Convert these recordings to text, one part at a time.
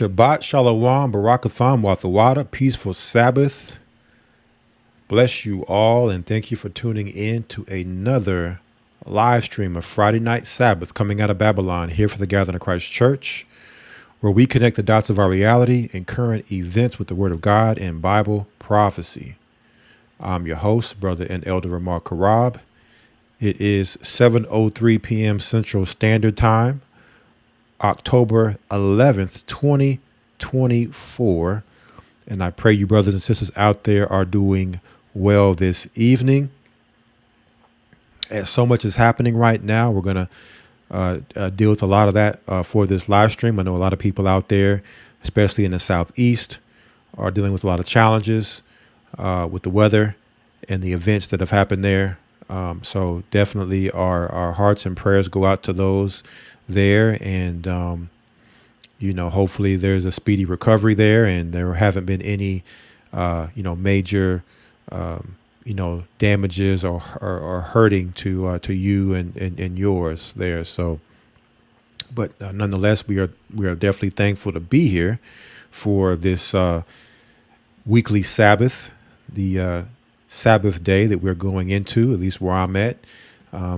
Shabbat Shalom, Barakatham, Wathawada, peaceful Sabbath. Bless you all, and thank you for tuning in to another live stream of Friday Night Sabbath coming out of Babylon here for the Gathering of Christ Church, where we connect the dots of our reality and current events with the Word of God and Bible prophecy. I'm your host, Brother and Elder Ramar Karab. It is 7:03 p.m. Central Standard Time, October 11th, 2024. And I pray you brothers and sisters out there are doing well this evening. As so much is happening right now, we're going to deal with a lot of that for this live stream. I know a lot of people out there, especially in the Southeast, are dealing with a lot of challenges with the weather and the events that have happened there. So definitely our hearts and prayers go out to those there, and hopefully there's a speedy recovery there, and there haven't been any major damages or hurting to you and yours there. So but nonetheless, we are definitely thankful to be here for this weekly Sabbath, the Sabbath day that we're going into, at least where I'm at.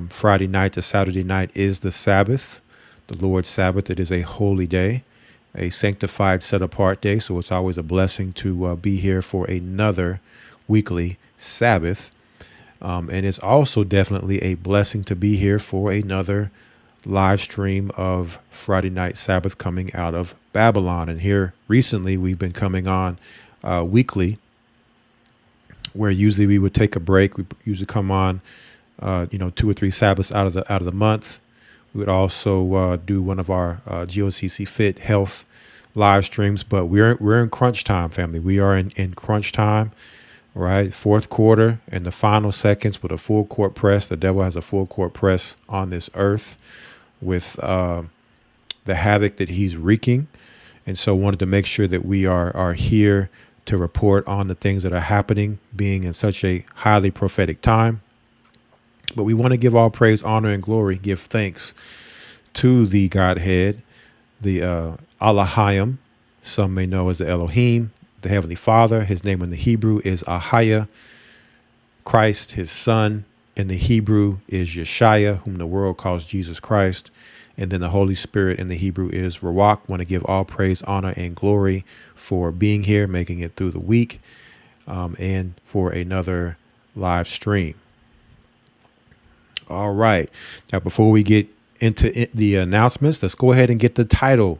Friday night to Saturday night is the Sabbath, the Lord's Sabbath. It is a holy day, a sanctified, set-apart day. So it's always a blessing to be here for another weekly Sabbath. And it's also definitely a blessing to be here for another live stream of Friday Night Sabbath coming out of Babylon. And here recently we've been coming on weekly, where usually we would take a break. We usually come on 2 or 3 Sabbaths out of the month. We would also do one of our GOCC Fit Health live streams, but we're in crunch time, family. We are in crunch time, right? Fourth quarter and the final seconds with a full court press. The devil has a full court press on this earth with the havoc that he's wreaking. And so wanted to make sure that we are here to report on the things that are happening, being in such a highly prophetic time. But we want to give all praise, honor, and glory, give thanks to the Godhead, the Elohim, some may know as the Elohim, the Heavenly Father. His name in the Hebrew is Ahaya. Christ, his son, in the Hebrew is Yeshaya, whom the world calls Jesus Christ. And then the Holy Spirit in the Hebrew is Ruach. Want to give all praise, honor, and glory for being here, making it through the week, and for another live stream. All right. Now, before we get into the announcements, let's go ahead and get the title,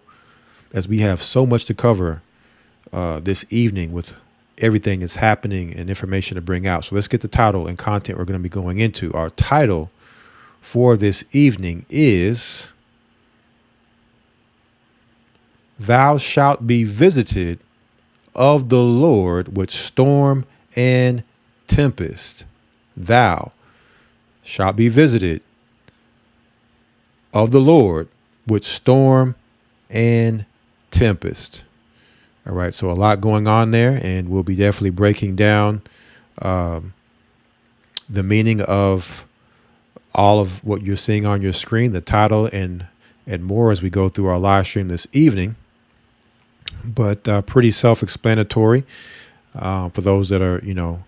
as we have so much to cover this evening with everything that's happening and information to bring out. So let's get the title and content we're going to be going into. Our title for this evening is "Thou shalt be visited of the Lord with storm and tempest." Thou shalt be visited of the Lord with storm and tempest. All right. So a lot going on there, and we'll be definitely breaking down the meaning of all of what you're seeing on your screen, the title and more, as we go through our live stream this evening. But pretty self-explanatory for those that are,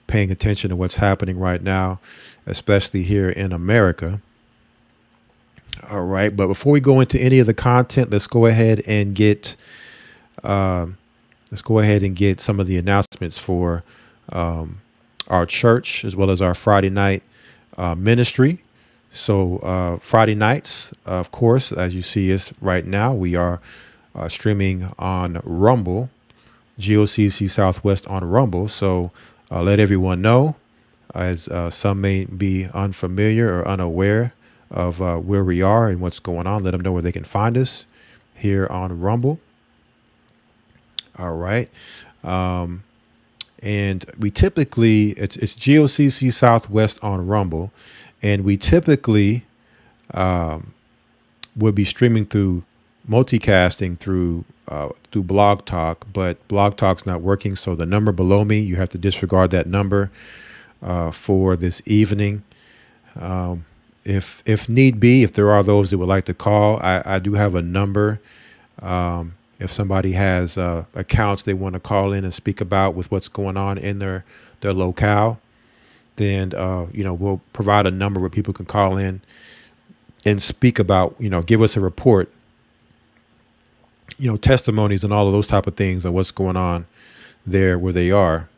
paying attention to what's happening right now, especially here in America. All right. But before we go into any of the content, let's go ahead and get some of the announcements for our church, as well as our Friday night ministry. So Friday nights, of course, as you see us right now, we are streaming on Rumble, GOCC Southwest on Rumble. So let everyone know, as some may be unfamiliar or unaware of where we are and what's going on. Let them know where they can find us here on Rumble. All right. And we typically, it's GOCC Southwest on Rumble, and we typically would be streaming through multicasting through Blog Talk, but Blog Talk's not working. So the number below me, you have to disregard that number for this evening. If need be, if there are those that would like to call, I do have a number If somebody has accounts they want to call in and speak about with what's going on in their locale, then we'll provide a number where people can call in and speak about, give us a report, testimonies and all of those type of things of what's going on there where they are.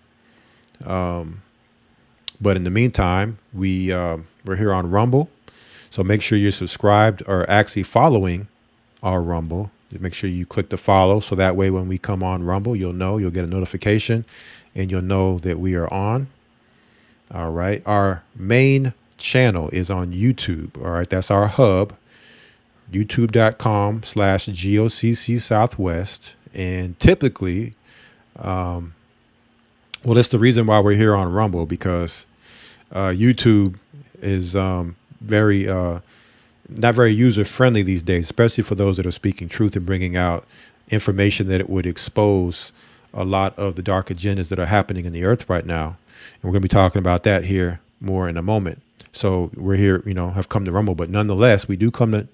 But in the meantime, we're here on Rumble, so make sure you're subscribed or actually following our Rumble. Make sure you click the follow, so that way when we come on Rumble, you'll get a notification, and you'll know that we are on. All right, our main channel is on YouTube. All right, that's our hub, youtube.com/GOCC Southwest, and typically, well, that's the reason why we're here on Rumble, because YouTube is very not very user friendly these days, especially for those that are speaking truth and bringing out information that it would expose a lot of the dark agendas that are happening in the earth right now. And we're going to be talking about that here more in a moment. So we're here, have come to Rumble, but nonetheless, we do come to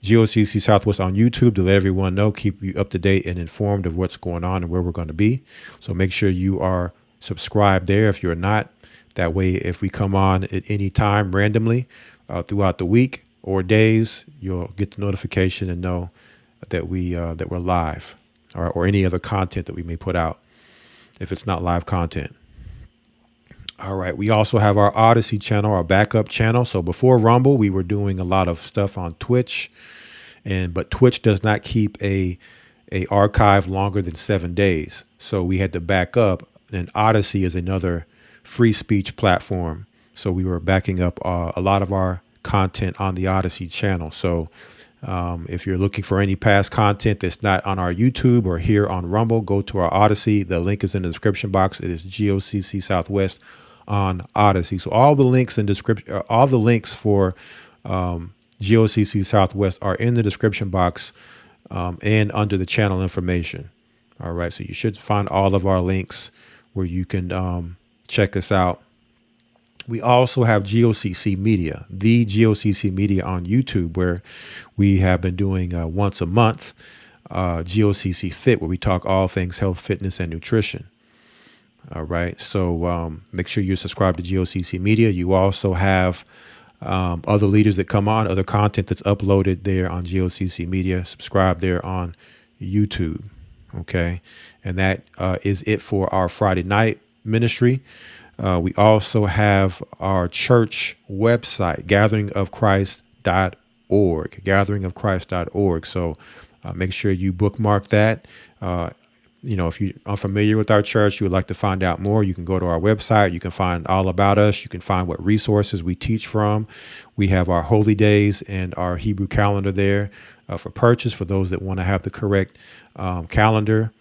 GOCC Southwest on YouTube to let everyone know, keep you up to date and informed of what's going on and where we're going to be. So make sure you are subscribed there if you're not. That way, if we come on at any time randomly throughout the week or days, you'll get the notification and know that that we're live, or any other content that we may put out if it's not live content. All right. We also have our Odyssey channel, our backup channel. So before Rumble, we were doing a lot of stuff on Twitch, but Twitch does not keep a archive longer than 7 days. So we had to back up, and Odyssey is another free speech platform. So we were backing up a lot of our content on the Odyssey channel. So if you're looking for any past content that's not on our YouTube or here on Rumble, go to our Odyssey. The link is in the description box. It is GOCC Southwest on Odyssey. So all the links and description, all the links for GOCC Southwest are in the description box and under the channel information. All right. So you should find all of our links where you can check us out. We also have GOCC Media, the GOCC Media on YouTube, where we have been doing once a month, GOCC Fit, where we talk all things health, fitness, and nutrition. All right. So make sure you subscribe to GOCC Media. You also have other leaders that come on, other content that's uploaded there on GOCC Media. Subscribe there on YouTube. OK, and that is it for our Friday night ministry. We also have our church website, gatheringofchrist.org, gatheringofchrist.org. So make sure you bookmark that. If you're unfamiliar with our church, you would like to find out more, you can go to our website. You can find all about us. You can find what resources we teach from. We have our holy days and our Hebrew calendar there for purchase for those that want to have the correct calendar.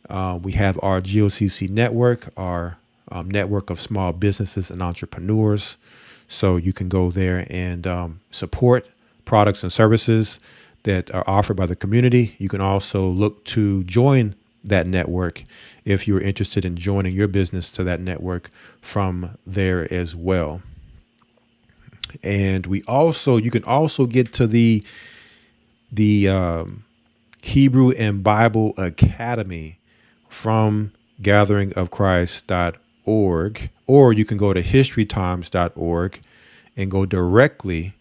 We have our GOCC network, our network of small businesses and entrepreneurs. So you can go there and support products and services that are offered by the community. You can also look to join that network if you're interested in joining your business to that network from there as well. And you can also get to the Hebrew and Bible Academy from gatheringofchrist.org, or you can go to historytimes.org and go directly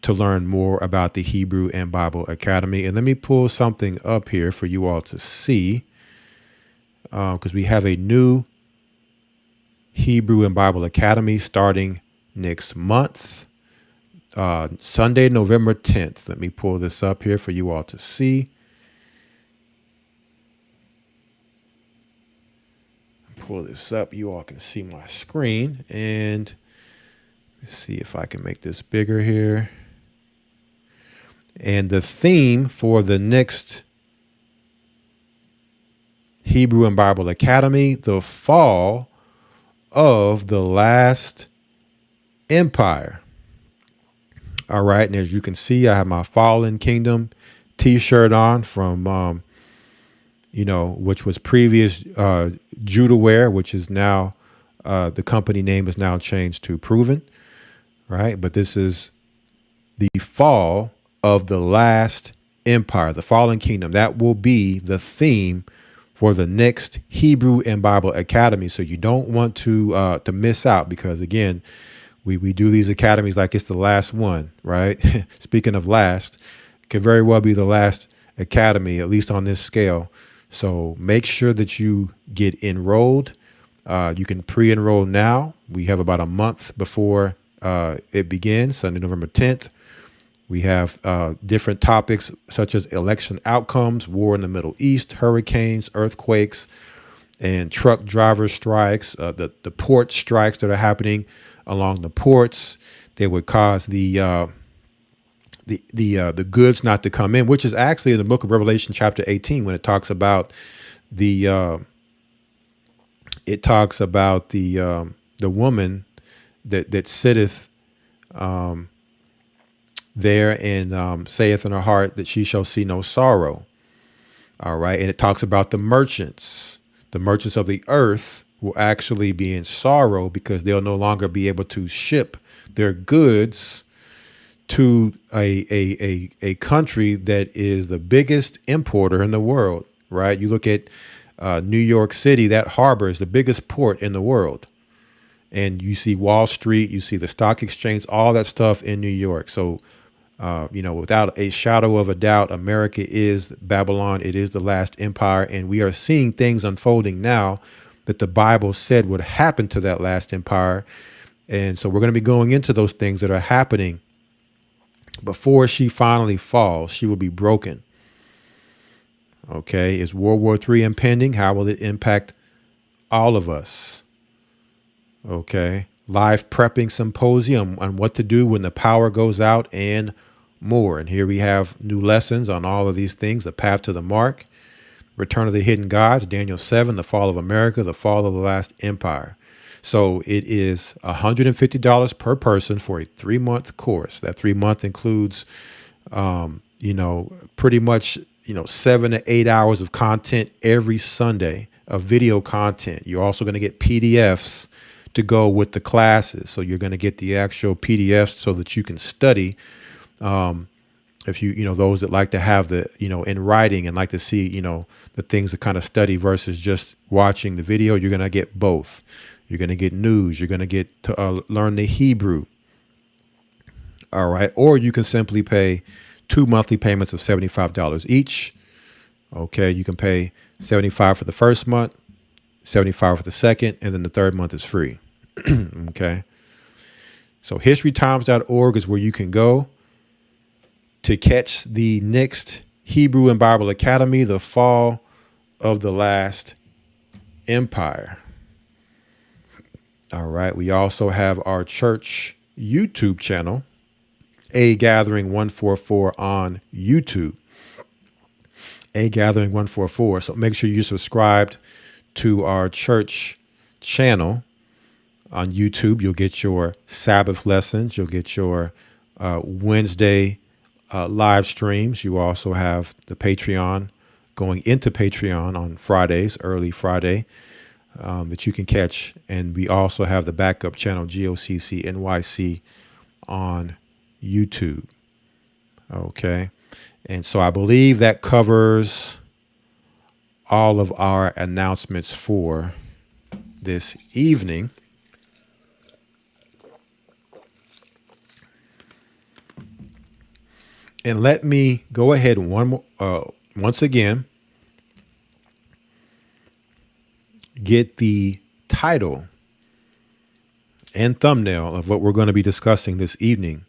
to learn more about the Hebrew and Bible Academy. And let me pull something up here for you all to see, because we have a new Hebrew and Bible Academy starting next month, Sunday, November 10th. Let me pull this up here for you all to see. Pull this up. You all can see my screen, and let's see if I can make this bigger here. And the theme for the next Hebrew and Bible Academy, the fall of the last empire. All right. And as you can see, I have my Fallen Kingdom t-shirt on from, which was previous Judah Wear, which is now the company name is now changed to Proven. Right. But this is the fall of the last empire, the fallen kingdom. That will be the theme for the next Hebrew and Bible Academy. So you don't want to miss out, because again, we do these academies like it's the last one, right? Speaking of last, it could very well be the last academy, at least on this scale. So make sure that you get enrolled. You can pre-enroll now. We have about a month before it begins, Sunday, November 10th. We have different topics such as election outcomes, war in the Middle East, hurricanes, earthquakes, and truck driver strikes, the port strikes that are happening along the ports. They would cause the goods not to come in, which is actually in the book of Revelation, chapter 18, when it talks about the woman that sitteth there and saith in her heart that she shall see no sorrow. All right. And it talks about the merchants of the earth will actually be in sorrow because they'll no longer be able to ship their goods to a country that is the biggest importer in the world. Right. You look at New York City, that harbor is the biggest port in the world. And you see Wall Street, you see the stock exchange, all that stuff in New York. So, without a shadow of a doubt, America is Babylon. It is the last empire. And we are seeing things unfolding now that the Bible said would happen to that last empire. And so we're going to be going into those things that are happening before she finally falls. She will be broken. Okay. Is World War III impending? How will it impact all of us? Okay. Live prepping symposium on what to do when the power goes out and more. And here we have new lessons on all of these things: the path to the mark, return of the hidden gods, Daniel 7, the fall of America, the fall of the last empire. So it is $150 per person for a 3-month course. That 3-month includes, pretty much, 7 to 8 hours of content every Sunday of video content. You're also going to get PDFs to go with the classes. So you're going to get the actual PDFs so that you can study. If those that like to have the, in writing and like to see, the things to kind of study versus just watching the video, you're going to get both. You're going to get news. You're going to get to learn the Hebrew. All right. Or you can simply pay 2 monthly payments of $75 each. Okay. You can pay $75 for the first month, $75 for the second, and then the third month is free. Okay. So historytimes.org is where you can go to catch the next Hebrew and Bible Academy, the fall of the last empire. All right. We also have our church YouTube channel, A Gathering 144 on YouTube. A Gathering 144. So make sure you subscribed to our church channel on YouTube. You'll get your Sabbath lessons. You'll get your Wednesday live streams. You also have the Patreon, going into Patreon on Fridays, early Friday, that you can catch. And we also have the backup channel, GOCC NYC, on YouTube. Okay. And so I believe that covers all of our announcements for this evening. And let me go ahead and once again get the title and thumbnail of what we're going to be discussing this evening.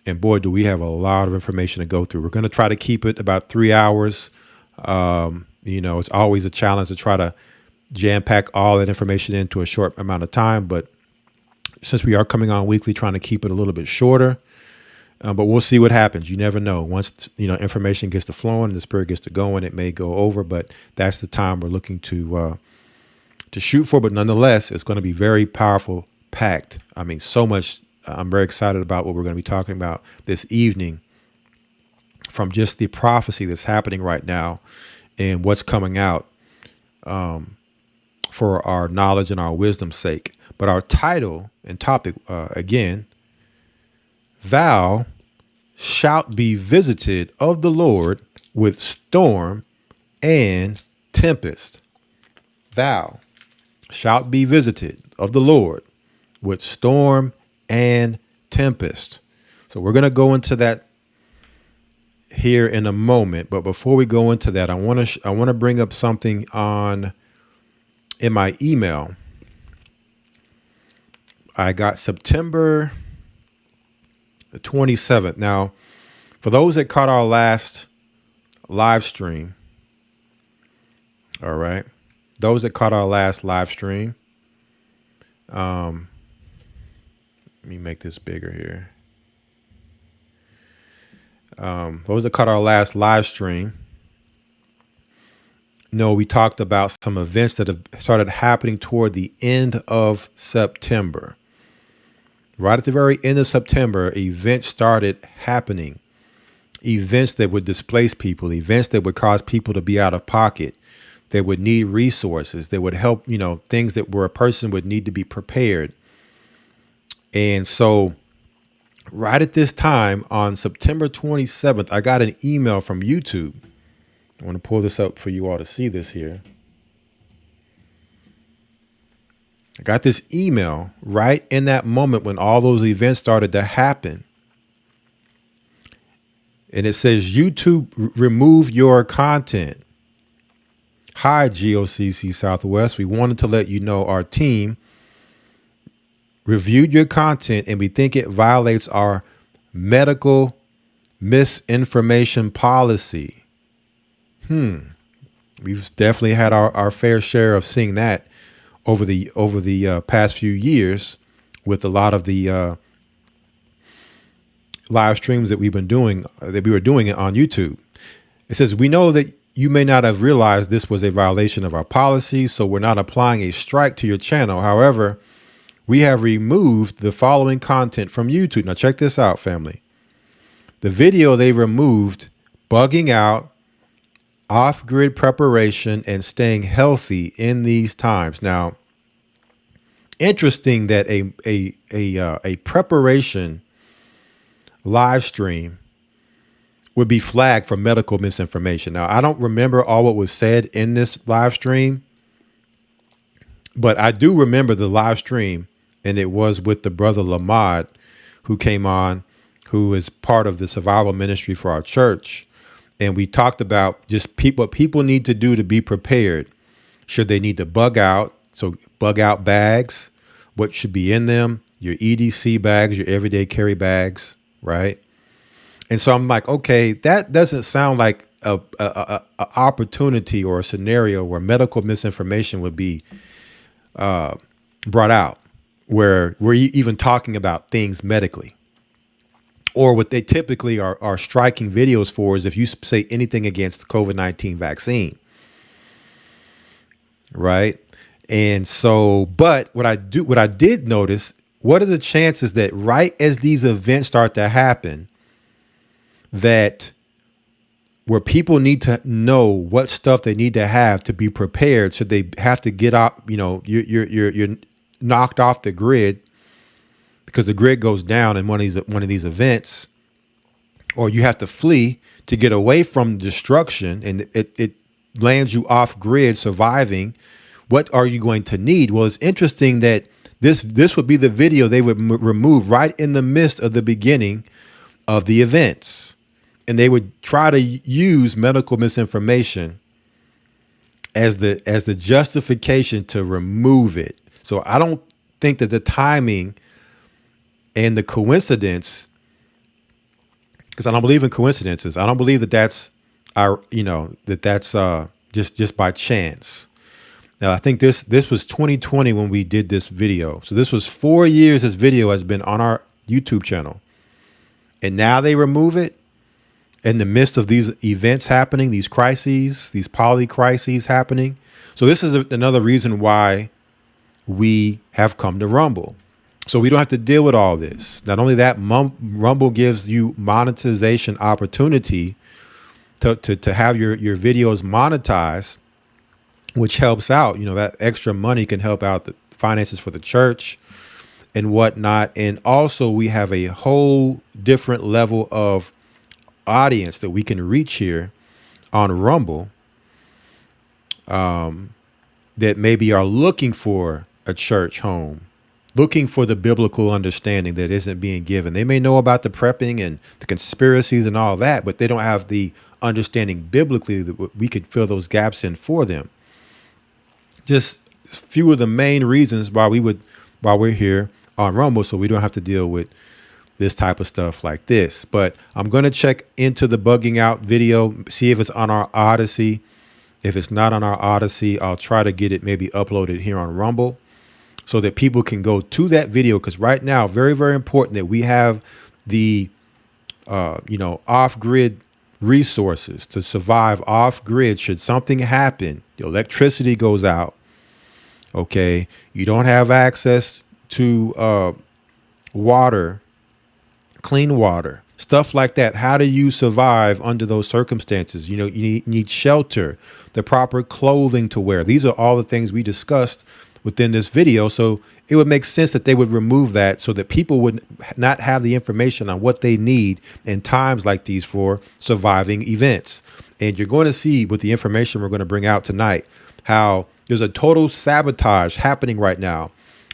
And boy, do we have a lot of information to go through. We're going to try to keep it about 3 hours. It's always a challenge to try to jam pack all that information into a short amount of time. But since we are coming on weekly, trying to keep it a little bit shorter. But we'll see what happens. You never know. Once, information gets to flowing, the spirit gets to going, it may go over, but that's the time we're looking to shoot for. But nonetheless, it's going to be very powerful, packed. I mean, so much. I'm very excited about what we're going to be talking about this evening, from just the prophecy that's happening right now and what's coming out for our knowledge and our wisdom's sake. But our title and topic, again, thou shalt be visited of the Lord with storm and tempest. Thou shalt be visited of the Lord with storm and tempest. So we're going to go into that here in a moment, but before we go into that, I want to bring up something in my email. I got September the 27th. Now, for those that caught our last live stream, all right, those that caught our last live stream, let me make this bigger here. Those that caught our last live stream, we talked about some events that have started happening toward the end of September. Right at the very end of September, events started happening. Events that would displace people, events that would cause people to be out of pocket, that would need resources, that would help, things that where a person would need to be prepared. And so right at this time on September 27th, I got an email from YouTube. I want to pull this up for you all to see this here. I got this email right in that moment when all those events started to happen. And it says, YouTube remove your content. Hi, GOCC Southwest. We wanted to let you know our team reviewed your content and we think it violates our medical misinformation policy. We've definitely had our fair share of seeing that over the past few years with a lot of the live streams that we were doing it on YouTube. It says, we know that you may not have realized this was a violation of our policy, so we're not applying a strike to your channel. However, we have removed the following content from YouTube. Now check this out, family. The video they removed: bugging out, off-grid preparation, and staying healthy in these times. Now, interesting that a preparation live stream would be flagged for medical misinformation. Now, I don't remember all what was said in this live stream, but I do remember the live stream, and it was with the brother Lamad, who came on, who is part of the survival ministry for our church. And we talked about just what people need to do to be prepared. Should they need to bug out? So bug out bags, what should be in them, your EDC bags, your everyday carry bags, right? And so I'm like, okay, that doesn't sound like a opportunity or a scenario where medical misinformation would be brought out, where we're even talking about things medically. Or what they typically are striking videos for is if you say anything against the COVID-19 vaccine, right? And so, but what I did notice, what are the chances that right as these events start to happen, that where people need to know what stuff they need to have to be prepared, so they have to get up, you're knocked off the grid, because the grid goes down in one of these events, or you have to flee to get away from destruction, and it lands you off grid surviving. What are you going to need? Well, it's interesting that this would be the video they would remove right in the midst of the beginning of the events, and they would try to use medical misinformation as the justification to remove it. So I don't think that the timing and the coincidence, because I don't believe in coincidences. I don't believe that that's just by chance. Now, I think this was 2020 when we did this video. So this was 4 years this video has been on our YouTube channel. And now they remove it in the midst of these events happening, these crises, these poly crises happening. So this is another reason why we have come to Rumble. So we don't have to deal with all this. Not only that, Rumble gives you monetization opportunity to have your videos monetized, which helps out. That extra money can help out the finances for the church and whatnot. And also we have a whole different level of audience that we can reach here on Rumble, that maybe are looking for a church home, looking for the biblical understanding that isn't being given. They may know about the prepping and the conspiracies and all that, but they don't have the understanding biblically that we could fill those gaps in for them. Just a few of the main reasons why we're here on Rumble, so we don't have to deal with this type of stuff like this. But I'm going to check into the bugging out video, see if it's on our Odyssey. If it's not on our Odyssey, I'll try to get it maybe uploaded here on Rumble so that people can go to that video. Because right now, very, very important that we have the, off-grid resources to survive off-grid. Should something happen, the electricity goes out. OK, you don't have access to water, clean water, stuff like that. How do you survive under those circumstances? You need shelter, the proper clothing to wear. These are all the things we discussed within this video. So it would make sense that they would remove that so that people would not have the information on what they need in times like these for surviving events. And you're going to see with the information we're going to bring out tonight, how there's a total sabotage happening right now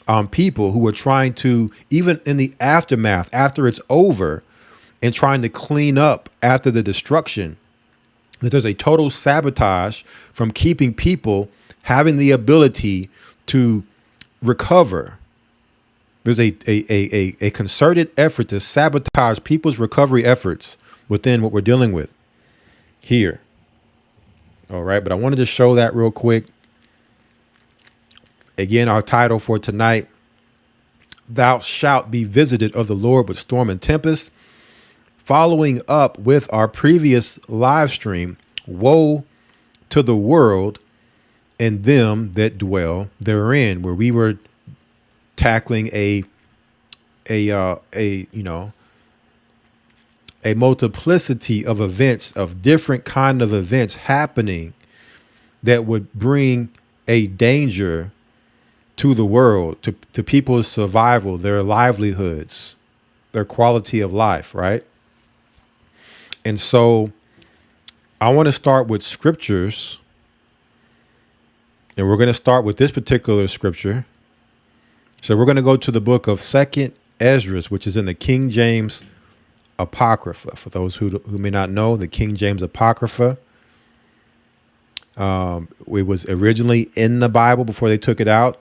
on people who are trying to, even in the aftermath, after it's over, and trying to clean up after the destruction, that there's a total sabotage from keeping people having the ability to recover. There's a concerted effort to sabotage people's recovery efforts within what we're dealing with here. All right, but I wanted to show that real quick. Again, our title for tonight, Thou shalt be visited of the Lord with storm and tempest. Following up with our previous live stream, Woe to the world and them that dwell therein, where we were tackling a multiplicity of events, of different kind of events happening that would bring a danger to the world, to people's survival, their livelihoods, their quality of life, right? And so I want to start with scriptures, and we're going to start with this particular scripture. So we're going to go to the book of 2nd Ezra, which is in the King James Apocrypha. For those who may not know, the King James Apocrypha, it was originally in the Bible before they took it out.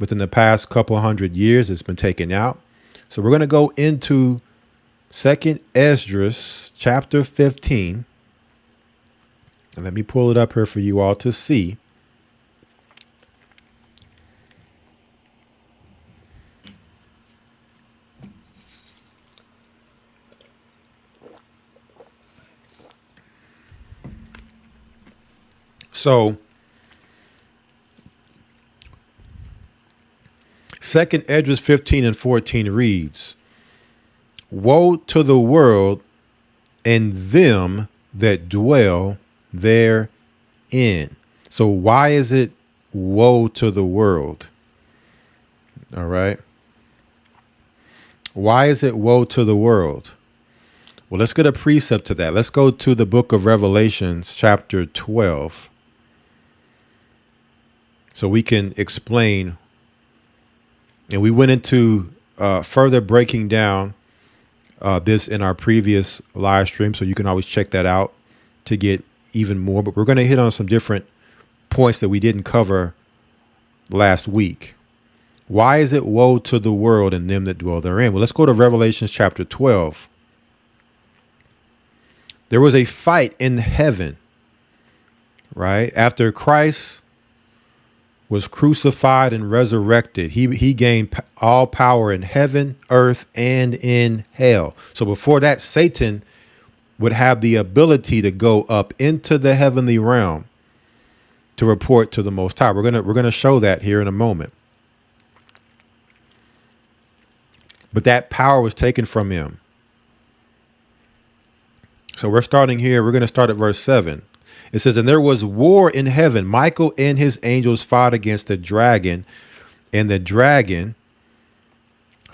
Within the past couple hundred years, it's been taken out. So we're going to go into 2nd Ezra, chapter 15. And let me pull it up here for you all to see. So 2nd Ezra 15 and 14 reads, Woe to the world and them that dwell therein. So why is it woe to the world? All right. Why is it woe to the world? Well, let's get a precept to that. Let's go to the book of Revelations, chapter 12. So we can explain. And we went into further breaking down this in our previous live stream. So you can always check that out to get even more. But we're going to hit on some different points that we didn't cover last week. Why is it woe to the world and them that dwell therein? Well, let's go to Revelations chapter 12. There was a fight in heaven, right? After Christ was crucified and resurrected, he gained all power in heaven, earth, and in hell. So before that, Satan would have the ability to go up into the heavenly realm to report to the Most High. We're gonna show that here in a moment. But that power was taken from him. So we're starting here. We're going to start at verse 7. It says, and there was war in heaven. Michael and his angels fought against the dragon, and the dragon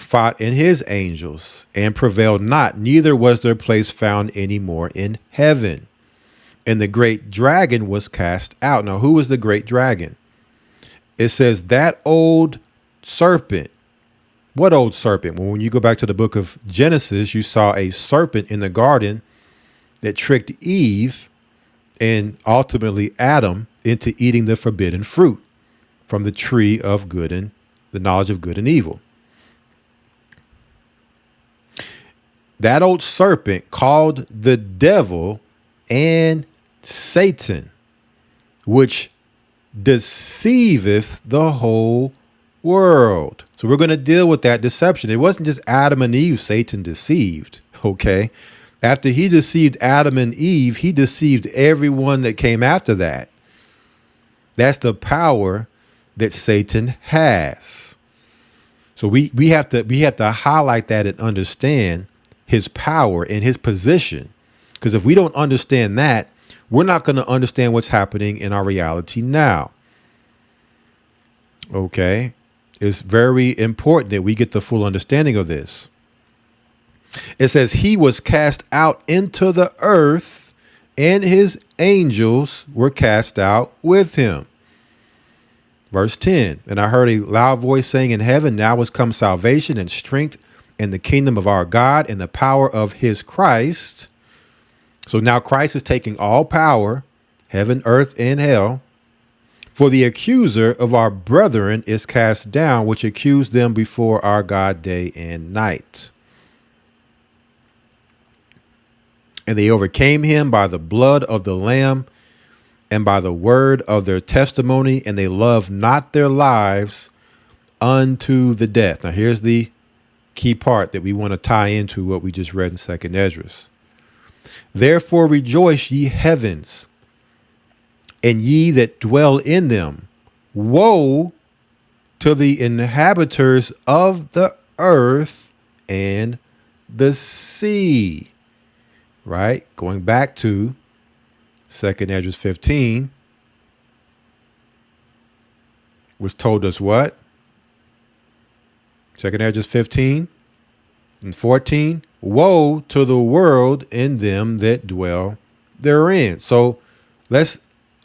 fought in his angels and prevailed not, neither was their place found any more in heaven. And the great dragon was cast out. Now, who was the great dragon? It says that old serpent. What old serpent? Well, when you go back to the book of Genesis, you saw a serpent in the garden that tricked Eve and ultimately Adam into eating the forbidden fruit from the tree of good and the knowledge of good and evil. That old serpent, called the devil and Satan, which deceiveth the whole world. So we're going to deal with that deception. It wasn't just Adam and Eve Satan deceived. Okay. After he deceived Adam and Eve, he deceived everyone that came after that. That's the power that Satan has. So we have to highlight that and understand his power and his position. Because if we don't understand that, we're not going to understand what's happening in our reality now. Okay. It's very important that we get the full understanding of this. It says he was cast out into the earth, and his angels were cast out with him. Verse 10, and I heard a loud voice saying in heaven, now is come salvation and strength and the kingdom of our God and the power of his Christ. So now Christ is taking all power, heaven, earth, and hell. For the accuser of our brethren is cast down, which accused them before our God day and night. And they overcame him by the blood of the Lamb and by the word of their testimony, and they loved not their lives unto the death. Now here's the key part that we want to tie into what we just read in 2nd Esdras. Therefore rejoice, ye heavens, and ye that dwell in them. Woe to the inhabitants of the earth and the sea. Right? Going back to 2nd Esdras 15, which told us what? 2nd Esdras 15 and 14. Woe to the world and them that dwell therein. So let's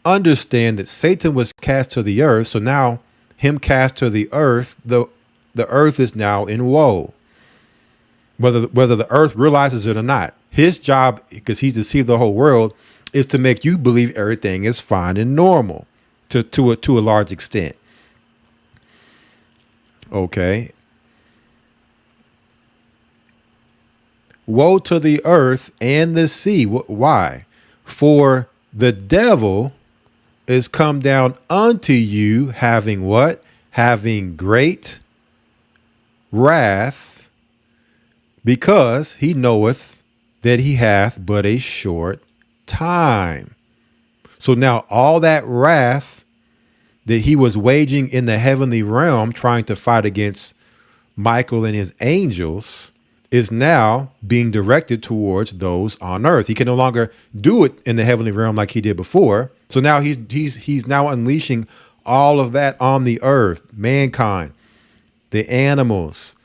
understand that Satan was cast to the earth. So now him cast to the earth, the earth is now in woe. Whether the earth realizes it or not. His job, because he's deceived the whole world, is to make you believe everything is fine and normal to a large extent. Okay. Woe to the earth and the sea. Why? For the devil is come down unto you having what? Having great wrath, because he knoweth that he hath but a short time. So now all that wrath that he was waging in the heavenly realm, trying to fight against Michael and his angels, is now being directed towards those on earth. He can no longer do it in the heavenly realm like he did before. So now he's now unleashing all of that on the earth, mankind, the animals,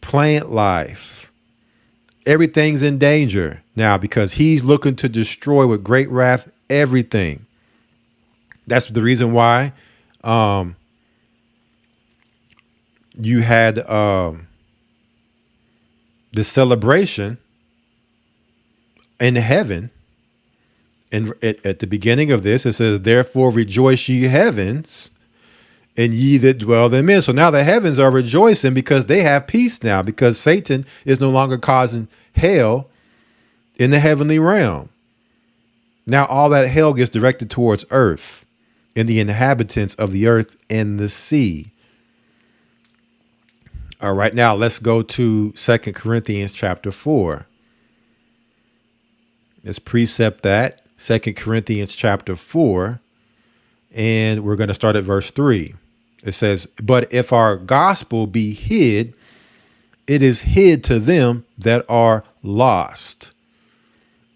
plant life. Everything's in danger now because he's looking to destroy with great wrath everything. That's the reason why you had the celebration in heaven. And at the beginning of this, it says, therefore rejoice ye heavens and ye that dwell therein. So now the heavens are rejoicing because they have peace now, because Satan is no longer causing hell in the heavenly realm. Now all that hell gets directed towards earth and the inhabitants of the earth and the sea. All right, now let's go to 2 Corinthians chapter 4. Let's precept that. 2 Corinthians chapter 4. And we're going to start at verse 3. It says, but if our gospel be hid, it is hid to them that are lost,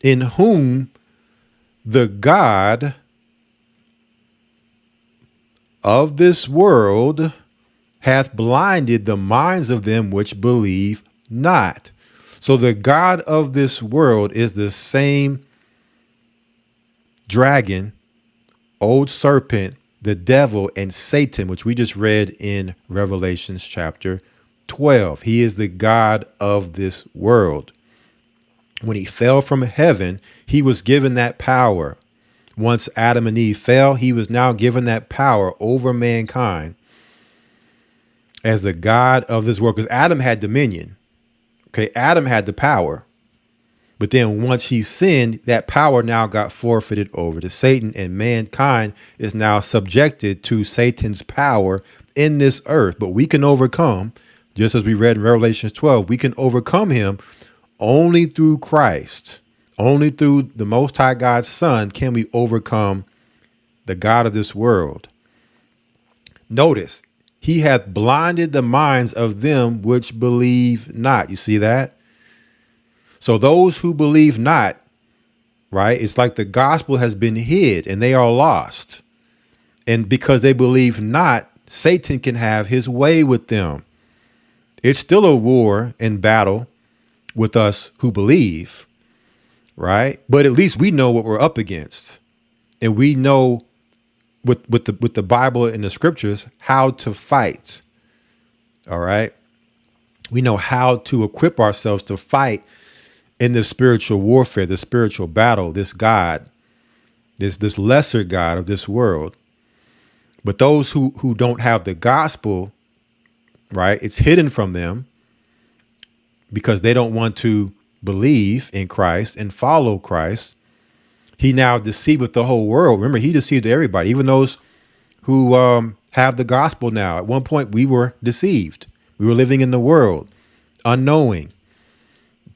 in whom the God of this world hath blinded the minds of them which believe not. So the God of this world is the same dragon, old serpent, the devil, and Satan, which we just read in Revelations chapter 12. He is the God of this world. When he fell from heaven, he was given that power. Once Adam and Eve fell, he was now given that power over mankind as the God of this world. Because Adam had dominion. Okay, Adam had the power. But then once he sinned, that power now got forfeited over to Satan, and mankind is now subjected to Satan's power in this earth. But we can overcome, just as we read in Revelation 12, we can overcome him only through Christ. Only through the Most High God's Son can we overcome the God of this world. Notice, he hath blinded the minds of them which believe not. You see that? So those who believe not, right? It's like the gospel has been hid and they are lost. And because they believe not, Satan can have his way with them. It's still a war and battle with us who believe, right? But at least we know what we're up against. And we know with the Bible and the scriptures how to fight. All right. We know how to equip ourselves to fight in this spiritual warfare, this spiritual battle, this God, this lesser God of this world. But those who don't have the gospel, right, it's hidden from them because they don't want to believe in Christ and follow Christ. He now deceiveth the whole world. Remember, he deceived everybody, even those who have the gospel now. At one point, we were deceived. We were living in the world, unknowing,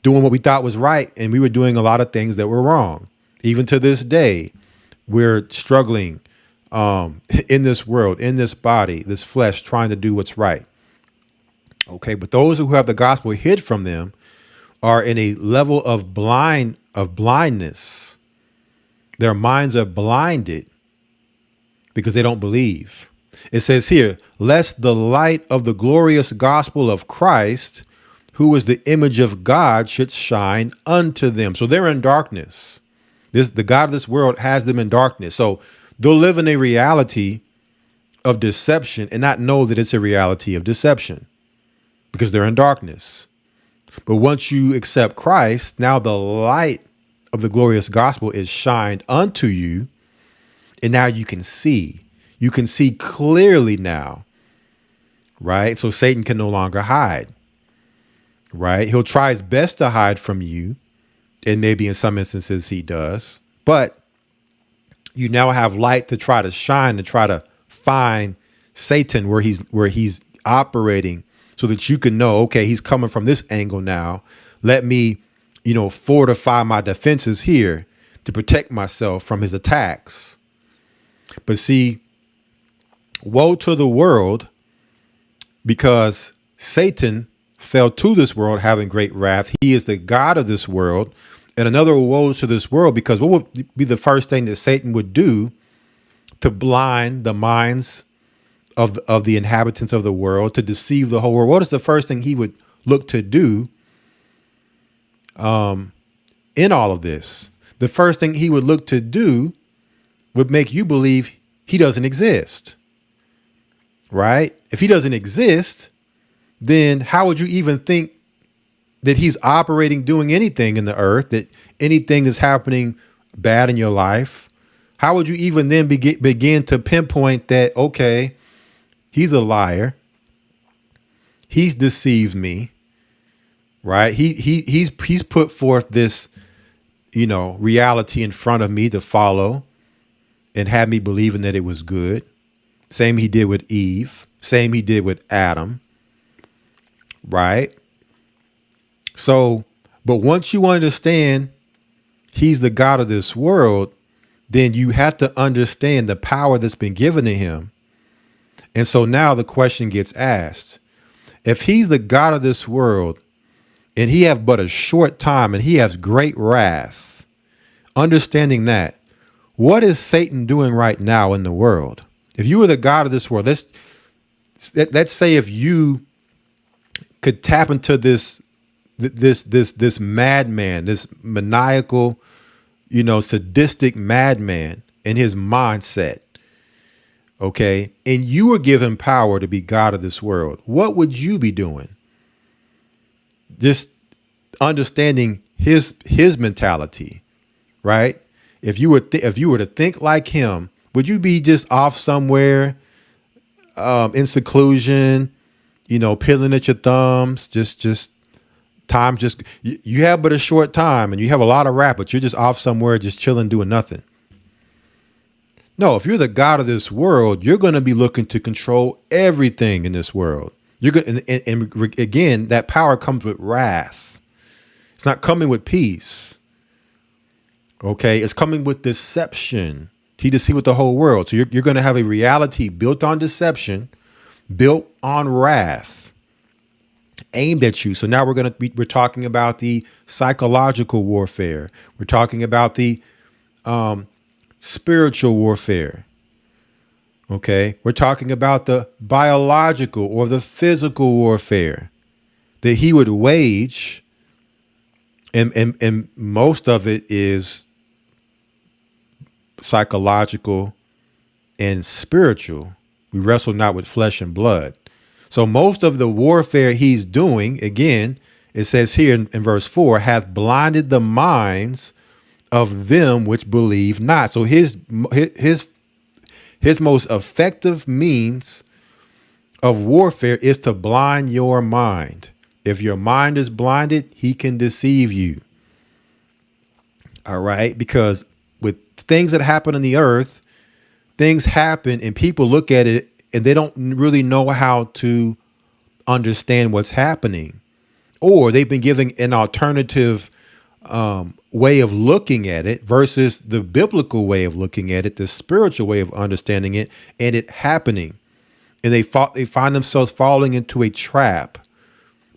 doing what we thought was right, and we were doing a lot of things that were wrong. Even to this day, we're struggling in this world, in this body, this flesh, trying to do what's right. Okay, but those who have the gospel hid from them are in a level of blindness. Their minds are blinded because they don't believe. It says here, lest the light of the glorious gospel of Christ, who is the image of God, should shine unto them. So they're in darkness. The God of this world has them in darkness. So they'll live in a reality of deception and not know that it's a reality of deception because they're in darkness. But once you accept Christ, now the light of the glorious gospel is shined unto you. And now you can see. You can see clearly now, right? So Satan can no longer hide, right? He'll try his best to hide from you. And maybe in some instances he does. But you now have light to try to shine, to try to find Satan where he's operating so that you can know, okay, he's coming from this angle now. Let me, fortify my defenses here to protect myself from his attacks. But see, woe to the world because Satan fell to this world having great wrath. He is the God of this world. And another woe to this world because what would be the first thing that Satan would do to blind the minds of the inhabitants of the world, to deceive the whole world? What is the first thing he would look to do in all of this? The first thing he would look to do would make you believe he doesn't exist, right? If he doesn't exist, then how would you even think that he's operating, doing anything in the earth, that anything is happening bad in your life? How would you even then begin to pinpoint that, okay, he's a liar. He's deceived me, right? He's put forth this, reality in front of me to follow and had me believing that it was good. Same he did with Eve. Same he did with Adam, right? So, but once you understand he's the God of this world, then you have to understand the power that's been given to him. And so now the question gets asked, if he's the God of this world and he have but a short time and he has great wrath, understanding that, what is Satan doing right now in the world? If you were the God of this world, let's let's say if you could tap into this madman, this maniacal, sadistic madman and his mindset. Okay. And you were given power to be God of this world. What would you be doing? Just understanding his mentality, right? If you were to think like him, would you be just off somewhere, in seclusion, peeling at your thumbs, just time, you have but a short time and you have a lot of rap, but you're just off somewhere, just chilling, doing nothing. No, if you're the God of this world, you're going to be looking to control everything in this world. You're going, and again, that power comes with wrath. It's not coming with peace. Okay, it's coming with deception. He deceived the whole world. So you're going to have a reality built on deception, built on wrath, aimed at you. So now we're talking about the psychological warfare. We're talking about the spiritual warfare. Okay, we're talking about the biological or the physical warfare that he would wage, and most of it is psychological and spiritual. We wrestle not with flesh and blood. So most of the warfare he's doing, again, it says here in verse 4, hath blinded the minds of them which believe not. So his most effective means of warfare is to blind your mind. If your mind is blinded, he can deceive you. All right, because with things that happen on the earth, things happen and people look at it and they don't really know how to understand what's happening, or they've been given an alternative way of looking at it versus the biblical way of looking at it, the spiritual way of understanding it, and it happening. And they find themselves falling into a trap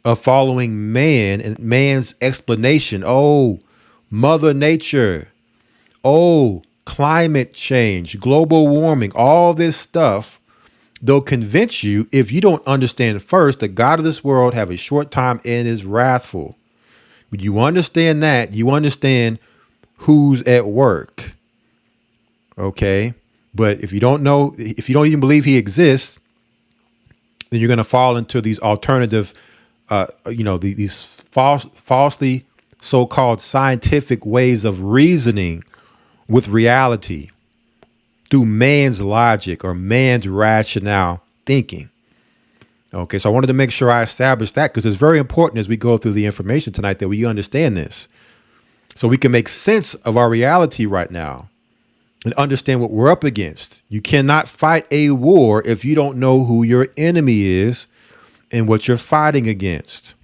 of following man and man's explanation. Oh, Mother Nature. Oh, climate change, global warming, all this stuff. They'll convince you, if you don't understand first, the God of this world have a short time and is wrathful. When you understand that, you understand who's at work. Okay. But if you don't know, if you don't even believe he exists, then you're going to fall into these alternative, these falsely so-called scientific ways of reasoning with reality through man's logic or man's rationale thinking. Okay, so I wanted to make sure I established that because it's very important as we go through the information tonight that we understand this so we can make sense of our reality right now and understand what we're up against. You cannot fight a war if you don't know who your enemy is and what you're fighting against.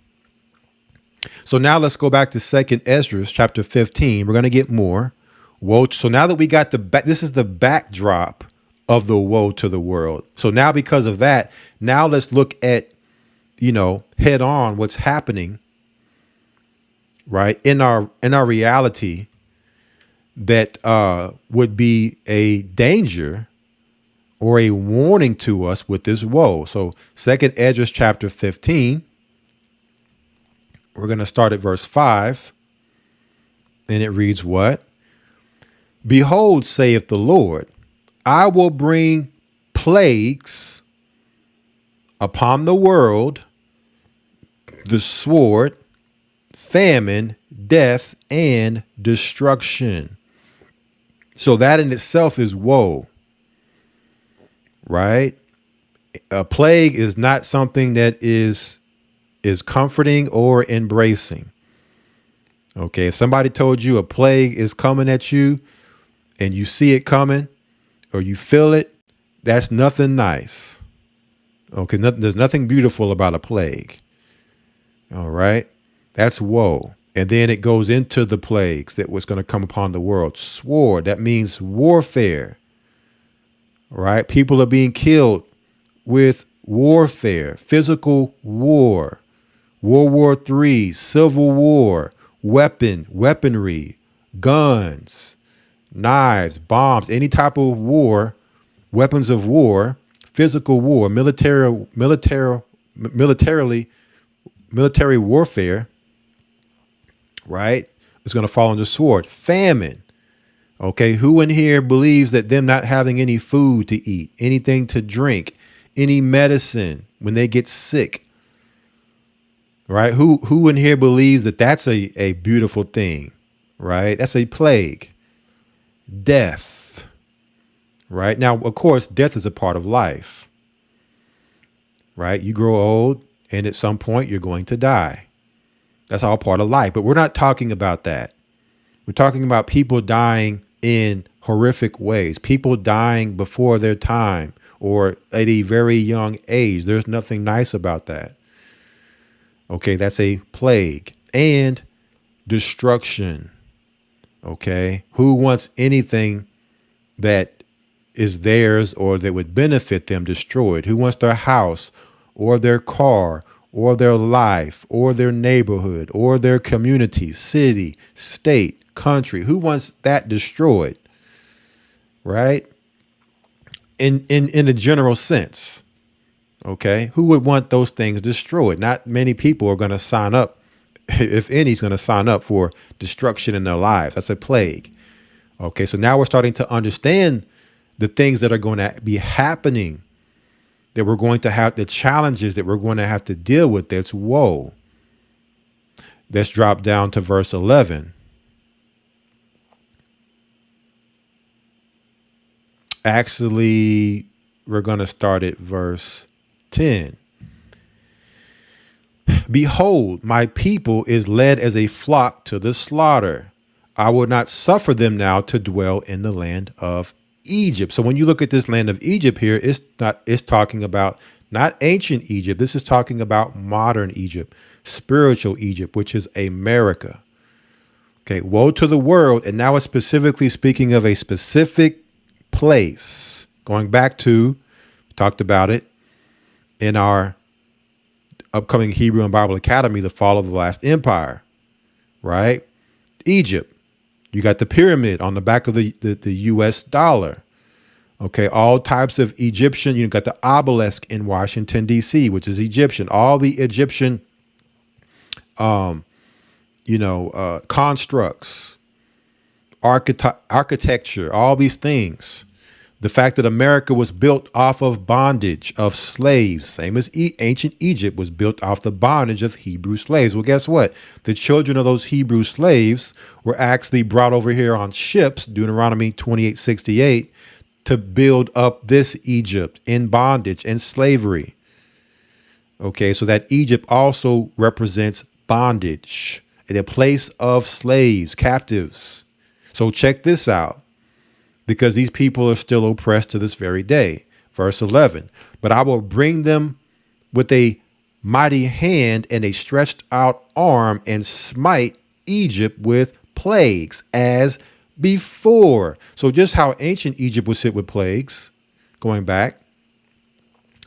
So now let's go back to 2nd Ezra chapter 15. We're going to get more. Woe. So now that we got this is the backdrop of the woe to the world. So now because of that, now let's look at, head on what's happening, right, in our reality that would be a danger or a warning to us with this woe. So 2nd Ezra chapter 15, we're going to start at verse 5, and it reads what? Behold, saith the Lord, I will bring plagues upon the world, the sword, famine, death, and destruction. So that in itself is woe, right? A plague is not something that is comforting or embracing. Okay, if somebody told you a plague is coming at you and you see it coming or you feel it, that's nothing nice. Okay, there's nothing beautiful about a plague. All right, that's woe. And then it goes into the plagues that was going to come upon the world. Sword, that means warfare. All right, people are being killed with warfare, physical war, World War III, Civil War, weaponry, guns, knives, bombs, any type of war, weapons of war, physical war, military warfare, right? It's going to fall on the sword. Famine. Okay, who in here believes that them not having any food to eat, anything to drink, any medicine when they get sick, right? Who in here believes that that's a beautiful thing, right? That's a plague. Death, right? Now, of course, death is a part of life, right? You grow old and at some point you're going to die. That's all part of life, but we're not talking about that. We're talking about people dying in horrific ways, people dying before their time or at a very young age. There's nothing nice about that. Okay, that's a plague and destruction. Okay, who wants anything that is theirs or that would benefit them destroyed? Who wants their house or their car or their life or their neighborhood or their community, city, state, country? Who wants that destroyed? Right? In a general sense. Okay. Who would want those things destroyed? Not many people are going to sign up, if any, is going to sign up for destruction in their lives. That's a plague. Okay. So now we're starting to understand the things that are going to be happening, that we're going to have, the challenges that we're going to have to deal with. That's woe. Let's drop down to verse 11. Actually, we're going to start at verse 10. Behold, my people is led as a flock to the slaughter. I will not suffer them now to dwell in the land of Egypt. So when you look at this land of Egypt here, it's talking about not ancient Egypt. This is talking about modern Egypt, spiritual Egypt, which is America. Okay, woe to the world. And now it's specifically speaking of a specific place. Going back to, talked about it in our upcoming Hebrew and Bible Academy, the fall of the last empire, right? Egypt. You got the pyramid on the back of the US dollar. Okay, all types of Egyptian. You got the obelisk in Washington, D.C., which is Egyptian. All the Egyptian, constructs, architecture, all these things. The fact that America was built off of bondage of slaves, same as ancient Egypt was built off the bondage of Hebrew slaves. Well, guess what? The children of those Hebrew slaves were actually brought over here on ships, Deuteronomy 28:68, to build up this Egypt in bondage and slavery. Okay, so that Egypt also represents bondage and a place of slaves, captives. So check this out, because these people are still oppressed to this very day. Verse 11, but I will bring them with a mighty hand and a stretched out arm and smite Egypt with plagues as before. So just how ancient Egypt was hit with plagues, going back,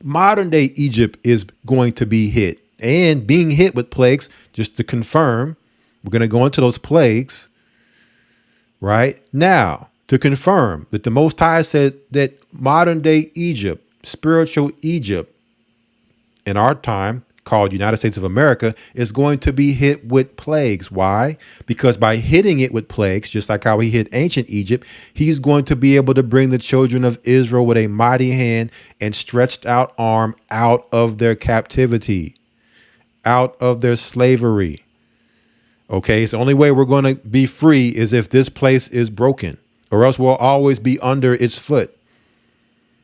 modern day Egypt is going to be hit and being hit with plagues. Just to confirm, we're going to go into those plagues right now to confirm that the Most High said that modern day Egypt, spiritual Egypt in our time, called United States of America, is going to be hit with plagues. Why? Because by hitting it with plagues, just like how he hit ancient Egypt, he's going to be able to bring the children of Israel with a mighty hand and stretched out arm out of their captivity, out of their slavery. Okay, so the only way we're going to be free is if this place is broken, or else we'll always be under its foot,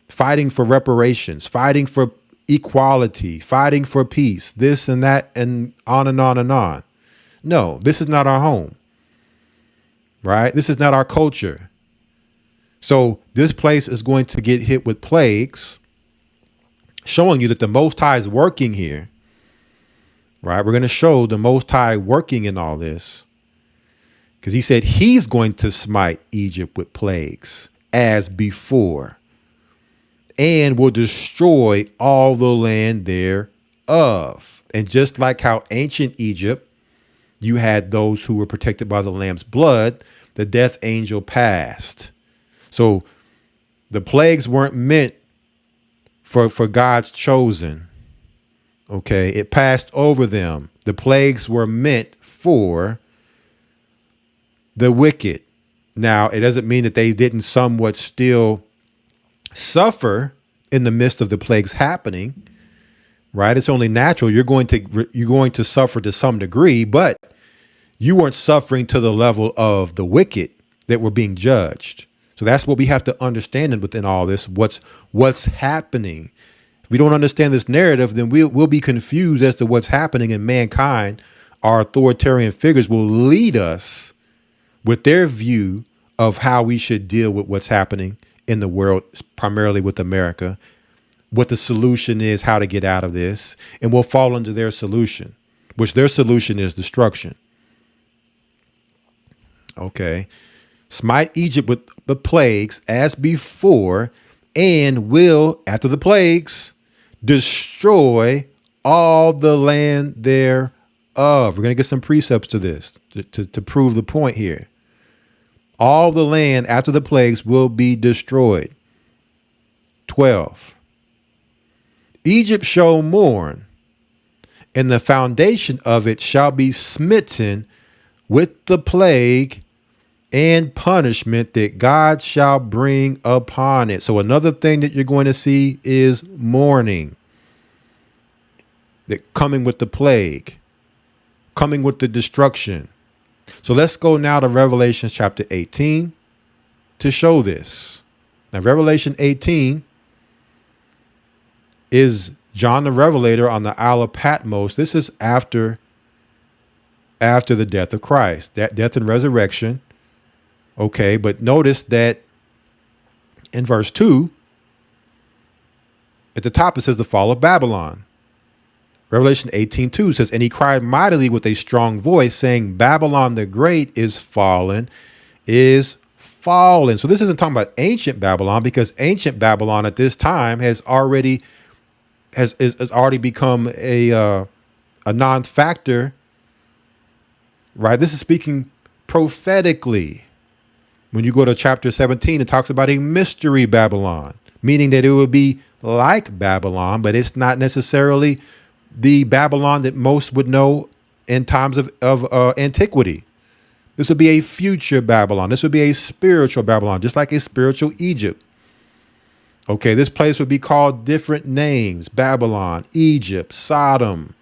fighting for reparations, fighting for equality, fighting for peace, this and that, and on and on and on. No, this is not our home, right? This is not our culture. So this place is going to get hit with plagues, showing you that the Most High is working here, right? We're going to show the Most High working in all this, because he said he's going to smite Egypt with plagues as before, and will destroy all the land thereof. And just like how ancient Egypt, you had those who were protected by the Lamb's blood, the death angel passed. So the plagues weren't meant for God's chosen. Okay, it passed over them. The plagues were meant for the wicked. Now, it doesn't mean that they didn't somewhat still suffer in the midst of the plagues happening, right? It's only natural. You're going to suffer to some degree, but you weren't suffering to the level of the wicked that were being judged. So that's what we have to understand within all this. What's happening? If we don't understand this narrative, then we'll be confused as to what's happening, and mankind, our authoritarian figures, will lead us with their view of how we should deal with what's happening in the world, primarily with America, what the solution is, how to get out of this, and we'll fall into their solution, which their solution is destruction. Okay. Smite Egypt with the plagues as before, and will, after the plagues, destroy all the land thereof. We're going to get some precepts to this to prove the point here. All the land after the plagues will be destroyed. 12. Egypt shall mourn, and the foundation of it shall be smitten with the plague and punishment that God shall bring upon it. So another thing that you're going to see is mourning, that coming with the plague, coming with the destruction. So let's go now to Revelation chapter 18 to show this. Now, Revelation 18 is John the Revelator on the Isle of Patmos. This is after the death of Christ, that death and resurrection. Okay, but notice that in verse 2, at the top, it says the fall of Babylon. Revelation 18:2 says, and he cried mightily with a strong voice, saying, Babylon the great is fallen, is fallen. So this isn't talking about ancient Babylon, because ancient Babylon at this time has already become a non-factor, right? This is speaking prophetically. When you go to chapter 17, it talks about a mystery Babylon, meaning that it would be like Babylon, but it's not necessarily the Babylon that most would know in times of antiquity. This would be a future Babylon. This would be a spiritual Babylon, just like a spiritual Egypt. Okay, this place would be called different names: Babylon, Egypt, Sodom,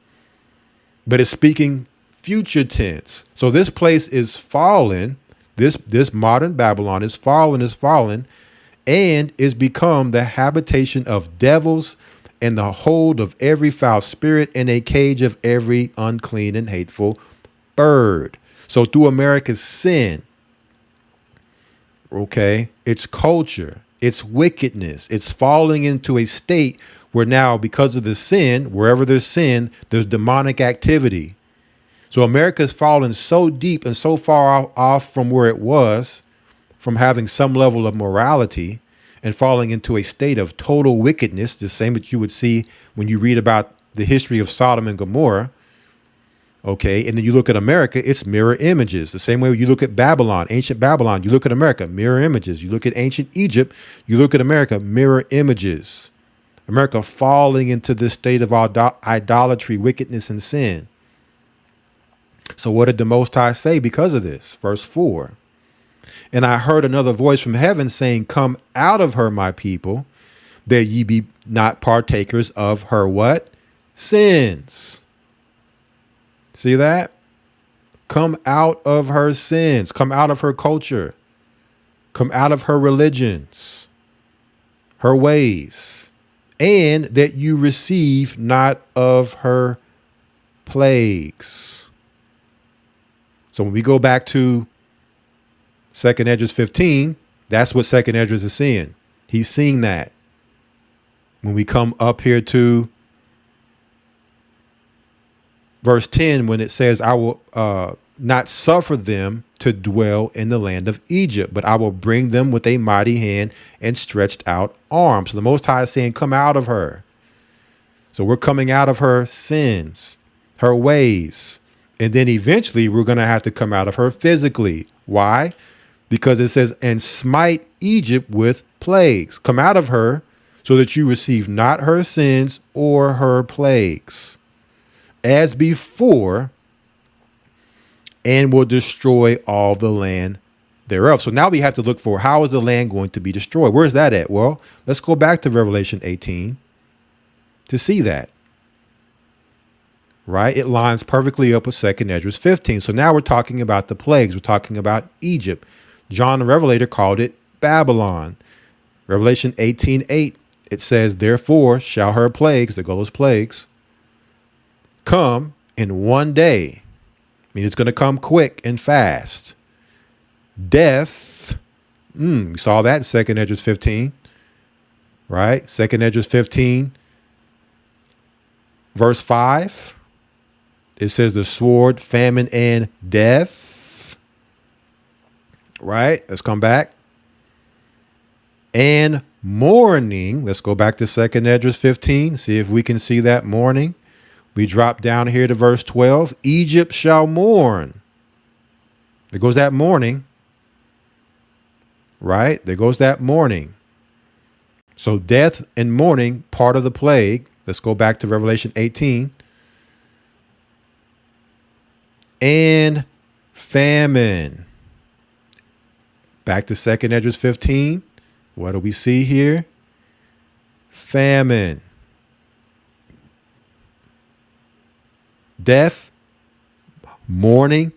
but it's speaking future tense. So this place is fallen. This modern Babylon is fallen, and is become the habitation of devils and the hold of every foul spirit and a cage of every unclean and hateful bird. So through America's sin, okay, its culture, its wickedness, it's falling into a state where now, because of the sin, wherever there's sin, there's demonic activity. So America's fallen so deep and so far off from where it was, from having some level of morality, and falling into a state of total wickedness, the same that you would see when you read about the history of Sodom and Gomorrah. Okay, and then you look at America, it's mirror images. The same way you look at Babylon, ancient Babylon, you look at America, mirror images. You look at ancient Egypt, you look at America, mirror images. America falling into this state of idolatry, wickedness, and sin. So what did the Most High say because of this? Verse 4. And I heard another voice from heaven saying, come out of her, my people, that ye be not partakers of her what? Sins. See that? Come out of her sins. Come out of her culture. Come out of her religions, her ways, and that you receive not of her plagues. So when we go back to 2nd Esdras 15, that's what 2nd Esdras is seeing. He's seeing that. When we come up here to verse 10, when it says, I will not suffer them to dwell in the land of Egypt, but I will bring them with a mighty hand and stretched out arm. So the Most High is saying, come out of her. So we're coming out of her sins, her ways. And then eventually we're going to have to come out of her physically. Why? Because it says, and smite Egypt with plagues. Come out of her so that you receive not her sins or her plagues, as before, and will destroy all the land thereof. So now we have to look for, how is the land going to be destroyed? Where's that at? Well, let's go back to Revelation 18 to see that. Right? It lines perfectly up with 2nd Esdras 15. So now we're talking about the plagues. We're talking about Egypt. John the Revelator called it Babylon. Revelation 18:8, it says, therefore shall her plagues, there go those plagues, come in one day. I mean, it's going to come quick and fast. Death, we saw that in 2nd Esdras 15, right? 2nd Esdras 15, verse 5. It says the sword, famine, and death. Right? Let's come back. And mourning. Let's go back to 2nd Esdras 15. See if we can see that mourning. We drop down here to verse 12. Egypt shall mourn. There goes that mourning. Right? There goes that mourning. So death and mourning, part of the plague. Let's go back to Revelation 18. And famine. Back to 2nd Esdras 15. What do we see here? Famine. Death, mourning,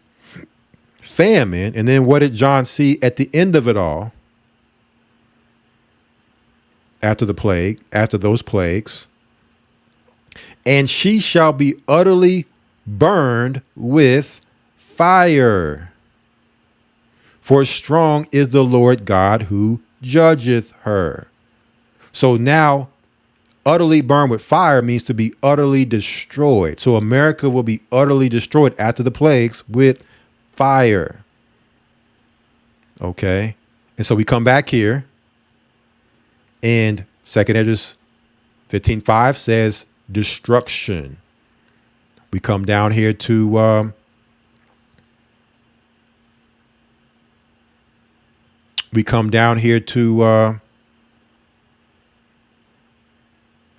famine. And then what did John see at the end of it all? After the plague, after those plagues. And she shall be utterly burned with fire. For strong is the Lord God who judgeth her. So now, utterly burned with fire means to be utterly destroyed. So America will be utterly destroyed after the plagues with fire. Okay. And so we come back here, and 2nd Esdras 15:5 says destruction. We come down here to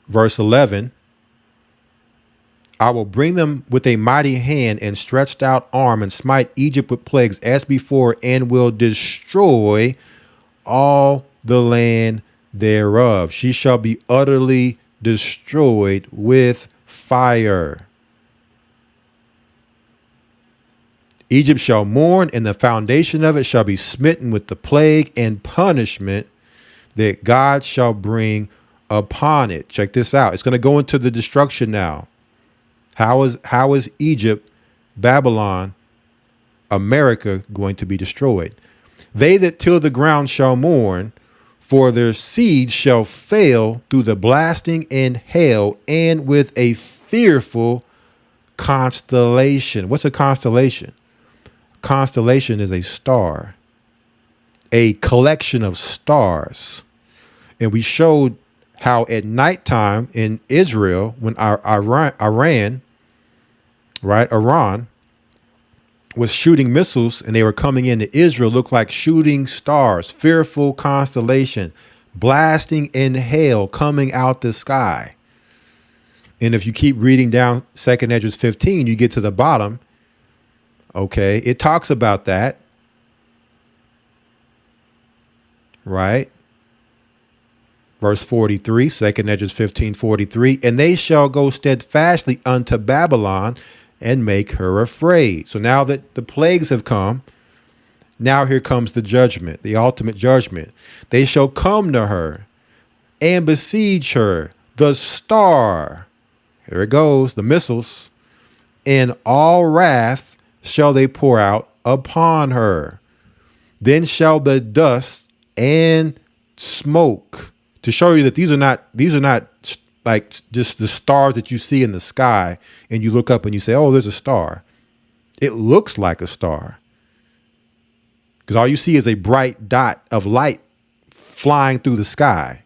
verse 11. I will bring them with a mighty hand and stretched out arm and smite Egypt with plagues as before, and will destroy all the land thereof. She shall be utterly destroyed with fire. Egypt shall mourn, and the foundation of it shall be smitten with the plague and punishment that God shall bring upon it. Check this out. It's going to go into the destruction now. How is Egypt, Babylon, America going to be destroyed? They that till the ground shall mourn, for their seed shall fail through the blasting and hail, and with a fearful constellation. What's a constellation? Constellation is a star, a collection of stars. And we showed how at nighttime in Israel, when Iran was shooting missiles and they were coming into Israel, looked like shooting stars, fearful constellation, blasting in hail coming out the sky. And if you keep reading down 2nd Esdras 15, you get to the bottom. Okay, it talks about that, right? Verse 43, 2nd Esdras 15:43, and they shall go steadfastly unto Babylon and make her afraid. So now that the plagues have come, now here comes the judgment, the ultimate judgment. They shall come to her and besiege her, the star. Here it goes, the missiles, in all wrath shall they pour out upon her. Then shall the dust and smoke, to show you that these are not like just the stars that you see in the sky and you look up and you say, oh, there's a star. It looks like a star because all you see is a bright dot of light flying through the sky.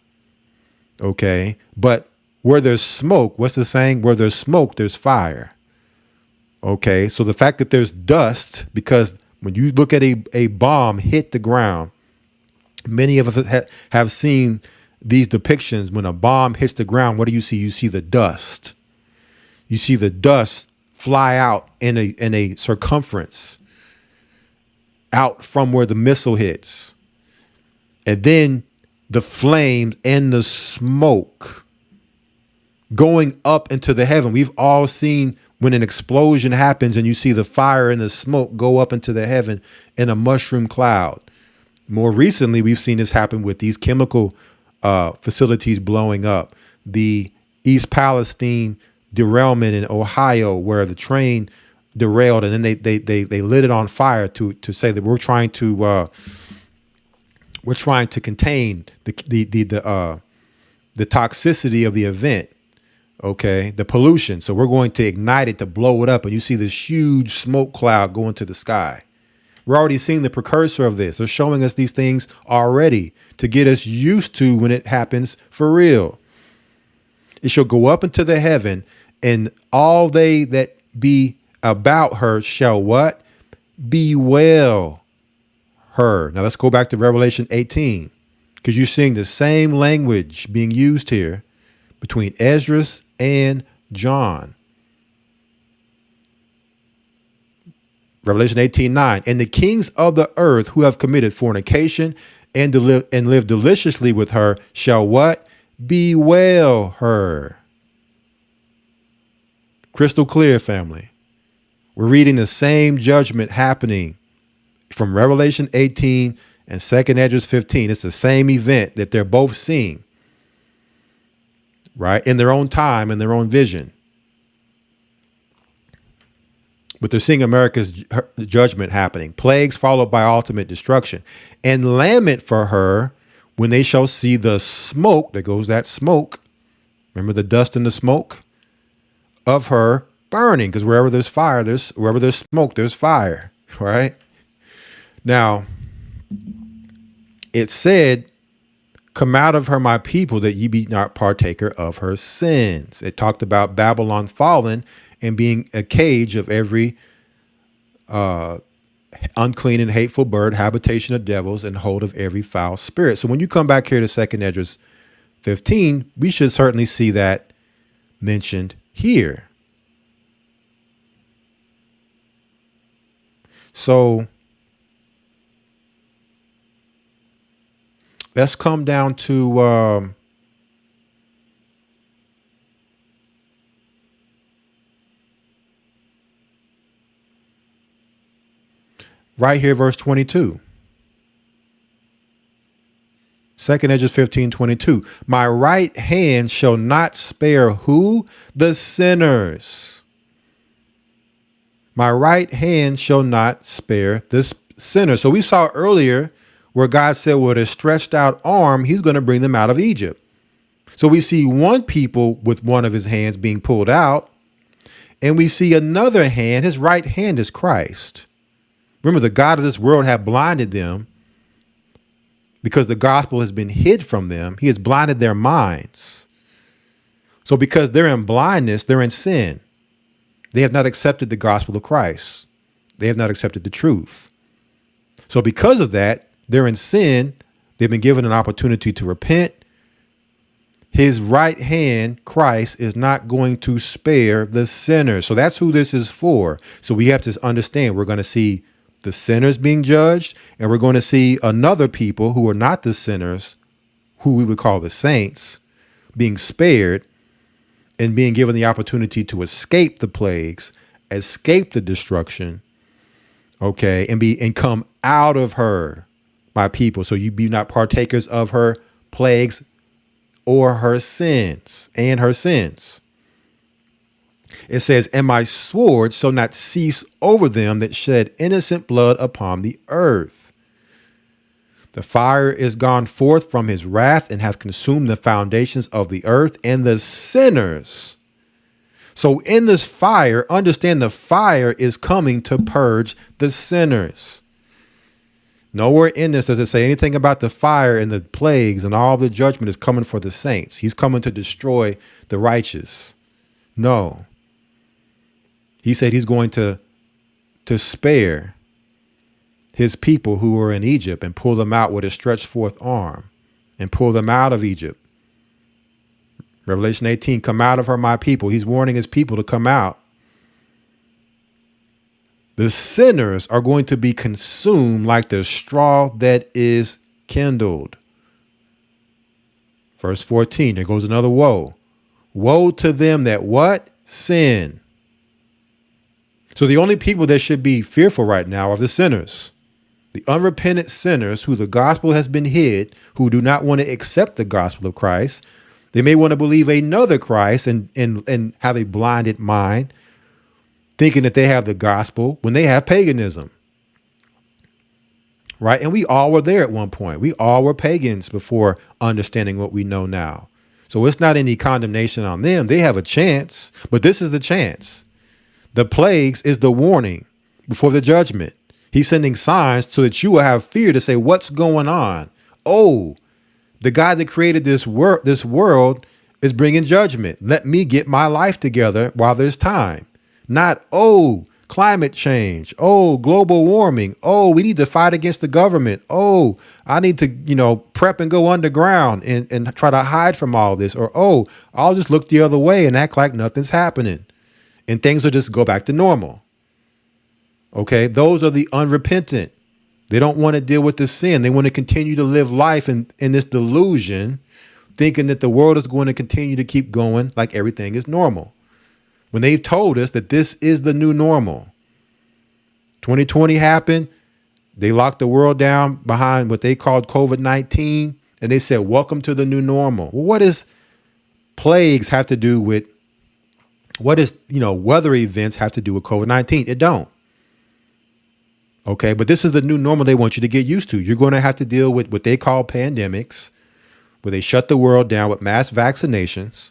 Okay. But where there's smoke, what's the saying? Where there's smoke, there's fire. Okay, so the fact that there's dust, because when you look at a bomb hit the ground, many of us have seen these depictions, when a bomb hits the ground, what do you see? You see the dust. You see the dust fly out in a circumference out from where the missile hits. And then the flames and the smoke going up into the heaven. We've all seen when an explosion happens and you see the fire and the smoke go up into the heaven in a mushroom cloud. More recently, we've seen this happen with these chemical facilities blowing up. The East Palestine derailment in Ohio, where the train derailed and then they lit it on fire to say that we're trying to contain the toxicity of the event. Okay, the pollution. So we're going to ignite it to blow it up. And you see this huge smoke cloud go into the sky. We're already seeing the precursor of this. They're showing us these things already to get us used to when it happens for real. It shall go up into the heaven, and all they that be about her shall what? Bewail her. Now let's go back to Revelation 18, because you're seeing the same language being used here between Esdras and John. Revelation 18:9. And the kings of the earth who have committed fornication and live deliciously with her shall what? Bewail her. Crystal clear, family. We're reading the same judgment happening from Revelation 18 and 2nd Esdras 15. It's the same event that they're both seeing, right? In their own time, in their own vision. But they're seeing America's judgment happening. Plagues followed by ultimate destruction. And lament for her when they shall see the smoke. There goes that smoke. Remember the dust and the smoke of her burning. Because wherever there's fire, wherever there's smoke, there's fire. Right? Now, it said, come out of her, my people, that ye be not partaker of her sins. It talked about Babylon fallen and being a cage of every unclean and hateful bird, habitation of devils, and hold of every foul spirit. So when you come back here to 2nd Esdras 15, we should certainly see that mentioned here. So let's come down to right here, verse 22. 2nd Esdras 15:22. My right hand shall not spare who? The sinners. My right hand shall not spare the sinners. So we saw earlier where God said with a stretched out arm, he's going to bring them out of Egypt. So we see one people with one of his hands being pulled out, and we see another hand. His right hand is Christ. Remember, the God of this world had blinded them because the gospel has been hid from them. He has blinded their minds. So because they're in blindness, they're in sin. They have not accepted the gospel of Christ. They have not accepted the truth. So because of that, they're in sin. They've been given an opportunity to repent. His right hand, Christ, is not going to spare the sinners. So that's who this is for. So we have to understand we're going to see the sinners being judged, and we're going to see another people who are not the sinners, who we would call the saints, being spared and being given the opportunity to escape the plagues, escape the destruction, okay, and come out of her, my people. So you be not partakers of her plagues or her sins and her sins. It says, and my sword shall not cease over them that shed innocent blood upon the earth. The fire is gone forth from his wrath and hath consumed the foundations of the earth and the sinners. So in this fire, understand the fire is coming to purge the sinners. Nowhere in this does it say anything about the fire and the plagues and all the judgment is coming for the saints. He's coming to destroy the righteous. No. He said he's going to spare his people who were in Egypt and pull them out with a stretched forth arm. and pull them out of Egypt. Revelation 18, come out of her, my people. He's warning his people to come out. The sinners are going to be consumed like the straw that is kindled. Verse 14, there goes another woe. Woe to them that what? Sin. So the only people that should be fearful right now are the sinners. The unrepentant sinners who the gospel has been hid, who do not want to accept the gospel of Christ. They may want to believe another Christ and have a blinded mind, thinking that they have the gospel when they have paganism. Right? And we all were there at one point. We all were pagans before understanding what we know now. So it's not any condemnation on them. They have a chance, but this is the chance. The plagues is the warning before the judgment. He's sending signs so that you will have fear to say, what's going on? Oh, the God that created this world is bringing judgment. Let me get my life together while there's time. Not, oh, climate change. Oh, global warming. Oh, we need to fight against the government. Oh, I need to, prep and go underground and try to hide from all this. Or, oh, I'll just look the other way and act like nothing's happening. And things will just go back to normal. Okay, those are the unrepentant. They don't want to deal with the sin. They want to continue to live life in this delusion, thinking that the world is going to continue to keep going like everything is normal. When they've told us that this is the new normal. 2020 happened. They locked the world down behind what they called COVID-19. And they said, welcome to the new normal. Well, what does plagues have to do with, what is, weather events have to do with COVID-19? It don't. Okay, but this is the new normal they want you to get used to. You're going to have to deal with what they call pandemics, where they shut the world down with mass vaccinations,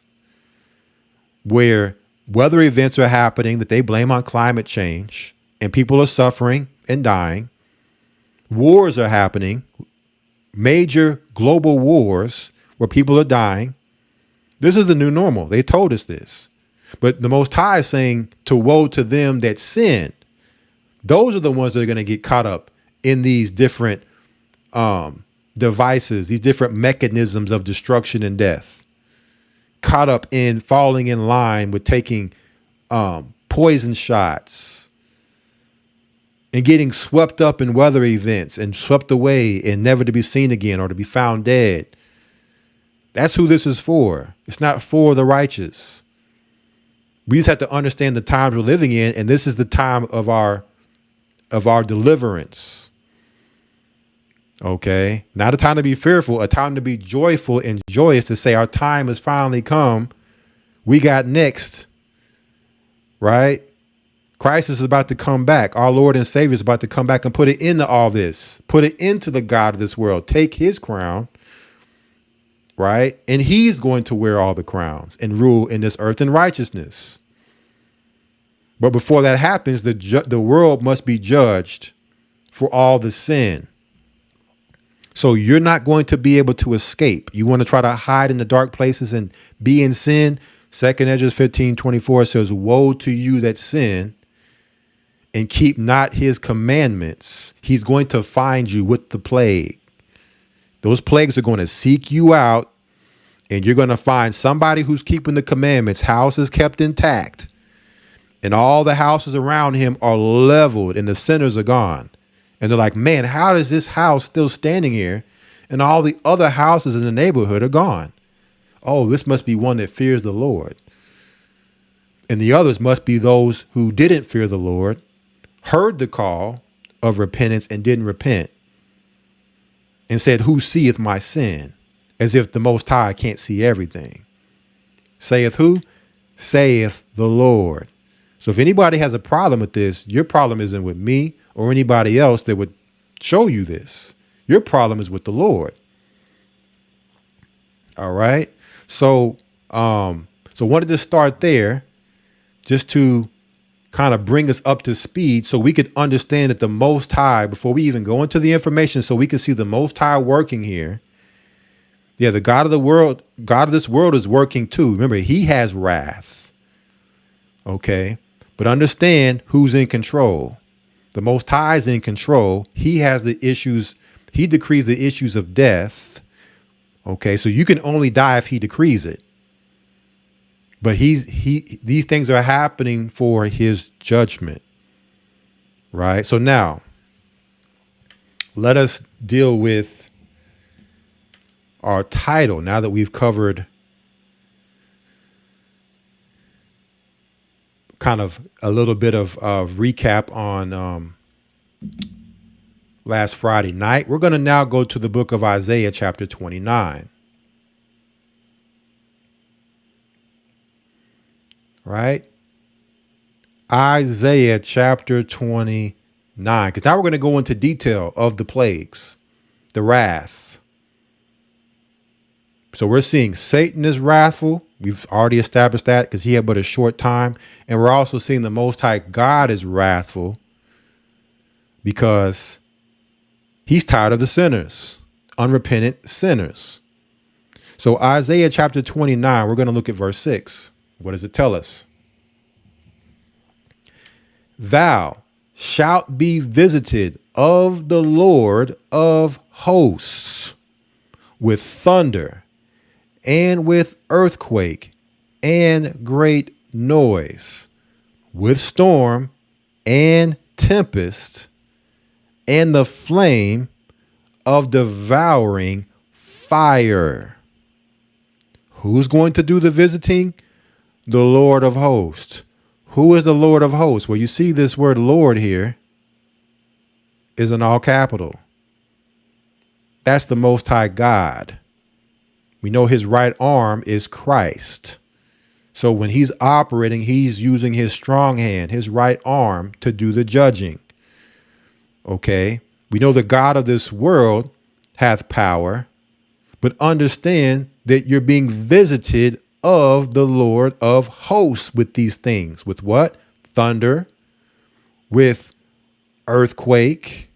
where weather events are happening that they blame on climate change, and people are suffering and dying. Wars are happening, major global wars where people are dying. This is the new normal. They told us this. But the Most High is saying to woe to them that sin. Those are the ones that are going to get caught up in these different devices, these different mechanisms of destruction and death. Caught up in falling in line with taking poison shots and getting swept up in weather events and swept away and never to be seen again or to be found dead. That's who this is for. It's not for the righteous. We just have to understand the times we're living in, and this is the time of our deliverance. Okay. Not a time to be fearful, a time to be joyful and joyous, to say our time has finally come. We got next. Right? Christ is about to come back. Our Lord and Savior is about to come back and put it into all this. Put it into the God of this world. Take his crown. Right? And he's going to wear all the crowns and rule in this earth in righteousness. But before that happens, the world must be judged for all the sin. So you're not going to be able to escape. You want to try to hide in the dark places and be in sin. 2nd Ezra 15:24 says, woe to you that sin and keep not his commandments. He's going to find you with the plague. Those plagues are going to seek you out, and you're going to find somebody who's keeping the commandments. House is kept intact. And all the houses around him are leveled and the sinners are gone. And they're like, man, how is this house still standing here? And all the other houses in the neighborhood are gone. Oh, this must be one that fears the Lord. And the others must be those who didn't fear the Lord, heard the call of repentance and didn't repent, and said, who seeth my sin? As if the Most High can't see everything. Saith who? Saith the Lord. So if anybody has a problem with this, your problem isn't with me or anybody else that would show you this. Your problem is with the Lord. All right. So wanted to start there just to kind of bring us up to speed so we could understand that the Most High, before we even go into the information, so we can see the Most High working here. Yeah, the God of the world, God of this world is working too. Remember, he has wrath. Okay. But understand who's in control. The Most High is in control. He has the issues. He decrees the issues of death Okay, so you can only die if he decrees it. But these things are happening for his judgment, right? So now let us deal with our title now that we've covered kind of a little bit of recap on last Friday night. We're going to now go to the book of Isaiah, chapter 29. Right? Isaiah chapter 29. Because now we're going to go into detail of the plagues, the wrath. So we're seeing Satan is wrathful. We've already established that because he had but a short time. And we're also seeing the Most High God is wrathful because he's tired of the sinners, unrepentant sinners. So Isaiah chapter 29, we're going to look at verse 6. What does it tell us? Thou shalt be visited of the Lord of hosts with thunder and with earthquake and great noise, with storm and tempest and the flame of devouring fire. Who's going to do the visiting? The Lord of hosts. Who is the Lord of hosts? Well, you see this word Lord here is in all capital. That's the Most High God. We know his right arm is Christ. So when he's operating, he's using his strong hand, his right arm, to do the judging. Okay. We know the God of this world hath power, but understand that you're being visited of the Lord of hosts with these things. With what? Thunder, with earthquake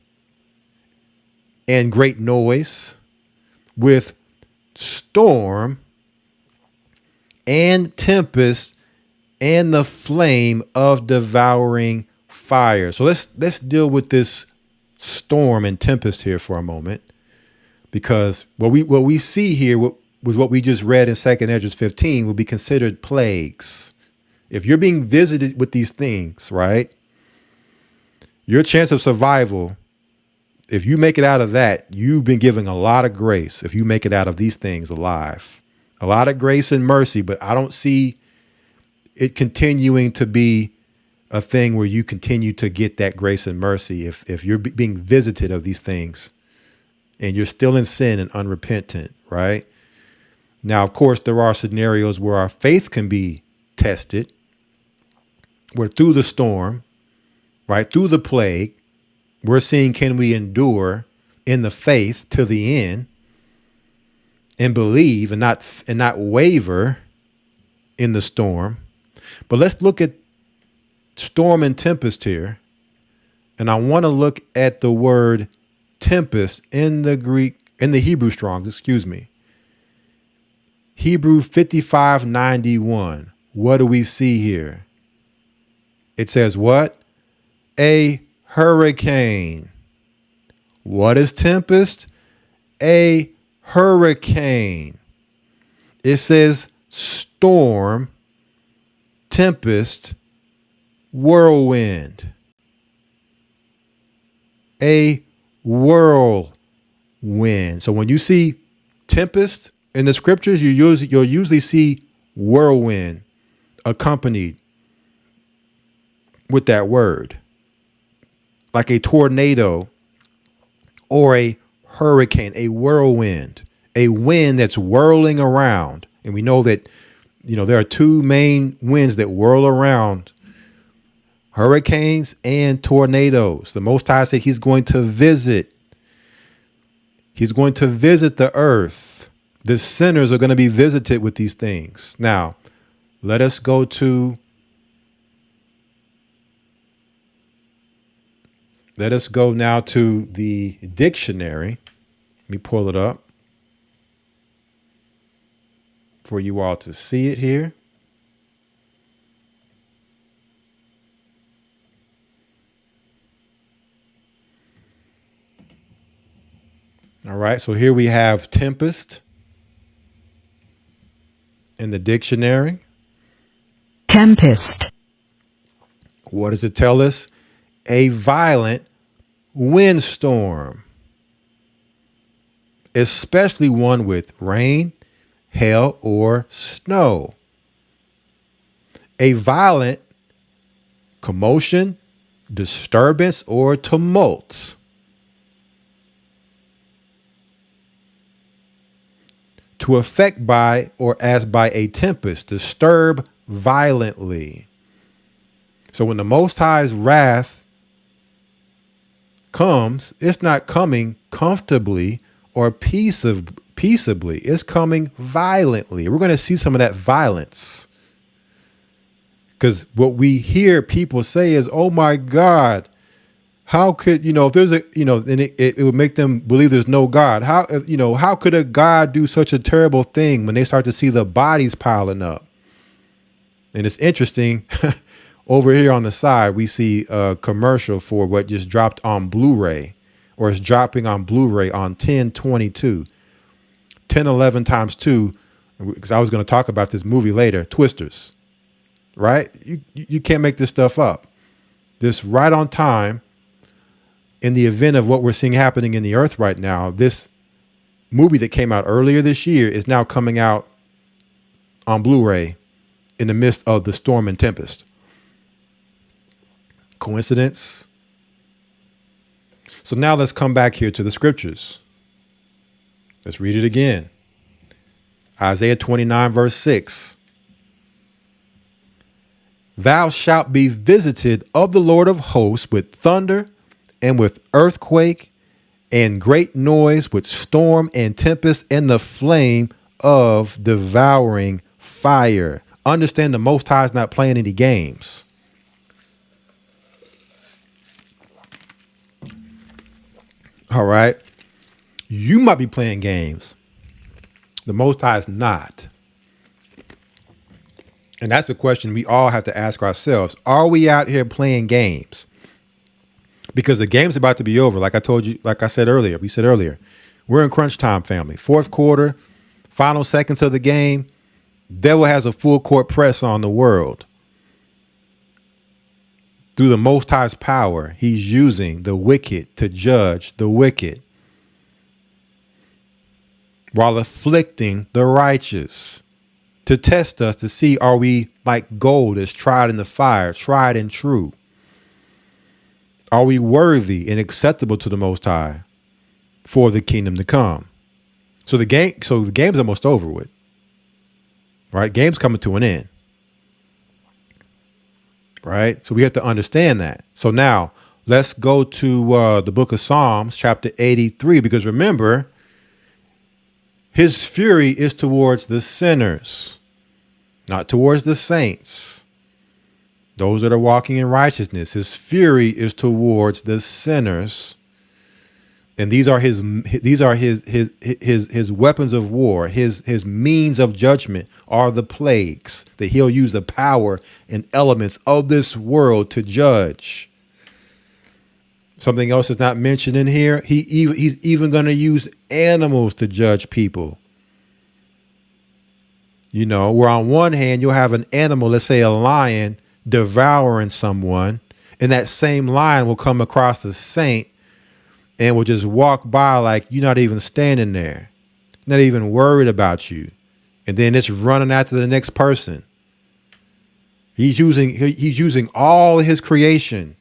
and great noise, with storm and tempest and the flame of devouring fire. So let's deal with this storm and tempest here for a moment, because what we see here was what we just read in 2nd Esdras 15 will be considered plagues. If you're being visited with these things, right, your chance of survival, if you make it out of that, you've been given a lot of grace. If you make it out of these things alive, a lot of grace and mercy, but I don't see it continuing to be a thing where you continue to get that grace and mercy if you're being visited of these things and you're still in sin and unrepentant, right? Now, of course, there are scenarios where our faith can be tested, where through the storm, right, through the plague, we're seeing, can we endure in the faith to the end and believe and not waver in the storm. But let's look at storm and tempest here. And I want to look at the word tempest in the Hebrew Strong's, excuse me. Hebrew 5591. What do we see here? It says what? A hurricane. What is tempest? A hurricane. It says storm, tempest, whirlwind. A whirlwind. So when you see tempest in the scriptures, you'll usually see whirlwind accompanied with that word, like a tornado or a hurricane, a whirlwind, a wind that's whirling around. And we know that, there are two main winds that whirl around: hurricanes and tornadoes. The Most High said he's going to visit. He's going to visit the earth. The sinners are going to be visited with these things. Now, let us go now to the dictionary. Let me pull it up for you all to see it here. All right, so here we have tempest. in the dictionary. Tempest. What does it tell us? A violent windstorm, especially one with rain, hail, or snow. A violent commotion, disturbance, or tumult. To affect by or as by a tempest, disturb violently. So when the Most High's wrath comes, it's not coming comfortably or peaceably. It's coming violently. We're going to see some of that violence. Because what we hear people say is, oh my God, how could, if there's then it would make them believe there's no God. How could a God do such a terrible thing when they start to see the bodies piling up? And it's interesting. Over here on the side, we see a commercial for what just dropped on Blu-ray, or is dropping on Blu-ray on 10/22. 10/11 times 2, because I was going to talk about this movie later, Twisters. Right? You can't make this stuff up. This right on time in the event of what we're seeing happening in the earth right now. This movie that came out earlier this year is now coming out on Blu-ray in the midst of the storm and tempest. Coincidence? So now let's come back here to the scriptures. Let's read it again. Isaiah 29 verse 6. Thou shalt be visited of the Lord of hosts with thunder and with earthquake and great noise, with storm and tempest and the flame of devouring fire. Understand the Most High is not playing any games. All right. You might be playing games. The Most High is not. And that's the question we all have to ask ourselves. Are we out here playing games? Because the game's about to be over. Like I told you, like I said earlier, we said earlier, we're in crunch time, family. Fourth quarter, final seconds of the game. Devil has a full court press on the world. Through the Most High's power, he's using the wicked to judge the wicked, while afflicting the righteous, to test us to see, are we like gold that's tried in the fire, tried and true? Are we worthy and acceptable to the Most High for the kingdom to come? So the game's almost over with. Right? Game's coming to an end. Right? So we have to understand that. So now let's go to the book of Psalms, chapter 83, because remember, his fury is towards the sinners, not towards the saints, those that are walking in righteousness. His fury is towards the sinners. And these are his weapons of war. His means of judgment are the plagues, that he'll use the power and elements of this world to judge. Something else is not mentioned in here. He's even going to use animals to judge people. Where on one hand, you'll have an animal, let's say a lion, devouring someone, and that same lion will come across a saint and will just walk by like you're not even standing there, not even worried about you. And then it's running after the next person. He's using all his creation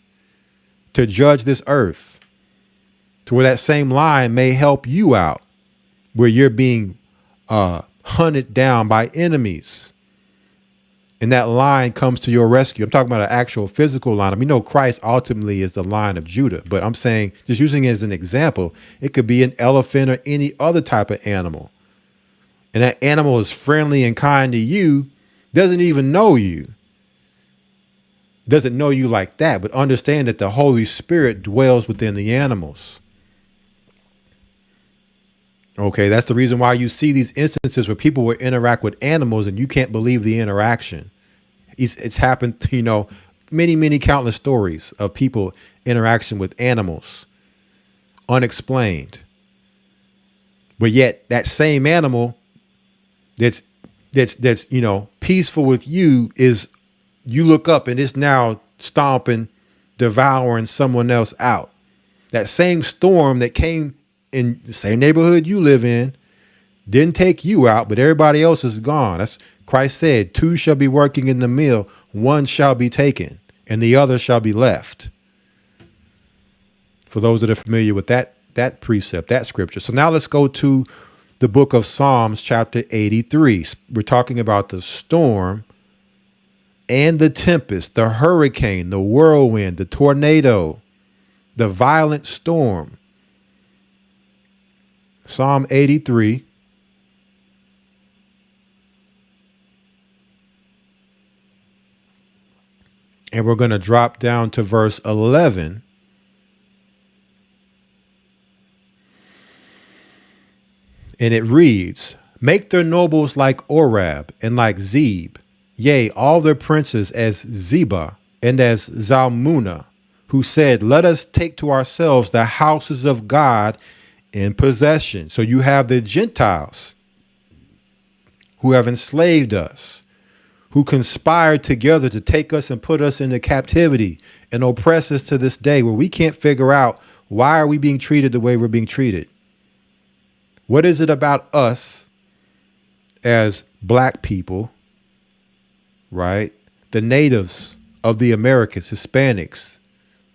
to judge this earth, to where that same lion may help you out, where you're being hunted down by enemies. And that lion comes to your rescue. I'm talking about an actual physical lion. We know Christ ultimately is the Lion of Judah, but I'm saying, just using it as an example, it could be an elephant or any other type of animal. And that animal is friendly and kind to you, doesn't even know you. Doesn't know you like that, but understand that the Holy Spirit dwells within the animals. Okay, that's the reason why you see these instances where people will interact with animals and you can't believe the interaction. It's happened, many countless stories of people interaction with animals, unexplained. But yet that same animal that's that's peaceful with you is you look up and it's now stomping, devouring someone else out. That same storm that came in the same neighborhood you live in didn't take you out, but everybody else is gone. That's Christ said, two shall be working in the mill, one shall be taken, and the other shall be left. For those that are familiar with that precept, that scripture. So now let's go to the book of Psalms, chapter 83. We're talking about the storm and the tempest, the hurricane, the whirlwind, the tornado, the violent storm. Psalm 83. And we're going to drop down to verse 11. And it reads, make their nobles like Orab and like Zeb, yea, all their princes as Zebah and as Zalmunna, who said, let us take to ourselves the houses of God in possession. So you have the Gentiles who have enslaved us, who conspired together to take us and put us into captivity and oppress us to this day, where we can't figure out why are we being treated the way we're being treated. What is it about us as black people, right? The natives of the Americas, Hispanics,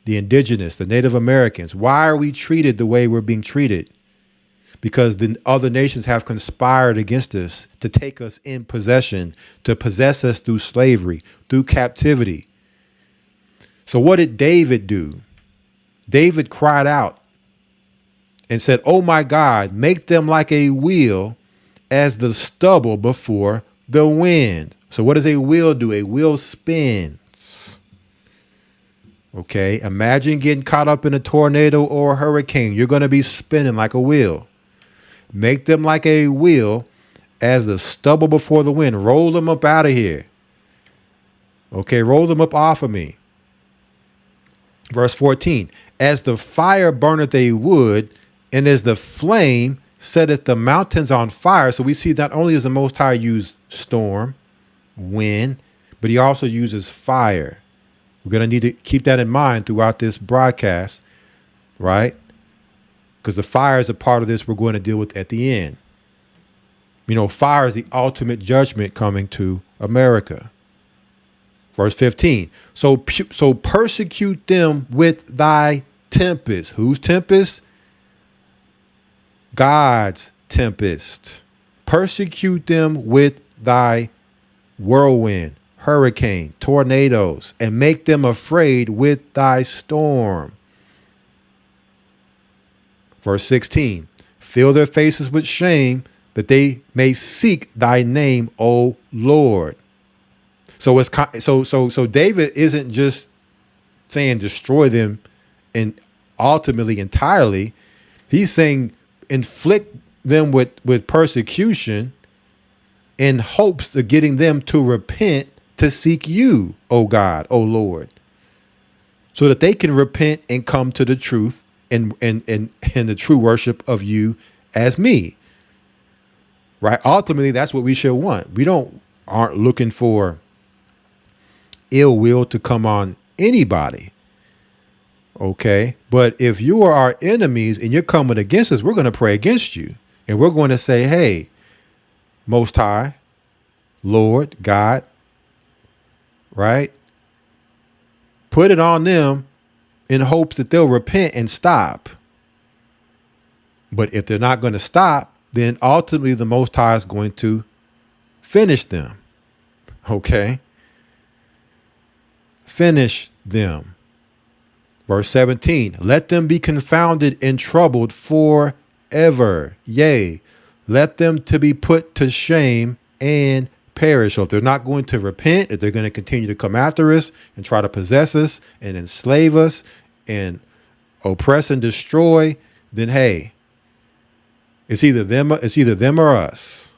the indigenous, the Native Americans. Why are we treated the way we're being treated? Because the other nations have conspired against us to take us in possession, to possess us through slavery, through captivity. So what did David do? David cried out and said, oh my God, make them like a wheel as the stubble before the wind. So what does a wheel do? A wheel spins. Okay, imagine getting caught up in a tornado or a hurricane. You're going to be spinning like a wheel. Make them like a wheel as the stubble before the wind. Roll them up out of here. Okay, roll them up off of me. Verse 14, as the fire burneth a wood, and as the flame setteth the mountains on fire. So we see not only does the Most High use storm, wind, but he also uses fire. We're going to need to keep that in mind throughout this broadcast, right? Because the fire is a part of this we're going to deal with at the end. Fire is the ultimate judgment coming to America. Verse 15. So persecute them with thy tempest. Whose tempest? God's tempest. Persecute them with thy whirlwind, hurricane, tornadoes, and make them afraid with thy storm. Verse 16, fill their faces with shame that they may seek thy name, O Lord. So David isn't just saying destroy them and ultimately entirely. He's saying inflict them with persecution in hopes of getting them to repent, to seek you, O God, O Lord, so that they can repent and come to the truth and the true worship of you as me. Right? Ultimately, that's what we should want. We aren't looking for ill will to come on anybody. Okay. But if you are our enemies and you're coming against us, we're going to pray against you. And we're going to say, hey, Most High, Lord, God, right? Put it on them in hopes that they'll repent and stop. But if they're not going to stop, then ultimately the Most High is going to finish them. Okay. Finish them. Verse 17, let them be confounded and troubled forever. Yea, let them to be put to shame and perish. So if they're not going to repent, if they're going to continue to come after us and try to possess us and enslave us and oppress and destroy, then hey, it's either them or us.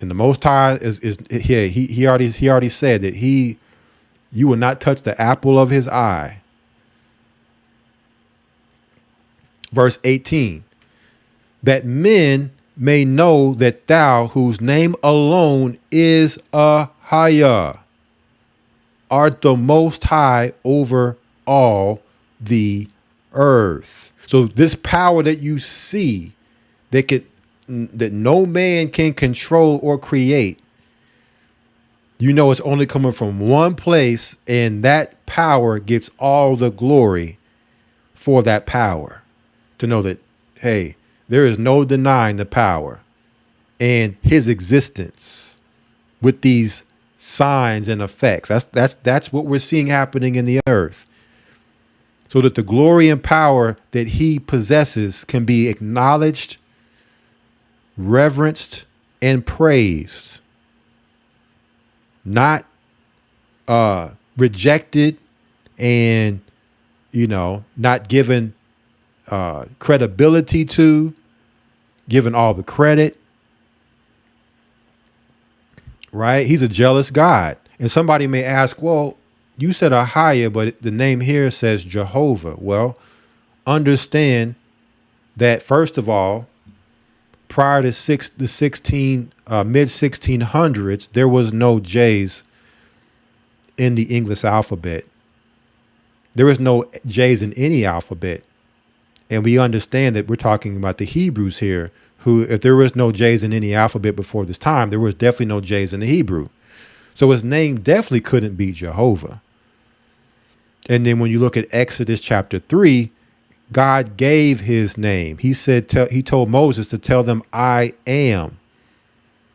And the Most High is here. He already said that you will not touch the apple of his eye. Verse 18, that men may know that thou, whose name alone is Ahaya, art the most high over all the earth. So this power that you see that no man can control or create, you know it's only coming from one place, and that power gets all the glory for that power. To know that, hey, there is no denying the power and his existence with these signs and effects. That's what we're seeing happening in the earth. So that the glory and power that he possesses can be acknowledged, reverenced, and praised. Not rejected and, not given credibility to, given all the credit. Right? He's a jealous God. And somebody may ask, well, you said Ahaya, but the name here says Jehovah. Well, understand that first of all, prior to the mid 1600s, there was no J's in the English alphabet. There was no J's in any alphabet. And we understand that we're talking about the Hebrews here, who, if there was no J's in any alphabet before this time, there was definitely no J's in the Hebrew. So his name definitely couldn't be Jehovah. And then when you look at Exodus chapter 3, God gave his name. He said, he told Moses to tell them, I am,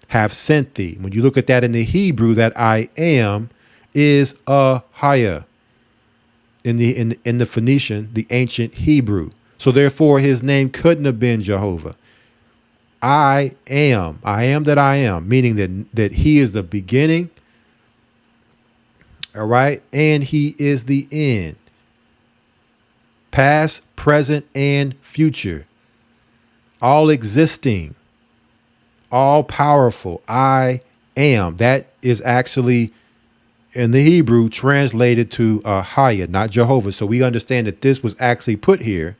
have sent thee. When you look at that in the Hebrew, that I am is Ahaya in the Phoenician, the ancient Hebrew. So therefore his name couldn't have been Jehovah. I am that I am, meaning that he is the beginning. All right. And he is the end. Past, present, and future. All existing. All powerful. I am. That is actually in the Hebrew translated to Ahaya, not Jehovah. So we understand that this was actually put here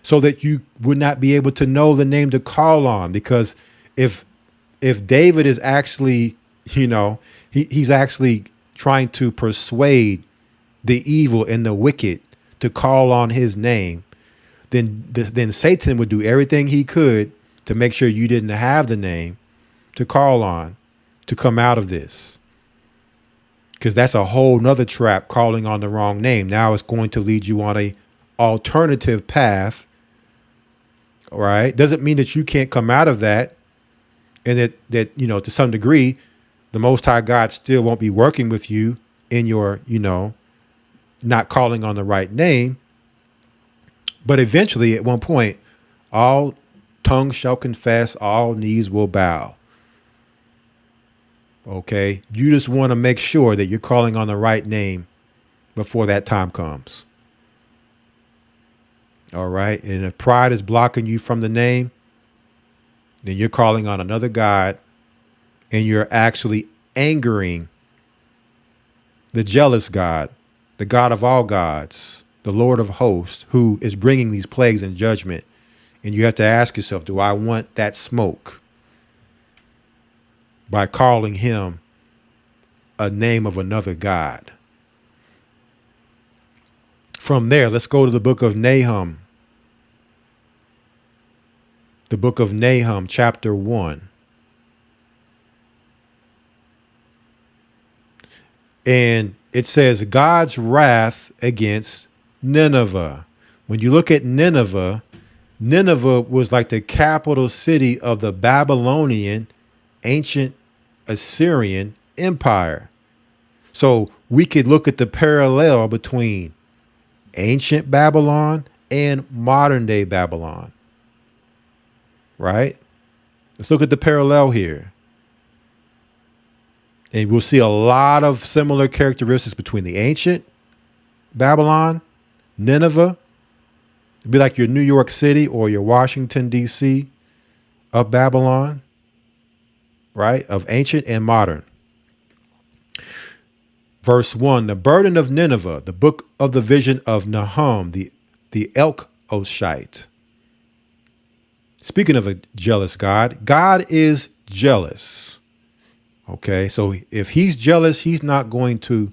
so that you would not be able to know the name to call on. Because if David is actually, he's actually trying to persuade the evil and the wicked to call on his name, then Satan would do everything he could to make sure you didn't have the name to call on to come out of this. Because that's a whole nother trap, calling on the wrong name. Now it's going to lead you on a alternative path. All right. Doesn't mean that you can't come out of that. And that, to some degree, the Most High God still won't be working with you in your, not calling on the right name. But eventually, at one point, all tongues shall confess, all knees will bow. Okay. You just want to make sure that you're calling on the right name before that time comes. All right. And if pride is blocking you from the name, then you're calling on another God, and you're actually angering the jealous God, the God of all gods, the Lord of hosts, who is bringing these plagues and judgment. And you have to ask yourself, do I want that smoke? By calling him a name of another God. From there, let's go to the book of Nahum. The book of Nahum, chapter 1. And it says God's wrath against Nineveh. When you look at Nineveh, Nineveh was like the capital city of the Babylonian, ancient Assyrian empire. So we could look at the parallel between ancient Babylon and modern day Babylon. Right? Let's look at the parallel here. And we'll see a lot of similar characteristics between the ancient Babylon, Nineveh. It'd be like your New York City or your Washington, D.C. of Babylon, right? Of ancient and modern. Verse 1, the burden of Nineveh, the book of the vision of Nahum, the Elkoshite. Speaking of a jealous God, God is jealous. Okay, so if he's jealous, he's not going to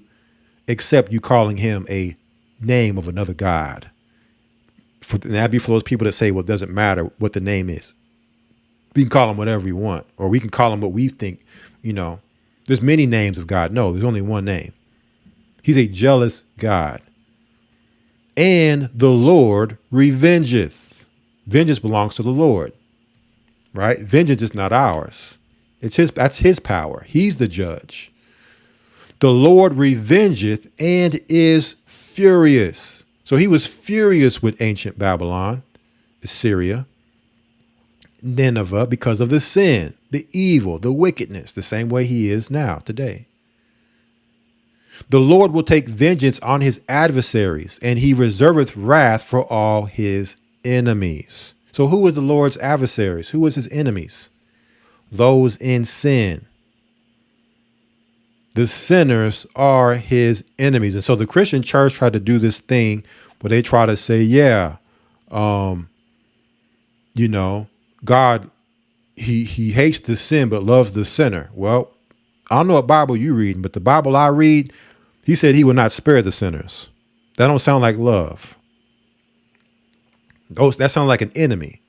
accept you calling him a name of another God. And that'd be for those people that say, well, it doesn't matter what the name is. We can call him whatever we want, or we can call him what we think, you know. There's many names of God. No, there's only one name. He's a jealous God. And the Lord revengeth. Vengeance belongs to the Lord, right? Vengeance is not ours. That's his power. He's the judge. The Lord revengeth and is furious. So he was furious with ancient Babylon, Assyria, Nineveh, because of the sin, the evil, the wickedness, the same way he is now today. The Lord will take vengeance on his adversaries, and he reserveth wrath for all his enemies. So who is the Lord's adversaries? Who is his enemies? Those in sin. The sinners are his enemies. And so the Christian church tried to do this thing where they try to say, yeah, God, he hates the sin, but loves the sinner. Well, I don't know what Bible you reading, but the Bible I read, he said he will not spare the sinners. That don't sound like love. Oh, that sounds like an enemy.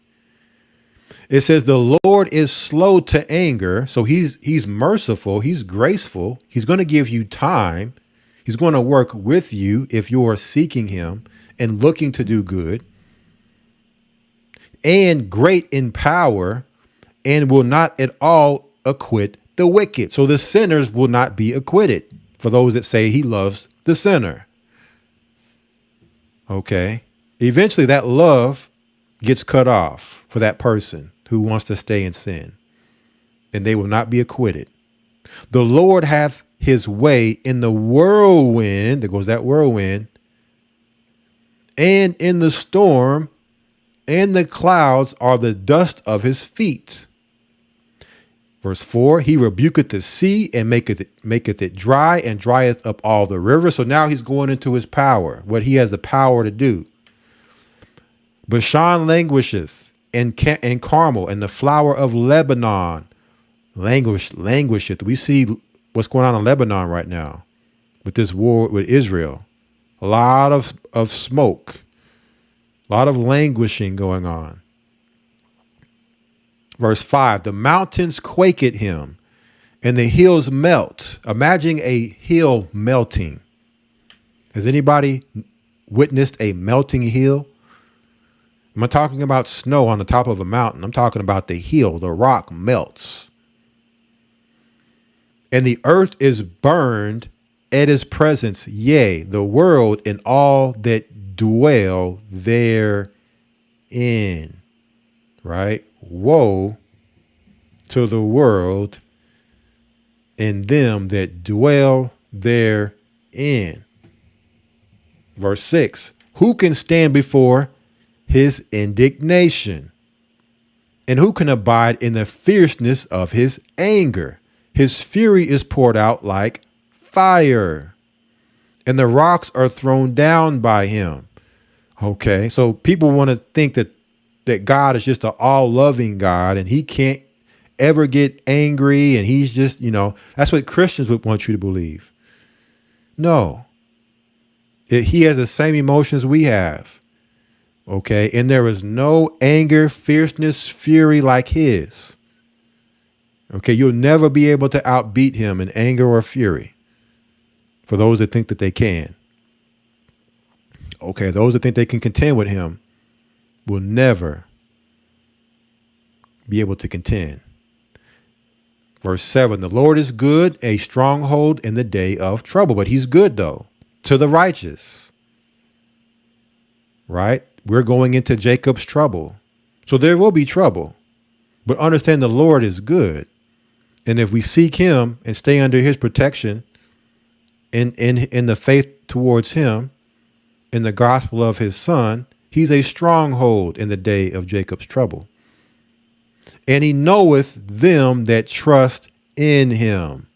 It says the Lord is slow to anger. So he's merciful. He's graceful. He's going to give you time. He's going to work with you if you are seeking him and looking to do good. And great in power, and will not at all acquit the wicked. So the sinners will not be acquitted for those that say he loves the sinner. Okay. Eventually that love gets cut off for that person who wants to stay in sin, and they will not be acquitted. The Lord hath his way in the whirlwind. There goes that whirlwind. And in the storm, and the clouds are the dust of his feet. Verse 4, he rebuketh the sea and maketh it dry, and drieth up all the rivers. So now he's going into his power, what he has the power to do. Bashan languisheth, and Carmel, and the flower of Lebanon languisheth. We see what's going on in Lebanon right now with this war with Israel. A lot of smoke, a lot of languishing going on. Verse 5, the mountains quake at him, and the hills melt. Imagine a hill melting. Has anybody witnessed a melting hill? I'm not talking about snow on the top of a mountain. I'm talking about the hill. The rock melts. And the earth is burned at his presence. Yea, the world and all that dwell therein. Right? Woe to the world and them that dwell therein. Verse 6, who can stand before his indignation? And who can abide in the fierceness of his anger? His fury is poured out like fire, and the rocks are thrown down by him. Okay, so people want to think that God is just an all-loving God, and he can't ever get angry, and he's just, that's what Christians would want you to believe. No. He has the same emotions we have. Okay, and there is no anger, fierceness, fury like his. Okay, you'll never be able to outbeat him in anger or fury for those that think that they can. Okay, those that think they can contend with him will never be able to contend. Verse 7, the Lord is good, a stronghold in the day of trouble. But he's good, though, to the righteous. Right? We're going into Jacob's trouble. So there will be trouble. But understand the Lord is good. And if we seek him and stay under his protection in the faith towards him, in the gospel of his son, he's a stronghold in the day of Jacob's trouble. And he knoweth them that trust in him.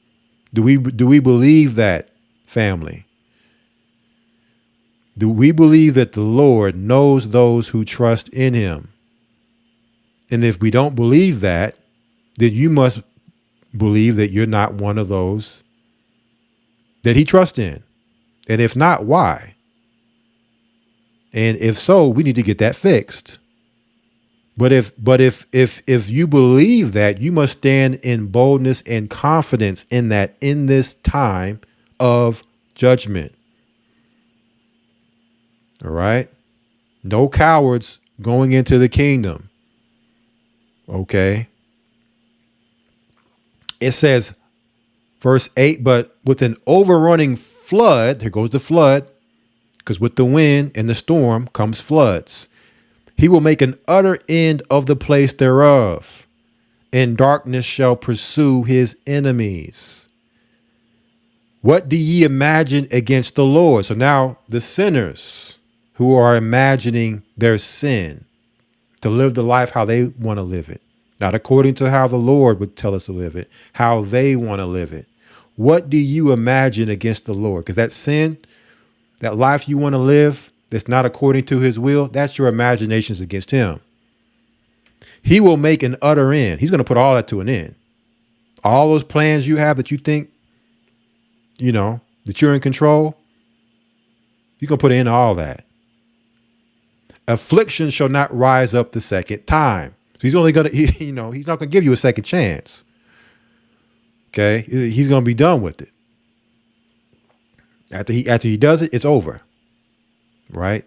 Do we believe that, family? Do we believe that the Lord knows those who trust in him? And if we don't believe that, then you must believe that you're not one of those that he trusts in. And if not, why? And if so, we need to get that fixed. But if you believe that, you must stand in boldness and confidence in that in this time of judgment. All right? No cowards going into the kingdom. Okay? It says, verse 8, but with an overrunning flood, here goes the flood, because with the wind and the storm comes floods. He will make an utter end of the place thereof, and darkness shall pursue his enemies. What do ye imagine against the Lord? So now the sinners who are imagining their sin to live the life how they want to live it, not according to how the Lord would tell us to live it, how they want to live it. What do you imagine against the Lord? Because that sin, that life you want to live, that's not according to his will, that's your imaginations against him. He will make an utter end. He's going to put all that to an end. All those plans you have that you think, that you're in control, you're going to put an end to all that. Affliction shall not rise up the second time. So he's only going to, he's not going to give you a second chance. Okay. He's going to be done with it. After he does it, it's over. Right?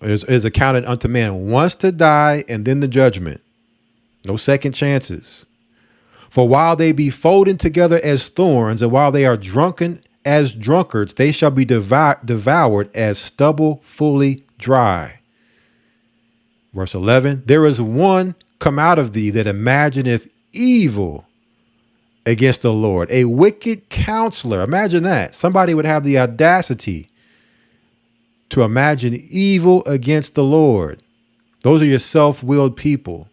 It is accounted unto man once to die and then the judgment. No second chances. For while they be folded together as thorns, and while they are drunken as drunkards, they shall be devoured as stubble fully dry. Verse 11, there is one come out of thee that imagineth evil against the Lord, a wicked counselor. Imagine that. Somebody would have the audacity to imagine evil against the Lord. Those are your self-willed people.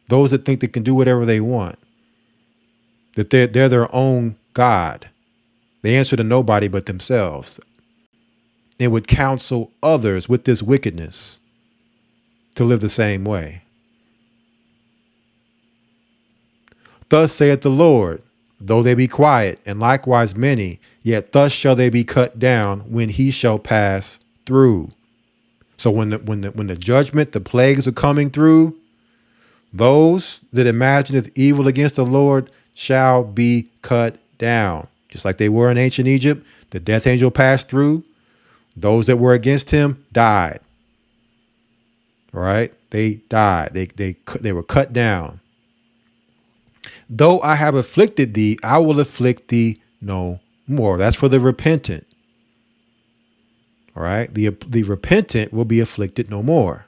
Those that think they can do whatever they want. That they're their own God. They answer to nobody but themselves. And would counsel others with this wickedness to live the same way. Thus saith the Lord, though they be quiet, and likewise many, yet thus shall they be cut down when he shall pass through. So when the judgment, the plagues are coming through, those that imagineth evil against the Lord shall be cut down. Just like they were in ancient Egypt, the death angel passed through. Those that were against him died. All right, they died. They were cut down. Though I have afflicted thee, I will afflict thee no more. That's for the repentant. All right, the repentant will be afflicted no more.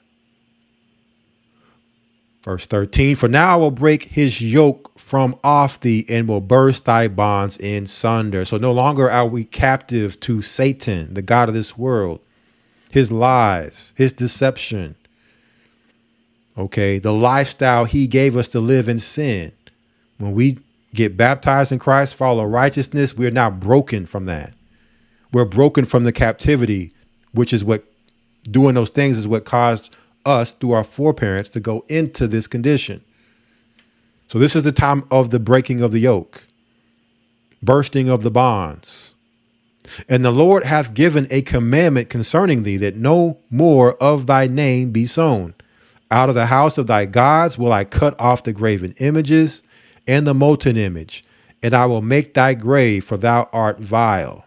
Verse 13, for now I will break his yoke from off thee and will burst thy bonds in sunder. So no longer are we captive to Satan, the god of this world, his lies, his deception. Okay, the lifestyle he gave us to live in sin. When we get baptized in Christ, follow righteousness, we are now broken from that. We're broken from the captivity, which is what doing those things is what caused us through our foreparents to go into this condition. So this is the time of the breaking of the yoke, bursting of the bonds. And the Lord hath given a commandment concerning thee, that no more of thy name be sown. Out of the house of thy gods will I cut off the graven images and the molten image, and I will make thy grave, for thou art vile.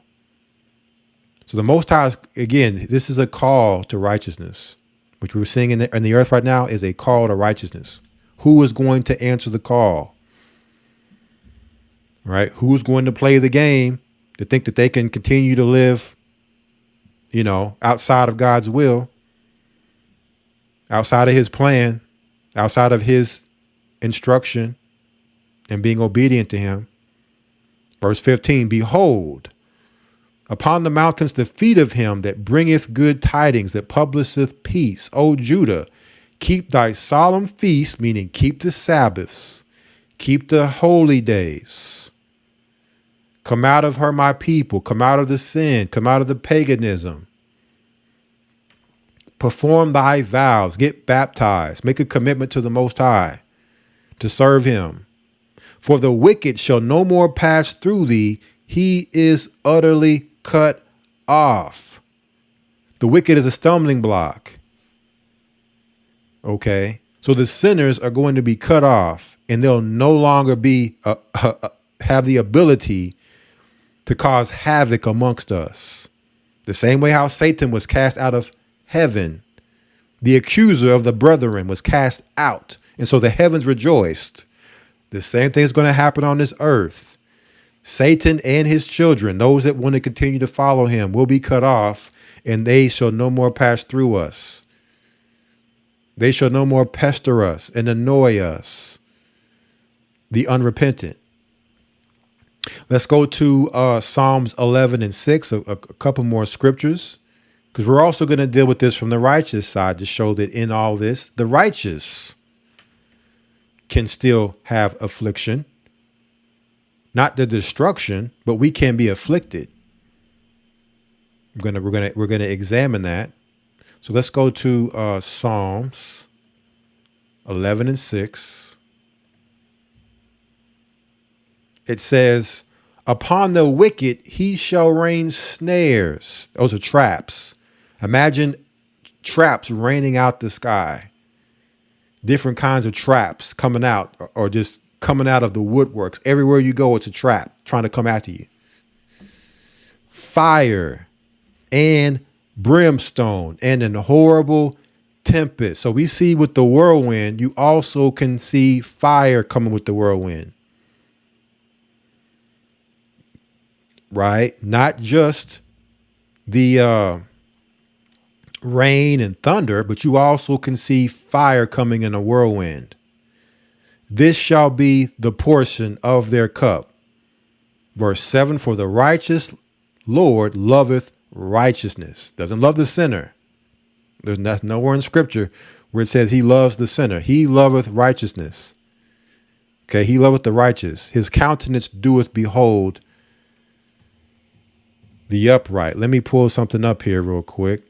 So the Most High, again, this is a call to righteousness, which we're seeing in the earth right now is a call to righteousness. Who is going to answer the call? Right? Who's going to play the game to think that they can continue to live, outside of God's will, outside of his plan, outside of his instruction, and being obedient to him? Verse 15, behold, upon the mountains the feet of him that bringeth good tidings, that publisheth peace. O Judah, keep thy solemn feasts, meaning keep the Sabbaths, keep the holy days. Come out of her, my people. Come out of the sin. Come out of the paganism. Perform thy vows, get baptized, make a commitment to the Most High to serve him. For the wicked shall no more pass through thee. He is utterly cut off. The wicked is a stumbling block. Okay. So the sinners are going to be cut off, and they'll no longer be have the ability to cause havoc amongst us. The same way how Satan was cast out of heaven, the accuser of the brethren was cast out. And so the heavens rejoiced. The same thing is going to happen on this earth. Satan and his children, those that want to continue to follow him, will be cut off, and they shall no more pass through us. They shall no more pester us and annoy us, the unrepentant. Let's go to Psalms 11 and 6, a couple more scriptures, because we're also going to deal with this from the righteous side to show that in all this, the righteous can still have affliction, not the destruction, but we can be afflicted. We're gonna examine that. So let's go to Psalms 11 and 6. It says, upon the wicked he shall rain snares. Those are traps. Imagine traps raining out the sky. Different kinds of traps coming out, or just coming out of the woodworks. Everywhere you go, it's a trap trying to come after you. Fire and brimstone and an horrible tempest. So we see with the whirlwind, you also can see fire coming with the whirlwind. Right? Not just the rain and thunder, but you also can see fire coming in a whirlwind. This shall be the portion of their cup. Verse 7, for the righteous Lord loveth righteousness. Doesn't love the sinner. That's nowhere in scripture where it says he loves the sinner. He loveth righteousness. Okay, he loveth the righteous. His countenance doeth behold the upright. Let me pull something up here real quick.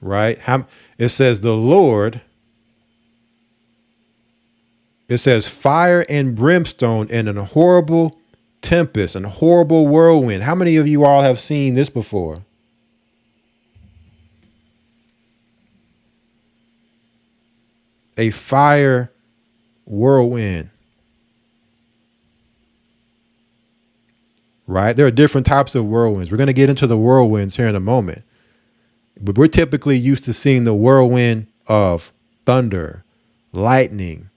Right? It says the Lord. It says fire and brimstone and a horrible tempest and horrible whirlwind. How many of you all have seen this before? A fire whirlwind. Right? There are different types of whirlwinds. We're going to get into the whirlwinds here in a moment. But we're typically used to seeing the whirlwind of thunder, lightning,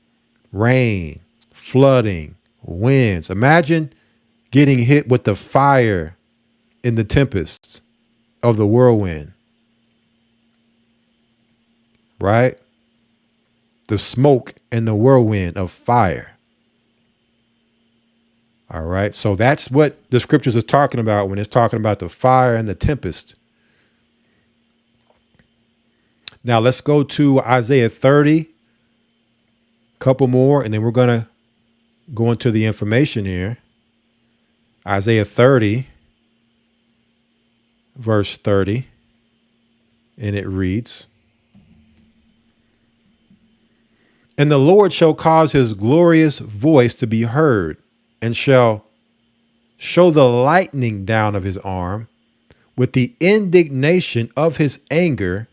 rain, flooding, winds. Imagine getting hit with the fire in the tempests of the whirlwind. Right? The smoke and the whirlwind of fire. All right. So that's what the scriptures is talking about when it's talking about the fire and the tempest. Now let's go to Isaiah 30. Couple more, and then we're going to go into the information here. Isaiah 30, verse 30. And it reads, and the Lord shall cause his glorious voice to be heard, and shall show the lightning down of his arm with the indignation of his anger,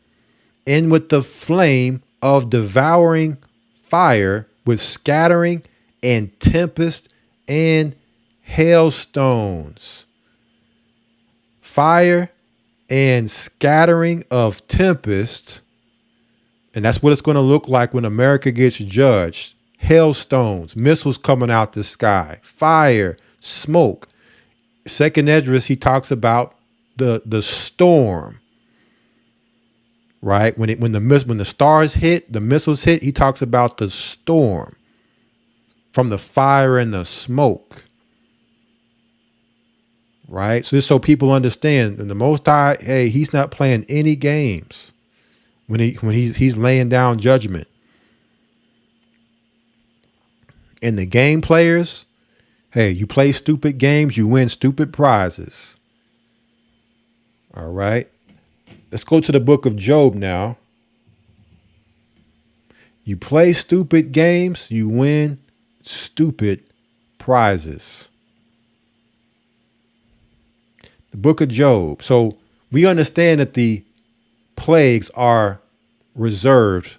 and with the flame of devouring fire, with scattering and tempest and hailstones. Fire and scattering of tempest. And that's what it's going to look like when America gets judged. Hailstones, missiles coming out the sky, fire, smoke. Second Esdras, he talks about the storm. Right? When the stars hit, the missiles hit, he talks about the storm from the fire and the smoke. Right? So just so people understand, and the Most High, hey, he's not playing any games when he's laying down judgment. And the game players, Hey, you play stupid games, you win stupid prizes. All right. Let's go to the book of Job now. You play stupid games, you win stupid prizes. The book of Job. So we understand that the plagues are reserved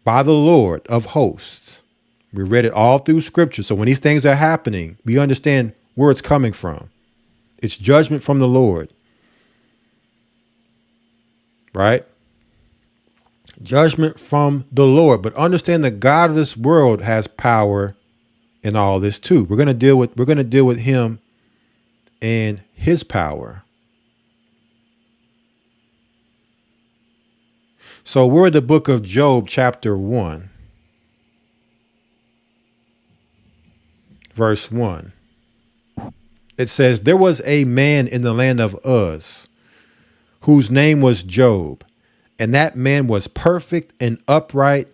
by the Lord of hosts. We read it all through scripture. So when these things are happening, we understand where it's coming from. It's judgment from the Lord. Right? Judgment from the Lord. But understand the God of this world has power in all this too. We're going to deal with him and his power. So we're in the book of Job, chapter 1, verse 1. It says, there was a man in the land of Uz whose name was Job, and that man was perfect and upright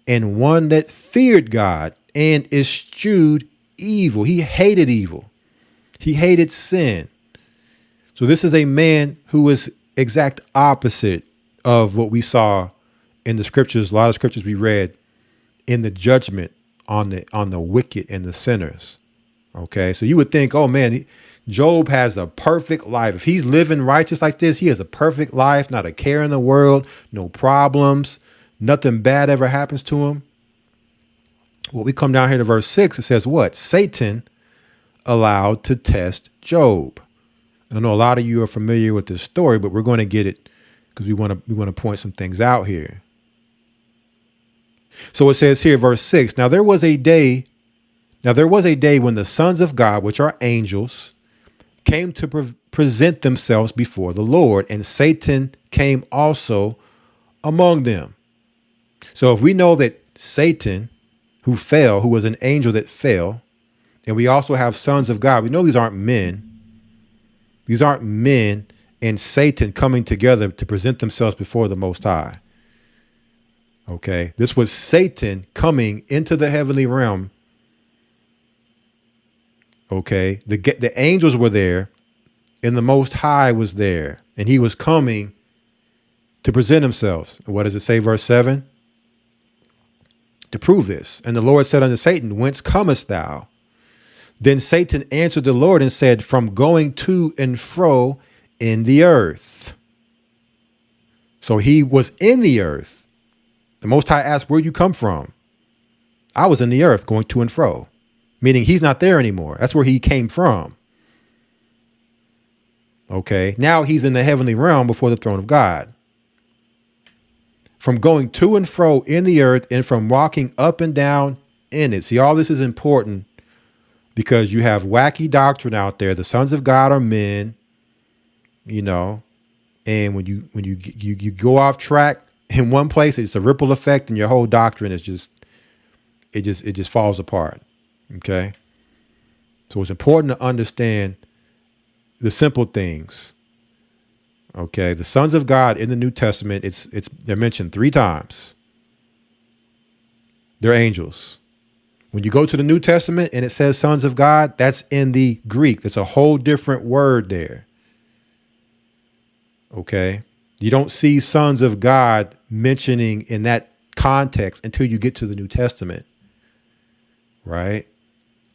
and one that feared God and eschewed evil. He hated evil. He hated sin. So this is a man who is exact opposite of what we saw in the scriptures. A lot of scriptures we read in the judgment on the wicked and the sinners. Okay, so you would think, oh man, Job has a perfect life. If he's living righteous like this, he has a perfect life, not a care in the world, no problems, nothing bad ever happens to him. Well, we come down here to verse 6. It says what? Satan allowed to test Job. And I know a lot of you are familiar with this story, but we're going to get it because we want to point some things out here. So it says here, verse 6, Now there was a day when the sons of God, which are angels, came to present themselves before the Lord, and Satan came also among them. So if we know that Satan, who fell, who was an angel that fell, and we also have sons of God, we know these aren't men. These aren't men and Satan coming together to present themselves before the Most High. Okay, this was Satan coming into the heavenly realm. Okay, the angels were there and the Most High was there, and he was coming to present himself. What does it say, verse 7? To prove this. And the Lord said unto Satan, Whence comest thou? Then Satan answered the Lord and said, From going to and fro in the earth. So he was in the earth. The Most High asked, where'd you come from? I was in the earth going to and fro, meaning he's not there anymore. That's where he came from. Okay, now he's in the heavenly realm before the throne of God. From going to and fro in the earth and from walking up and down in it. See, all this is important because you have wacky doctrine out there. The sons of God are men, and when you go off track in one place, it's a ripple effect, and your whole doctrine is just falls apart. Okay, so it's important to understand the simple things. Okay, the sons of God in the New Testament, they're mentioned 3 times. They're angels. When you go to the New Testament and it says sons of God, that's in the Greek. That's a whole different word there. Okay, you don't see sons of God mentioning in that context until you get to the New Testament, right?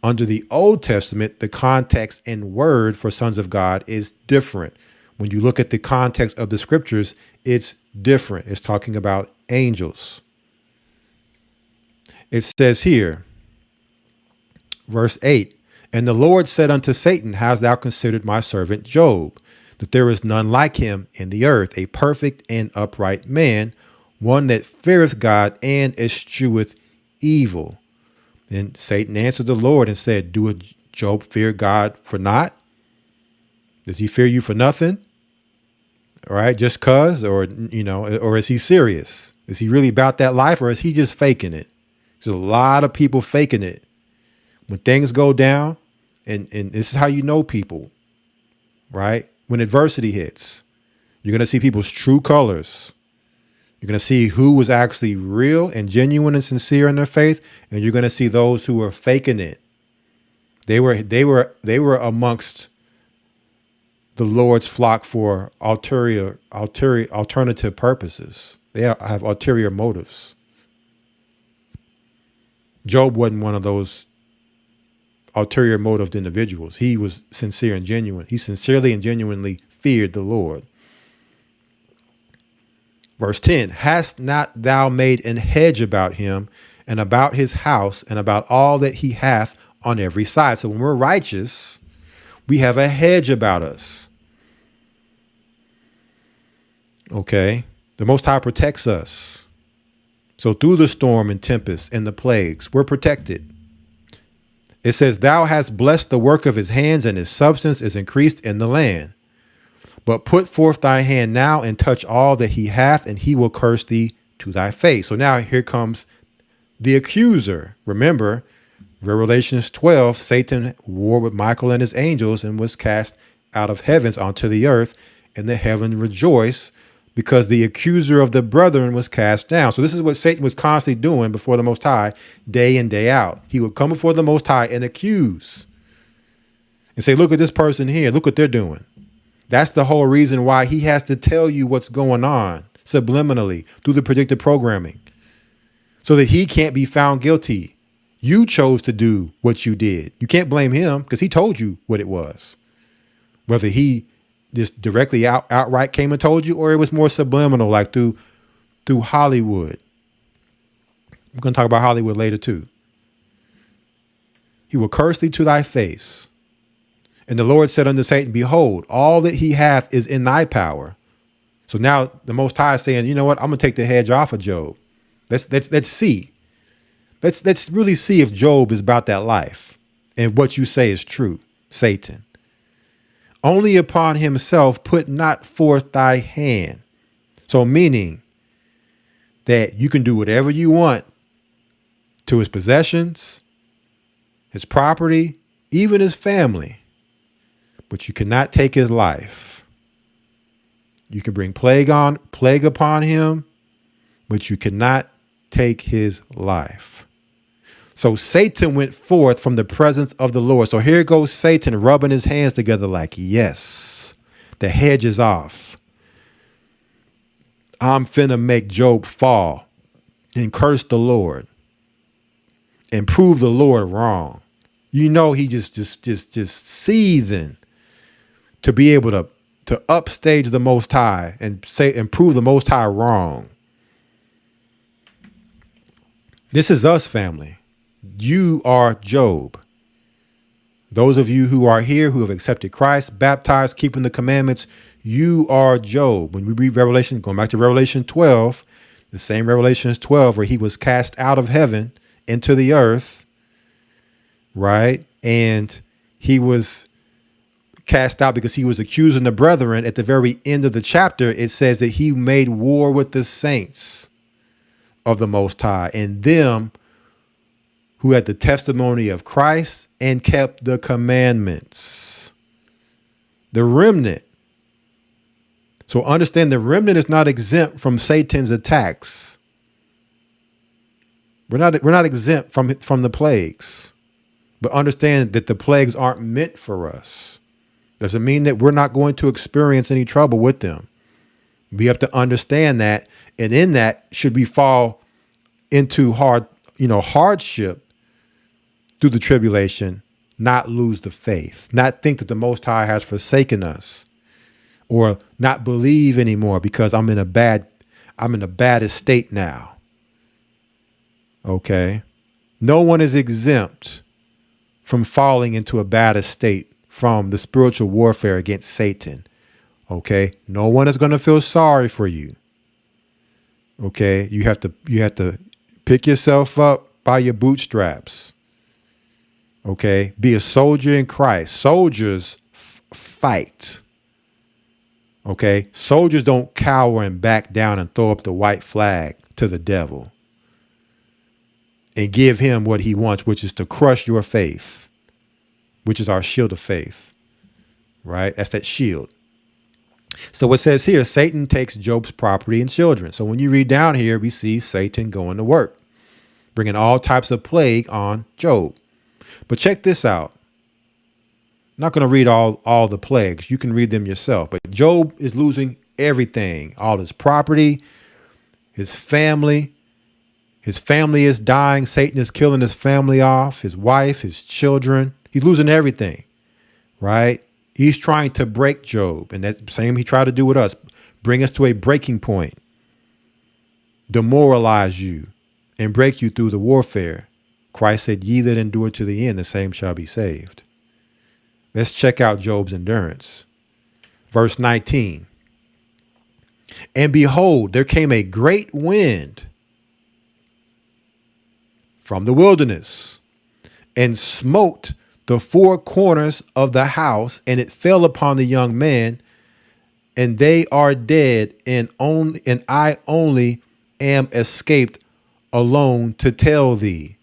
Under the Old Testament, the context and word for sons of God is different. When you look at the context of the scriptures, it's different. It's talking about angels. It says here, verse 8, And the Lord said unto Satan, Hast thou considered my servant Job, that there is none like him in the earth, a perfect and upright man, one that feareth God and escheweth evil? Then Satan answered the Lord and said, Doeth Job fear God for naught? Does he fear you for nothing? All right, just cause, or is he serious? Is he really about that life, or is he just faking it? There's a lot of people faking it. When things go down, and this is how you know people, right? When adversity hits, you're going to see people's true colors. You're going to see who was actually real and genuine and sincere in their faith, and you're going to see those who are faking it. They were amongst the Lord's flock for alternative purposes. They have ulterior motives. Job wasn't one of those ulterior motived individuals. He was sincere and genuine. He sincerely and genuinely feared the Lord. Verse 10, hast not thou made an hedge about him and about his house and about all that he hath on every side? So when we're righteous, we have a hedge about us. Okay. The Most High protects us. So through the storm and tempest and the plagues, we're protected. It says, thou hast blessed the work of his hands, and his substance is increased in the land. But put forth thy hand now and touch all that he hath, and he will curse thee to thy face. So now here comes the accuser. Remember, Revelations 12, Satan warred with Michael and his angels and was cast out of heavens onto the earth, and the heaven rejoiced because the accuser of the brethren was cast down. So this is what Satan was constantly doing before the Most High, day in, day out. He would come before the Most High and accuse and say, look at this person here. Look what they're doing. That's the whole reason why he has to tell you what's going on subliminally through the predictive programming so that he can't be found guilty. You chose to do what you did. You can't blame him because he told you what it was. Whether he just directly outright came and told you, or it was more subliminal, like through Hollywood. We're going to talk about Hollywood later too. He will curse thee to thy face. And the Lord said unto Satan, behold, all that he hath is in thy power. So now the Most High is saying, you know what? I'm going to take the hedge off of Job. Let's see. Let's really see if Job is about that life and what you say is true, Satan. Only upon himself put not forth thy hand. So meaning that you can do whatever you want to his possessions, his property, even his family, but you cannot take his life. You can bring plague upon him, but you cannot take his life. So Satan went forth from the presence of the Lord. So here goes Satan rubbing his hands together like, yes, the hedge is off. I'm finna make Job fall and curse the Lord and prove the Lord wrong. You know, he just seething to be able to upstage the Most High and prove the Most High wrong. This is us, family. You are Job. Those of you who are here, who have accepted Christ, baptized, keeping the commandments, you are Job. When we read Revelation, going back to Revelation 12, the same Revelation 12, where he was cast out of heaven into the earth, right? And he was cast out because he was accusing the brethren. At the very end of the chapter, it says that he made war with the saints of the Most High and them who had the testimony of Christ and kept the commandments. The remnant. So understand the remnant is not exempt from Satan's attacks. We're not exempt from the plagues. But understand that the plagues aren't meant for us. Doesn't mean that we're not going to experience any trouble with them. We have to understand that. And in that, should we fall into hardship through the tribulation, not lose the faith, not think that the Most High has forsaken us, or not believe anymore because I'm in a bad state now. Okay. No one is exempt from falling into a bad estate from the spiritual warfare against Satan. Okay. No one is going to feel sorry for you. Okay. You have to pick yourself up by your bootstraps. Okay. Be a soldier in Christ. Soldiers fight. Okay. Soldiers don't cower and back down and throw up the white flag to the devil and give him what he wants, which is to crush your faith, which is our shield of faith, right? That's that shield. So it says here, Satan takes Job's property and children. So when you read down here, we see Satan going to work, bringing all types of plague on Job. But check this out. Not going to read all the plagues. You can read them yourself. But Job is losing everything, all his property, his family. His family is dying. Satan is killing his family off, his wife, his children. He's losing everything, right? He's trying to break Job. And that's the same he tried to do with us. Bring us to a breaking point. Demoralize you and break you through the warfare. Christ said, ye that endure to the end, the same shall be saved. Let's check out Job's endurance. Verse 19. And behold, there came a great wind from the wilderness and smote the four corners of the house, and it fell upon the young man, and they are dead, and I only am escaped alone to tell thee.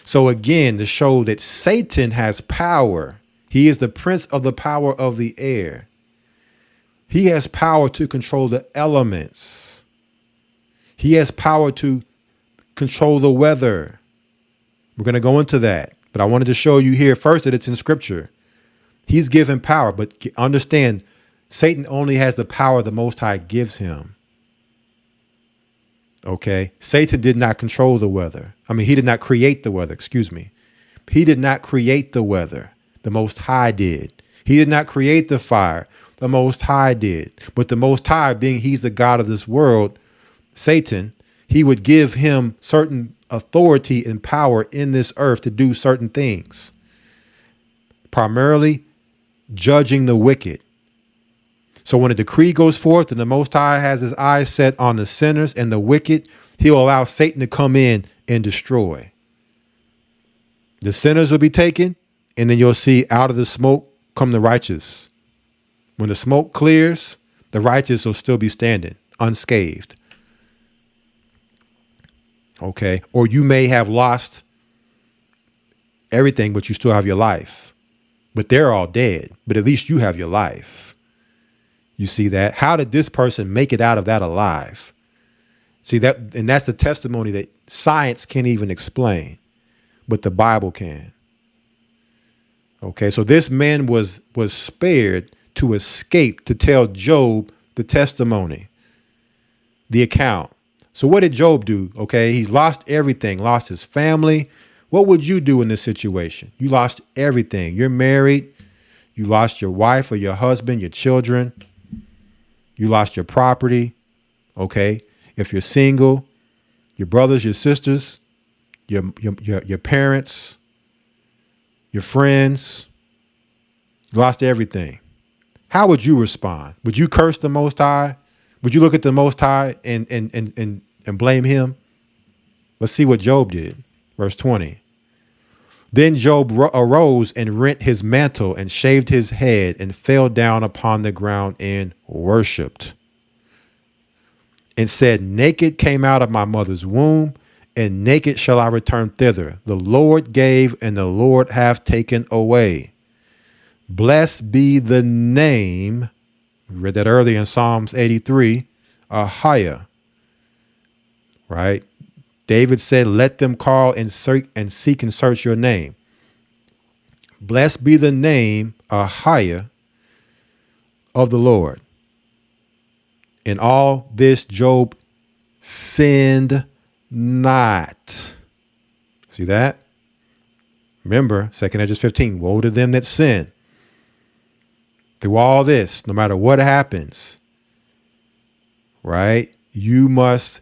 So again, to show that Satan has power. He is the prince of the power of the air. He has power to control the elements. He has power to control the weather. We're going to go into that. But I wanted to show you here first that it's in scripture. He's given power, but understand Satan only has the power the Most High gives him. Okay. Satan did not control the weather. He did not create the weather. Excuse me. He did not create the weather. The Most High did. He did not create the fire. The Most High did. But the Most High, being he's the God of this world, Satan, he would give him certain authority and power in this earth to do certain things. Primarily judging the wicked. So when a decree goes forth and the Most High has his eyes set on the sinners and the wicked, he'll allow Satan to come in and destroy. The sinners will be taken, and then you'll see out of the smoke come the righteous. When the smoke clears, the righteous will still be standing unscathed. Okay. Or you may have lost everything, but you still have your life. But they're all dead. But at least you have your life. You see that? How did this person make it out of that alive? See that? And that's the testimony that science can't even explain, but the Bible can. Okay. So this man was spared to escape, to tell Job the testimony, the account. So what did Job do? Okay. He's lost everything, lost his family. What would you do in this situation? You lost everything. You're married. You lost your wife or your husband, your children. You lost your property. Okay. If you're single, your brothers, your sisters, your parents, your friends, you lost everything. How would you respond? Would you curse the Most High? Would you look at the Most High and blame him? Let's see what Job did. Verse 20. Then Job arose and rent his mantle and shaved his head and fell down upon the ground and worshiped and said, naked came out of my mother's womb, and naked shall I return thither. The Lord gave, and the Lord hath taken away. Blessed be the name. We read that earlier in Psalms 83, Ahiah, right? David said, let them call and seek and search your name. Blessed be the name, Ahiah, of the Lord. In all this, Job sinned not. See that? Remember, 2 Edges 15, woe to them that sin. Through all this, no matter what happens, right? You must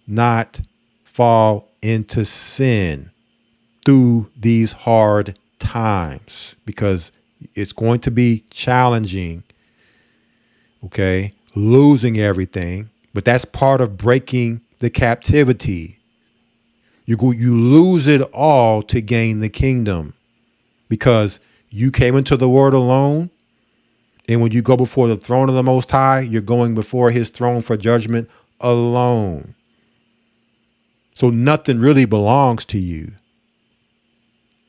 not fall into sin through these hard times, because it's going to be challenging. Okay. Losing everything, but that's part of breaking the captivity. You lose it all to gain the kingdom, because you came into the world alone. And when you go before the throne of the Most High, you're going before his throne for judgment alone. So nothing really belongs to you.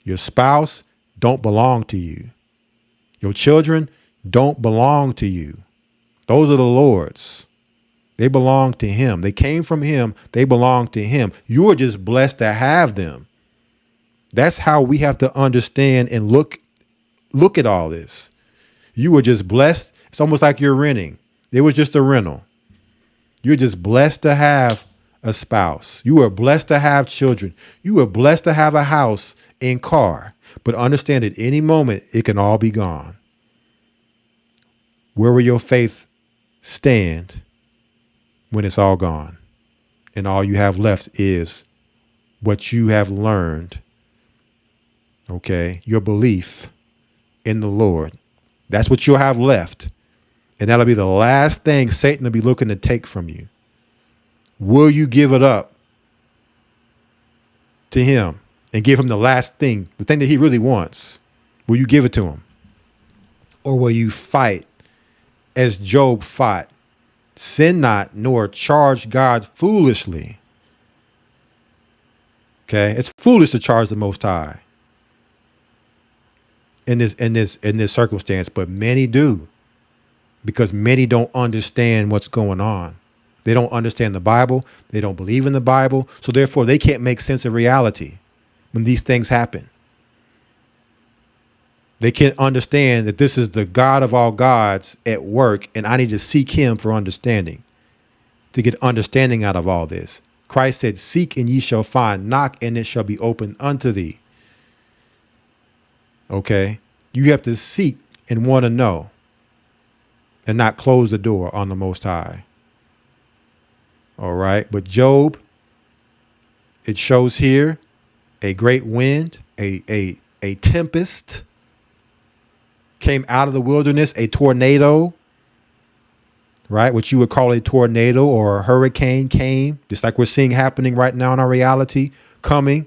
Your spouse don't belong to you. Your children don't belong to you. Those are the Lord's. They belong to him. They came from him. They belong to him. You are just blessed to have them. That's how we have to understand and look look at all this. You were just blessed. It's almost like you're renting. It was just a rental. You're just blessed to have a spouse. You were blessed to have children. You were blessed to have a house and car. But understand at any moment, it can all be gone. Where will your faith stand when it's all gone? And all you have left is what you have learned. Okay. Your belief in the Lord. That's what you'll have left. And that'll be the last thing Satan will be looking to take from you. Will you give it up to him and give him the last thing, the thing that he really wants? Will you give it to him? Or will you fight as Job fought? Sin not, nor charge God foolishly. Okay. It's foolish to charge the Most High in this circumstance, but many do, because many don't understand what's going on. They don't understand the Bible. They don't believe in the Bible. So therefore they can't make sense of reality when these things happen. They can't understand that this is the God of all gods at work, and I need to seek him for understanding, to get understanding out of all this. Christ said, seek and ye shall find, knock and it shall be opened unto thee. Okay. You have to seek and want to know and not close the door on the Most High. All right. But Job, it shows here a great wind, a tempest came out of the wilderness, a tornado, right? What you would call a tornado or a hurricane came, just like we're seeing happening right now in our reality, coming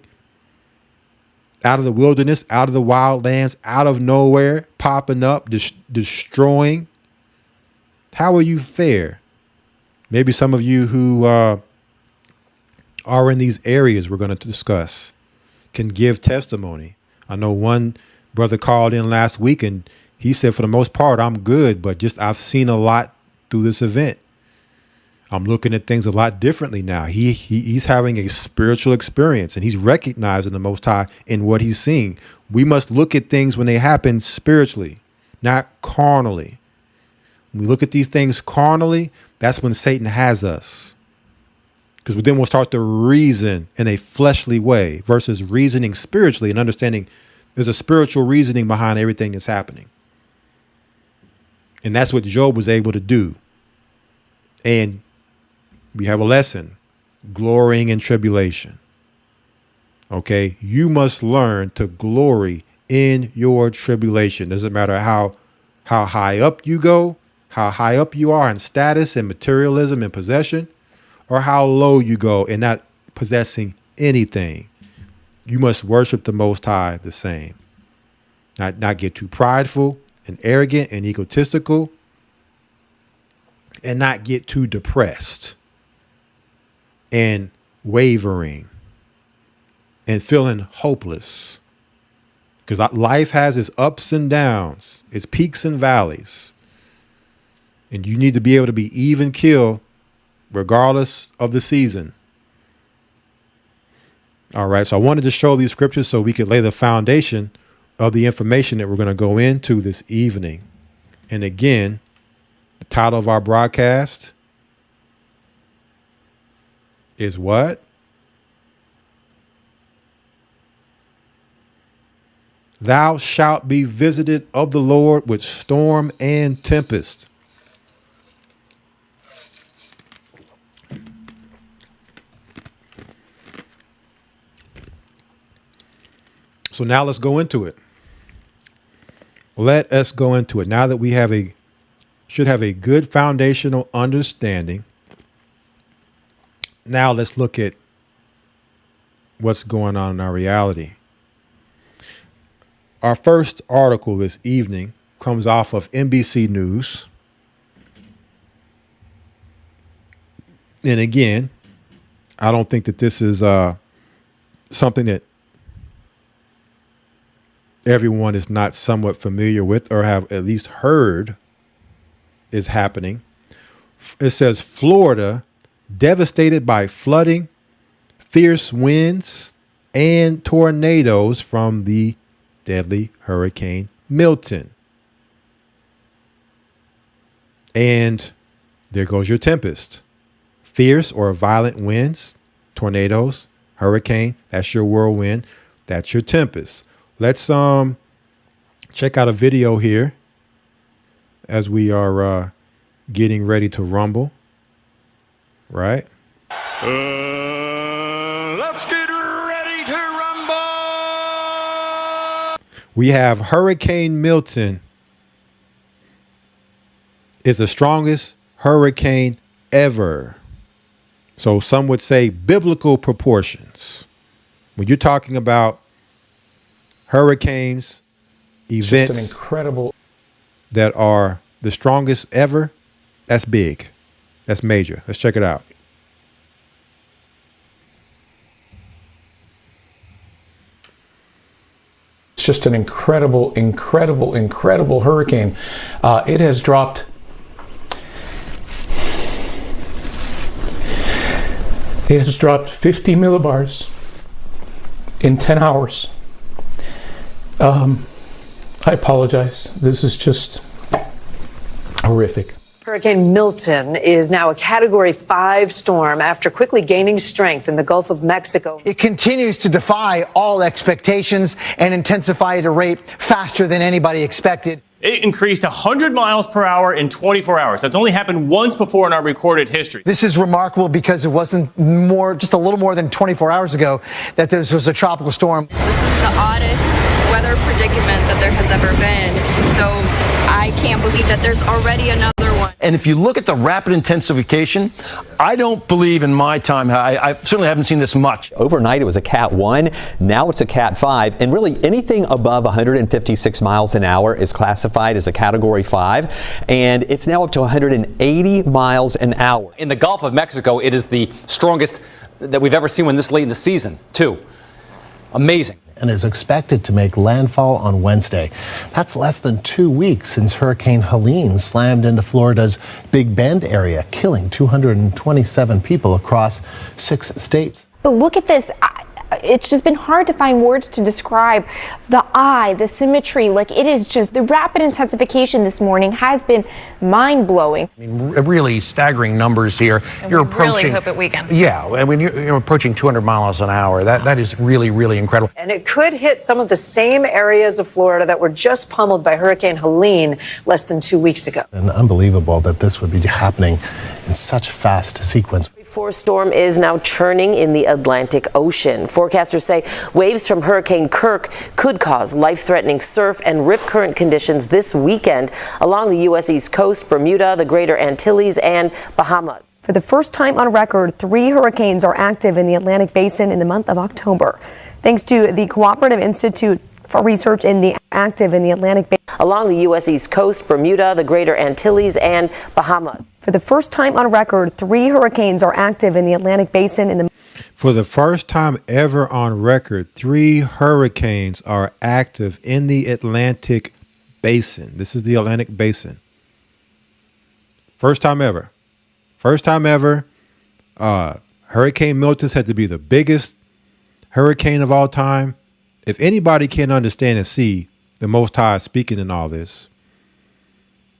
out of the wilderness, out of the wild lands, out of nowhere, popping up, destroying. How will you fare? Maybe some of you who are in these areas we're going to discuss can give testimony. I know one brother called in last week and he said, for the most part, I'm good, but just I've seen a lot through this event. I'm looking at things a lot differently now. He's having a spiritual experience and he's recognizing the Most High in what he's seeing. We must look at things when they happen spiritually, not carnally. When we look at these things carnally, that's when Satan has us. Because then we'll start to reason in a fleshly way versus reasoning spiritually and understanding there's a spiritual reasoning behind everything that's happening. And that's what Job was able to do. And we have a lesson, glorying in tribulation. Okay. You must learn to glory in your tribulation. Doesn't matter how high up you go, how high up you are in status and materialism and possession, or how low you go in not possessing anything. You must worship the Most High the same. Not get too prideful and arrogant and egotistical, and not get too depressed and wavering and feeling hopeless. Because life has its ups and downs, its peaks and valleys. And you need to be able to be even keel regardless of the season. All right. So I wanted to show these scriptures so we could lay the foundation of the information that we're going to go into this evening. And again, the title of our broadcast is what? Thou shalt be visited of the Lord with storm and tempest. So now let's go into it. Let us go into it. Now that we should have a good foundational understanding. Now let's look at what's going on in our reality. Our first article this evening comes off of NBC News. And again, I don't think that this is something that everyone is not somewhat familiar with or have at least heard is happening. It says Florida devastated by flooding, fierce winds, and tornadoes from the deadly Hurricane Milton. And there goes your Tempest. Fierce or violent winds, tornadoes, hurricane. That's your whirlwind. That's your Tempest. Let's check out a video here as we are getting ready to rumble. Right? Let's get ready to rumble. We have Hurricane Milton is the strongest hurricane ever. So some would say biblical proportions. When you're talking about hurricanes, events, just an incredible that are the strongest ever, that's big. That's major. Let's check it out. It's just an incredible hurricane. It has dropped 50 millibars in 10 hours. I apologize. This is just horrific. Hurricane Milton is now a Category 5 storm after quickly gaining strength in the Gulf of Mexico. It continues to defy all expectations and intensify at a rate faster than anybody expected. It increased 100 miles per hour in 24 hours. That's only happened once before in our recorded history. This is remarkable because it wasn't just a little more than 24 hours ago that this was a tropical storm. This is the oddest weather predicament that there has ever been. So I can't believe that there's already another one. And if you look at the rapid intensification, I don't believe in my time, I certainly haven't seen this much. Overnight, it was a Cat 1. Now it's a Cat 5. And really anything above 156 miles an hour is classified as a Category 5. And it's now up to 180 miles an hour. In the Gulf of Mexico, it is the strongest that we've ever seen one this late in the season, too. Amazing. And is expected to make landfall on Wednesday. That's less than 2 weeks since Hurricane Helene slammed into Florida's Big Bend area, killing 227 people across 6 states. But look at this. It's just been hard to find words to describe the eye, the symmetry. Like, it is just the rapid intensification this morning has been mind-blowing. I mean, really staggering numbers here. And you're approaching. Really hope it weakens. Yeah, I mean, you're approaching 200 miles an hour. That is really incredible. And it could hit some of the same areas of Florida that were just pummeled by Hurricane Helene less than 2 weeks ago. And unbelievable that this would be happening in such fast sequence. Force storm is now churning in the Atlantic Ocean. Forecasters say waves from Hurricane Kirk could cause life-threatening surf and rip current conditions this weekend along the U.S. East Coast, Bermuda, the Greater Antilles, and Bahamas. For the first time on record, 3 hurricanes are active in the Atlantic Basin in the month of October. Thanks to the Cooperative Institute for Research in the Atlantic Basin. Along the U.S. East Coast, Bermuda, the Greater Antilles, and Bahamas. For the first time on record, 3 hurricanes are active in the Atlantic Basin in the. For the first time ever on record, 3 hurricanes are active in the Atlantic Basin. This is the Atlantic Basin. First time ever. First time ever. Hurricane Milton's had to be the biggest hurricane of all time. If anybody can understand and see the Most High speaking in all this,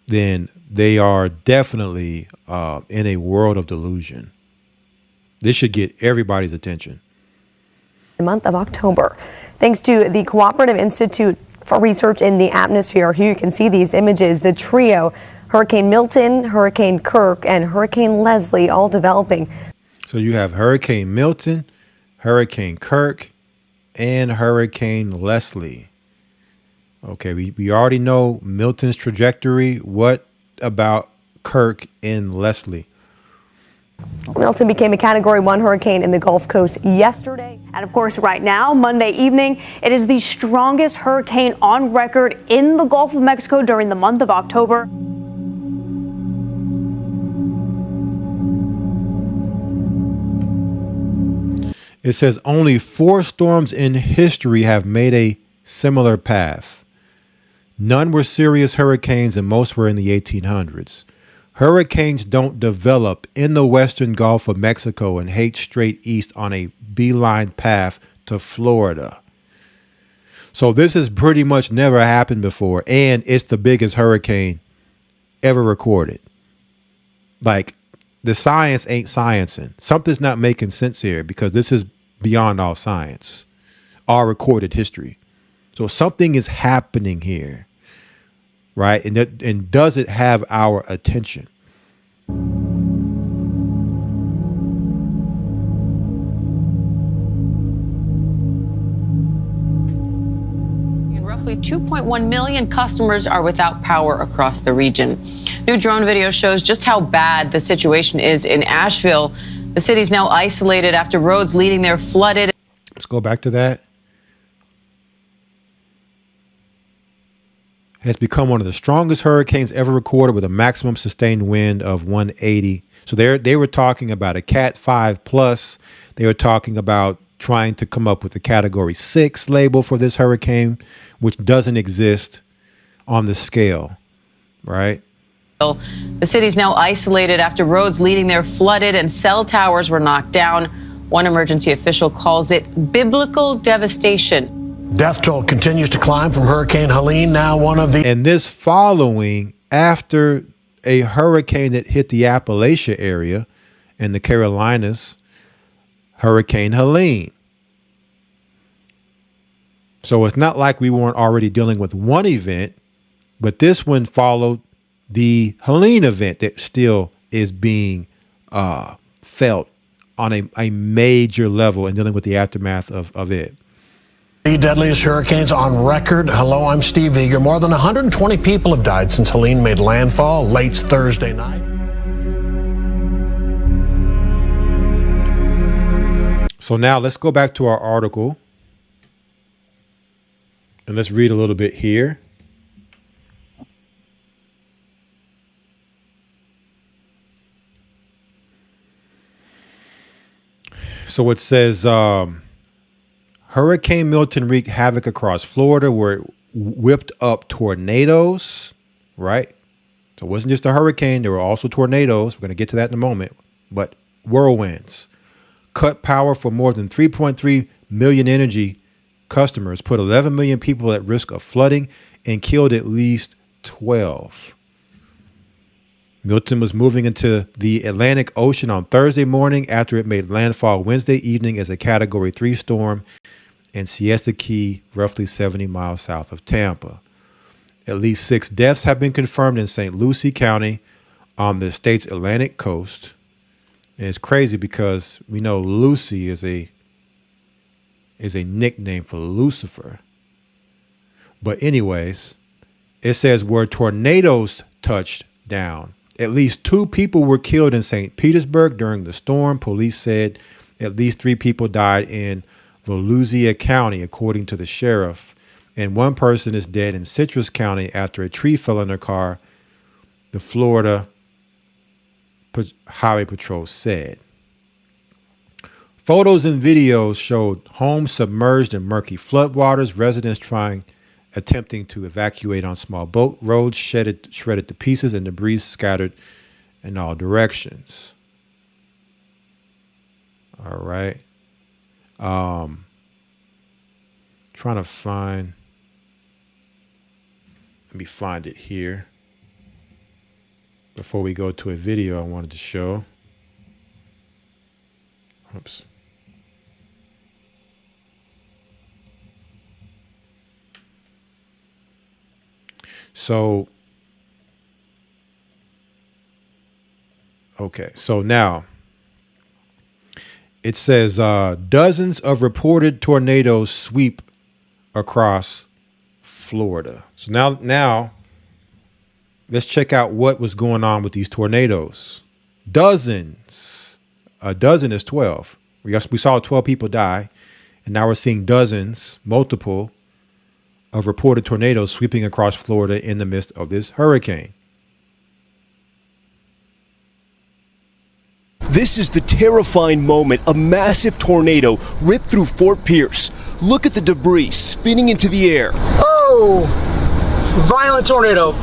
then they are definitely in a world of delusion. This should get everybody's attention. The month of October. Thanks to the Cooperative Institute for Research in the Atmosphere. Here you can see these images, the trio, Hurricane Milton, Hurricane Kirk, and Hurricane Leslie all developing. So you have Hurricane Milton, Hurricane Kirk, and Hurricane Leslie. Okay, we already know Milton's trajectory. What about Kirk and Leslie? Milton became a Category 1 hurricane in the Gulf Coast yesterday. And of course, right now, Monday evening, it is the strongest hurricane on record in the Gulf of Mexico during the month of October. It says only 4 storms in history have made a similar path. None were serious hurricanes and most were in the 1800s. Hurricanes don't develop in the western Gulf of Mexico and head straight east on a beeline path to Florida. So this has pretty much never happened before, and it's the biggest hurricane ever recorded. Like, the science ain't sciencing. Something's not making sense here because this is beyond all science, all recorded history. So something is happening here, right? And does it have our attention? Roughly 2.1 million customers are without power across the region. New drone video shows just how bad the situation is in Asheville. The city's now isolated after roads leading there flooded. Let's go back to that. Has become one of the strongest hurricanes ever recorded with a maximum sustained wind of 180. So they were talking about a Cat 5 plus. They were talking about trying to come up with a Category 6 label for this hurricane, which doesn't exist on the scale, right? The city's now isolated after roads leading there flooded and cell towers were knocked down. One emergency official calls it biblical devastation. Death toll continues to climb from Hurricane Helene, now one of the... And this following after a hurricane that hit the Appalachia area in the Carolinas, Hurricane Helene. So it's not like we weren't already dealing with one event, but this one followed the Helene event that still is being felt on a major level and dealing with the aftermath of it. The deadliest hurricanes on record. Hello, I'm Steve Eager. More than 120 people have died since Helene made landfall late Thursday night. So now let's go back to our article and let's read a little bit here. So it says, Hurricane Milton wreaked havoc across Florida where it whipped up tornadoes, right? So it wasn't just a hurricane. There were also tornadoes. We're going to get to that in a moment. But whirlwinds cut power for more than 3.3 million energy customers, put 11 million people at risk of flooding, and killed at least 12. Milton was moving into the Atlantic Ocean on Thursday morning after it made landfall Wednesday evening as a Category 3 storm in Siesta Key, roughly 70 miles south of Tampa. At least 6 deaths have been confirmed in St. Lucie County on the state's Atlantic coast. And it's crazy because we know Lucy is a nickname for Lucifer. But anyways, it says where tornadoes touched down. At least 2 people were killed in St. Petersburg during the storm. Police said at least 3 people died in Volusia County, according to the sheriff. And 1 person is dead in Citrus County after a tree fell on their car, the Florida Highway Patrol said. Photos and videos showed homes submerged in murky floodwaters, residents attempting to evacuate on small boat roads, shredded to pieces, and debris scattered in all directions. All right. Trying to find, let me find it here before we go to a video I wanted to show. Oops. So, okay, so now it says dozens of reported tornadoes sweep across Florida. So now let's check out what was going on with these tornadoes. Dozens. A dozen is 12. We saw 12 people die, and now we're seeing dozens, multiple, of reported tornadoes sweeping across Florida in the midst of this hurricane. This is the terrifying moment. A massive tornado ripped through Fort Pierce. Look at the debris spinning into the air. Oh, violent tornado.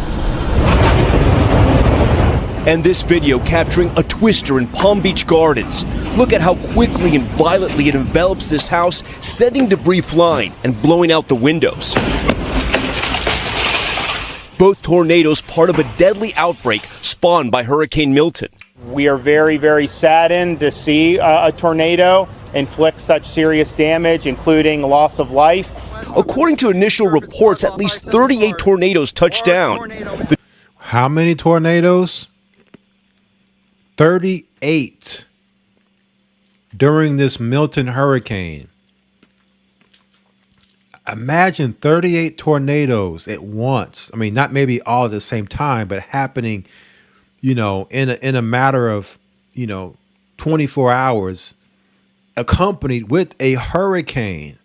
And this video capturing a twister in Palm Beach Gardens. Look at how quickly and violently it envelops this house, sending debris flying and blowing out the windows. Both tornadoes part of a deadly outbreak spawned by Hurricane Milton. We are very, very saddened to see a tornado inflict such serious damage, including loss of life. According to initial reports, at least 38 tornadoes touched down. How many tornadoes? 38 during this Milton hurricane. Imagine 38 tornadoes at once. I mean, not maybe all at the same time, but happening, in a matter of, 24 hours, accompanied with a hurricane.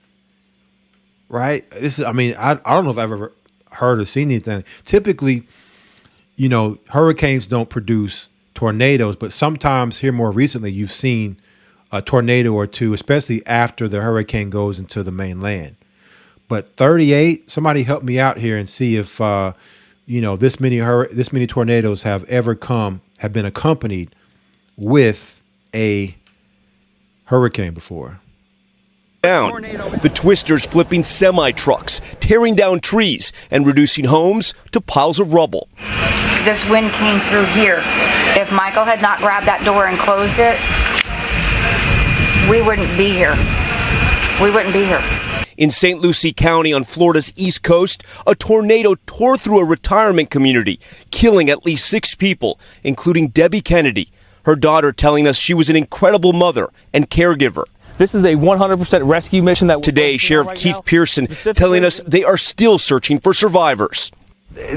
Right? This is, I don't know if I've ever heard or seen anything. Typically, hurricanes don't produce tornadoes, but sometimes here more recently, you've seen a tornado or two, especially after the hurricane goes into the mainland. But 38, somebody help me out here and see if, this many tornadoes have been accompanied with a hurricane before. Down. The twisters flipping semi-trucks, tearing down trees, and reducing homes to piles of rubble. This wind came through here. If Michael had not grabbed that door and closed it, we wouldn't be here. We wouldn't be here. In St. Lucie County on Florida's East Coast, a tornado tore through a retirement community, killing at least 6 people, including Debbie Kennedy, her daughter telling us she was an incredible mother and caregiver. This is a 100% rescue mission that today, Sheriff Keith Pearson telling us they are still searching for survivors.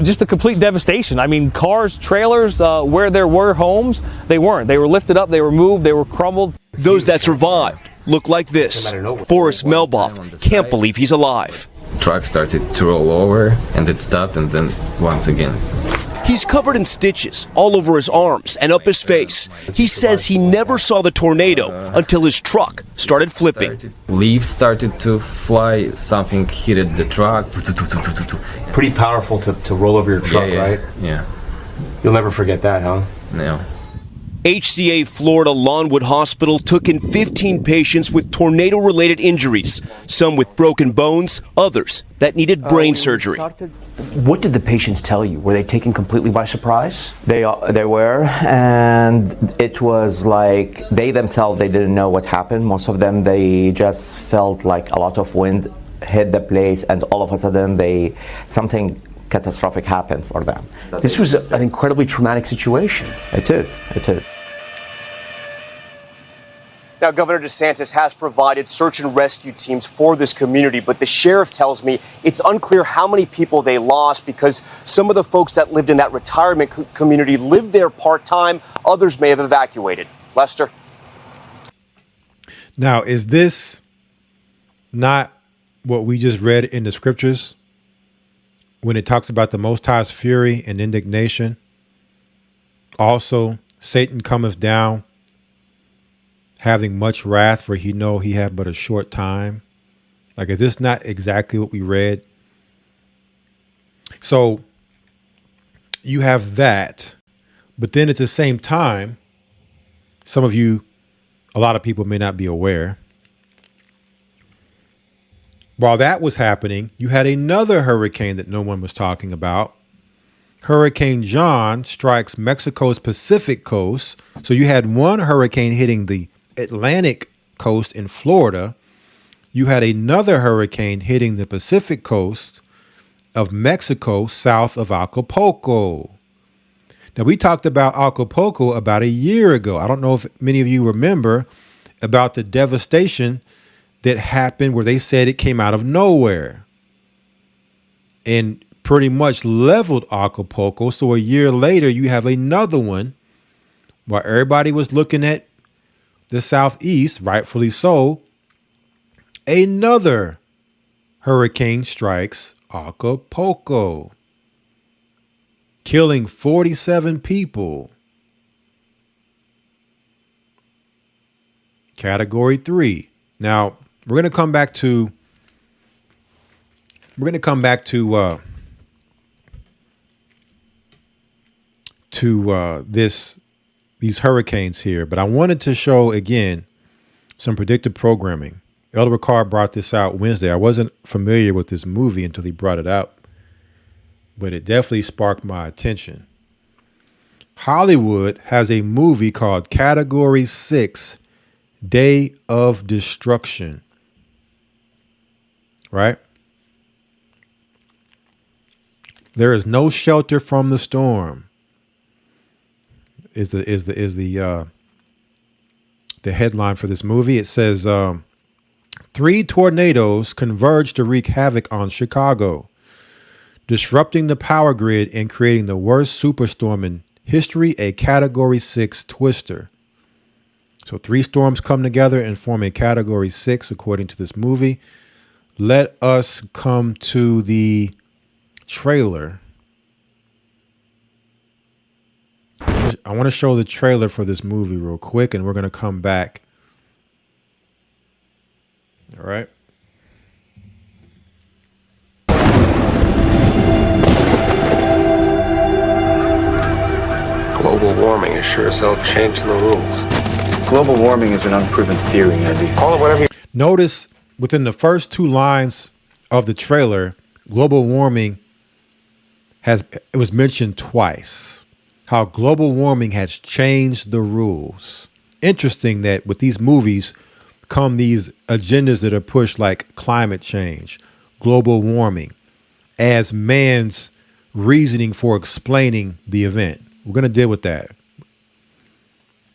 Just a complete devastation. I mean, cars, trailers, where there were homes, they weren't. They were lifted up, they were moved, they were crumbled. Those that survived look like this. Boris Melboff can't believe he's alive. Truck started to roll over and it stopped, and then once again. He's covered in stitches all over his arms and up his face. He says he never saw the tornado until his truck started flipping. Leaves started to fly, something hit the truck. Pretty powerful to roll over your truck, right? Yeah. You'll never forget that, huh? No. HCA Florida Lawnwood Hospital took in 15 patients with tornado-related injuries, some with broken bones, others that needed brain surgery. What did the patients tell you? Were they taken completely by surprise? They were, and it was like they themselves, they didn't know what happened. Most of them, they just felt like a lot of wind hit the place, and all of a sudden something catastrophic happened for them. This was an incredibly traumatic situation. It is. Now, Governor DeSantis has provided search and rescue teams for this community, but the sheriff tells me it's unclear how many people they lost because some of the folks that lived in that retirement community lived there part-time. Others may have evacuated. Lester? Now, is this not what we just read in the scriptures when it talks about the Most High's fury and indignation? Also, Satan cometh down, having much wrath, for he know he had but a short time. Like, is this not exactly what we read? So you have that, but then at the same time, a lot of people may not be aware. While that was happening, you had another hurricane that no one was talking about. Hurricane John strikes Mexico's Pacific coast. So you had one hurricane hitting the Atlantic coast in Florida. You had another hurricane hitting the Pacific coast of Mexico south of Acapulco. Now, we talked about Acapulco about a year ago. I don't know if many of you remember about the devastation that happened where they said it came out of nowhere and pretty much leveled Acapulco. So a year later, you have another one while everybody was looking at the southeast, rightfully so. Another hurricane strikes Acapulco, killing 47 people. Category 3. Now, we're going to come back to to these hurricanes here, but I wanted to show again some predictive programming. Elder Ricard brought this out Wednesday. I wasn't familiar with this movie until he brought it out, but it definitely sparked my attention. Hollywood has a movie called Category 6, Day of Destruction. Right? There is no shelter from the storm. Is the headline for this movie. It says 3 tornadoes converge to wreak havoc on Chicago, disrupting the power grid and creating the worst superstorm in history, a Category 6 twister. So 3 storms come together and form a Category 6, according to this movie. Let us come to the trailer. I want to show the trailer for this movie real quick, and we're going to come back. All right. Global warming is sure as hell changing the rules. Global warming is an unproven theory, Andy. Call it whatever you... Notice within the first 2 lines of the trailer, global warming it was mentioned twice. How global warming has changed the rules. Interesting that with these movies come these agendas that are pushed, like climate change, global warming, as man's reasoning for explaining the event. We're going to deal with that.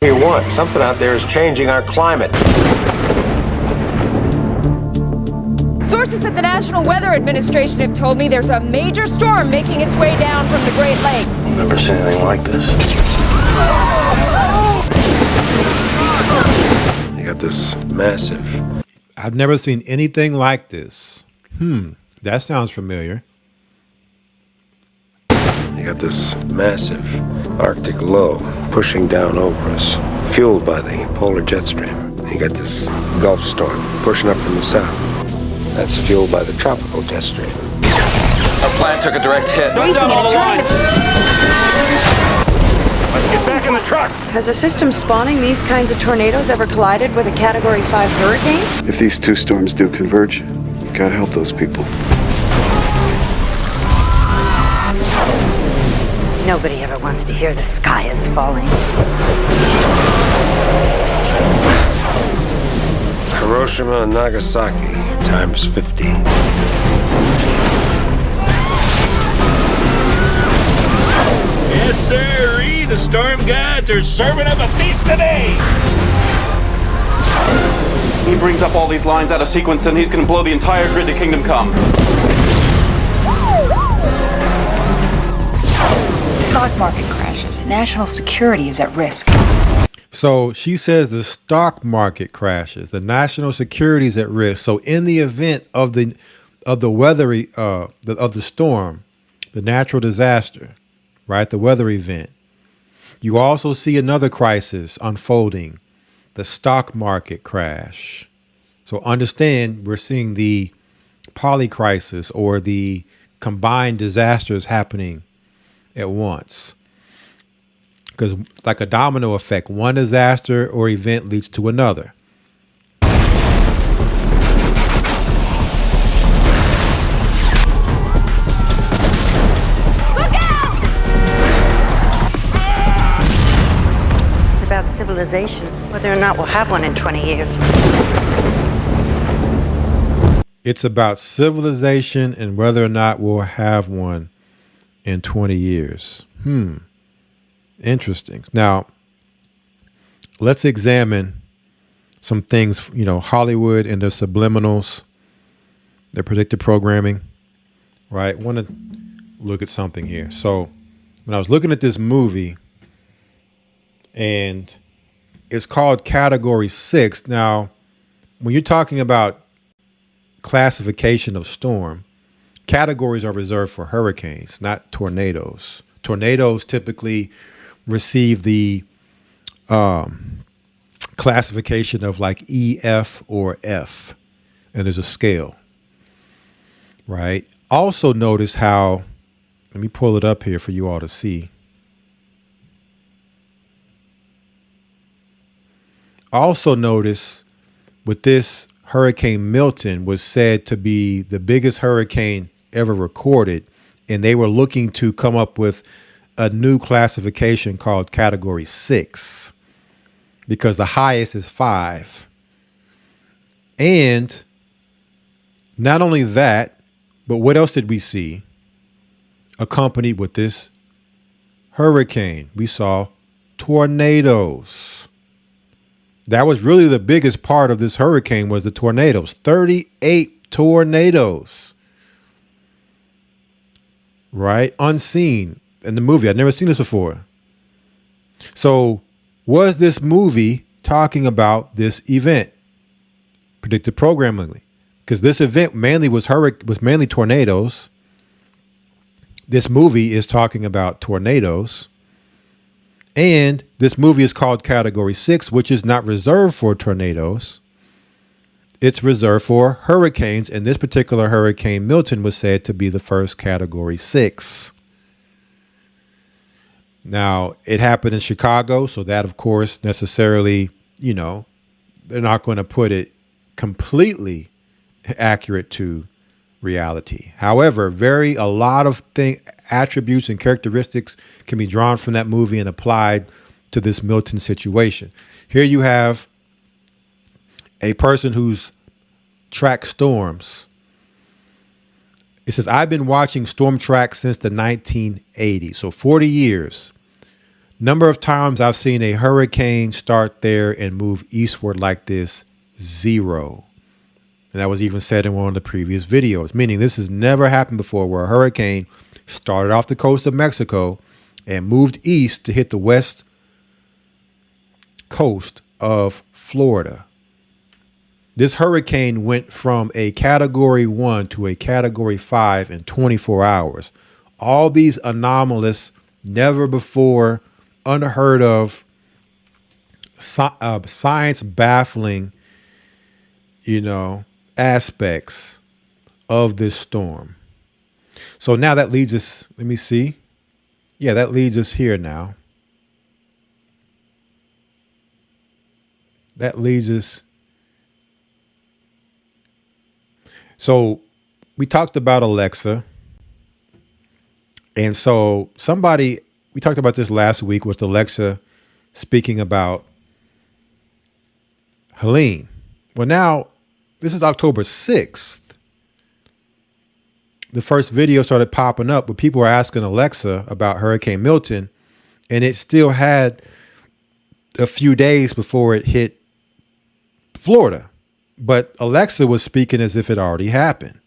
You want something out there is changing our climate. Sources at the National Weather Administration have told me there's a major storm making its way down from the Great Lakes. I've never seen anything like this. You got this massive. I've never seen anything like this. That sounds familiar. You got this massive Arctic low pushing down over us, fueled by the polar jet stream. You got this Gulf storm pushing up from the south. That's fueled by the tropical jet stream. Our plan took a direct hit. Racing in a turn. Let's get back in the truck. Has a system spawning these kinds of tornadoes ever collided with a Category 5 hurricane? If these 2 storms do converge, you gotta help those people. Nobody ever wants to hear the sky is falling. Hiroshima and Nagasaki times 50. Yes, sir. The storm gods are serving up a feast today. He brings up all these lines out of sequence and he's going to blow the entire grid to Kingdom Come. Stock market crashes. National security is at risk. So she says the stock market crashes, the national security is at risk. So in the event of the storm, the natural disaster, right, the weather event, you also see another crisis unfolding, the stock market crash. So understand, we're seeing the poly crisis or the combined disasters happening at once. Because like a domino effect, one disaster or event leads to another. It's about civilization, whether or not we'll have one in 20 years. It's about civilization and whether or not we'll have one in 20 years. Interesting. Now, let's examine some things, Hollywood and their subliminals, their predictive programming, right? I want to look at something here. So when I was looking at this movie, and it's called Category 6. Now, when you're talking about classification of storm, categories are reserved for hurricanes, not tornadoes. Tornadoes typically receive the classification of like E, F, or F, and there's a scale, right? Also notice how, let me pull it up here for you all to see. Also notice with this Hurricane Milton was said to be the biggest hurricane ever recorded, and they were looking to come up with a new classification called Category 6 because the highest is 5. And not only that, but what else did we see accompanied with this hurricane? We saw tornadoes. That was really the biggest part of this hurricane was the tornadoes. 38 tornadoes. Right? Unseen in the movie. I'd never seen this before. So was this movie talking about this event? Predictive programming. Because this event mainly was mainly tornadoes. This movie is talking about tornadoes. And this movie is called Category 6, which is not reserved for tornadoes. It's reserved for hurricanes. And this particular Hurricane Milton was said to be the first Category 6. Now, it happened in Chicago. So that, of course, necessarily, you know, they're not going to put it completely accurate to reality. However, a lot of attributes and characteristics can be drawn from that movie and applied to this Milton situation. Here you have a person who's tracked storms. It says, I've been watching storm track since the 1980s, so 40 years. Number of times I've seen a hurricane start there and move eastward like this, 0. And that was even said in one of the previous videos, meaning this has never happened before where a hurricane started off the coast of Mexico and moved east to hit the west coast of Florida. This hurricane went from a Category 1 to a Category 5 in 24 hours. All these anomalous, never before, unheard of, science baffling, aspects of this storm. So now that leads us, let me see. Yeah, that leads us here now. That leads us. So we talked about Alexa. And so we talked about this last week with Alexa speaking about Helene. Well, now this is October 6th. The first video started popping up where people were asking Alexa about Hurricane Milton, and it still had a few days before it hit Florida. But Alexa was speaking as if it already happened.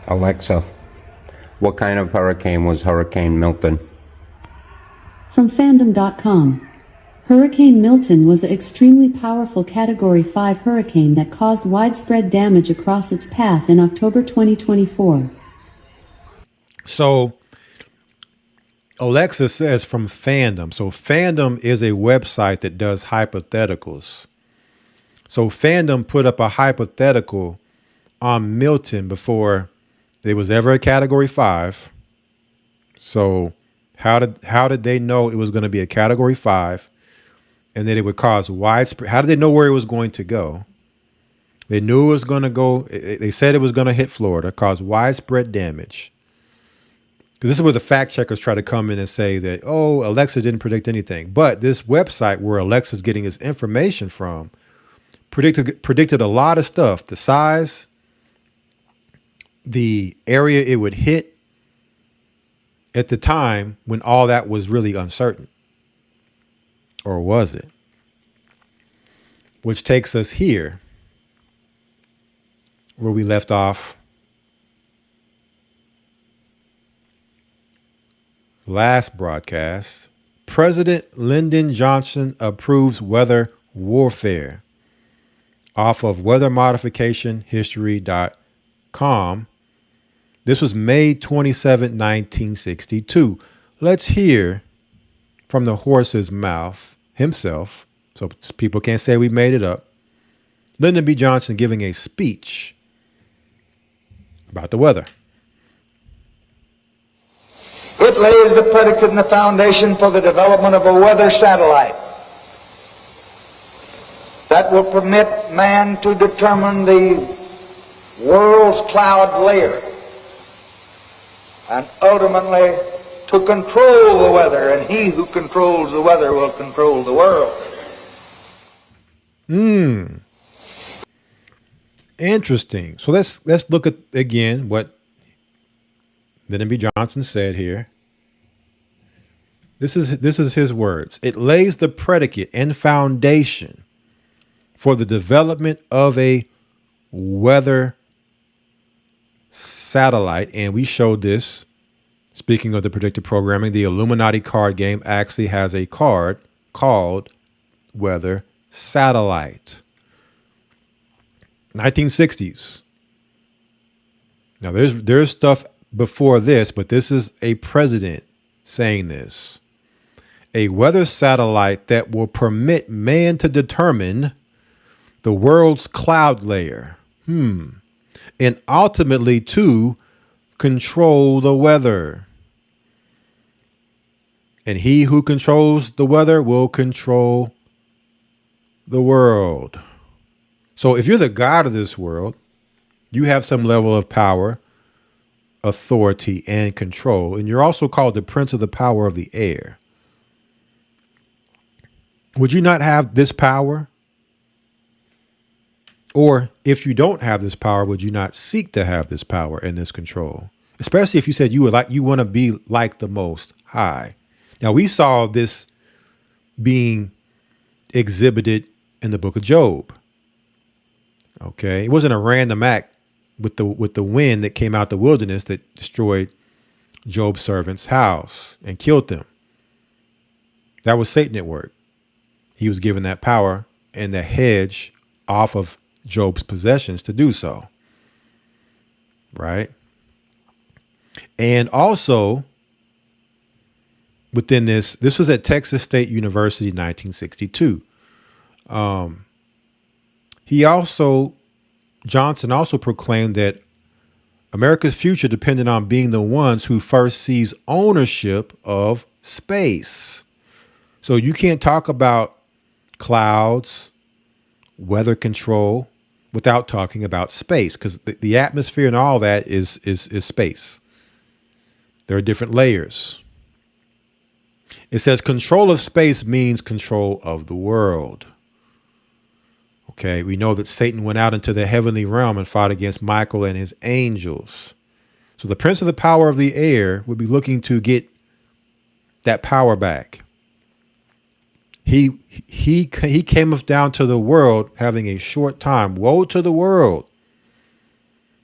Alexa, what kind of hurricane was Hurricane Milton? From fandom.com. Hurricane Milton was an extremely powerful Category 5 hurricane that caused widespread damage across its path in October 2024. So Alexa says from Fandom. So Fandom is a website that does hypotheticals. So Fandom put up a hypothetical on Milton before it was ever a Category 5. So how did they know it was going to be a Category 5? And that it would cause widespread. How did they know where it was going to go? They knew it was going to go. They said it was going to hit Florida, cause widespread damage. Because this is where the fact checkers try to come in and say that, oh, Alexa didn't predict anything. But this website where Alexa's getting his information from predicted a lot of stuff. The size, the area it would hit at the time when all that was really uncertain. Or was it? Which takes us here, where we left off last broadcast. President Lyndon Johnson approves weather warfare off of weathermodificationhistory.com. This was May 27, 1962. Let's hear from the horse's mouth himself, so people can't say we made it up, Lyndon B. Johnson giving a speech about the weather. It lays the predicate and the foundation for the development of a weather satellite that will permit man to determine the world's cloud layer and ultimately to control the weather, and he who controls the weather will control the world. Interesting. So let's look at again what Lyndon B. Johnson said here. This is his words. It lays the predicate and foundation for the development of a weather satellite. And we showed this, speaking of the predictive programming, the Illuminati card game actually has a card called Weather Satellite. 1960s. Now there's stuff before this, but this is a president saying this. A weather satellite that will permit man to determine the world's cloud layer. And ultimately to control the weather. And he who controls the weather will control the world. So if you're the God of this world, you have some level of power, authority, and control. And you're also called the prince of the power of the air. Would you not have this power? Or if you don't have this power, would you not seek to have this power and this control? Especially if you said you want to be like the Most High. Now we saw this being exhibited in the book of Job. Okay, it wasn't a random act with the wind that came out the wilderness that destroyed Job's servant's house and killed them. That was Satan at work. He was given that power and the hedge off of Job's possessions to do so. Right? And also within this was at Texas State University, 1962. Johnson also proclaimed that America's future depended on being the ones who first seize ownership of space. So you can't talk about clouds, weather control without talking about space, because the atmosphere and all that is space. There are different layers. It says control of space means control of the world. Okay, we know that Satan went out into the heavenly realm and fought against Michael and his angels. So the prince of the power of the air would be looking to get that power back. He came down to the world having a short time. Woe to the world,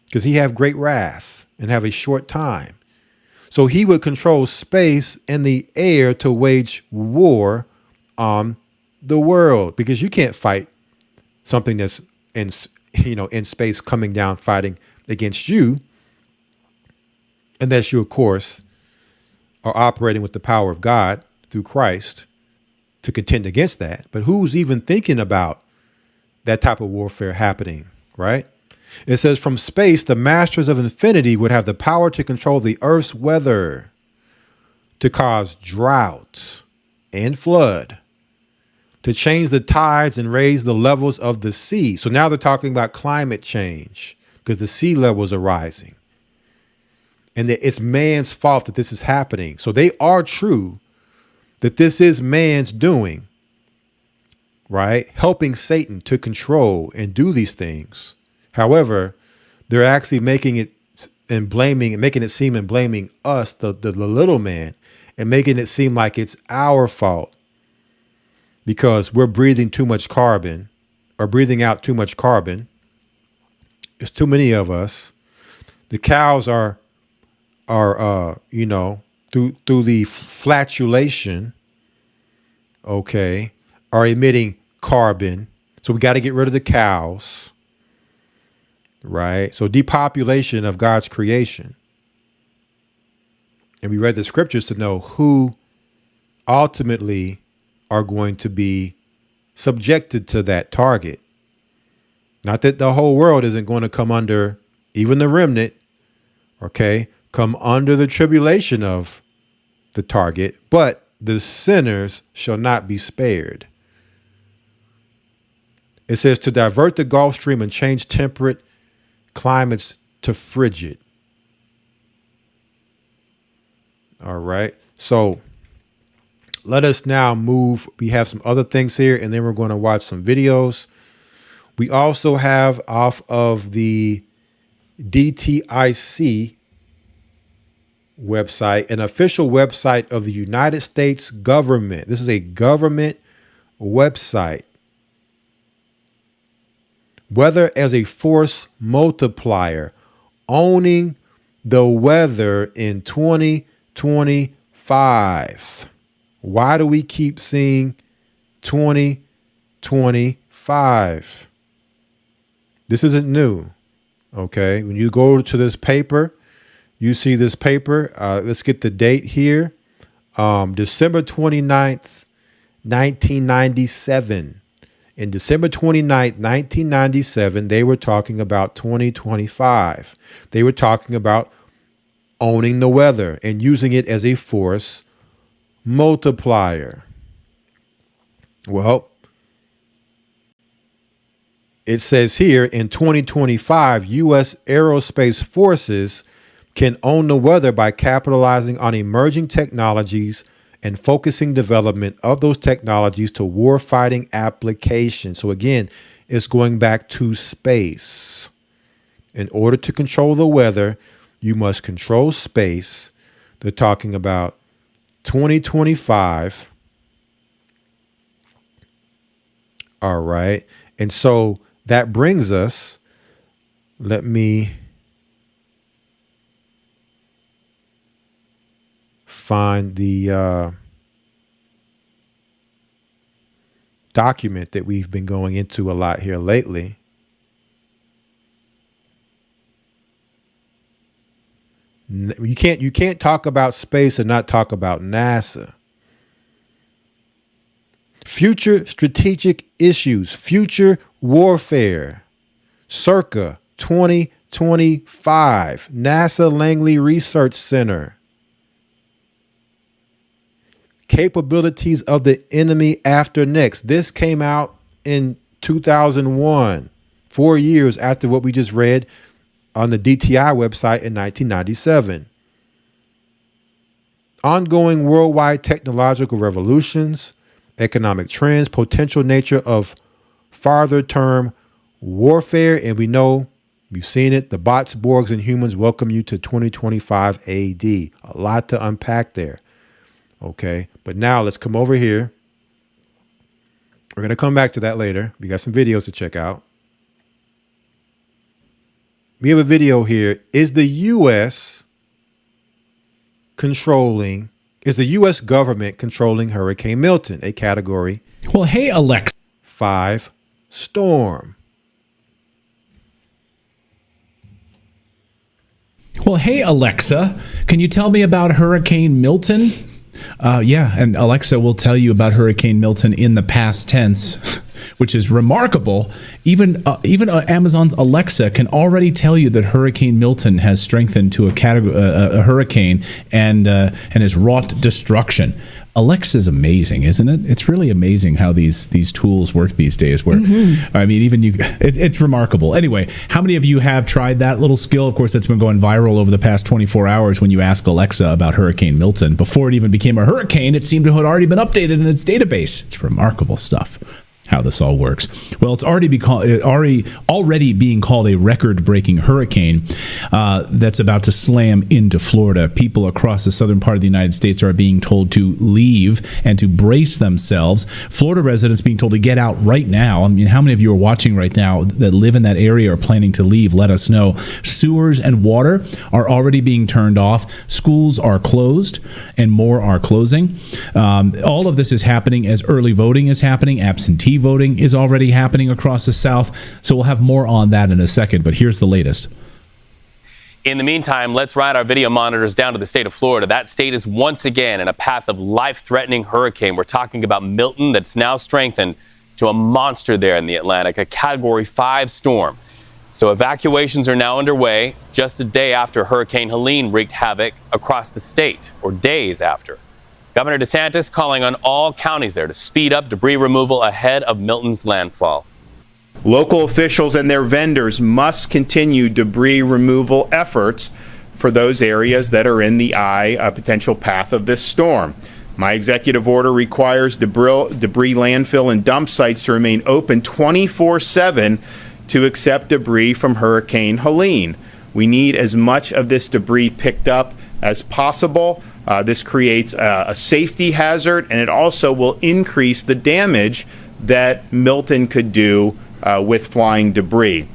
because he have great wrath and have a short time. So he would control space and the air to wage war on the world, because you can't fight something that's in space coming down fighting against you, unless you, of course, are operating with the power of God through Christ to contend against that. But who's even thinking about that type of warfare happening, right? It says from space, the masters of infinity would have the power to control the earth's weather, to cause drought and flood, to change the tides and raise the levels of the sea. So now they're talking about climate change because the sea levels are rising. And that it's man's fault that this is happening. So they are true that this is man's doing, right? Helping Satan to control and do these things. However, they're actually making it and making it seem and blaming us, the little man, and making it seem like it's our fault because we're breathing too much carbon or breathing out too much carbon. There's too many of us. The cows are through the flatulation, okay, are emitting carbon. So we got to get rid of the cows, right? So depopulation of God's creation. And we read the scriptures to know who ultimately are going to be subjected to that target. Not that the whole world isn't going to come under, even the remnant, okay, come under the tribulation of the target, but the sinners shall not be spared. It says to divert the Gulf Stream and change temperate climates to frigid. All right. So let us now move. We have some other things here, and then we're going to watch some videos. We also have off of the DTIC website, an official website of the United States government. This is a government website. Weather as a force multiplier, owning the weather in 2025. Why do we keep seeing 2025? This isn't new. Okay. When you go to this paper, you see this paper. Let's get the date here. December 29th, 1997. In December 29th, 1997, they were talking about 2025. They were talking about owning the weather and using it as a force multiplier. Well, it says here in 2025, U.S. aerospace forces can own the weather by capitalizing on emerging technologies and focusing development of those technologies to warfighting applications. So again, it's going back to space. In order to control the weather, you must control space. They're talking about 2025. All right. And so that brings us, let me find the document that we've been going into a lot here lately. You can't talk about space and not talk about NASA. Future strategic issues, future warfare, circa 2025, NASA Langley Research Center. Capabilities of the enemy after next. This came out in 2001, 4 years after what we just read on the DTI website in 1997. Ongoing worldwide technological revolutions, economic trends, potential nature of farther term warfare. And we know, we've seen it, the bots, Borgs, and humans welcome you to 2025 AD. A lot to unpack there. Okay, but now let's come over here. We're going to come back to that later. We got some videos to check out. We have a video here. Is the U.S. government controlling Hurricane Milton, a Category 5 storm? Well, hey, Alexa, can you tell me about Hurricane Milton? Yeah, and Alexa will tell you about Hurricane Milton in the past tense, which is remarkable. Even Amazon's Alexa can already tell you that Hurricane Milton has strengthened to a hurricane and has wrought destruction. Alexa's amazing, isn't it? It's really amazing how these tools work these days. Where I mean, even it's remarkable. Anyway, how many of you have tried that little skill? Of course, that's been going viral over the past 24 hours. When you ask Alexa about Hurricane Milton, before it even became a hurricane, it seemed to have already been updated in its database. It's remarkable stuff. How this all works. Well, it's already being called a record-breaking hurricane that's about to slam into Florida. People across the southern part of the United States are being told to leave and to brace themselves. Florida residents being told to get out right now. I mean, how many of you are watching right now that live in that area or planning to leave? Let us know. Sewers and water are already being turned off. Schools are closed and more are closing. All of this is happening as early voting is happening. Absentee voting is already happening across the South. So we'll have more on that in a second, but here's the latest. In the meantime, let's ride our video monitors down to the state of Florida. That state is once again in a path of life-threatening hurricane. We're talking about Milton that's now strengthened to a monster there in the Atlantic, a Category 5 storm. So evacuations are now underway just a day after Hurricane Helene wreaked havoc across the state, or days after. Governor DeSantis calling on all counties there to speed up debris removal ahead of Milton's landfall. Local officials and their vendors must continue debris removal efforts for those areas that are in the potential path of this storm. My executive order requires debris landfill and dump sites to remain open 24/7 to accept debris from Hurricane Helene. We need as much of this debris picked up as possible. This creates a safety hazard, and it also will increase the damage that Milton could do with flying debris.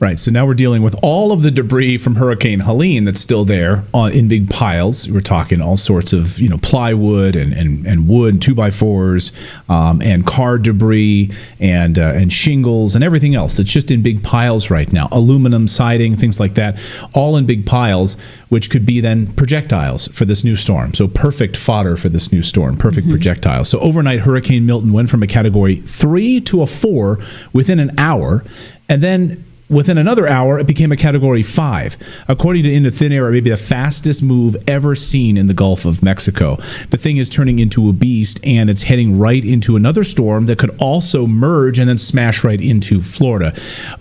Right, so now we're dealing with all of the debris from Hurricane Helene that's still there in big piles. We're talking all sorts of, plywood and wood, 2x4s, and car debris and shingles and everything else. It's just in big piles right now. Aluminum siding, things like that, all in big piles, which could be then projectiles for this new storm. So perfect fodder for this new storm, perfect projectiles. So overnight, Hurricane Milton went from a Category 3 to a 4 within an hour, and then within another hour, it became a Category 5. According to Into Thin Air, it may be the fastest move ever seen in the Gulf of Mexico. The thing is turning into a beast, and it's heading right into another storm that could also merge and then smash right into Florida.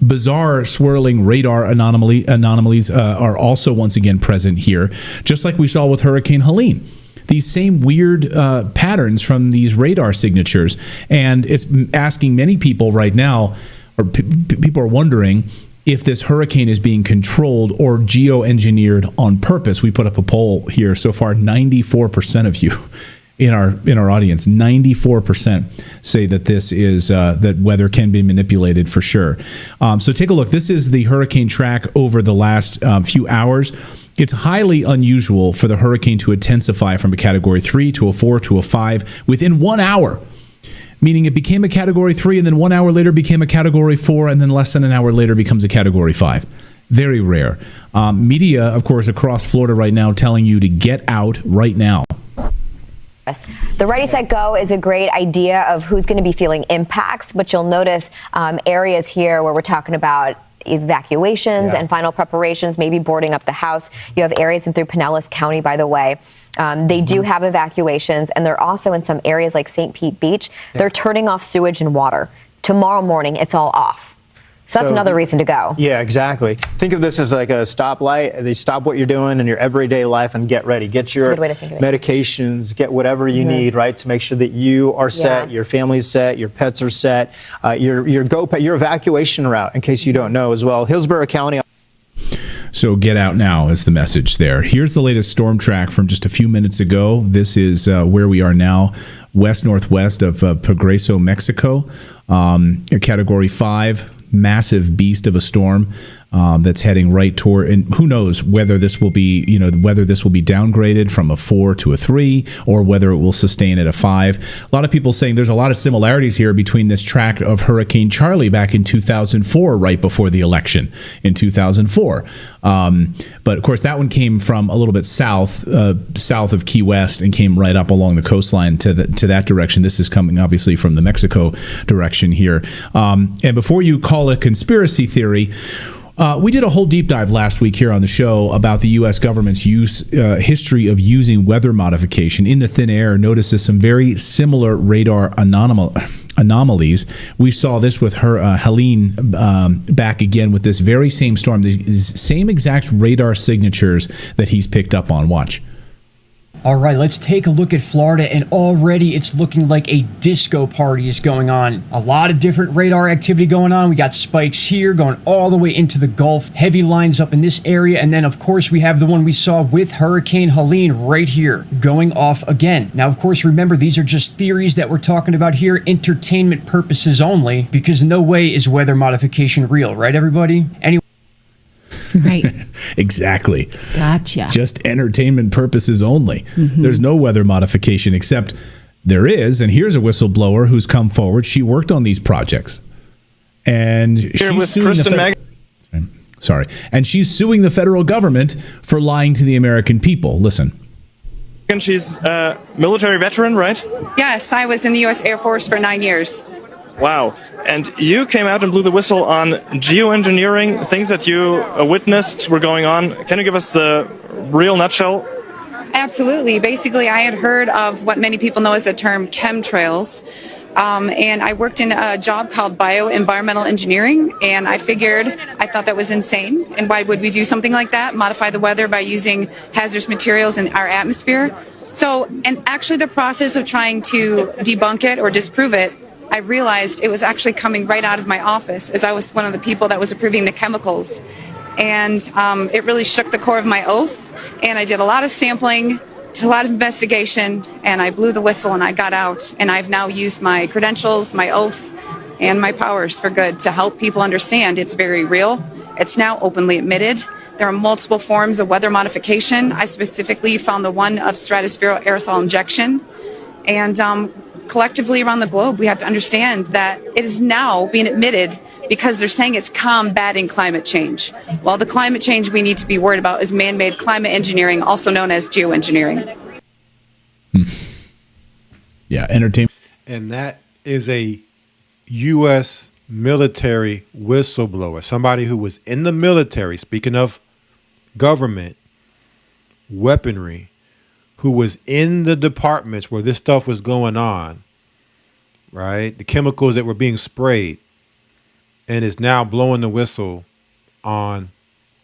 Bizarre swirling radar anomalies are also once again present here, just like we saw with Hurricane Helene. These same weird patterns from these radar signatures. And it's asking many people right now, or people are wondering if this hurricane is being controlled or geoengineered on purpose. We put up a poll here so far. 94% of you in our audience, 94% say that this is that weather can be manipulated for sure. So take a look. This is the hurricane track over the last few hours. It's highly unusual for the hurricane to intensify from a Category 3 to a 4 to a 5 within 1 hour. Meaning it became a Category 3 and then 1 hour later became a Category 4 and then less than an hour later becomes a Category 5. Very rare. Media, of course, across Florida right now telling you to get out right now. The Ready, Set, Go is a great idea of who's going to be feeling impacts, but you'll notice areas here where we're talking about evacuations and final preparations, maybe boarding up the house. You have areas in through Pinellas County, by the way. They do have evacuations, and they're also in some areas like St. Pete Beach. They're turning off sewage and water. Tomorrow morning, it's all off. So that's another reason to go. Yeah, exactly. Think of this as like a stoplight. They stop what you're doing in your everyday life and get ready. Get your medications, get whatever you need, right, to make sure that you are set, your family's set, your pets are set, your evacuation route, in case you don't know as well. Hillsborough County. So get out now is the message there. Here's the latest storm track from just a few minutes ago. This is where we are now, west-northwest of Progreso, Mexico. A Category 5. Massive beast of a storm that's heading right toward, and who knows whether this will be, whether this will be downgraded from a 4 to a 3 or whether it will sustain at a 5. A lot of people saying there's a lot of similarities here between this track of Hurricane Charlie back in 2004, right before the election in 2004. But of course, that one came from a little bit south of Key West and came right up along the coastline to that direction. This is coming obviously from the Mexico direction here. And before you call it conspiracy theory, we did a whole deep dive last week here on the show about the U.S. government's history of using weather modification. Into Thin Air notices some very similar radar anomalies. We saw this with Helene back again with this very same storm, the same exact radar signatures that he's picked up on. Watch. All right, let's take a look at Florida, and already it's looking like a disco party is going on. A lot of different radar activity going on. We got spikes here going all the way into the Gulf. Heavy lines up in this area, and then, of course, we have the one we saw with Hurricane Helene right here going off again. Now, of course, remember, these are just theories that we're talking about here, entertainment purposes only, because no way is weather modification real, right, everybody? Anyway. Right. Exactly. Gotcha. Just entertainment purposes only. There's no weather modification, except there is. And here's a whistleblower who's come forward. She worked on these projects. And she's suing And she's suing the federal government for lying to the American people. Listen. And she's a military veteran, right? Yes, I was in the U.S. Air Force for 9 years. Wow. And you came out and blew the whistle on geoengineering, things that you witnessed were going on. Can you give us the real nutshell? Absolutely. Basically, I had heard of what many people know as the term chemtrails. And I worked in a job called bioenvironmental engineering, and I thought that was insane. And why would we do something like that? Modify the weather by using hazardous materials in our atmosphere? So, and actually the process of trying to debunk it or disprove it, I realized it was actually coming right out of my office, as I was one of the people that was approving the chemicals. And it really shook the core of my oath. And I did a lot of sampling, a lot of investigation, and I blew the whistle and I got out. And I've now used my credentials, my oath, and my powers for good to help people understand it's very real. It's now openly admitted. There are multiple forms of weather modification. I specifically found the one of stratospheric aerosol injection. And collectively around the globe, we have to understand that it is now being admitted because they're saying it's combating climate change. While the climate change we need to be worried about is man-made climate engineering, also known as geoengineering. Yeah, entertainment. And that is a U.S. military whistleblower, somebody who was in the military, speaking of government, weaponry, who was in the departments where this stuff was going on, right? The chemicals that were being sprayed, and is now blowing the whistle on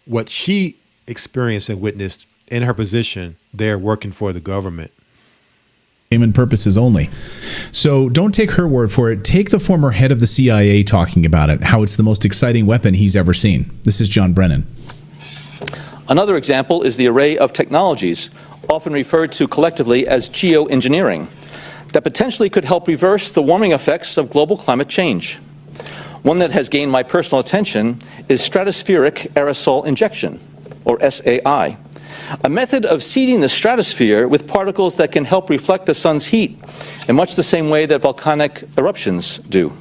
what she experienced and witnessed in her position there working for the government. Entertainment purposes only. So don't take her word for it. Take the former head of the CIA talking about it, how it's the most exciting weapon he's ever seen. This is John Brennan. Another example is the array of technologies, often referred to collectively as geoengineering, that potentially could help reverse the warming effects of global climate change. One that has gained my personal attention is stratospheric aerosol injection, or SAI, a method of seeding the stratosphere with particles that can help reflect the sun's heat in much the same way that volcanic eruptions do.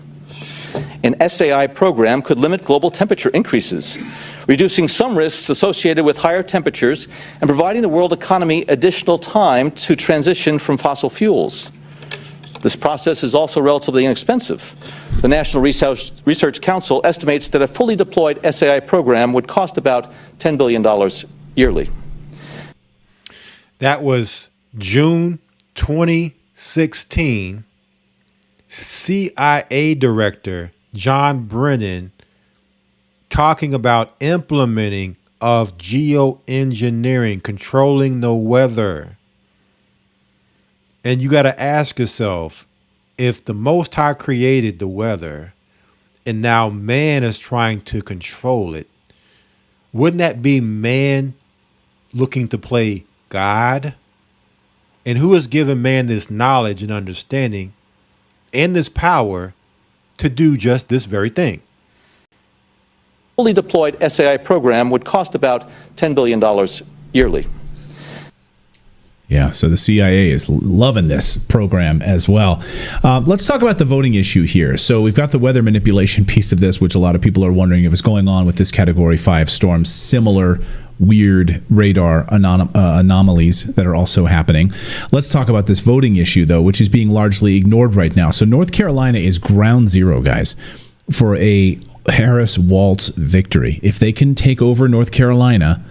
An SAI program could limit global temperature increases, reducing some risks associated with higher temperatures and providing the world economy additional time to transition from fossil fuels. This process is also relatively inexpensive. The National Research Council estimates that a fully deployed SAI program would cost about $10 billion yearly. That was June 2016. CIA Director John Brennan talking about implementing of geoengineering, controlling the weather. And you got to ask yourself, if the Most High created the weather and now man is trying to control it, wouldn't that be man looking to play God? And who has given man this knowledge and understanding and this power to do just this very thing? Fully deployed SAI program would cost about $10 billion yearly. Yeah, so the CIA is loving this program as well. Let's talk about the voting issue here. So we've got the weather manipulation piece of this, which a lot of people are wondering if it's going on with this Category 5 storm. Similar weird radar anomalies that are also happening. Let's talk about this voting issue, though, which is being largely ignored right now. So North Carolina is ground zero, guys, for a Harris-Walz victory. If they can take over North Carolina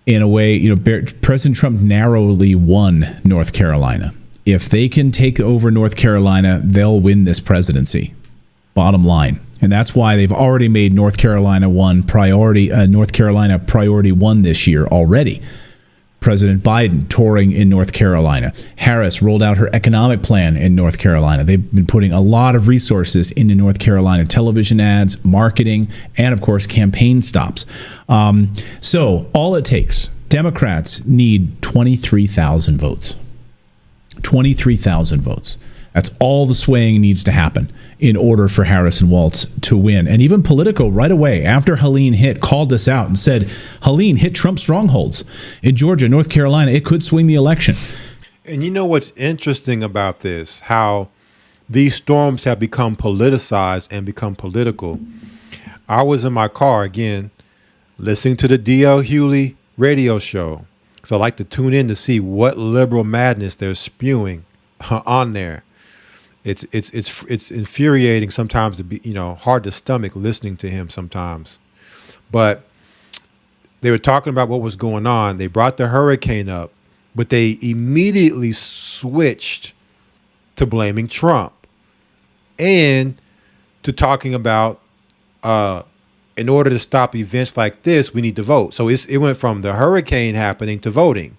in a way, President Trump narrowly won North Carolina. If they can take over North Carolina, they'll win this presidency. Bottom line. And that's why they've already made North Carolina priority one this year already. President Biden touring in North Carolina. Harris rolled out her economic plan in North Carolina. They've been putting a lot of resources into North Carolina, television ads, marketing, and of course, campaign stops. So all it takes, Democrats need 23,000 votes. 23,000 votes. That's all the swaying needs to happen in order for Harris and Walz to win. And even Politico right away, after Helene hit, called this out and said, Helene hit Trump strongholds in Georgia, North Carolina. It could swing the election. And you know what's interesting about this, how these storms have become politicized and become political. I was in my car again, listening to the D.L. Hughley radio show. So I like to tune in to see what liberal madness they're spewing on there. It's infuriating sometimes to be, hard to stomach listening to him sometimes. But they were talking about what was going on. They brought the hurricane up but they immediately switched to blaming Trump and to talking about in order to stop events like this, we need to vote. So it went from the hurricane happening to voting.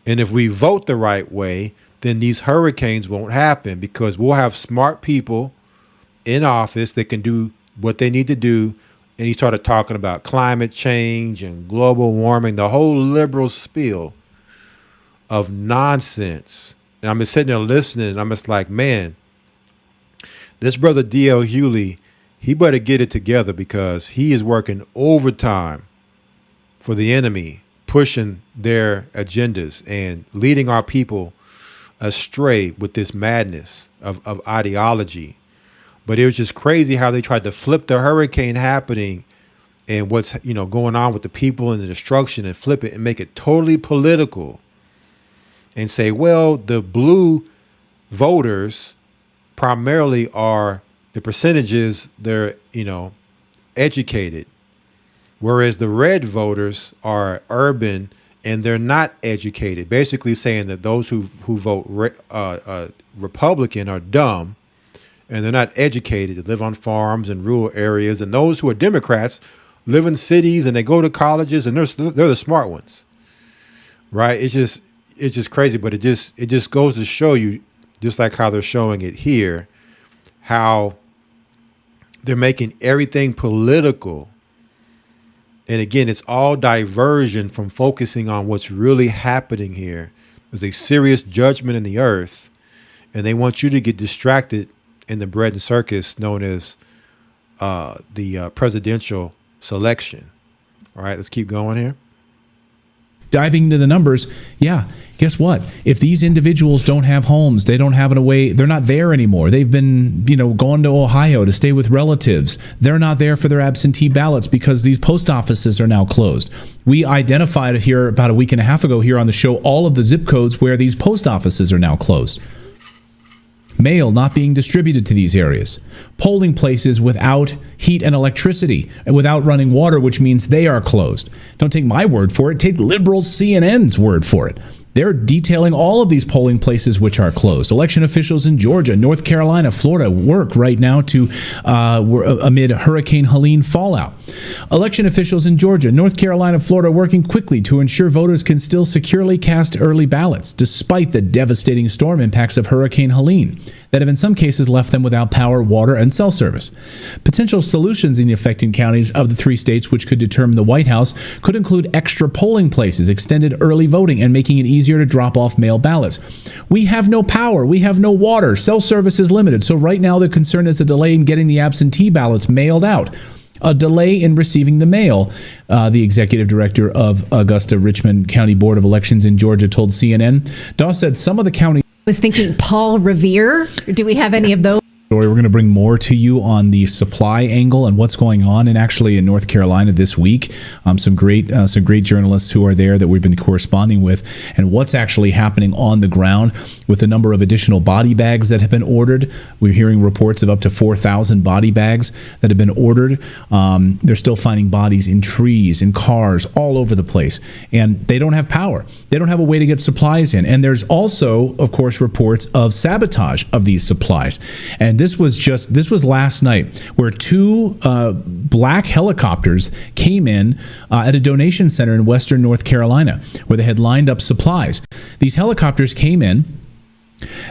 And if we vote the right way, then these hurricanes won't happen because we'll have smart people in office that can do what they need to do. And he started talking about climate change and global warming, the whole liberal spiel of nonsense. And I'm just sitting there listening, and I'm just like, man, this brother D.L. Hewley, he better get it together because he is working overtime for the enemy, pushing their agendas and leading our people astray with this madness of ideology. But it was just crazy how they tried to flip the hurricane happening and what's going on with the people and the destruction and flip it and make it totally political and say, well, the blue voters primarily are the percentages, they're educated, whereas the red voters are urban and they're not educated, basically saying that those who vote Republican are dumb and they're not educated, they live on farms and rural areas, and those who are Democrats live in cities and they go to colleges and they're the smart ones, right? It's just crazy, but it just goes to show you, just like how they're showing it here, how they're making everything political. And again, it's all diversion from focusing on what's really happening here. There's a serious judgment in the earth, and they want you to get distracted in the bread and circus known as the presidential selection. All right, let's keep going here. Diving into the numbers, yeah, guess what? If these individuals don't have homes, they don't have they're not there anymore. They've been, gone to Ohio to stay with relatives. They're not there for their absentee ballots because these post offices are now closed. We identified here about a week and a half ago here on the show all of the zip codes where these post offices are now closed. Mail not being distributed to these areas. Polling places without heat and electricity and without running water, which means they are closed. Don't take my word for it. Take liberal CNN's word for it. They're detailing all of these polling places which are closed. Election officials in Georgia, North Carolina, Florida work right now amid Hurricane Helene fallout. Election officials in Georgia, North Carolina, Florida working quickly to ensure voters can still securely cast early ballots despite the devastating storm impacts of Hurricane Helene that have in some cases left them without power, water, and cell service. Potential solutions in the affected counties of the 3 states which could determine the White House could include extra polling places, extended early voting, and making it easier to drop off mail ballots. We have no power. We have no water. Cell service is limited. So right now the concern is a delay in getting the absentee ballots mailed out. A delay in receiving the mail. The executive director of Augusta-Richmond County Board of Elections in Georgia told CNN. Dawes said some of the counties was thinking Paul Revere. Do we have any of those? We're going to bring more to you on the supply angle and what's going on, and actually in North Carolina this week, some great journalists who are there that we've been corresponding with, and what's actually happening on the ground with the number of additional body bags that have been ordered. We're hearing reports of up to 4,000 body bags that have been ordered. They're still finding bodies in trees, in cars, all over the place, and they don't have power. They don't have a way to get supplies in, and there's also, of course, reports of sabotage of these supplies. And this was last night, where 2 black helicopters came in at a donation center in western North Carolina, where they had lined up supplies. These helicopters came in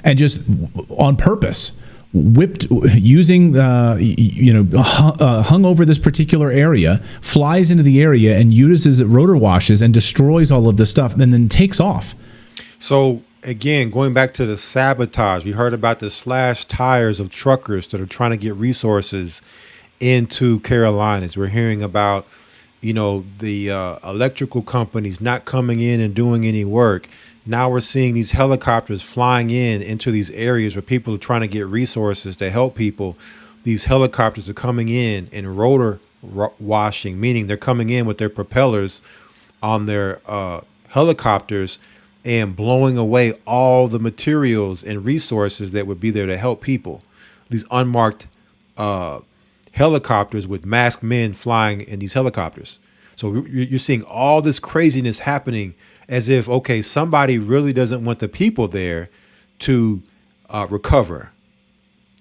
and just on purpose whipped, using hung over this particular area, flies into the area and uses rotor washes and destroys all of this stuff, and then takes off. So again, going back to the sabotage, we heard about the slash tires of truckers that are trying to get resources into Carolinas. We're hearing about, the electrical companies not coming in and doing any work. Now we're seeing these helicopters flying into these areas where people are trying to get resources to help people. These helicopters are coming in and rotor washing, meaning they're coming in with their propellers on their helicopters and blowing away all the materials and resources that would be there to help people. These unmarked helicopters with masked men flying in these helicopters. So you're seeing all this craziness happening as if, okay, somebody really doesn't want the people there to recover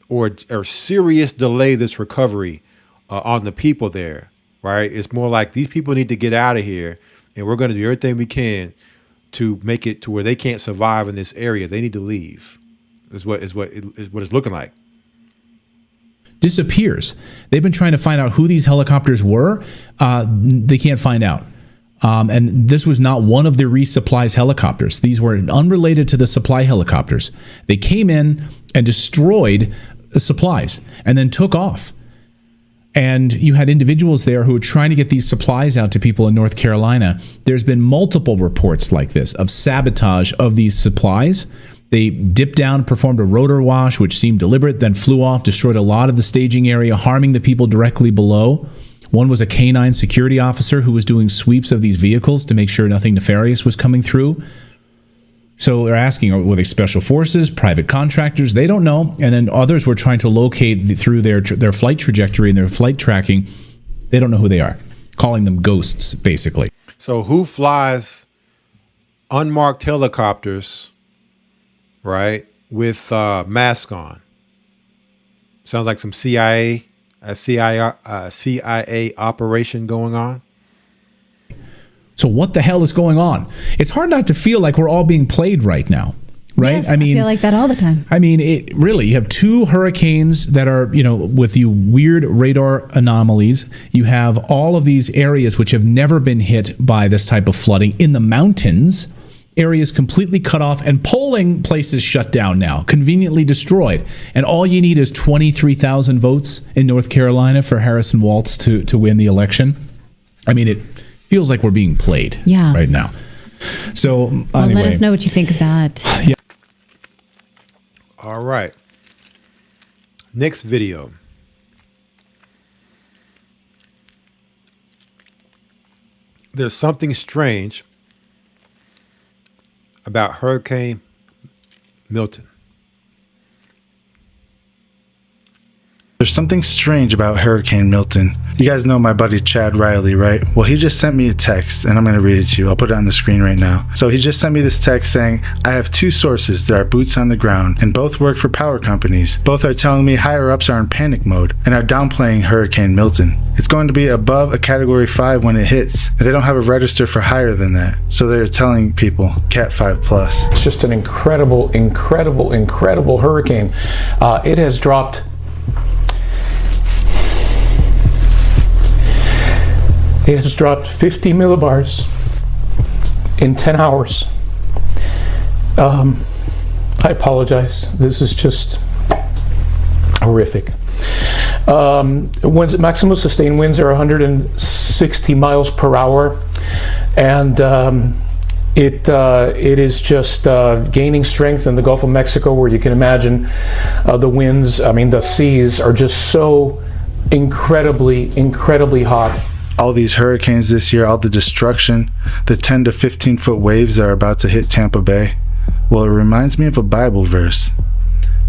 or serious delay this recovery on the people there, right? It's more like these people need to get out of here, and we're going to do everything we can to make it to where they can't survive in this area. They need to leave. Is what it's looking like. Disappears. They've been trying to find out who these helicopters were. They can't find out. And this was not one of the resupplies helicopters. These were unrelated to the supply helicopters. They came in and destroyed the supplies and then took off. And you had individuals there who were trying to get these supplies out to people in North Carolina. There's been multiple reports like this of sabotage of these supplies. They dipped down, performed a rotor wash, which seemed deliberate, then flew off, destroyed a lot of the staging area, harming the people directly below. One was a canine security officer who was doing sweeps of these vehicles to make sure nothing nefarious was coming through. So they're asking, were they special forces, private contractors? They don't know. And then others were trying to locate through their flight trajectory and their flight tracking. They don't know who they are, calling them ghosts, basically. So who flies unmarked helicopters, right, with mask on? Sounds like some CIA operation going on. So what the hell is going on? It's hard not to feel like we're all being played right now, right? Yes, I feel like that all the time. I mean, it really, you have two hurricanes that are, with the weird radar anomalies. You have all of these areas which have never been hit by this type of flooding in the mountains. Areas completely cut off and polling places shut down now, conveniently destroyed. And all you need is 23,000 votes in North Carolina for Harrison Waltz to win the election. I mean, it feels like we're being played right now. So anyway. Let us know what you think of that. Yeah. All right. Next video. There's something strange about Hurricane Milton. There's something strange about Hurricane Milton. You guys know my buddy Chad Riley, right? Well, he just sent me a text, and I'm going to read it to you. I'll put it on the screen right now. So he just sent me this text saying, I have two sources that are boots on the ground, and both work for power companies. Both are telling me higher-ups are in panic mode and are downplaying Hurricane Milton. It's going to be above a Category 5 when it hits. They don't have a register for higher than that. So they're telling people Cat 5+. It's just an incredible hurricane. It has dropped... It has dropped 50 millibars in 10 hours. I apologize. This is just horrific. Maximum sustained winds are 160 miles per hour, and it is just gaining strength in the Gulf of Mexico, where you can imagine the winds. I mean, the seas are just so incredibly hot. All these hurricanes this year, all the destruction, the 10 to 15 foot waves that are about to hit Tampa Bay. Well, it reminds me of a Bible verse.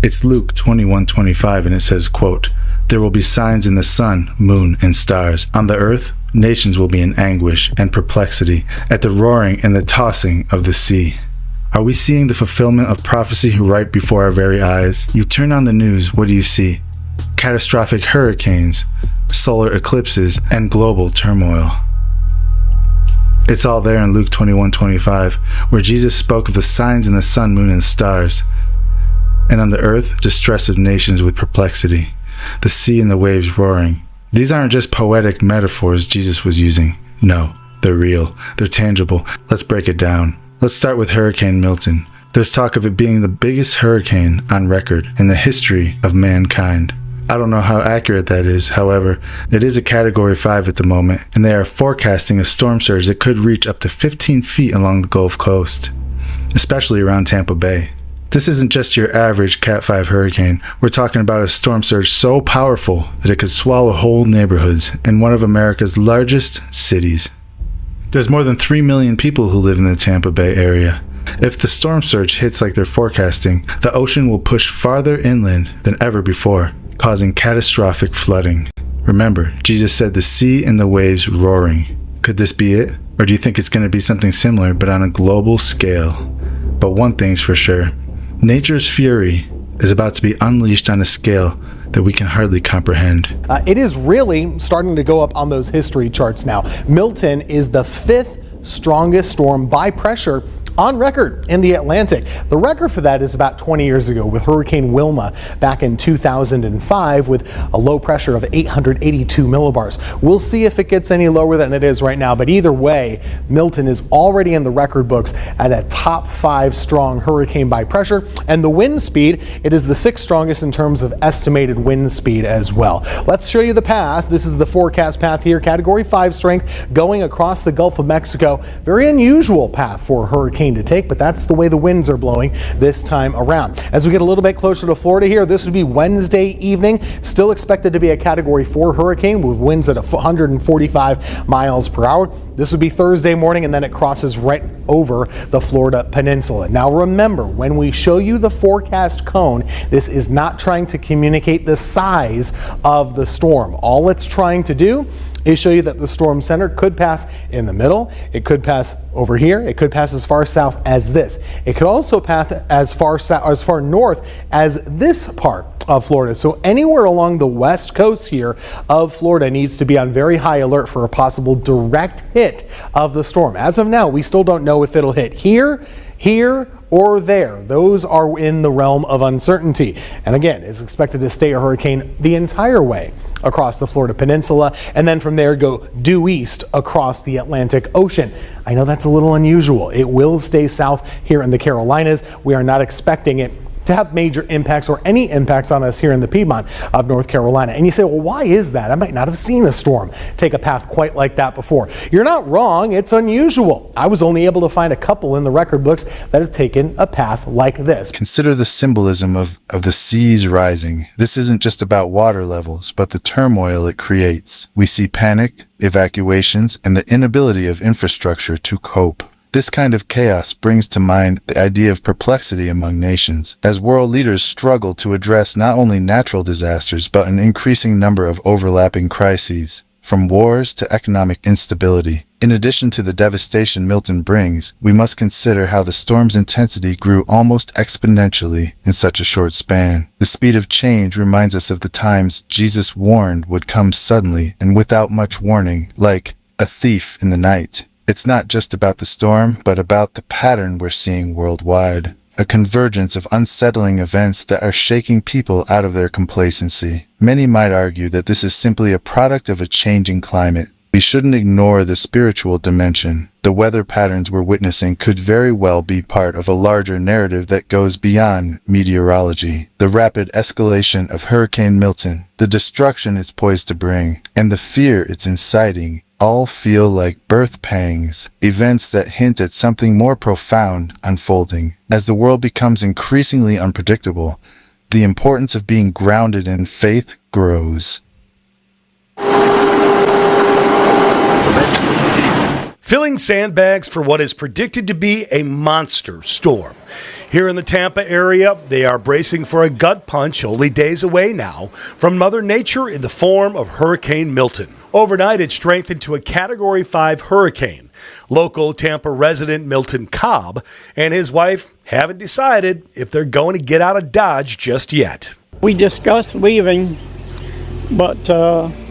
It's Luke 21:25, and it says, quote, there will be signs in the sun, moon, and stars. On the earth, nations will be in anguish and perplexity at the roaring and the tossing of the sea. Are we seeing the fulfillment of prophecy right before our very eyes? You turn on the news, what do you see? Catastrophic hurricanes, solar eclipses, and global turmoil. It's all there in Luke 21:25, where Jesus spoke of the signs in the sun, moon, and stars. And on the earth, distress of nations with perplexity, the sea and the waves roaring. These aren't just poetic metaphors Jesus was using. No, they're real. They're tangible. Let's break it down. Let's start with Hurricane Milton. There's talk of it being the biggest hurricane on record in the history of mankind. I don't know how accurate that is. However, it is a Category 5 at the moment, and they are forecasting a storm surge that could reach up to 15 feet along the Gulf Coast, especially around Tampa Bay. This isn't just your average Cat 5 hurricane. We're talking about a storm surge so powerful that it could swallow whole neighborhoods in one of America's largest cities. There's more than 3 million people who live in the Tampa Bay area. If the storm surge hits like they're forecasting, the ocean will push farther inland than ever before, causing catastrophic flooding. Remember, Jesus said the sea and the waves roaring. Could this be it? Or do you think it's going to be something similar, but on a global scale? But one thing's for sure. Nature's fury is about to be unleashed on a scale that we can hardly comprehend. It is really starting to go up on those history charts now. Milton is the 5th strongest storm by pressure on record in the Atlantic. The record for that is about 20 years ago with Hurricane Wilma back in 2005 with a low pressure of 882 millibars. We'll see if it gets any lower than it is right now, but either way, Milton is already in the record books at a top 5 strong hurricane by pressure, and the wind speed, it is the 6th strongest in terms of estimated wind speed as well. Let's show you the path. This is the forecast path here, Category 5 strength going across the Gulf of Mexico. Very unusual path for a hurricane to take, but that's the way the winds are blowing this time around. As we get a little bit closer to Florida here, this would be Wednesday evening, still expected to be a Category 4 hurricane with winds at 145 miles per hour. This would be Thursday morning, and then it crosses right over the Florida Peninsula. Now remember, when we show you the forecast cone, this is not trying to communicate the size of the storm. All it's trying to do is show you that the storm center could pass in the middle, it could pass over here, it could pass as far south as this. It could also pass as far north as this part of Florida. So anywhere along the west coast here of Florida needs to be on very high alert for a possible direct hit of the storm. As of now, we still don't know if it'll hit here, or there. Those are in the realm of uncertainty. And again, it's expected to stay a hurricane the entire way across the Florida Peninsula, and then from there go due east across the Atlantic Ocean. I know that's a little unusual. It will stay south here in the Carolinas. We are not expecting it to have major impacts or any impacts on us here in the Piedmont of North Carolina. And you say, well, why is that? I might not have seen a storm take a path quite like that before. You're not wrong. It's unusual. I was only able to find a couple in the record books that have taken a path like this. Consider the symbolism of the seas rising. This isn't just about water levels, but the turmoil it creates. We see panic, evacuations, and the inability of infrastructure to cope. This kind of chaos brings to mind the idea of perplexity among nations, as world leaders struggle to address not only natural disasters, but an increasing number of overlapping crises, from wars to economic instability. In addition to the devastation Milton brings, we must consider how the storm's intensity grew almost exponentially in such a short span. The speed of change reminds us of the times Jesus warned would come suddenly and without much warning, like a thief in the night. It's not just about the storm, but about the pattern we're seeing worldwide. A convergence of unsettling events that are shaking people out of their complacency. Many might argue that this is simply a product of a changing climate. We shouldn't ignore the spiritual dimension. The weather patterns we're witnessing could very well be part of a larger narrative that goes beyond meteorology. The rapid escalation of Hurricane Milton, the destruction it's poised to bring, and the fear it's inciting all feel like birth pangs, events that hint at something more profound unfolding. As the world becomes increasingly unpredictable, the importance of being grounded in faith grows. Filling sandbags for what is predicted to be a monster storm. Here in the Tampa area, they are bracing for a gut punch only days away now from Mother Nature in the form of Hurricane Milton. Overnight, it strengthened to a Category 5 hurricane. Local Tampa resident Milton Cobb and his wife haven't decided if they're going to get out of Dodge just yet. We discussed leaving, but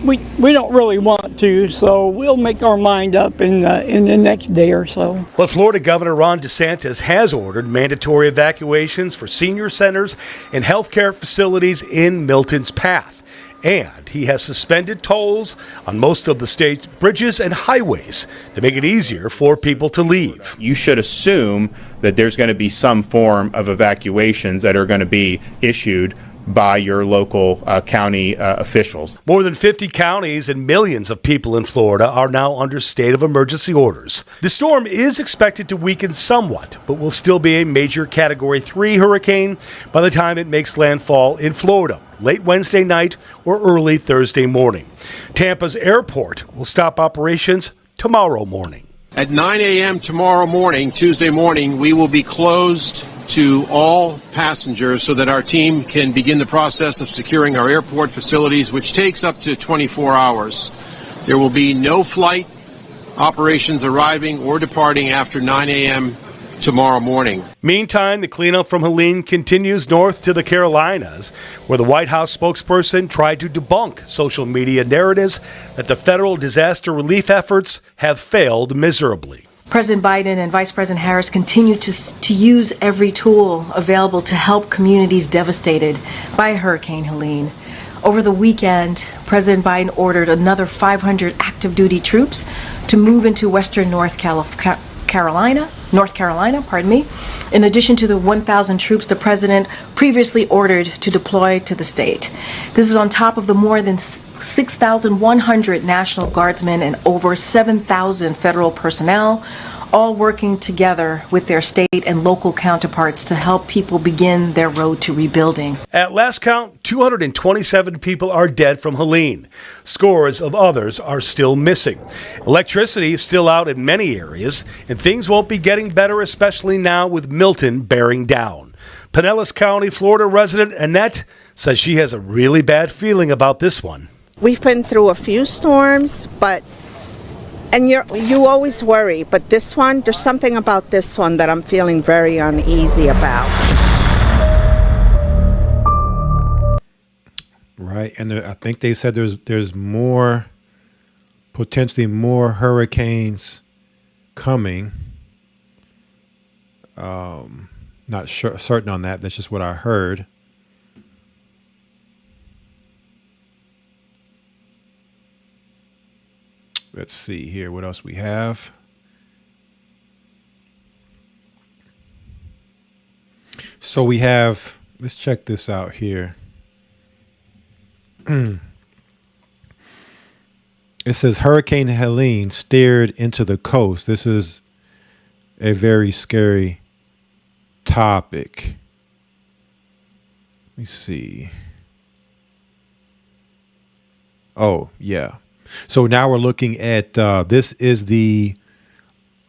we don't really want to, so we'll make our mind up in the next day or so. But Florida Governor Ron DeSantis has ordered mandatory evacuations for senior centers and healthcare facilities in Milton's path. And he has suspended tolls on most of the state's bridges and highways to make it easier for people to leave. You should assume that there's going to be some form of evacuations that are going to be issued by your local county officials. More than 50 counties and millions of people in Florida are now under state of emergency orders. The storm is expected to weaken somewhat, but will still be a major Category 3 hurricane by the time it makes landfall in Florida, late Wednesday night or early Thursday morning. Tampa's airport will stop operations tomorrow morning. At 9 a.m. tomorrow morning, Tuesday morning, we will be closed to all passengers so that our team can begin the process of securing our airport facilities, which takes up to 24 hours. There will be no flight operations arriving or departing after 9 a.m. tomorrow morning. Meantime, the cleanup from Helene continues north to the Carolinas, where the White House spokesperson tried to debunk social media narratives that the federal disaster relief efforts have failed miserably. President Biden and Vice President Harris continue to use every tool available to help communities devastated by Hurricane Helene. Over the weekend, President Biden ordered another 500 active duty troops to move into western North Carolina, in addition to the 1,000 troops the president previously ordered to deploy to the state. This is on top of the more than 6,100 National Guardsmen and over 7,000 federal personnel, all working together with their state and local counterparts to help people begin their road to rebuilding. At last count, 227 people are dead from Helene. Scores of others are still missing. Electricity is still out in many areas, and things won't be getting better, especially now with Milton bearing down. Pinellas County, Florida resident Annette says she has a really bad feeling about this one. We've been through a few storms, and you always worry, but this one, there's something about this one that I'm feeling very uneasy about. Right, and I think they said there's potentially more hurricanes coming. Not certain on that. That's just what I heard. Let's see here what else we have. So we have, let's check this out here. It says Hurricane Helene steered into the coast. This is a very scary topic. Let me see. Oh, yeah. So now we're looking at, this is the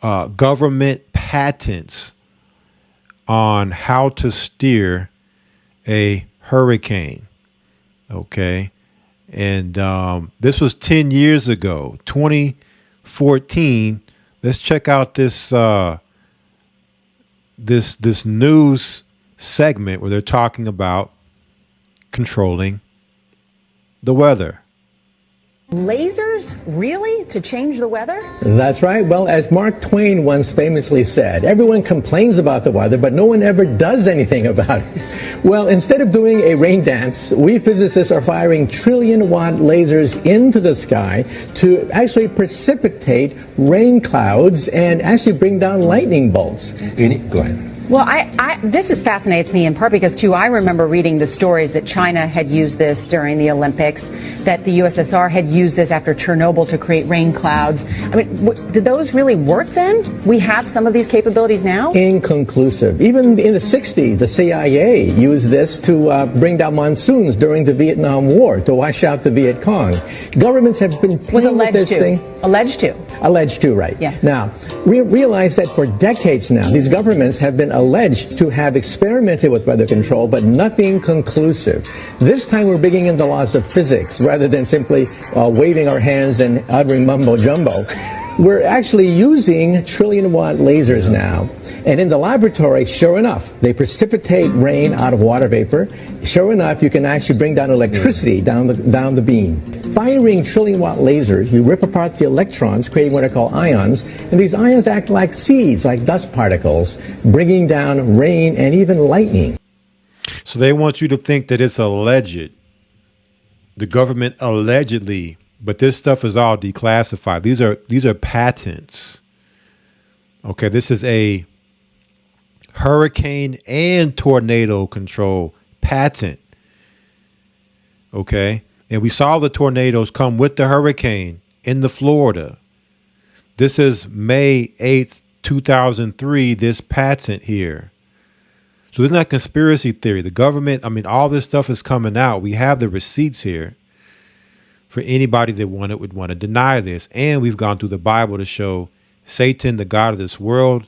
government patents on how to steer a hurricane. Okay. And this was 10 years ago, 2014. Let's check out this this news segment where they're talking about controlling the weather. Lasers? Really? To change the weather? That's right. Well, as Mark Twain once famously said, everyone complains about the weather, but no one ever does anything about it. Well, instead of doing a rain dance, we physicists are firing trillion-watt lasers into the sky to actually precipitate rain clouds and actually bring down lightning bolts. Go ahead. Well, this fascinates me in part because, too, I remember reading the stories that China had used this during the Olympics, that the USSR had used this after Chernobyl to create rain clouds. I mean, did those really work then? We have some of these capabilities now? Inconclusive. Even in the 60s, the CIA used this to bring down monsoons during the Vietnam War, to wash out the Viet Cong. Governments have been playing with this thing. Alleged to. Alleged to, right. Yeah. Now, we realize that for decades now, these governments have been alleged to have experimented with weather control, but nothing conclusive. This time we're bringing in the laws of physics rather than simply waving our hands and uttering mumbo jumbo. We're actually using trillion-watt lasers now. And in the laboratory, sure enough, they precipitate rain out of water vapor. Sure enough, you can actually bring down electricity down the beam. Firing trillion-watt lasers, you rip apart the electrons, creating what are called ions, and these ions act like seeds, like dust particles, bringing down rain and even lightning. So they want you to think that it's alleged. The government allegedly, but this stuff is all declassified. These are patents. Okay, this is a hurricane and tornado control patent. Okay, and we saw the tornadoes come with the hurricane in the Florida. This is May 8th, 2003, this patent here. So this is not conspiracy theory. The government, I mean, all this stuff is coming out. We have the receipts here for anybody that would want to deny this. And we've gone through the Bible to show Satan, the god of this world,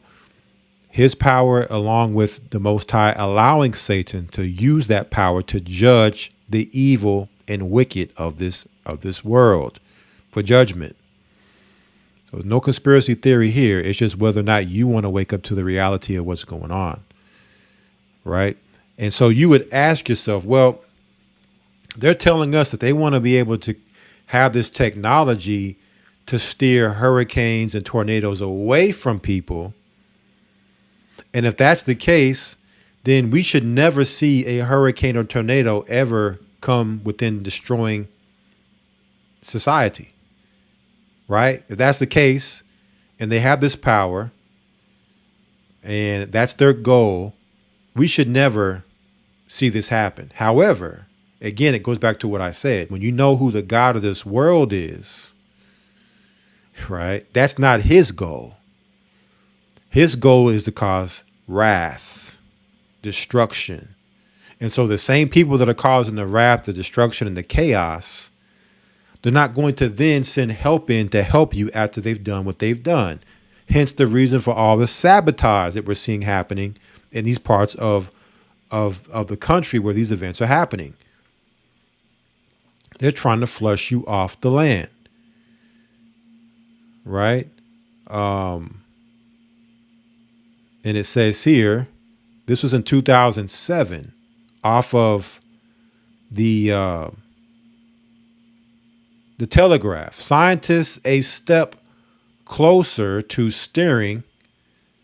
his power, along with the Most High, allowing Satan to use that power to judge the evil and wicked of this world for judgment. So no conspiracy theory here. It's just whether or not you want to wake up to the reality of what's going on. Right. And so you would ask yourself, well, they're telling us that they want to be able to have this technology to steer hurricanes and tornadoes away from people. And if that's the case, then we should never see a hurricane or tornado ever come within destroying society. Right? If that's the case, and they have this power, and that's their goal, we should never see this happen. However, again, it goes back to what I said. When you know who the God of this world is, right, that's not his goal. His goal is to cause wrath, destruction. And so the same people that are causing the wrath, the destruction, and the chaos, they're not going to then send help in to help you after they've done what they've done. Hence the reason for all the sabotage that we're seeing happening in these parts of the country where these events are happening. They're trying to flush you off the land. Right? And it says here, this was in 2007, off of the Telegraph. Scientists a step closer to steering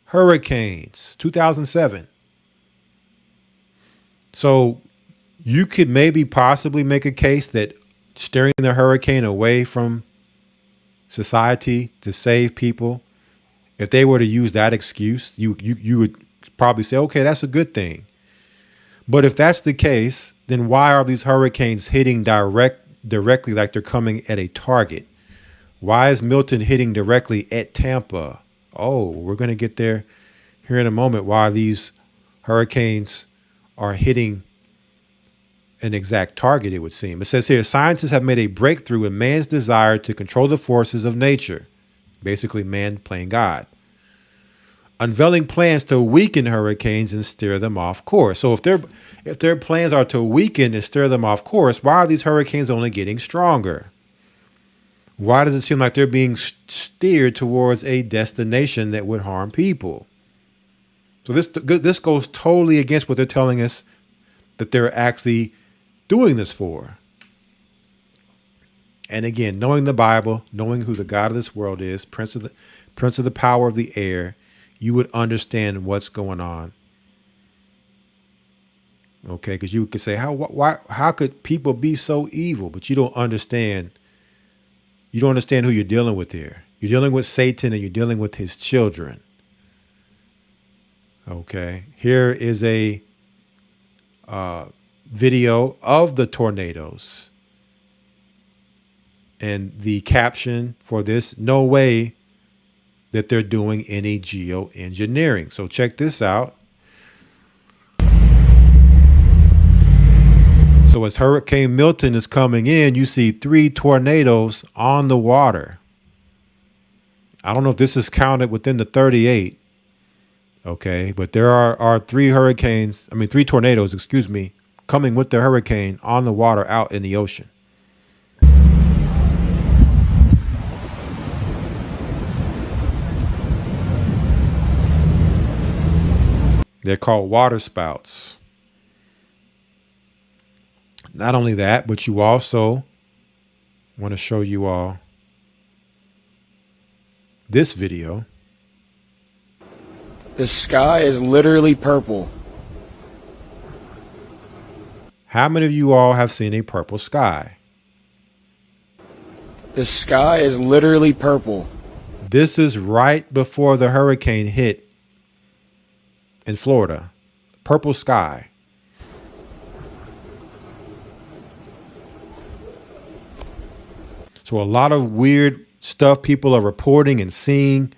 hurricanes. 2007. So you could maybe possibly make a case that steering the hurricane away from society to save people, if they were to use that excuse, you would probably say, okay, that's a good thing. But if that's the case, then why are these hurricanes hitting directly like they're coming at a target? Why is Milton hitting directly at Tampa? Oh, we're going to get there here in a moment, why these hurricanes are hitting an exact target, it would seem. It says here, scientists have made a breakthrough in man's desire to control the forces of nature. Basically, man playing God. Unveiling plans to weaken hurricanes and steer them off course. So if their plans are to weaken and steer them off course, why are these hurricanes only getting stronger? Why does it seem like they're being steered towards a destination that would harm people? So this goes totally against what they're telling us that they're actually doing this for. And again, knowing the Bible, knowing who the God of this world is, prince of the power of the air, you would understand what's going on. Okay, because you could say, how could people be so evil? But you don't understand. You don't understand who you're dealing with here. You're dealing with Satan and you're dealing with his children. Okay, here is a video of the tornadoes. And the caption for this, no way that they're doing any geoengineering. So check this out. So as Hurricane Milton is coming in, you see 3 tornadoes on the water. I don't know if this is counted within the 38. Okay, but there are 3 tornadoes, coming with the hurricane on the water out in the ocean. They're called water spouts. Not only that, but you also want to show you all this video. The sky is literally purple. How many of you all have seen a purple sky? The sky is literally purple. This is right before the hurricane hit in Florida. Purple sky. So a lot of weird stuff people are reporting and seeing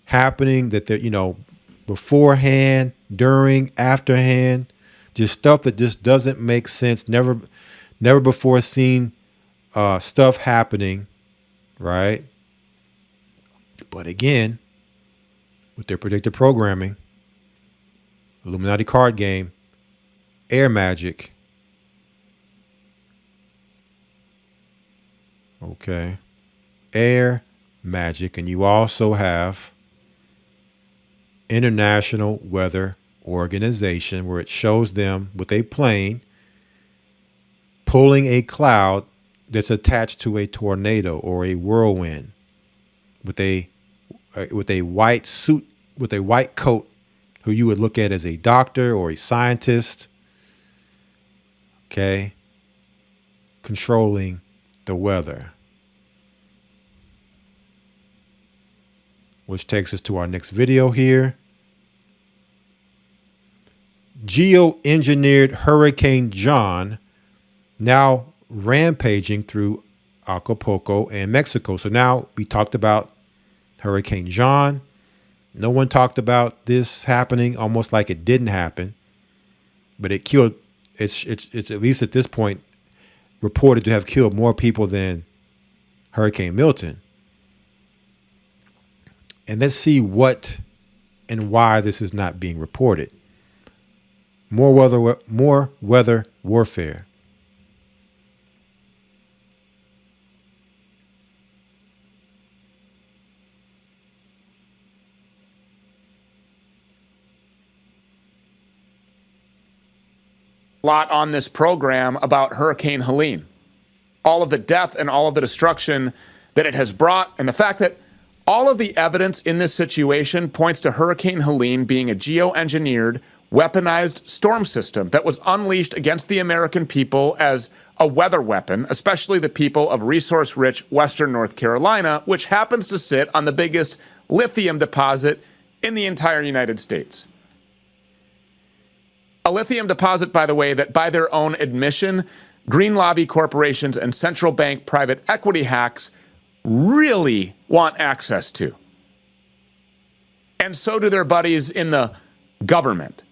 happening that they're, beforehand, during, afterhand, just stuff that just doesn't make sense. Never before seen stuff happening, right? But again, with their predictive programming, Illuminati card game, air magic. Okay. Air magic, and you also have International Weather Organization, where it shows them with a plane pulling a cloud that's attached to a tornado or a whirlwind with a white suit, with a white coat, who you would look at as a doctor or a scientist, okay, controlling the weather. Which takes us to our next video here. Geoengineered Hurricane John now rampaging through Acapulco and Mexico. So now we talked about Hurricane John. No one talked about this happening, almost like it didn't happen. But it killed, it's at least at this point reported to have killed more people than Hurricane Milton. And let's see what and why this is not being reported. More weather warfare. Lot on this program about Hurricane Helene, all of the death and all of the destruction that it has brought, and the fact that all of the evidence in this situation points to Hurricane Helene being a geoengineered, weaponized storm system that was unleashed against the American people as a weather weapon, especially the people of resource-rich Western North Carolina, which happens to sit on the biggest lithium deposit in the entire United States. A lithium deposit, by the way, that by their own admission, green lobby corporations and central bank private equity hacks really want access to. And so do their buddies in the government.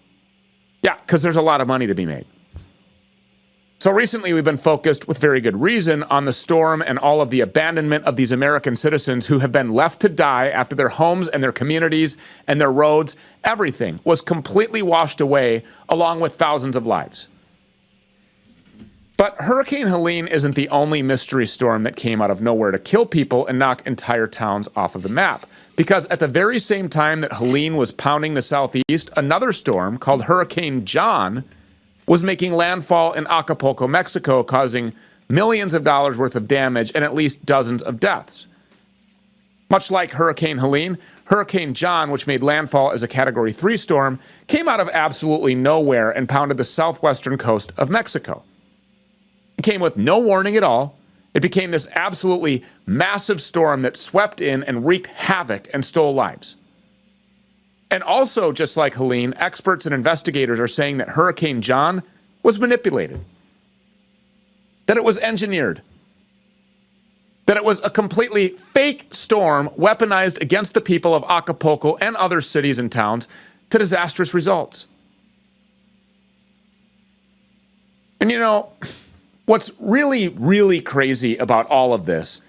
Yeah, because there's a lot of money to be made. So recently we've been focused, with very good reason, on the storm and all of the abandonment of these American citizens who have been left to die after their homes and their communities and their roads, everything was completely washed away, along with thousands of lives. But Hurricane Helene isn't the only mystery storm that came out of nowhere to kill people and knock entire towns off of the map. Because at the very same time that Helene was pounding the southeast, another storm called Hurricane John was making landfall in Acapulco, Mexico, causing millions of dollars worth of damage and at least dozens of deaths. Much like Hurricane Helene, Hurricane John, which made landfall as a Category 3 storm, came out of absolutely nowhere and pounded the southwestern coast of Mexico. It came with no warning at all. It became this absolutely massive storm that swept in and wreaked havoc and stole lives. And also, just like Helene, experts and investigators are saying that Hurricane John was manipulated, that it was engineered, that it was a completely fake storm weaponized against the people of Acapulco and other cities and towns to disastrous results. And you know, what's really, really crazy about all of this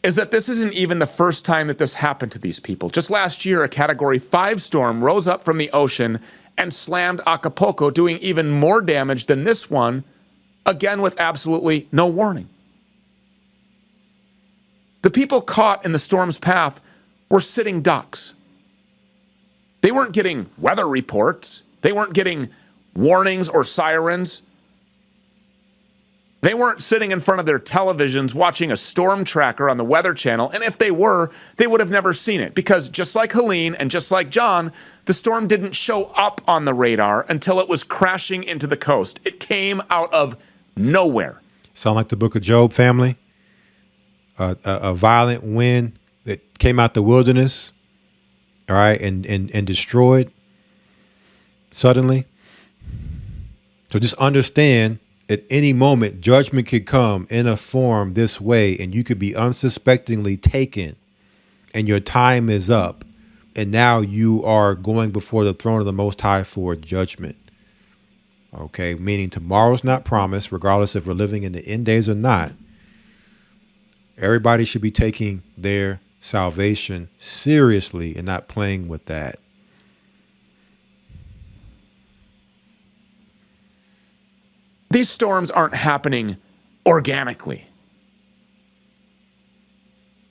is that this isn't even the first time that this happened to these people. Just last year, a Category 5 storm rose up from the ocean and slammed Acapulco, doing even more damage than this one, again with absolutely no warning. The people caught in the storm's path were sitting ducks. They weren't getting weather reports. They weren't getting warnings or sirens. They weren't sitting in front of their televisions watching a storm tracker on the Weather Channel, and if they were, they would have never seen it, because just like Helene and just like John, the storm didn't show up on the radar until it was crashing into the coast. It came out of nowhere. Sound like the book of Job, family? A violent wind that came out the wilderness, all right, and destroyed suddenly. So just understand, at any moment, judgment could come in a form this way, and you could be unsuspectingly taken, and your time is up, and now you are going before the throne of the Most High for judgment. Okay, meaning tomorrow's not promised, regardless if we're living in the end days or not. Everybody should be taking their salvation seriously and not playing with that. These storms aren't happening organically.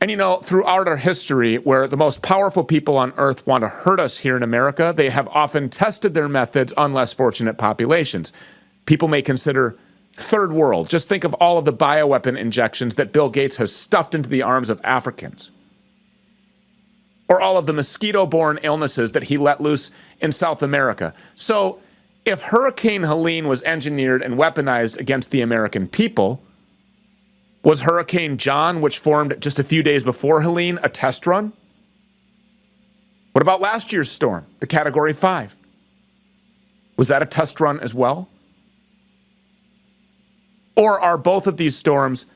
And you know, throughout our history, where the most powerful people on earth want to hurt us here in America, they have often tested their methods on less fortunate populations. People may consider third world. Just think of all of the bioweapon injections that Bill Gates has stuffed into the arms of Africans. Or all of the mosquito-borne illnesses that he let loose in South America. So if Hurricane Helene was engineered and weaponized against the American people, was Hurricane John, which formed just a few days before Helene, a test run? What about last year's storm, the Category 5? Was that a test run as well? Or are both of these storms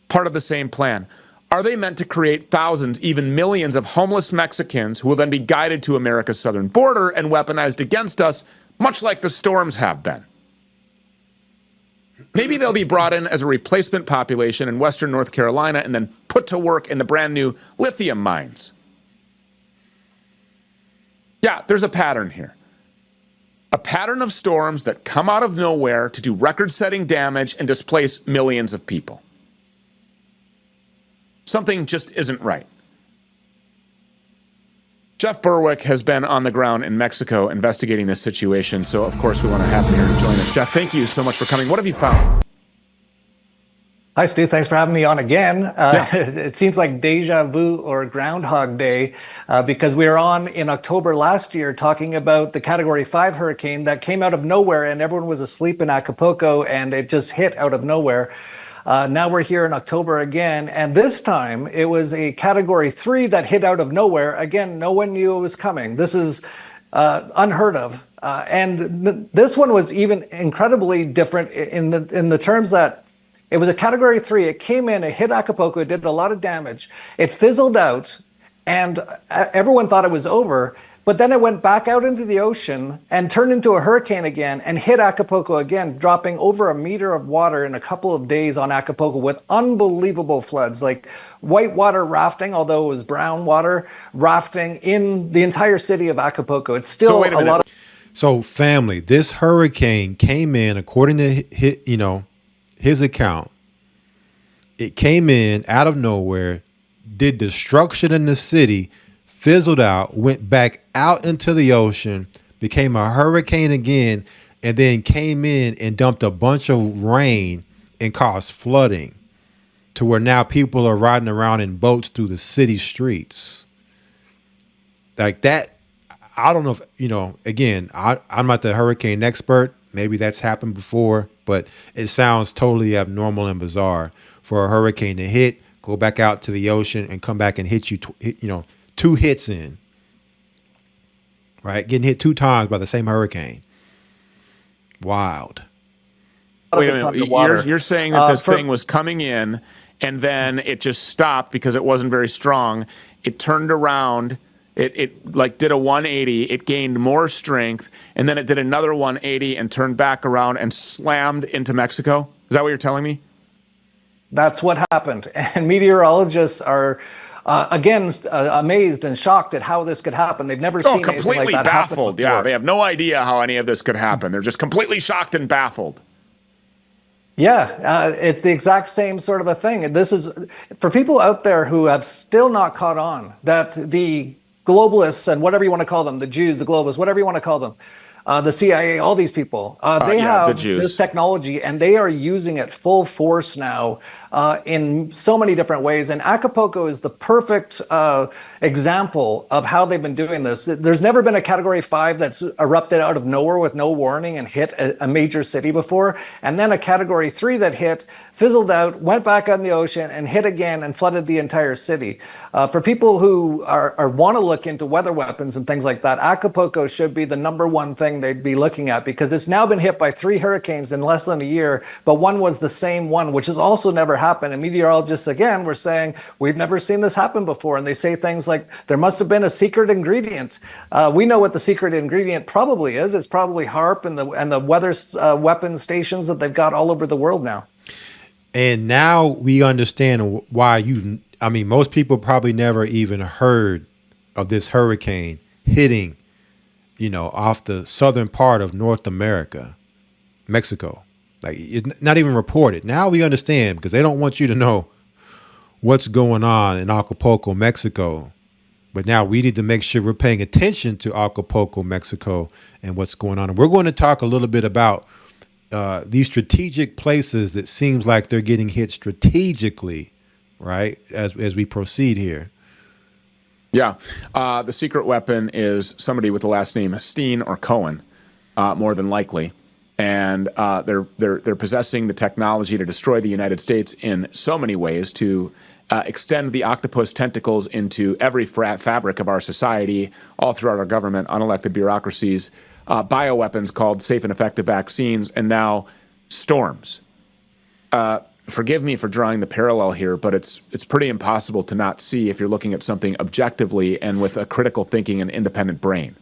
part of the same plan? Are they meant to create thousands, even millions of homeless Mexicans who will then be guided to America's southern border and weaponized against us, much like the storms have been? Maybe they'll be brought in as a replacement population in western North Carolina and then put to work in the brand new lithium mines. Yeah, there's a pattern here. A pattern of storms that come out of nowhere to do record-setting damage and displace millions of people. Something just isn't right. Jeff Berwick has been on the ground in Mexico investigating this situation, so of course we want to have him here to join us. Jeff, thank you so much for coming. What have you found? Hi, Stu. Thanks for having me on again. It seems like deja vu or Groundhog Day because we were on in October last year talking about the Category 5 hurricane that came out of nowhere and everyone was asleep in Acapulco and it just hit out of nowhere. Now we're here in October again, and this time it was a Category 3 that hit out of nowhere. Again, no one knew it was coming. This is unheard of. And this one was even incredibly different in the terms that it was a Category 3. It came in, it hit Acapulco, it did a lot of damage. It fizzled out, and everyone thought it was over. But then it went back out into the ocean and turned into a hurricane again and hit Acapulco again, dropping over 1 meter of water in a couple of days on Acapulco with unbelievable floods, like whitewater rafting, although it was brown water, rafting in the entire city of Acapulco. It's still a lot of... So family, this hurricane came in, according to his account, it came in out of nowhere, did destruction in the city, fizzled out, went back out into the ocean, became a hurricane again, and then came in and dumped a bunch of rain and caused flooding to where now people are riding around in boats through the city streets. Like that, I don't know if, again, I'm not the hurricane expert. Maybe that's happened before, but it sounds totally abnormal and bizarre for a hurricane to hit, go back out to the ocean, and come back and hit you, 2 hits in, right? Getting hit 2 times by the same hurricane. Wild. Wait a minute. You're saying that this thing was coming in and then it just stopped because it wasn't very strong. It turned around. It like did a 180. It gained more strength and then it did another 180 and turned back around and slammed into Mexico. Is that what you're telling me? That's what happened. And meteorologists are again, amazed and shocked at how this could happen. They've never seen anything like that baffled. happen Yeah, they have no idea how any of this could happen. They're just completely shocked and baffled. Yeah, it's the exact same sort of a thing. And this is for people out there who have still not caught on that the globalists and whatever you want to call them, the Jews, the globalists, whatever you want to call them, the CIA, all these people, they have this technology and they are using it full force now in so many different ways. And Acapulco is the perfect example of how they've been doing this. There's never been a Category 5 that's erupted out of nowhere with no warning and hit a major city before. And then a Category 3 that hit, fizzled out, went back on the ocean and hit again and flooded the entire city. For people who want to look into weather weapons and things like that, Acapulco should be the #1 thing they'd be looking at because it's now been hit by 3 hurricanes in less than a year, but one was the same one, which has also never happened. And meteorologists, again, were saying, we've never seen this happen before. And they say things like, there must have been a secret ingredient. We know what the secret ingredient probably is. It's probably HARP and the weather weapon stations that they've got all over the world now. And now we understand why most people probably never even heard of this hurricane hitting, off the southern part of North America, Mexico. Like, it's not even reported. Now we understand because they don't want you to know what's going on in Acapulco, Mexico. But now we need to make sure we're paying attention to Acapulco, Mexico, and what's going on. And we're going to talk a little bit about these strategic places that seems like they're getting hit strategically, right, as we proceed here. Yeah. The secret weapon is somebody with the last name Steen or Cohen, more than likely. And they're possessing the technology to destroy the United States in so many ways, to extend the octopus tentacles into every fabric of our society, all throughout our government, unelected bureaucracies, bioweapons called safe and effective vaccines, and now storms. Forgive me for drawing the parallel here, but it's pretty impossible to not see if you're looking at something objectively and with a critical thinking and independent brain.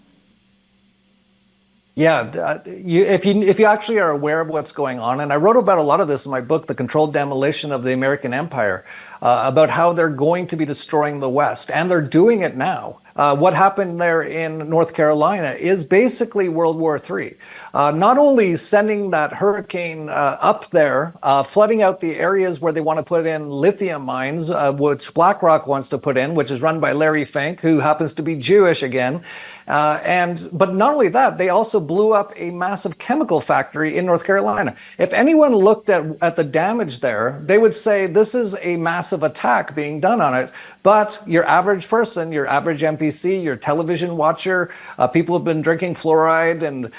Yeah, if you actually are aware of what's going on, and I wrote about a lot of this in my book, The Controlled Demolition of the American Empire, about how they're going to be destroying the West, and they're doing it now. What happened there in North Carolina is basically World War III. Not only sending that hurricane up there, flooding out the areas where they want to put in lithium mines, which BlackRock wants to put in, which is run by Larry Fink, who happens to be Jewish again. But not only that, they also blew up a massive chemical factory in North Carolina. If anyone looked at the damage there, they would say this is a massive attack being done on it. But your average person, your average NPC, your television watcher, people have been drinking fluoride and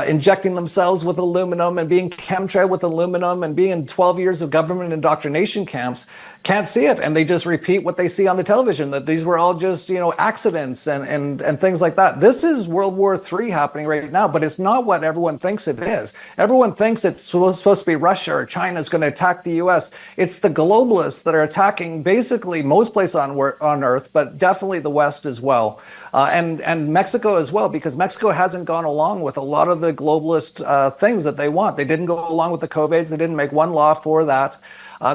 injecting themselves with aluminum and being chemtrailed with aluminum and being in 12 years of government indoctrination camps, can't see it, and they just repeat what they see on the television, that these were all just, accidents and things like that. This is World War III happening right now, but it's not what everyone thinks it is. Everyone thinks it's supposed to be Russia or China is going to attack the U.S. It's the globalists that are attacking basically most places on Earth, but definitely the West as well, and Mexico as well, because Mexico hasn't gone along with a lot of the globalist things that they want. They didn't go along with the COVIDs. They didn't make one law for that.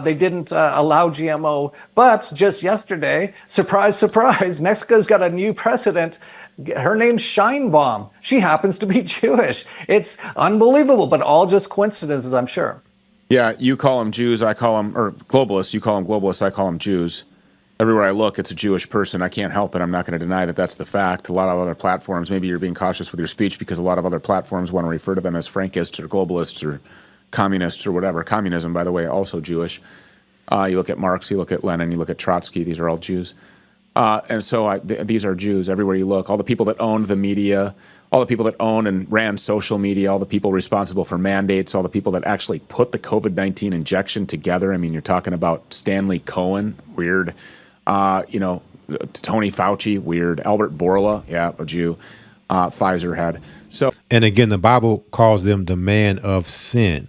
They didn't allow GMO. But just yesterday, surprise, surprise, Mexico's got a new president. Her name's Sheinbaum. She happens to be Jewish. It's unbelievable, but all just coincidences, I'm sure. Yeah, you call them Jews, I call them, or globalists, you call them globalists, I call them Jews. Everywhere I look, it's a Jewish person. I can't help it. I'm not going to deny that that's the fact. A lot of other platforms, maybe you're being cautious with your speech because a lot of other platforms want to refer to them as Frankists or globalists or communists or whatever. Communism, by the way, also Jewish. You look at Marx, you look at Lenin, you look at Trotsky, these are all Jews. And so these are Jews everywhere you look. All the people that owned the media, all the people that owned and ran social media, all the people responsible for mandates, all the people that actually put the COVID-19 injection together. I mean, you're talking about Stanley Cohen, weird. Tony Fauci, weird. Albert Bourla, yeah, a Jew. Pfizer had. And again, the Bible calls them the man of sin,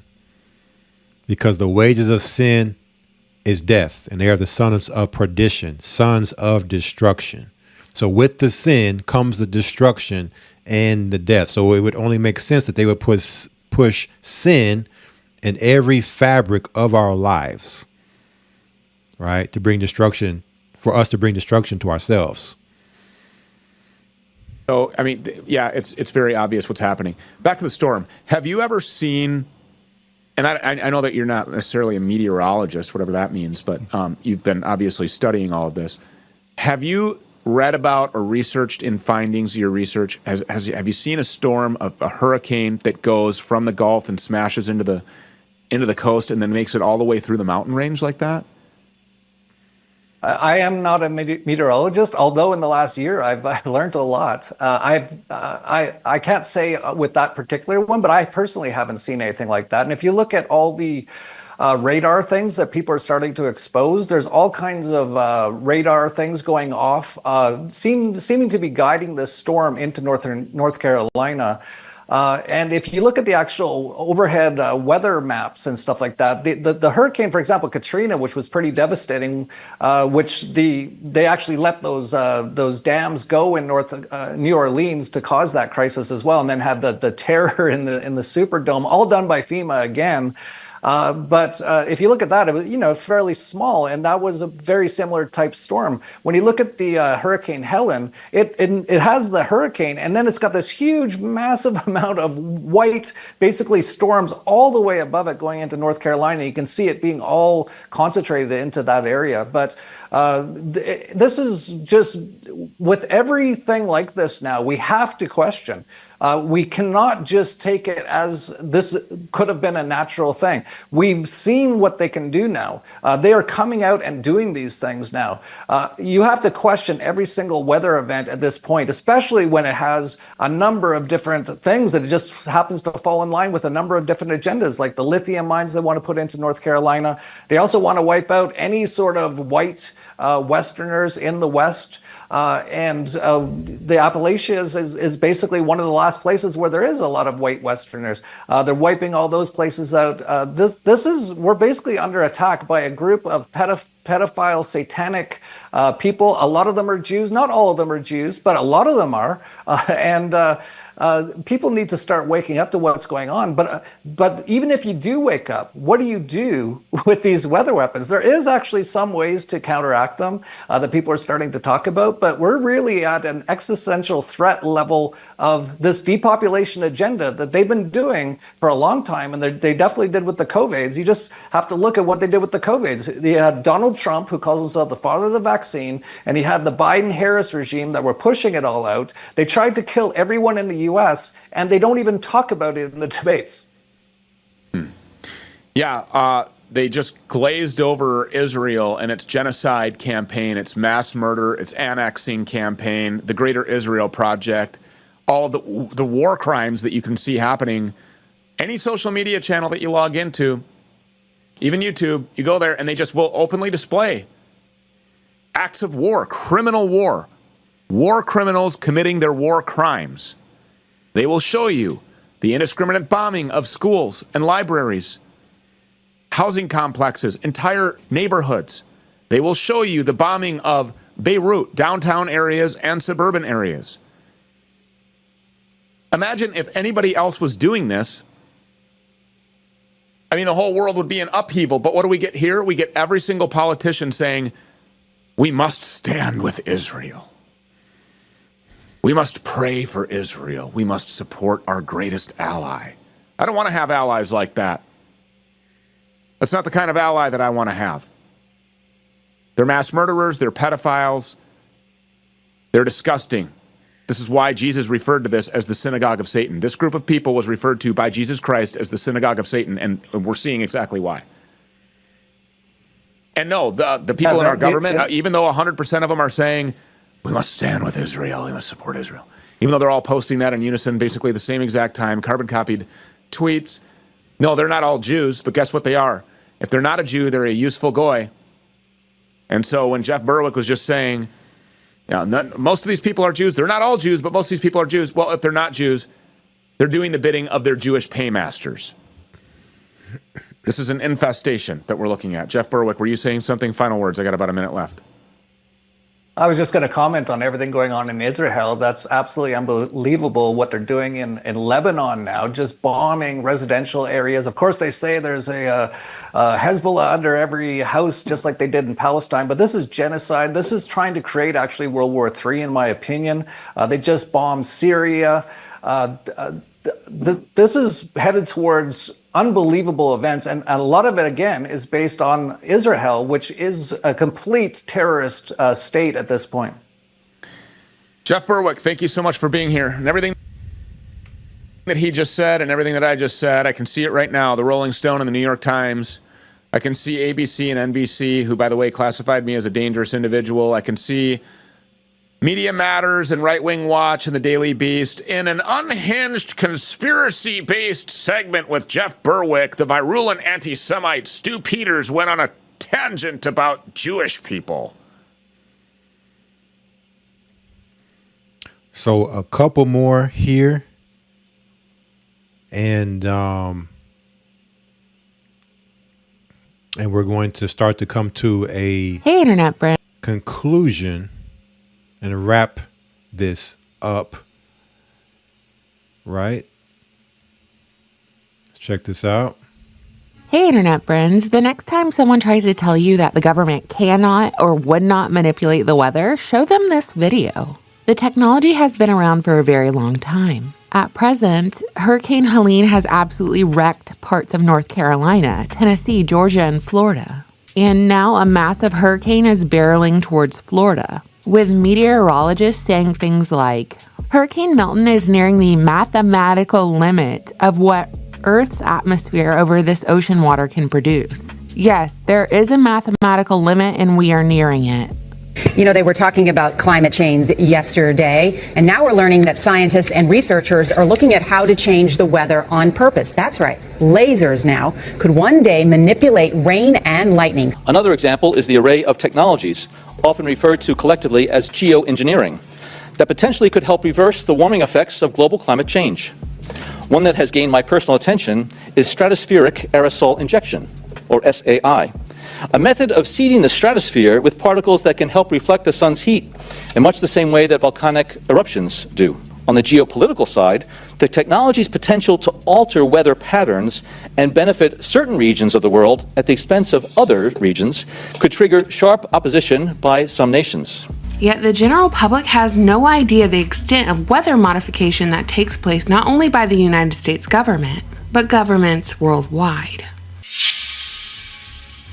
because the wages of sin is death, and they are the sons of perdition, sons of destruction. So with the sin comes the destruction and the death. So it would only make sense that they would push sin in every fabric of our lives, right? To bring destruction, for us to bring destruction to ourselves. So, I mean, yeah, it's very obvious what's happening. Back to the storm. Have you ever seen, and I know that you're not necessarily a meteorologist, whatever that means, but you've been obviously studying all of this. Have you read about or researched in findings of your research? Have you seen a storm, a hurricane that goes from the Gulf and smashes into the coast and then makes it all the way through the mountain range like that? I am not a meteorologist, although in the last year I've learned a lot. I can't say with that particular one, but I personally haven't seen anything like that. And if you look at all the radar things that people are starting to expose, there's all kinds of radar things going off, seeming to be guiding this storm into North Carolina. And if you look at the actual overhead weather maps and stuff like that, the hurricane, for example, Katrina, which was pretty devastating, which they actually let those dams go in New Orleans to cause that crisis as well, and then had the terror in the Superdome, all done by FEMA again. But if you look at that, it was fairly small, and that was a very similar type storm. When you look at the Hurricane Helen, it has the hurricane, and then it's got this huge, massive amount of white, basically storms all the way above it going into North Carolina. You can see it being all concentrated into that area. But this is just, with everything like this now, we have to question. We cannot just take it as this could have been a natural thing. We've seen what they can do now. They are coming out and doing these things now. You have to question every single weather event at this point, especially when it has a number of different things that it just happens to fall in line with a number of different agendas, like the lithium mines they want to put into North Carolina. They also want to wipe out any sort of white Westerners in the West. And the Appalachians is basically one of the last places where there is a lot of white Westerners. They're wiping all those places out. We're basically under attack by a group of pedophile, satanic people. A lot of them are Jews. Not all of them are Jews, but a lot of them are. People need to start waking up to what's going on. But even if you do wake up, what do you do with these weather weapons? There is actually some ways to counteract them that people are starting to talk about, but we're really at an existential threat level of this depopulation agenda that they've been doing for a long time, and they definitely did with the COVIDs. You just have to look at what they did with the COVIDs. They had Donald Trump, who calls himself the father of the vaccine, and he had the Biden-Harris regime that were pushing it all out. They tried to kill everyone in the U.S., and they don't even talk about it in the debates. Yeah, they just glazed over Israel and its genocide campaign, its mass murder, its annexing campaign, the Greater Israel Project, all the war crimes that you can see happening. Any social media channel that you log into, even YouTube, you go there and they just will openly display acts of war, criminal war criminals committing their war crimes. They will show you the indiscriminate bombing of schools and libraries, housing complexes, entire neighborhoods. They will show you the bombing of Beirut, downtown areas and suburban areas. Imagine if anybody else was doing this. I mean, the whole world would be in upheaval. But what do we get here? We get every single politician saying, we must stand with Israel. We must pray for Israel. We must support our greatest ally. I don't want to have allies like that. That's not the kind of ally that I want to have. They're mass murderers. They're pedophiles. They're disgusting. This is why Jesus referred to this as the synagogue of Satan. This group of people was referred to by Jesus Christ as the synagogue of Satan, and we're seeing exactly why. And no, the people in our government, even though 100% of them are saying, we must stand with Israel, we must support Israel, even though they're all posting that in unison, basically the same exact time, carbon-copied tweets. No, they're not all Jews, but guess what they are? If they're not a Jew, they're a useful goy. And so when Jeff Berwick was just saying, most of these people are Jews, they're not all Jews, but most of these people are Jews. Well, if they're not Jews, they're doing the bidding of their Jewish paymasters. This is an infestation that we're looking at. Jeff Berwick, were you saying something? Final words. I got about a minute left. I was just going to comment on everything going on in Israel. That's absolutely unbelievable what they're doing in Lebanon now, just bombing residential areas. Of course, they say there's a Hezbollah under every house, just like they did in Palestine. But this is genocide. This is trying to create actually World War III, in my opinion. They just bombed Syria. This is headed towards unbelievable events, and a lot of it, again, is based on Israel, which is a complete terrorist state at this point. Jeff Berwick, thank you so much for being here. And everything that he just said and everything that I just said, I can see it right now. The Rolling Stone and the New York Times. I can see ABC and NBC, who, by the way, classified me as a dangerous individual. I can see Media Matters and Right Wing Watch and the Daily Beast. In an unhinged, conspiracy-based segment with Jeff Berwick, the virulent anti-Semite Stu Peters went on a tangent about Jewish people. So a couple more here. And we're going to start to come to a internet friend conclusion and wrap this up. Right? Let's check this out. Hey, Internet friends. The next time someone tries to tell you that the government cannot or would not manipulate the weather, show them this video. The technology has been around for a very long time. At present, Hurricane Helene has absolutely wrecked parts of North Carolina, Tennessee, Georgia, and Florida. And now a massive hurricane is barreling towards Florida, with meteorologists saying things like, Hurricane Milton is nearing the mathematical limit of what Earth's atmosphere over this ocean water can produce. Yes, there is a mathematical limit and we are nearing it. You know, they were talking about climate change yesterday, and now we're learning that scientists and researchers are looking at how to change the weather on purpose. That's right. Lasers now could one day manipulate rain and lightning. Another example is the array of technologies, often referred to collectively as geoengineering, that potentially could help reverse the warming effects of global climate change. One that has gained my personal attention is stratospheric aerosol injection, or SAI, a method of seeding the stratosphere with particles that can help reflect the sun's heat in much the same way that volcanic eruptions do. On the geopolitical side, the technology's potential to alter weather patterns and benefit certain regions of the world at the expense of other regions could trigger sharp opposition by some nations. Yet the general public has no idea the extent of weather modification that takes place not only by the United States government, but governments worldwide.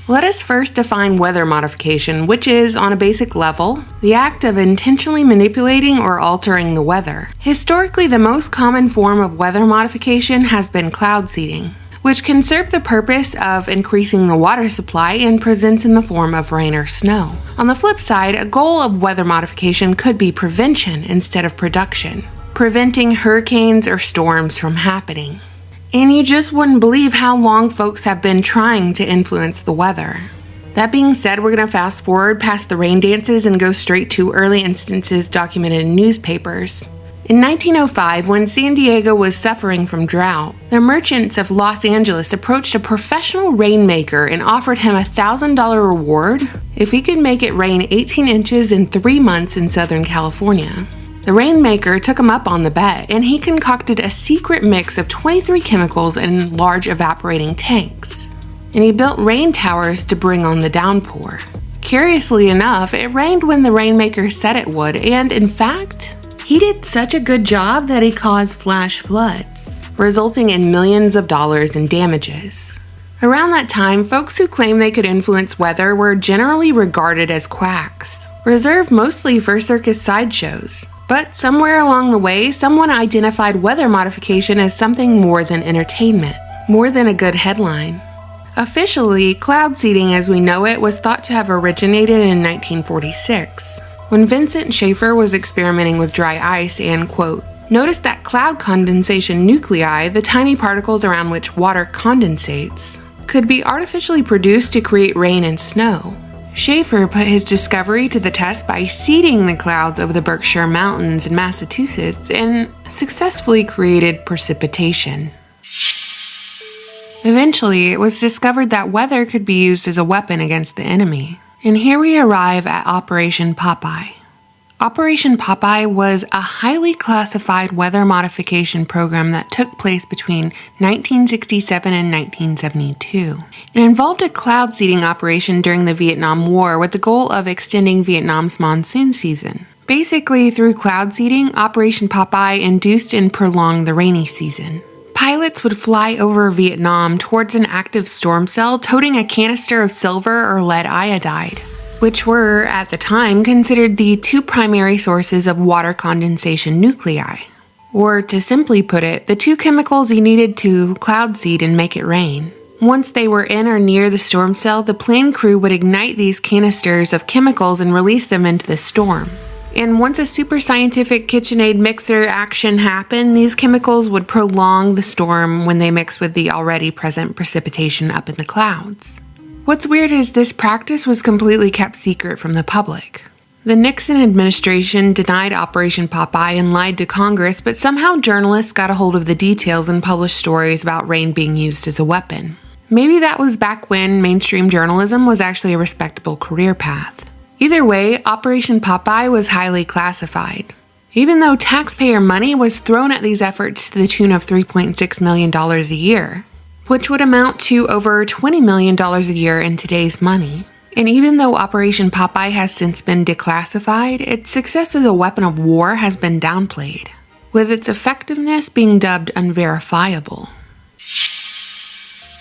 Let us first define weather modification, which is, on a basic level, the act of intentionally manipulating or altering the weather. Historically, the most common form of weather modification has been cloud seeding, which can serve the purpose of increasing the water supply and presents in the form of rain or snow. On the flip side, a goal of weather modification could be prevention instead of production, preventing hurricanes or storms from happening. And you just wouldn't believe how long folks have been trying to influence the weather. That being said, we're going to fast forward past the rain dances and go straight to early instances documented in newspapers. In 1905, when San Diego was suffering from drought, the merchants of Los Angeles approached a professional rainmaker and offered him a $1,000 reward if he could make it rain 18 inches in 3 months in Southern California. The rainmaker took him up on the bet, and he concocted a secret mix of 23 chemicals in large evaporating tanks. And he built rain towers to bring on the downpour. Curiously enough, it rained when the rainmaker said it would, and in fact, he did such a good job that he caused flash floods, resulting in millions of dollars in damages. Around that time, folks who claimed they could influence weather were generally regarded as quacks, reserved mostly for circus sideshows. But somewhere along the way, someone identified weather modification as something more than entertainment, more than a good headline. Officially, cloud seeding as we know it was thought to have originated in 1946, when Vincent Schaefer was experimenting with dry ice and, quote, noticed that cloud condensation nuclei, the tiny particles around which water condensates, could be artificially produced to create rain and snow. Schaefer put his discovery to the test by seeding the clouds over the Berkshire Mountains in Massachusetts and successfully created precipitation. Eventually, it was discovered that weather could be used as a weapon against the enemy. And here we arrive at Operation Popeye. Operation Popeye was a highly classified weather modification program that took place between 1967 and 1972. It involved a cloud seeding operation during the Vietnam War with the goal of extending Vietnam's monsoon season. Basically, through cloud seeding, Operation Popeye induced and prolonged the rainy season. Pilots would fly over Vietnam towards an active storm cell toting a canister of silver or lead iodide, which were, at the time, considered the two primary sources of water condensation nuclei. Or, to simply put it, the two chemicals you needed to cloud seed and make it rain. Once they were in or near the storm cell, the plane crew would ignite these canisters of chemicals and release them into the storm. And once a super scientific KitchenAid mixer action happened, these chemicals would prolong the storm when they mixed with the already present precipitation up in the clouds. What's weird is this practice was completely kept secret from the public. The Nixon administration denied Operation Popeye and lied to Congress, but somehow journalists got a hold of the details and published stories about rain being used as a weapon. Maybe that was back when mainstream journalism was actually a respectable career path. Either way, Operation Popeye was highly classified. Even though taxpayer money was thrown at these efforts to the tune of $3.6 million a year. which would amount to over $20 million a year in today's money. And even though Operation Popeye has since been declassified, its success as a weapon of war has been downplayed, with its effectiveness being dubbed unverifiable.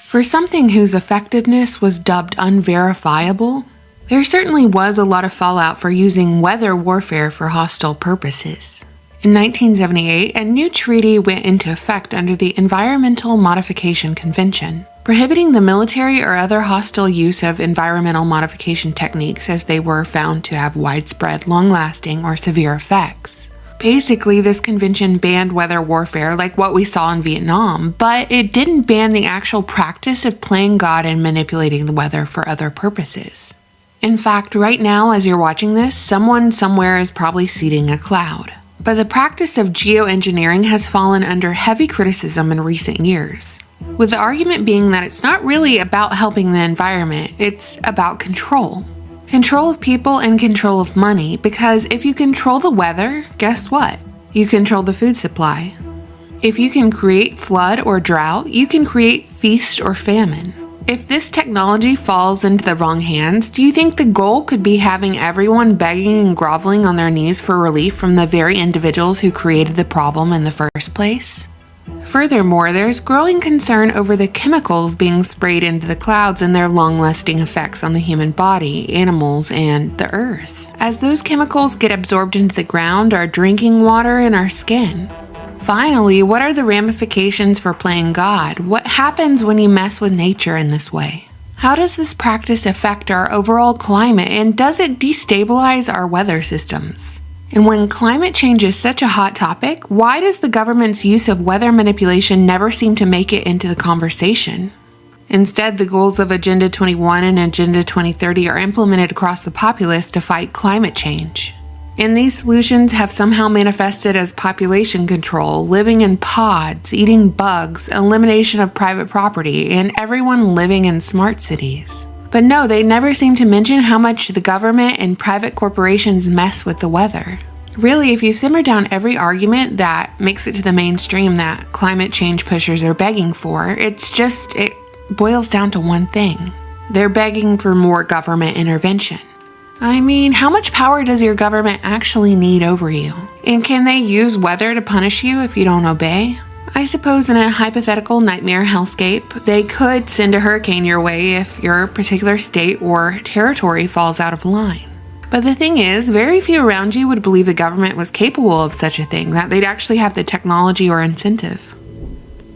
For something whose effectiveness was dubbed unverifiable, there certainly was a lot of fallout for using weather warfare for hostile purposes. In 1978, a new treaty went into effect under the Environmental Modification Convention, prohibiting the military or other hostile use of environmental modification techniques as they were found to have widespread, long-lasting, or severe effects. Basically, this convention banned weather warfare like what we saw in Vietnam, but it didn't ban the actual practice of playing God and manipulating the weather for other purposes. In fact, right now as you're watching this, someone somewhere is probably seeding a cloud. But the practice of geoengineering has fallen under heavy criticism in recent years, with the argument being that it's not really about helping the environment, it's about control. Control of people and control of money, because if you control the weather, guess what? You control the food supply. If you can create flood or drought, you can create feast or famine. If this technology falls into the wrong hands, do you think the goal could be having everyone begging and groveling on their knees for relief from the very individuals who created the problem in the first place? Furthermore, there's growing concern over the chemicals being sprayed into the clouds and their long-lasting effects on the human body, animals, and the earth, as those chemicals get absorbed into the ground, our drinking water, and our skin. Finally, what are the ramifications for playing God? What happens when you mess with nature in this way? How does this practice affect our overall climate, and does it destabilize our weather systems? And when climate change is such a hot topic, why does the government's use of weather manipulation never seem to make it into the conversation? Instead, the goals of Agenda 21 and Agenda 2030 are implemented across the populace to fight climate change. And these solutions have somehow manifested as population control, living in pods, eating bugs, elimination of private property, and everyone living in smart cities. But no, they never seem to mention how much the government and private corporations mess with the weather. Really, if you simmer down every argument that makes it to the mainstream that climate change pushers are begging for, it boils down to one thing. They're begging for more government intervention. I mean, how much power does your government actually need over you? And can they use weather to punish you if you don't obey? I suppose in a hypothetical nightmare hellscape, they could send a hurricane your way if your particular state or territory falls out of line. But the thing is, very few around you would believe the government was capable of such a thing, that they'd actually have the technology or incentive.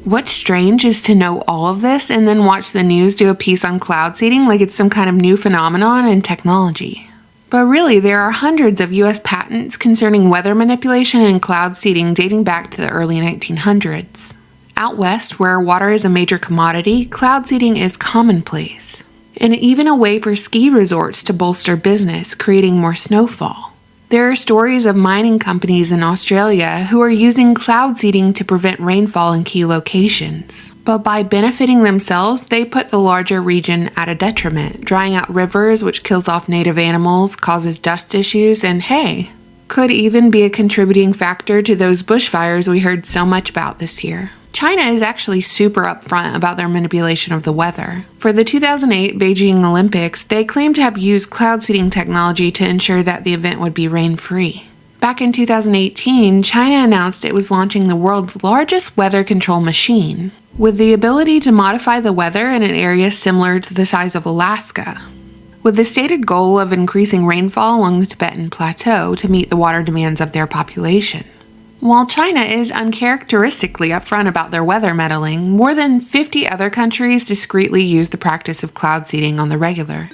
What's strange is to know all of this and then watch the news do a piece on cloud seeding like it's some kind of new phenomenon in technology. But really, there are hundreds of US patents concerning weather manipulation and cloud seeding dating back to the early 1900s. Out west, where water is a major commodity, cloud seeding is commonplace, and even a way for ski resorts to bolster business, creating more snowfall. There are stories of mining companies in Australia who are using cloud seeding to prevent rainfall in key locations. But by benefiting themselves, they put the larger region at a detriment, drying out rivers, which kills off native animals, causes dust issues, and hey, could even be a contributing factor to those bushfires we heard so much about this year. China is actually super upfront about their manipulation of the weather. For the 2008 Beijing Olympics, they claimed to have used cloud seeding technology to ensure that the event would be rain-free. Back in 2018, China announced it was launching the world's largest weather control machine, with the ability to modify the weather in an area similar to the size of Alaska, with the stated goal of increasing rainfall along the Tibetan Plateau to meet the water demands of their population. While China is uncharacteristically upfront about their weather meddling, more than 50 other countries discreetly use the practice of cloud seeding on the regular.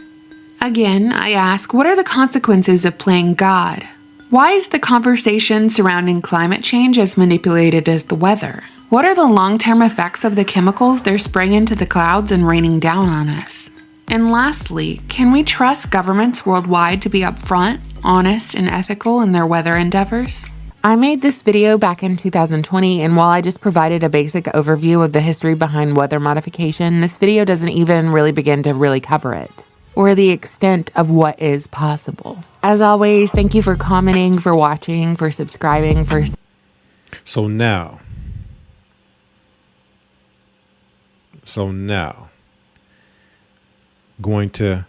Again, I ask, what are the consequences of playing God? Why is the conversation surrounding climate change as manipulated as the weather? What are the long-term effects of the chemicals they're spraying into the clouds and raining down on us? And lastly, can we trust governments worldwide to be upfront, honest, and ethical in their weather endeavors? I made this video back in 2020, and while I just provided a basic overview of the history behind weather modification, this video doesn't even really begin to really cover it, or the extent of what is possible. As always, thank you for commenting, for watching, for subscribing, for... So now, going to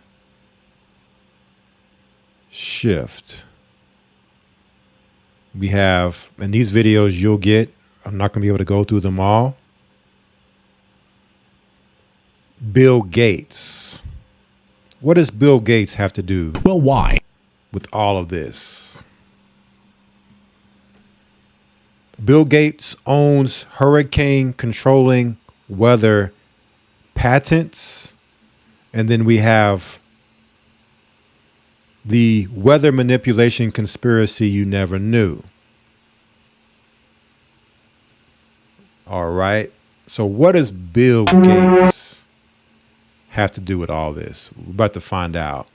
shift. We have, and these videos you'll get, I'm not going to be able to go through them all. Bill Gates. What does Bill Gates have to do? Well, why? With all of this? Bill Gates owns hurricane controlling weather patents. And then we have the weather manipulation conspiracy you never knew. All right. So what does Bill Gates have to do with all this? We're about to find out.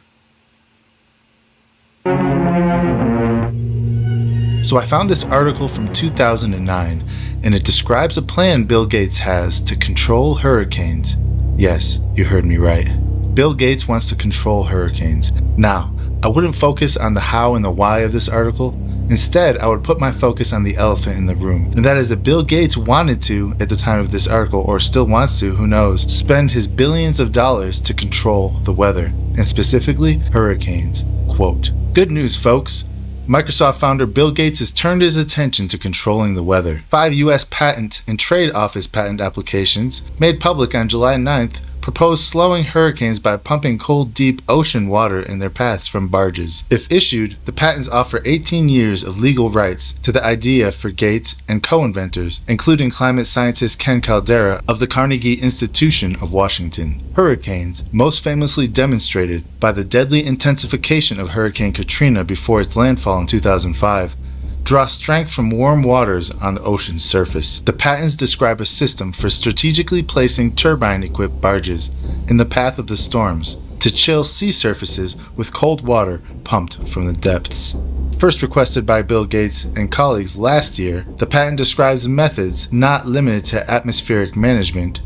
So I found this article from 2009, and it describes a plan Bill Gates has to control hurricanes. Yes, you heard me right. Bill Gates wants to control hurricanes. Now, I wouldn't focus on the how and the why of this article. Instead, I would put my focus on the elephant in the room, and that is that Bill Gates wanted to, at the time of this article, or still wants to, who knows, spend his billions of dollars to control the weather, and specifically hurricanes. Quote, "Good news, folks. Microsoft founder Bill Gates has turned his attention to controlling the weather. 5 U.S. Patent and Trade Office patent applications, made public on July 9th, propose slowing hurricanes by pumping cold, deep ocean water in their paths from barges. If issued, the patents offer 18 years of legal rights to the idea for Gates and co-inventors, including climate scientist Ken Caldera of the Carnegie Institution of Washington. Hurricanes, most famously demonstrated by the deadly intensification of Hurricane Katrina before its landfall in 2005, draw strength from warm waters on the ocean's surface. The patents describe a system for strategically placing turbine-equipped barges in the path of the storms to chill sea surfaces with cold water pumped from the depths. First requested by Bill Gates and colleagues last year, the patent describes methods not limited to atmospheric management,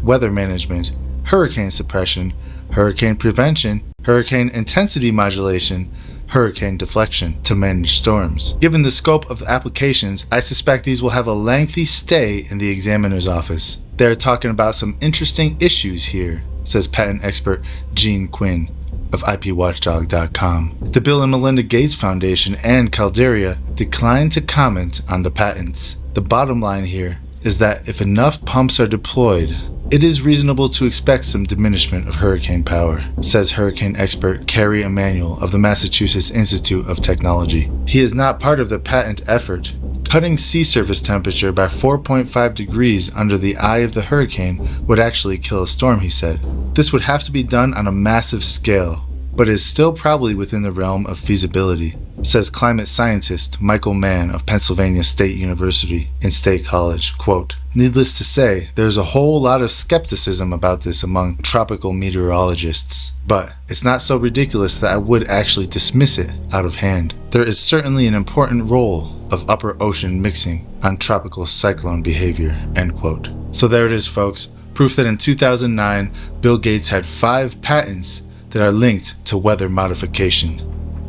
weather management, hurricane suppression, hurricane prevention, hurricane intensity modulation, hurricane deflection to manage storms. Given the scope of the applications, I suspect these will have a lengthy stay in the examiner's office. They're talking about some interesting issues here, says patent expert Gene Quinn of IPWatchdog.com. The Bill and Melinda Gates Foundation and Caldera declined to comment on the patents. The bottom line here is that if enough pumps are deployed, it is reasonable to expect some diminishment of hurricane power, says hurricane expert Kerry Emanuel of the Massachusetts Institute of Technology. He is not part of the patent effort. Cutting sea surface temperature by 4.5 degrees under the eye of the hurricane would actually kill a storm, he said. This would have to be done on a massive scale, but is still probably within the realm of feasibility, says climate scientist Michael Mann of Pennsylvania State University in State College. Quote, "Needless to say, there's a whole lot of skepticism about this among tropical meteorologists, but it's not so ridiculous that I would actually dismiss it out of hand. There is certainly an important role of upper ocean mixing on tropical cyclone behavior," end quote. So there it is, folks. Proof that in 2009, Bill Gates had 5 patents that are linked to weather modification.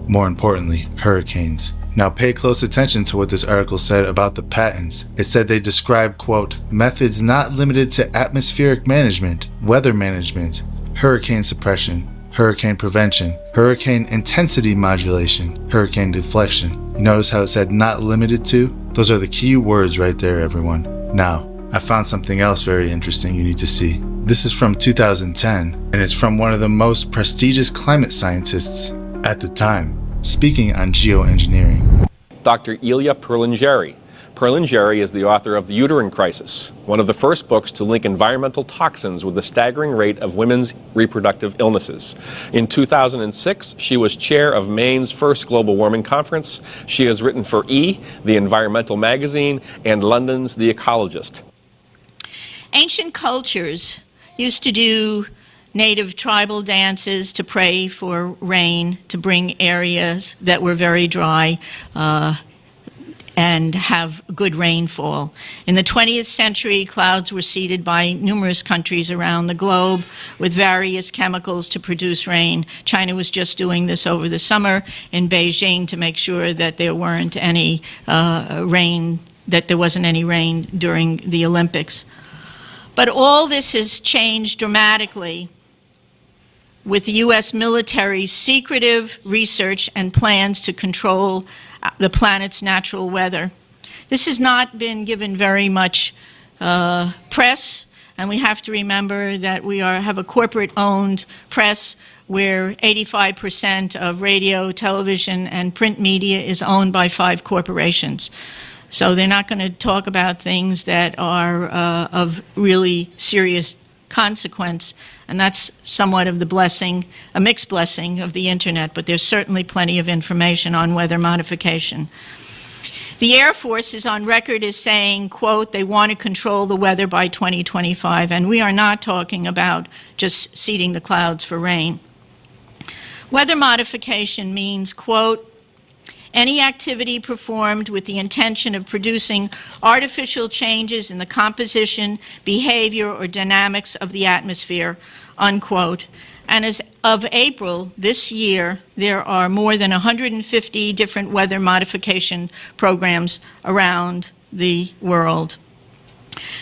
More importantly, hurricanes. Now pay close attention to what this article said about the patents. It said they describe, quote, "methods not limited to atmospheric management, weather management, hurricane suppression, hurricane prevention, hurricane intensity modulation, hurricane deflection." You notice how it said not limited to? Those are the key words right there, everyone. Now, I found something else very interesting you need to see. This is from 2010, and it's from one of the most prestigious climate scientists at the time, speaking on geoengineering. Dr. Ilya Perlingeri. Perlingeri is the author of The Uterine Crisis, one of the first books to link environmental toxins with the staggering rate of women's reproductive illnesses. In 2006, she was chair of Maine's first global warming conference. She has written for E!, the environmental magazine, and London's The Ecologist. Ancient cultures used to do native tribal dances to pray for rain, to bring areas that were very dry and have good rainfall. In the 20th century, clouds were seeded by numerous countries around the globe with various chemicals to produce rain. China was just doing this over the summer in Beijing to make sure that there weren't any rain, that there wasn't any rain during the Olympics. But all this has changed dramatically with the U.S. military's secretive research and plans to control the planet's natural weather. This has not been given very much press, and we have to remember that we have a corporate-owned press where 85% of radio, television, and print media is owned by 5 corporations. So they're not going to talk about things that are of really serious consequence, and that's somewhat of the blessing, a mixed blessing of the internet, but there's certainly plenty of information on weather modification. The Air Force is on record as saying, quote, they want to control the weather by 2025, and we are not talking about just seeding the clouds for rain. Weather modification means, quote, any activity performed with the intention of producing artificial changes in the composition, behavior, or dynamics of the atmosphere, unquote. And as of April this year, there are more than 150 different weather modification programs around the world.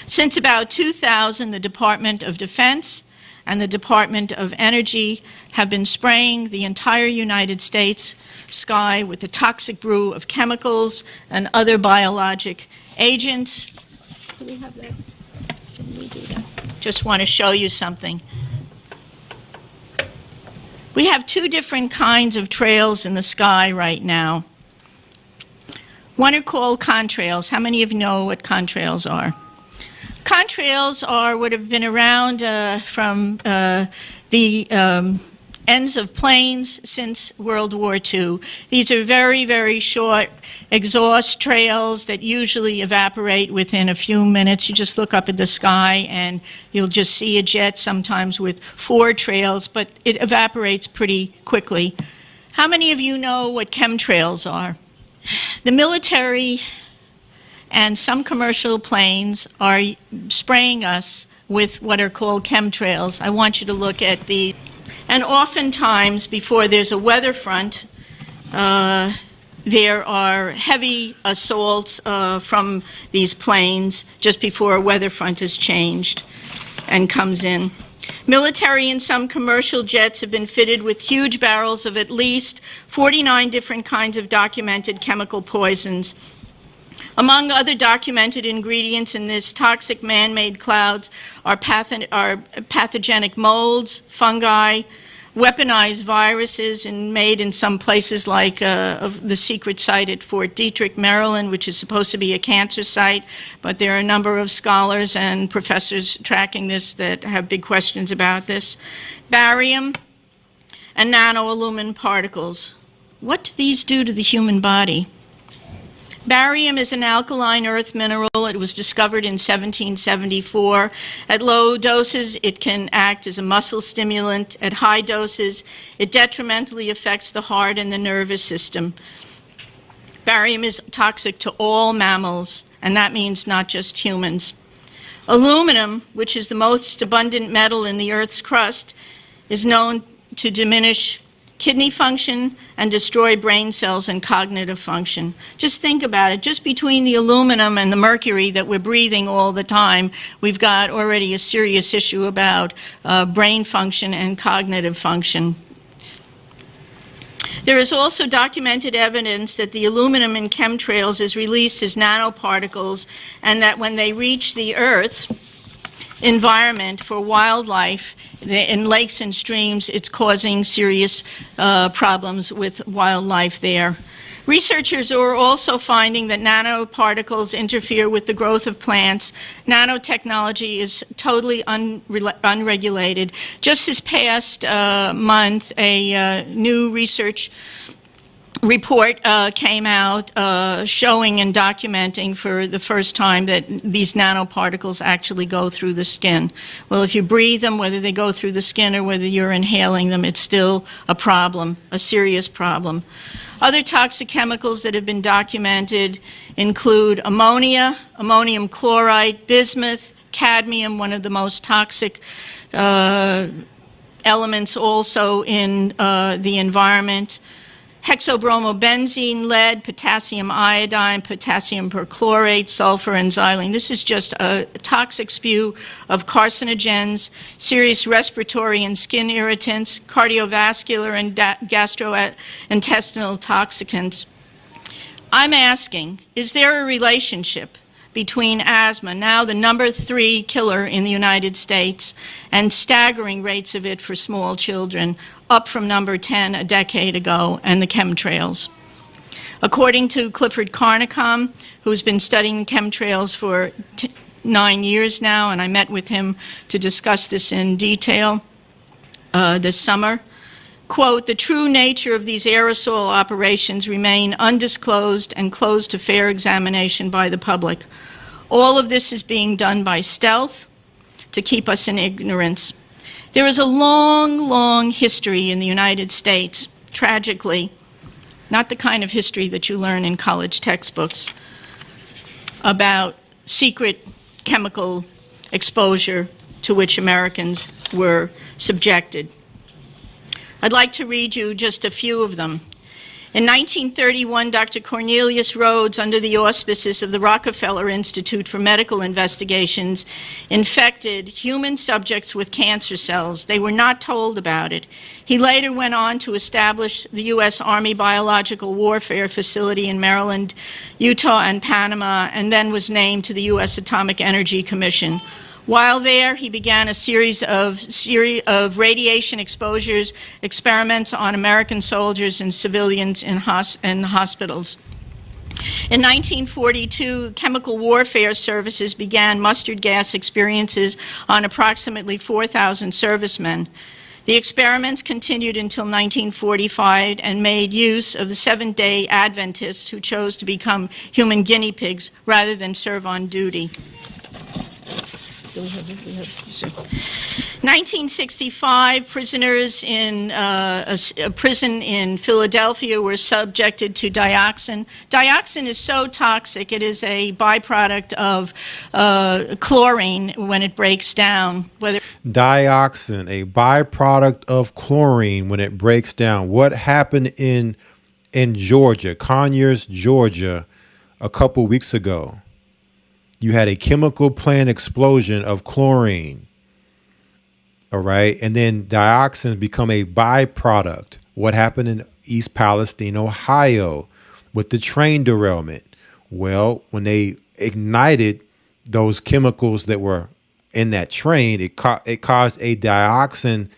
Since about 2000, the Department of Defense and the Department of Energy have been spraying the entire United States sky with a toxic brew of chemicals and other biologic agents. Do we have that? Can we do that? Just want to show you something. We have 2 different kinds of trails in the sky right now. One are called contrails. How many of you know what contrails are? Contrails are what have been around from the ends of planes since World War II. These are very, very short exhaust trails that usually evaporate within a few minutes. You just look up at the sky and you'll just see a jet, sometimes with 4 trails, but it evaporates pretty quickly. How many of you know what chemtrails are? The military and some commercial planes are spraying us with what are called chemtrails. I want you to look at the. And oftentimes, before there's a weather front, there are heavy assaults from these planes just before a weather front is changed and comes in. Military and some commercial jets have been fitted with huge barrels of at least 49 different kinds of documented chemical poisons. Among other documented ingredients in this toxic man-made clouds are pathogenic molds, fungi, weaponized viruses, and made in some places like the secret site at Fort Detrick, Maryland, which is supposed to be a cancer site. But there are a number of scholars and professors tracking this that have big questions about this. Barium and nanoaluminum particles. What do these do to the human body? Barium is an alkaline earth mineral. It was discovered in 1774. At low doses, it can act as a muscle stimulant. At high doses, it detrimentally affects the heart and the nervous system. Barium is toxic to all mammals, and that means not just humans. Aluminum, which is the most abundant metal in the Earth's crust, is known to diminish kidney function and destroy brain cells and cognitive function. Just think about it. Just between the aluminum and the mercury that we're breathing all the time, we've got already a serious issue about brain function and cognitive function. There is also documented evidence that the aluminum in chemtrails is released as nanoparticles, and that when they reach the Earth environment for wildlife in lakes and streams, it's causing serious problems with wildlife there. Researchers are also finding that nanoparticles interfere with the growth of plants. Nanotechnology is totally unregulated. Just this past month, a new research report came out showing and documenting for the first time that these nanoparticles actually go through the skin. Well, if you breathe them, whether they go through the skin or whether you're inhaling them, it's still a problem, a serious problem. Other toxic chemicals that have been documented include ammonia, ammonium chloride, bismuth, cadmium, one of the most toxic elements also in the environment, hexabromobenzene, lead, potassium iodine, potassium perchlorate, sulfur, and xylene. This is just a toxic spew of carcinogens, serious respiratory and skin irritants, cardiovascular and gastrointestinal toxicants. I'm asking, is there a relationship between asthma, now the number 3 killer in the United States, and staggering rates of it for small children, up from number 10 a decade ago, and the chemtrails? According to Clifford Carnicom, who's been studying chemtrails for 9 years now, and I met with him to discuss this in detail this summer, quote, "The true nature of these aerosol operations remain undisclosed and closed to fair examination by the public. All of this is being done by stealth to keep us in ignorance." There is a long, long history in the United States, tragically, not the kind of history that you learn in college textbooks, about secret chemical exposure to which Americans were subjected. I'd like to read you just a few of them. In 1931, Dr. Cornelius Rhodes, under the auspices of the Rockefeller Institute for Medical Investigations, infected human subjects with cancer cells. They were not told about it. He later went on to establish the U.S. Army Biological Warfare Facility in Maryland, Utah, and Panama, and then was named to the U.S. Atomic Energy Commission. While there, he began a series of radiation exposures, experiments on American soldiers and civilians in hospitals. In 1942, Chemical Warfare Services began mustard gas experiences on approximately 4,000 servicemen. The experiments continued until 1945 and made use of the Seventh-day Adventists who chose to become human guinea pigs rather than serve on duty. 1965, prisoners in a prison in Philadelphia were subjected to dioxin. Dioxin is so toxic, it is a byproduct of chlorine when it breaks down. Dioxin, a byproduct of chlorine when it breaks down. What happened in Georgia, Conyers, Georgia, a couple weeks ago? You had a chemical plant explosion of chlorine. All right. And then dioxins become a byproduct. What happened in East Palestine, Ohio, with the train derailment? Well, when they ignited those chemicals that were in that train, it caused a dioxin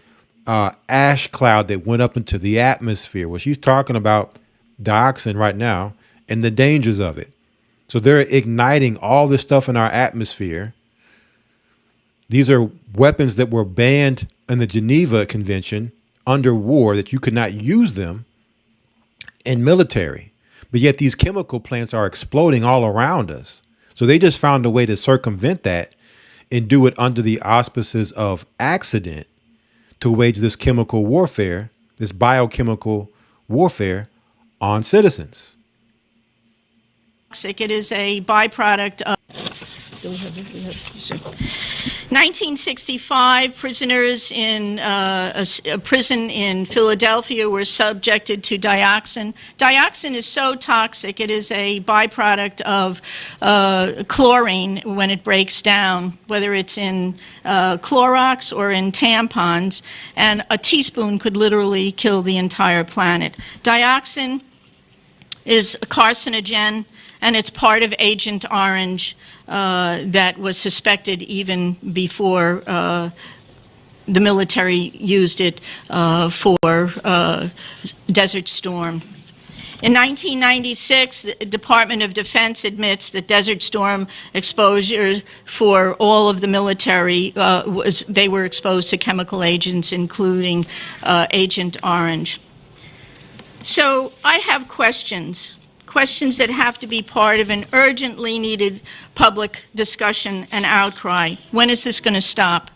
ash cloud that went up into the atmosphere. Well, she's talking about dioxin right now and the dangers of it. So they're igniting all this stuff in our atmosphere. These are weapons that were banned in the Geneva Convention under war, that you could not use them in military. But yet these chemical plants are exploding all around us. So they just found a way to circumvent that and do it under the auspices of accident to wage this chemical warfare, this biochemical warfare on citizens. It is a byproduct of 1965, prisoners in a prison in Philadelphia were subjected to dioxin. Dioxin is so toxic, it is a byproduct of chlorine when it breaks down, whether it's in Clorox or in tampons, and a teaspoon could literally kill the entire planet. Dioxin is a carcinogen, and it's part of Agent Orange that was suspected even before the military used it for Desert Storm. In 1996, the Department of Defense admits that Desert Storm exposure for all of the military, they were exposed to chemical agents, including Agent Orange. So I have questions that have to be part of an urgently needed public discussion and outcry. When is this going to stop?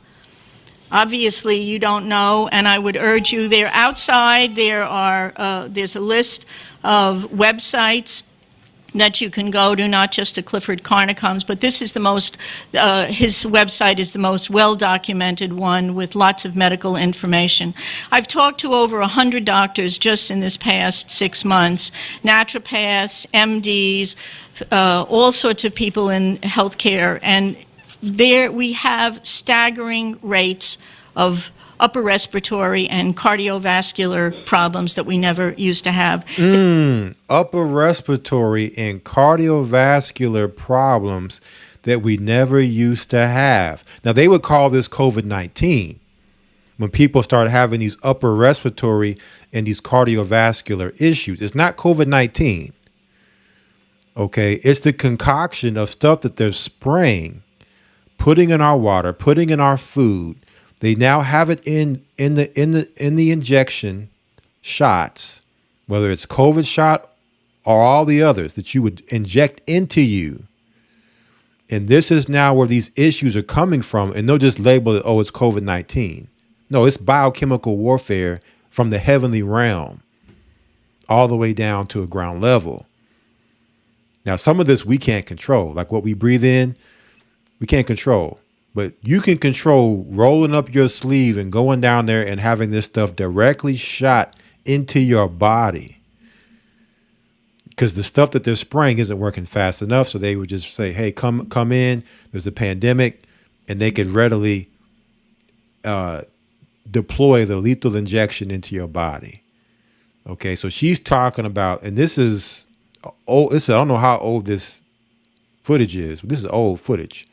Obviously, you don't know, and I would urge you, they're outside. There's a list of websites that you can go to, not just to Clifford Carnicom's, but this is the most, his website is the most well-documented one with lots of medical information. I've talked to over 100 doctors just in this past 6 months, naturopaths, MDs, all sorts of people in healthcare, and there we have staggering rates of upper respiratory and cardiovascular problems that we never used to have. Upper respiratory and cardiovascular problems that we never used to have. Now, they would call this COVID-19 when people started having these upper respiratory and these cardiovascular issues. It's not COVID-19. Okay, it's the concoction of stuff that they're spraying, putting in our water, putting in our food. They now have it in the injection shots, whether it's COVID shot or all the others that you would inject into you. And this is now where these issues are coming from, and they'll just label it, oh, it's COVID-19. No, it's biochemical warfare from the heavenly realm all the way down to a ground level. Now, some of this we can't control, like what we breathe in, we can't control. But you can control rolling up your sleeve and going down there and having this stuff directly shot into your body. Because the stuff that they're spraying isn't working fast enough. So they would just say, hey, come in. There's a pandemic. And they could readily deploy the lethal injection into your body. Okay, so she's talking about, and this is old. I don't know how old this footage is, but this is old footage.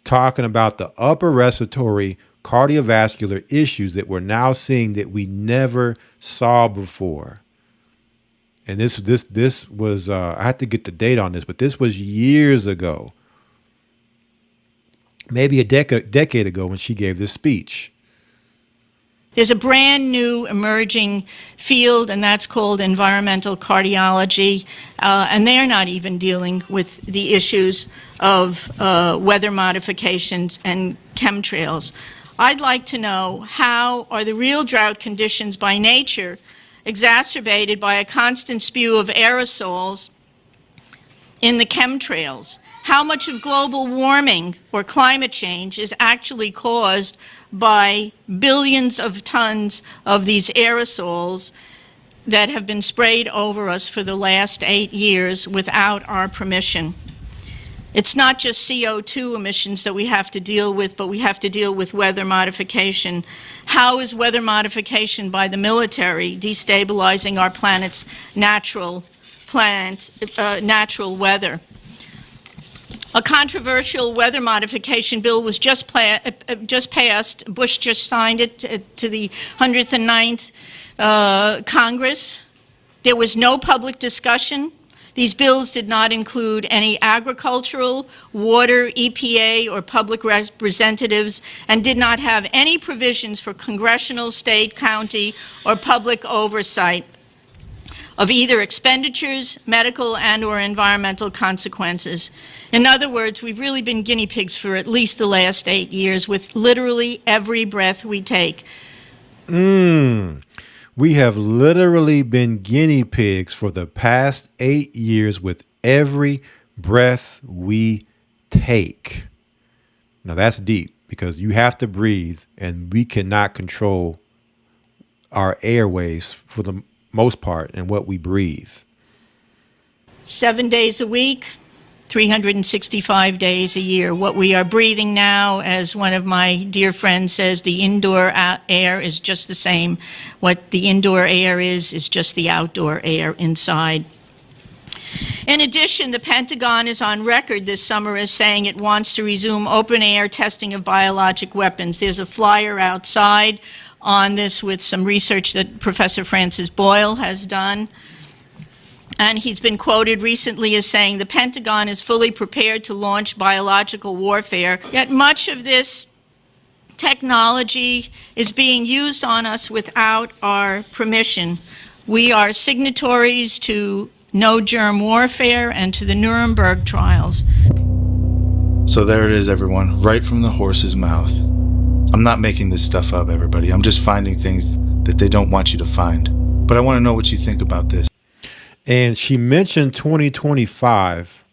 Talking about the upper respiratory cardiovascular issues that we're now seeing that we never saw before. And this was, I had to get the date on this, but this was years ago, maybe a decade ago when she gave this speech. There's a brand new emerging field, and that's called environmental cardiology, and they're not even dealing with the issues of weather modifications and chemtrails. I'd like to know, how are the real drought conditions by nature exacerbated by a constant spew of aerosols in the chemtrails? How much of global warming or climate change is actually caused by billions of tons of these aerosols that have been sprayed over us for the last 8 years without our permission? It's not just CO2 emissions that we have to deal with, but we have to deal with weather modification. How is weather modification by the military destabilizing our planet's natural weather? A controversial weather modification bill was just passed. Bush just signed it to the 109th Congress. There was no public discussion. These bills did not include any agricultural, water, EPA, or public representatives, and did not have any provisions for congressional, state, county, or public oversight of either expenditures, medical, and/or environmental consequences. In other words, we've really been guinea pigs for at least the last 8 years with literally every breath we take. We have literally been guinea pigs for the past 8 years with every breath we take. Now that's deep, because you have to breathe, and we cannot control our airways for the most part and what we breathe. 7 days a week, 365 days a year. What we are breathing now, as one of my dear friends says, the indoor air is just the same. What the indoor air is just the outdoor air inside. In addition, the Pentagon is on record this summer as saying it wants to resume open-air testing of biologic weapons. There's a flyer outside on this with some research that Professor Francis Boyle has done. And he's been quoted recently as saying the Pentagon is fully prepared to launch biological warfare, yet much of this technology is being used on us without our permission. We are signatories to no germ warfare and to the Nuremberg trials. So there it is, everyone, right from the horse's mouth. I'm not making this stuff up, everybody. I'm just finding things that they don't want you to find. But I want to know what you think about this. And she mentioned 2025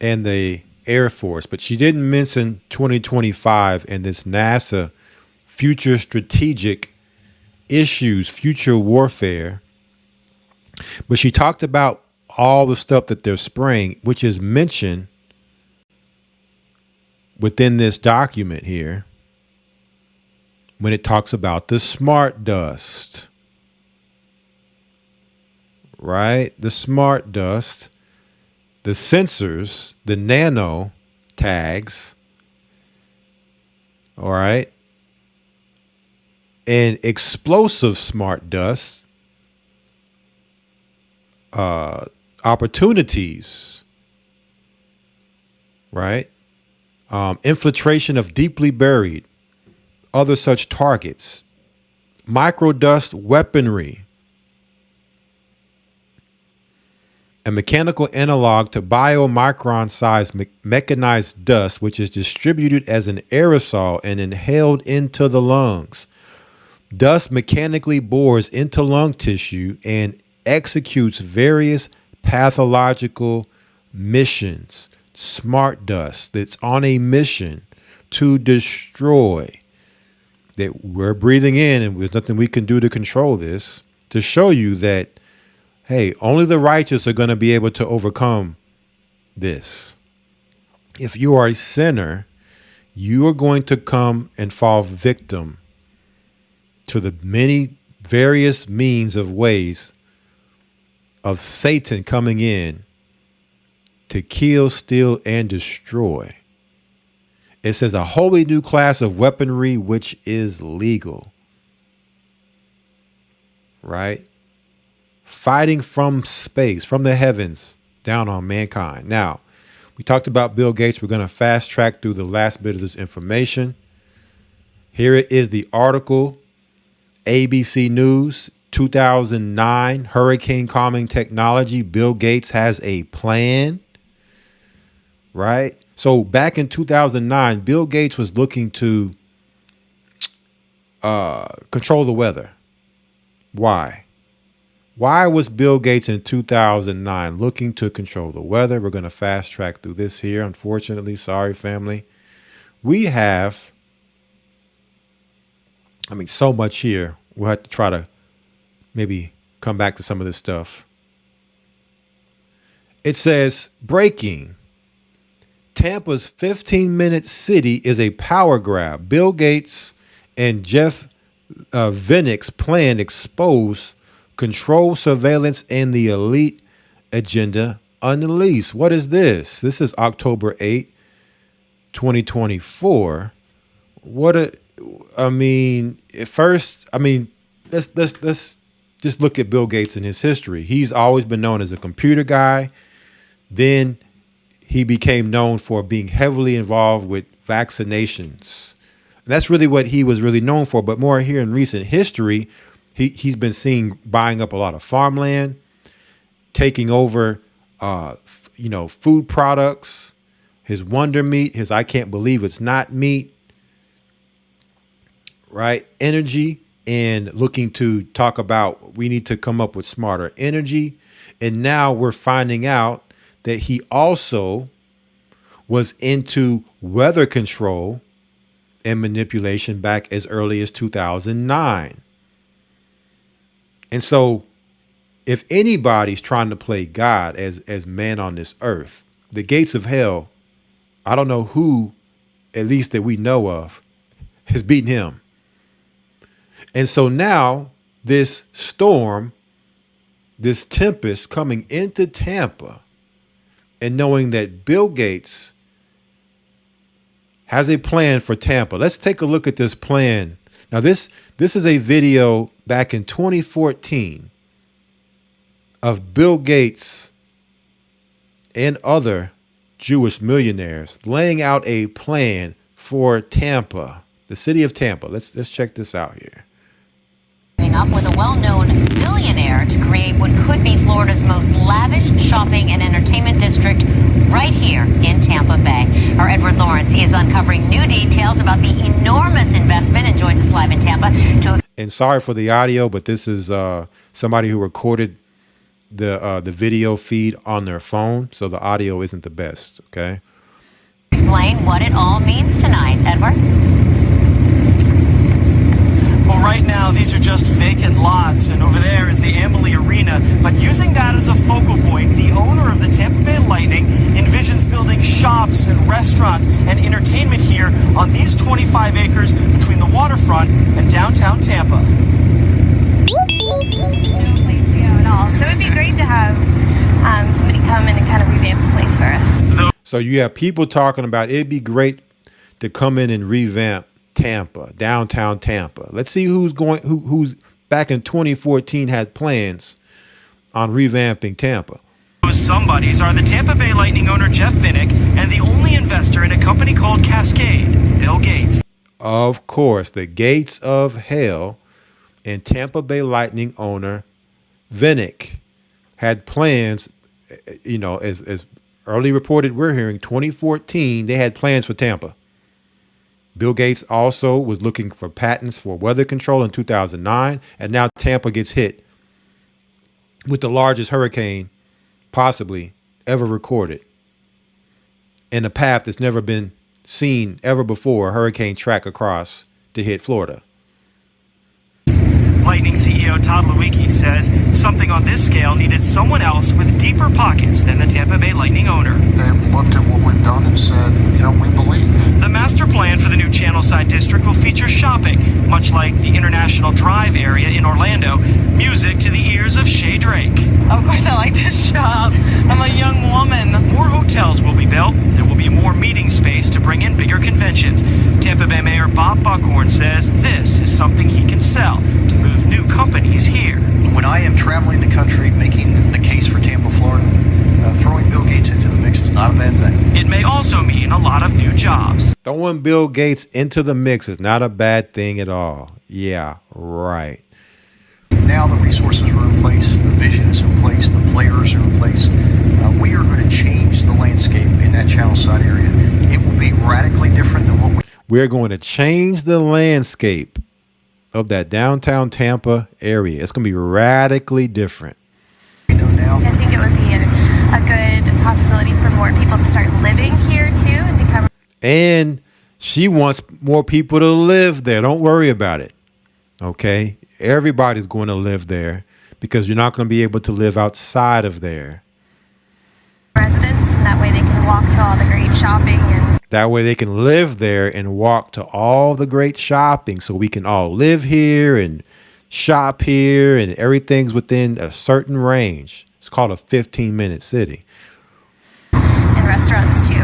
and the Air Force, but she didn't mention 2025 and this NASA future strategic issues, future warfare. But she talked about all the stuff that they're spraying, which is mentioned within this document here when it talks about the smart dust. Right? The smart dust, the sensors, the nano tags, all right, and explosive smart dust, opportunities, right? Infiltration of deeply buried, other such targets, microdust weaponry, a mechanical analog to biomicron-sized mechanized dust, which is distributed as an aerosol and inhaled into the lungs. Dust mechanically bores into lung tissue and executes various pathological missions. Smart dust that's on a mission to destroy. That we're breathing in, and there's nothing we can do to control this, to show you that, hey, only the righteous are going to be able to overcome this. If you are a sinner, you are going to come and fall victim to the many various means of ways of Satan coming in to kill, steal, and destroy. It says a wholly new class of weaponry which is legal. Right? Fighting from space, from the heavens, down on mankind. Now, we talked about Bill Gates. We're going to fast track through the last bit of this information. Here it is, the article, ABC News, 2009, hurricane calming technology. Bill Gates has a plan, right? So back in 2009, Bill Gates was looking to control the weather. Why? Why was Bill Gates in 2009 looking to control the weather? We're going to fast track through this here. Unfortunately, sorry, family. We have, so much here. We'll have to try to maybe come back to some of this stuff. It says, breaking. Tampa's 15-minute city is a power grab. Bill Gates and Jeff Vinnick's plan expose control, surveillance, and the elite agenda unleashed. What is this? This is October 8, 2024. Let's just look at Bill Gates and his history. He's always been known as a computer guy. Then he became known for being heavily involved with vaccinations. And that's really what he was really known for. But more here in recent history, he's been seen buying up a lot of farmland, taking over, food products, his Wonder Meat, his I Can't Believe It's Not Meat, right? Energy, and looking to talk about we need to come up with smarter energy. And now we're finding out that he also was into weather control and manipulation back as early as 2009. And so if anybody's trying to play God as man on this earth, the gates of hell, I don't know who, at least that we know of, has beaten him. And so now this storm, this tempest coming into Tampa, and knowing that Bill Gates has a plan for Tampa. Let's take a look at this plan. Now, this is a video back in 2014 of Bill Gates and other Jewish millionaires laying out a plan for Tampa, the city of Tampa. Let's check this out here. Teaming up with a well-known billionaire to create what could be Florida's most lavish shopping and entertainment district right here in Tampa Bay. Our Edward Lawrence is uncovering new details about the enormous investment and joins us live in Tampa. And sorry for the audio, but this is somebody who recorded the video feed on their phone, so the audio isn't the best. Okay. Explain what it all means tonight, Edward. Well, right now, these are just vacant lots, and over there is the Amalie Arena. But using that as a focal point, the owner of the Tampa Bay Lightning envisions building shops and restaurants and entertainment here on these 25 acres between the waterfront and downtown Tampa. No place to go at all. So it'd be great to have somebody come in and kind of revamp the place for us. So you have people talking about it'd be great to come in and revamp Tampa, downtown Tampa. Let's see who's back in 2014 had plans on revamping Tampa. Those somebodies are the Tampa Bay Lightning owner Jeff Vinnick and the only investor in a company called Cascade, Bill Gates. Of course, the gates of hell, and Tampa Bay Lightning owner Vinnick had plans, as early reported, we're hearing 2014, they had plans for Tampa. Bill Gates also was looking for patents for weather control in 2009, and now Tampa gets hit with the largest hurricane possibly ever recorded in a path that's never been seen ever before, a hurricane track across to hit Florida. Lightning CEO Todd Lewicki says something on this scale needed someone else with deeper pockets than the Tampa Bay Lightning owner. They've looked at what we've done and said, we believe. The master plan for the new Channelside district will feature shopping, much like the International Drive area in Orlando, music to the ears of Shay Drake. Of course I like this job. I'm a young woman. More hotels will be built. There will be more meeting space to bring in bigger conventions. Tampa Bay Mayor Bob Buckhorn says this is something he can sell to move new companies here. When I am traveling the country making the case for Tampa, Florida, throwing Bill Gates into the mix is not a bad thing. It may also mean a lot of new jobs. Throwing Bill Gates into the mix is not a bad thing at all. Yeah, right. Now the resources are in place, the vision is in place, the players are in place. We are going to change the landscape in that Channelside area. It will be radically different than what we're going to change the landscape of that downtown Tampa area. It's going to be radically different. I think it would be a good possibility for more people to start living here too and become. And she wants more people to live there. Don't worry about it. Okay? Everybody's going to live there because you're not going to be able to live outside of there. Residents, and that way they can walk to all the great shopping and. That way they can live there and walk to all the great shopping, so we can all live here and shop here and everything's within a certain range. It's called a 15-minute city. And restaurants too.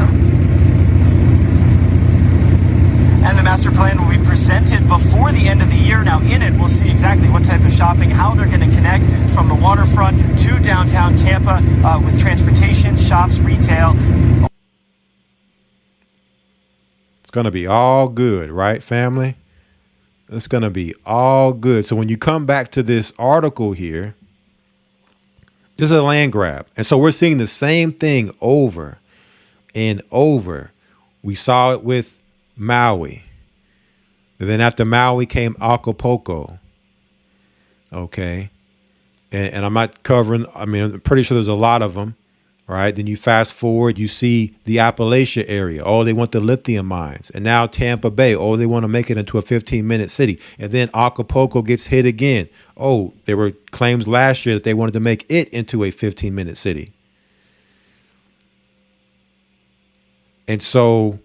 And the master plan will be presented before the end of the year. Now in it, we'll see exactly what type of shopping, how they're going to connect from the waterfront to downtown Tampa with transportation, shops, retail. Going to be all good, right, family? It's going to be all good. So when you come back to this article here, this is a land grab. And so we're seeing the same thing over and over. We saw it with Maui. And then after Maui came Acapulco. Okay. And I'm not covering, I'm pretty sure there's a lot of them. Right. Then you fast forward, you see the Appalachia area. Oh, they want the lithium mines. And now Tampa Bay. Oh, they want to make it into a 15-minute city. And then Acapulco gets hit again. Oh, there were claims last year that they wanted to make it into a 15-minute city. And so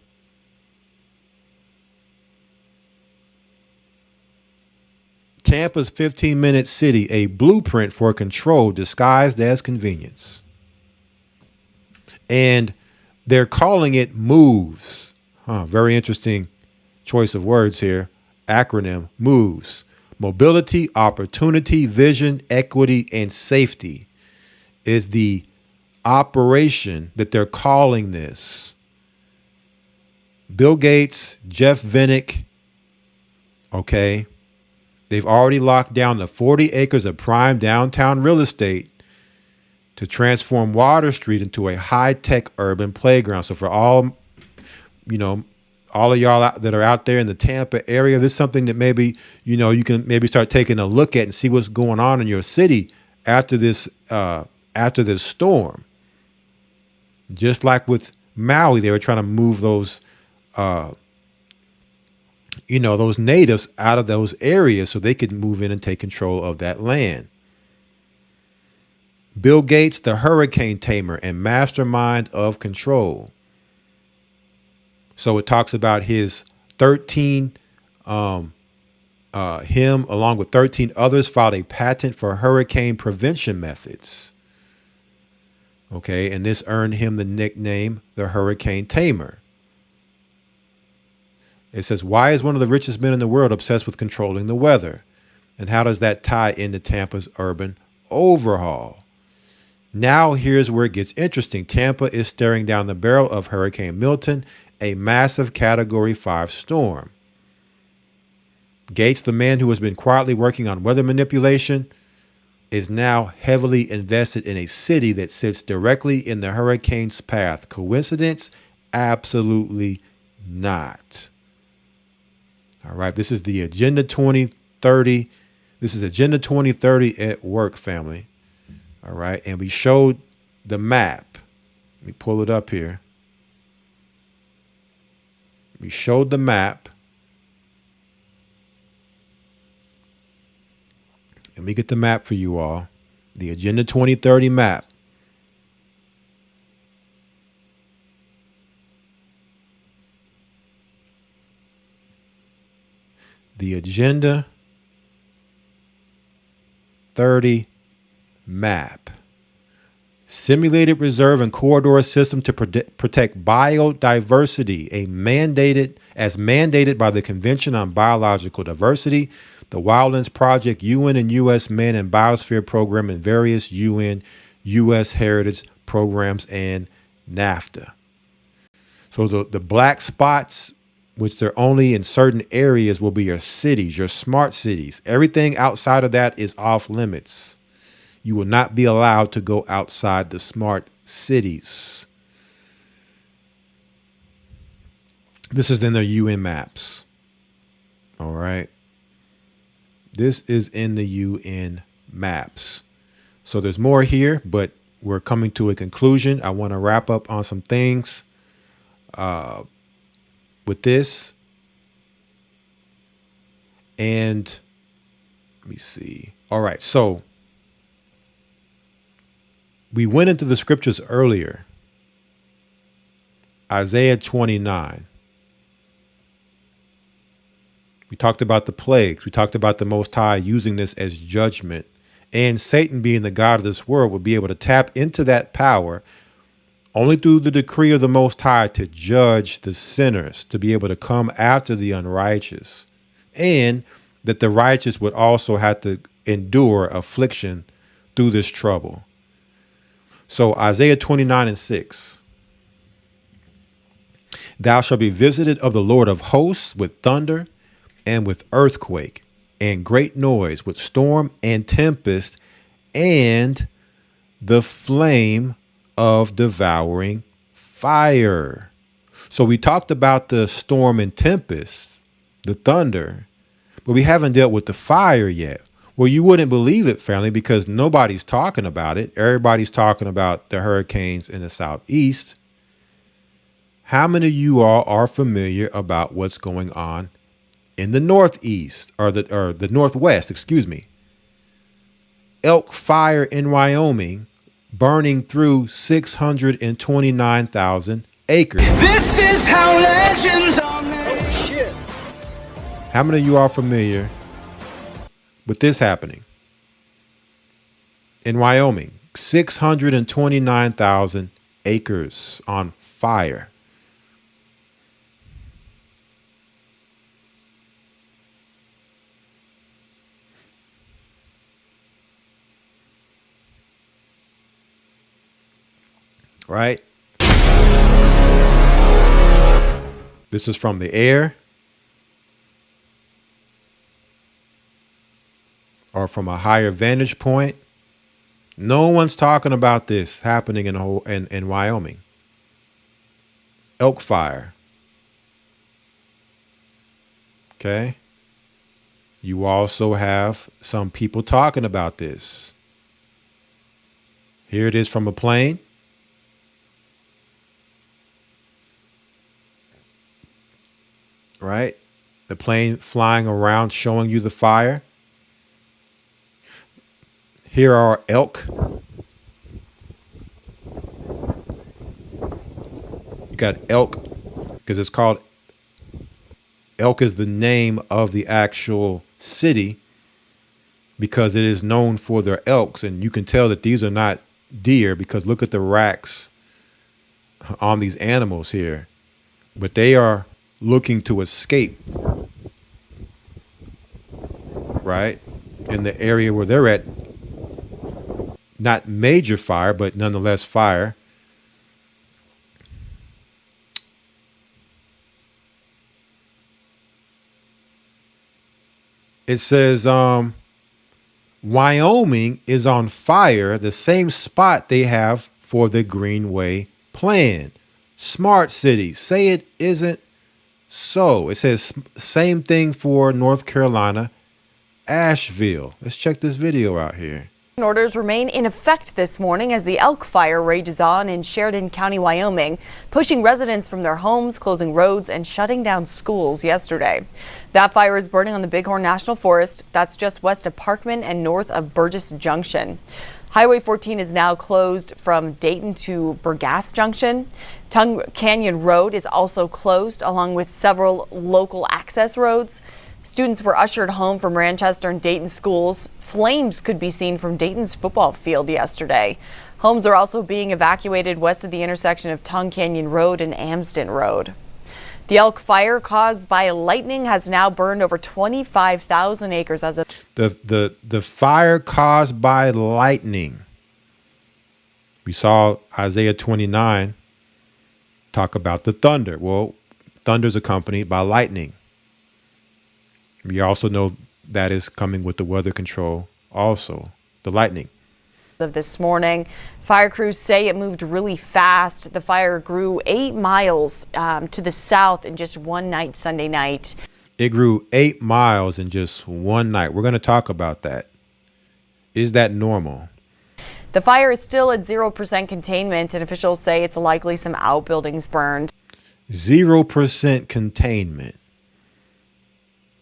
Tampa's 15-minute city, a blueprint for control disguised as convenience. And they're calling it MOVES. Very interesting choice of words here. Acronym MOVES. Mobility, opportunity, vision, equity, and safety is the operation that they're calling this. Bill Gates, Jeff Vinnick, okay, they've already locked down the 40 acres of prime downtown real estate to transform Water Street into a high-tech urban playground. So for all, all of y'all that are out there in the Tampa area, this is something that maybe, you can maybe start taking a look at and see what's going on in your city after this storm. Just like with Maui, they were trying to move those those natives out of those areas so they could move in and take control of that land. Bill Gates, the hurricane tamer and mastermind of control. So it talks about his 13, him along with 13 others filed a patent for hurricane prevention methods. Okay, and this earned him the nickname the Hurricane Tamer. It says, why is one of the richest men in the world obsessed with controlling the weather? And how does that tie into Tampa's urban overhaul? Now here's where it gets interesting. Tampa is staring down the barrel of Hurricane Milton, a massive Category 5 storm. Gates, the man who has been quietly working on weather manipulation, is now heavily invested in a city that sits directly in the hurricane's path. Coincidence? Absolutely not. All right, this is the Agenda 2030. This is Agenda 2030 at work, family. All right, and we showed the map. Let me pull it up here. We showed the map. Let me get the map for you all. The Agenda 2030 map. The Agenda 30 map. Simulated reserve and corridor system to protect biodiversity, mandated by the Convention on Biological Diversity, the Wildlands Project, UN and U.S. Man and Biosphere Program, and various UN, U.S. Heritage programs, and NAFTA. So the black spots, which they're only in certain areas, will be your cities, your smart cities. Everything outside of that is off limits. You will not be allowed to go outside the smart cities. This is in the UN maps. All right. This is in the UN maps. So there's more here, but we're coming to a conclusion. I want to wrap up on some things with this. And let me see. All right. So we went into the scriptures earlier. Isaiah 29. We talked about the plagues. We talked about the Most High using this as judgment. And Satan, being the God of this world, would be able to tap into that power only through the decree of the Most High to judge the sinners, to be able to come after the unrighteous. And that the righteous would also have to endure affliction through this trouble. So Isaiah 29:6. Thou shalt be visited of the Lord of hosts with thunder and with earthquake and great noise, with storm and tempest and the flame of devouring fire. So we talked about the storm and tempest, the thunder, but we haven't dealt with the fire yet. Well, you wouldn't believe it, family, because nobody's talking about it. Everybody's talking about the hurricanes in the southeast. How many of you all are familiar about what's going on in the northeast or the northwest, excuse me? Elk Fire in Wyoming, burning through 629,000 acres. This is how legends are made. Oh, shit. How many of you are familiar with this happening? In Wyoming, 629,000 acres on fire. Right? This is from the air or from a higher vantage point. No one's talking about this happening in Wyoming. Elk fire. Okay. You also have some people talking about this. Here it is from a plane. Right? The plane flying around showing you the fire. Here are elk. You got elk because it's called Elk is the name of the actual city because it is known for their elks. And you can tell that these are not deer because look at the racks on these animals here. But they are looking to escape, right? In the area where they're at. Not major fire, but nonetheless fire. It says Wyoming is on fire, the same spot they have for the Greenway plan. Smart cities say it isn't so. It says same thing for North Carolina, Asheville. Let's check this video out here. Orders remain in effect this morning as the elk fire rages on in Sheridan County, Wyoming, pushing residents from their homes, closing roads, and shutting down schools yesterday. That fire is burning on the Bighorn National Forest. That's just west of Parkman and north of Burgess Junction. Highway 14 is now closed from Dayton to Bergasse Junction. Tongue Canyon Road is also closed, along with several local access roads. Students were ushered home from Manchester and Dayton schools. Flames could be seen from Dayton's football field yesterday. Homes are also being evacuated west of the intersection of Tongue Canyon Road and Amsden Road. The elk fire caused by lightning has now burned over 25,000 acres as of the fire caused by lightning. We saw Isaiah 29 talk about the thunder. Well, thunder's accompanied by lightning. We also know that is coming with the weather control also, the lightning. Of this morning, fire crews say it moved really fast. The fire grew 8 miles to the south in just one night, Sunday night. It grew 8 miles in just one night. We're going to talk about that. Is that normal? The fire is still at 0% containment, and officials say it's likely some outbuildings burned. 0% containment.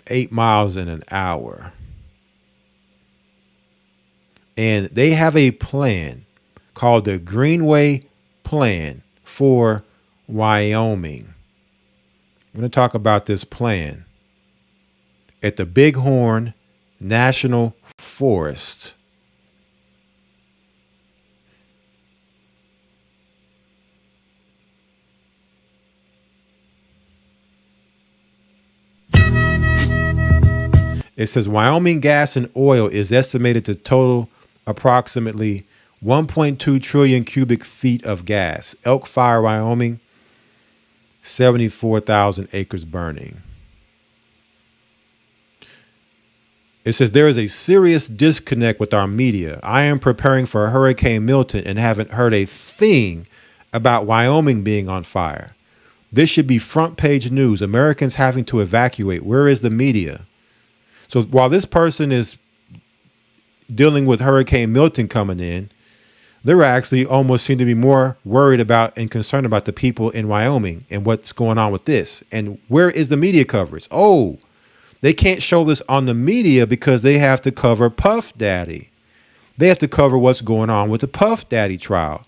8 miles in an hour. And they have a plan called the Greenway Plan for Wyoming. I'm going to talk about this plan at the Bighorn National Forest. It says Wyoming gas and oil is estimated to total approximately 1.2 trillion cubic feet of gas. Elk Fire, Wyoming, 74,000 acres burning. It says there is a serious disconnect with our media. I am preparing for Hurricane Milton and haven't heard a thing about Wyoming being on fire. This should be front page news. Americans having to evacuate. Where is the media? So while this person is dealing with Hurricane Milton coming in, they're actually almost seem to be more worried about and concerned about the people in Wyoming and what's going on with this. And where is the media coverage? Oh, they can't show this on the media because they have to cover Puff Daddy. They have to cover what's going on with the Puff Daddy trial.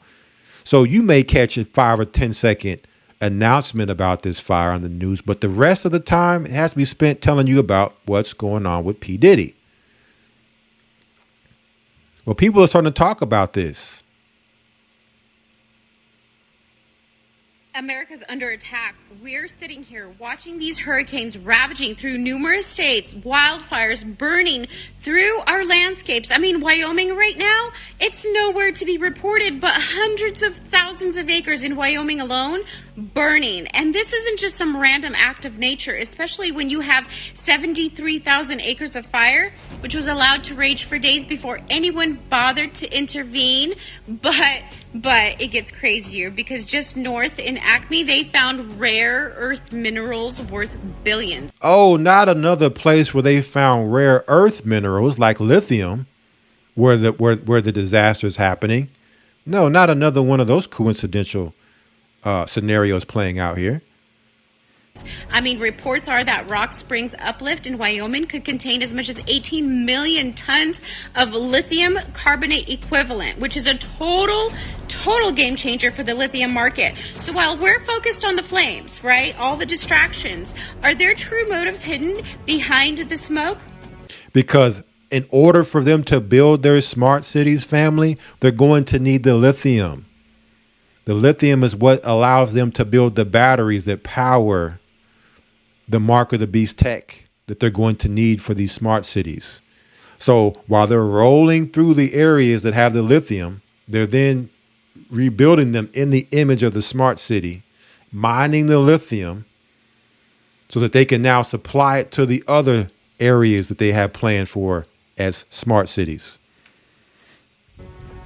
So you may catch a 5 or 10 second announcement about this fire on the news, but the rest of the time it has to be spent telling you about what's going on with P. Diddy. Well, people are starting to talk about this. America's under attack. We're sitting here watching these hurricanes ravaging through numerous states, wildfires burning through our landscapes. I mean, Wyoming right now, it's nowhere to be reported, but hundreds of thousands of acres in Wyoming alone burning. And this isn't just some random act of nature, especially when you have 73,000 acres of fire, which was allowed to rage for days before anyone bothered to intervene. But it gets crazier because just north in Acme, they found rare earth minerals worth billions. Oh, not another place where they found rare earth minerals like lithium, where the disaster is happening. No, not another one of those coincidental scenarios playing out here. I mean, reports are that Rock Springs Uplift in Wyoming could contain as much as 18 million tons of lithium carbonate equivalent, which is a total game changer for the lithium market. So while we're focused on the flames, right, all the distractions, are there true motives hidden behind the smoke? Because in order for them to build their smart cities, family, they're going to need the lithium. The lithium is what allows them to build the batteries that power the mark of the beast tech that they're going to need for these smart cities. So while they're rolling through the areas that have the lithium, they're then rebuilding them in the image of the smart city, mining the lithium so that they can now supply it to the other areas that they have planned for as smart cities.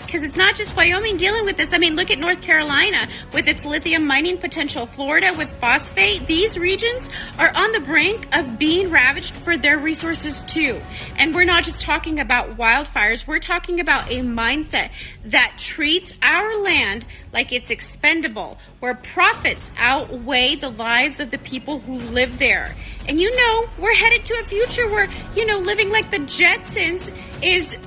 Because it's not just Wyoming dealing with this. I mean, look at North Carolina with its lithium mining potential, Florida with phosphate. These regions are on the brink of being ravaged for their resources too. And we're not just talking about wildfires. We're talking about a mindset that treats our land like it's expendable, where profits outweigh the lives of the people who live there. And we're headed to a future where, living like the Jetsons is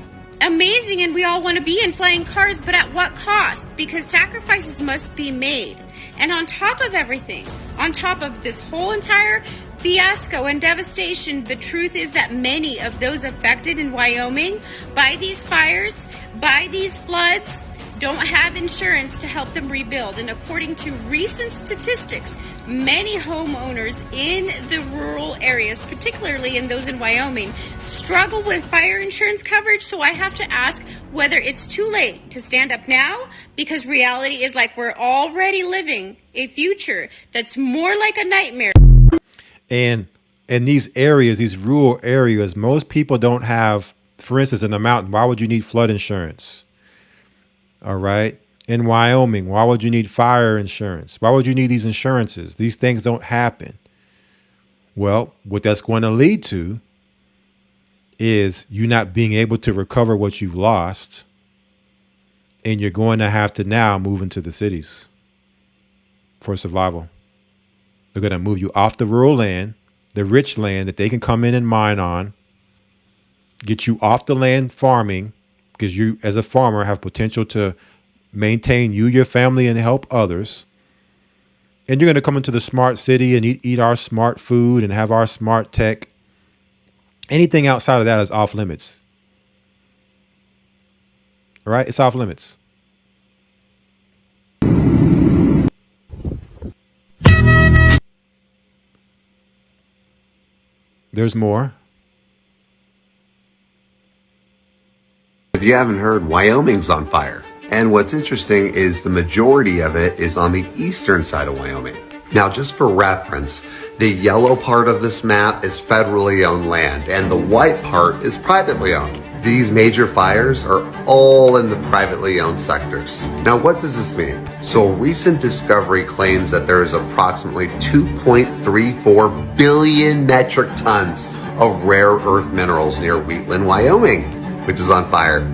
amazing and we all want to be in flying cars, but at what cost? Because sacrifices must be made. And on top of everything, on top of this whole entire fiasco and devastation, the truth is that many of those affected in Wyoming by these fires, by these floods, don't have insurance to help them rebuild. And according to recent statistics, many homeowners in the rural areas, particularly in those in Wyoming, struggle with fire insurance coverage. So I have to ask whether it's too late to stand up now, because reality is like we're already living a future that's more like a nightmare. And in these areas, these rural areas, most people don't have, for instance, in the mountain, why would you need flood insurance? All right. In Wyoming, why would you need fire insurance? Why would you need these insurances? These things don't happen. Well, what that's going to lead to is you not being able to recover what you've lost. And you're going to have to now move into the cities for survival. They're going to move you off the rural land, the rich land that they can come in and mine on, get you off the land farming, because you as a farmer have potential to maintain you, your family, and help others. And you're going to come into the smart city and eat our smart food and have our smart tech. Anything outside of that is off limits. All right? It's off limits. There's more. If you haven't heard, Wyoming's on fire. And what's interesting is the majority of it is on the eastern side of Wyoming. Now, just for reference, the yellow part of this map is federally owned land, and the white part is privately owned. These major fires are all in the privately owned sectors. Now, what does this mean? So a recent discovery claims that there is approximately 2.34 billion metric tons of rare earth minerals near Wheatland, Wyoming, which is on fire.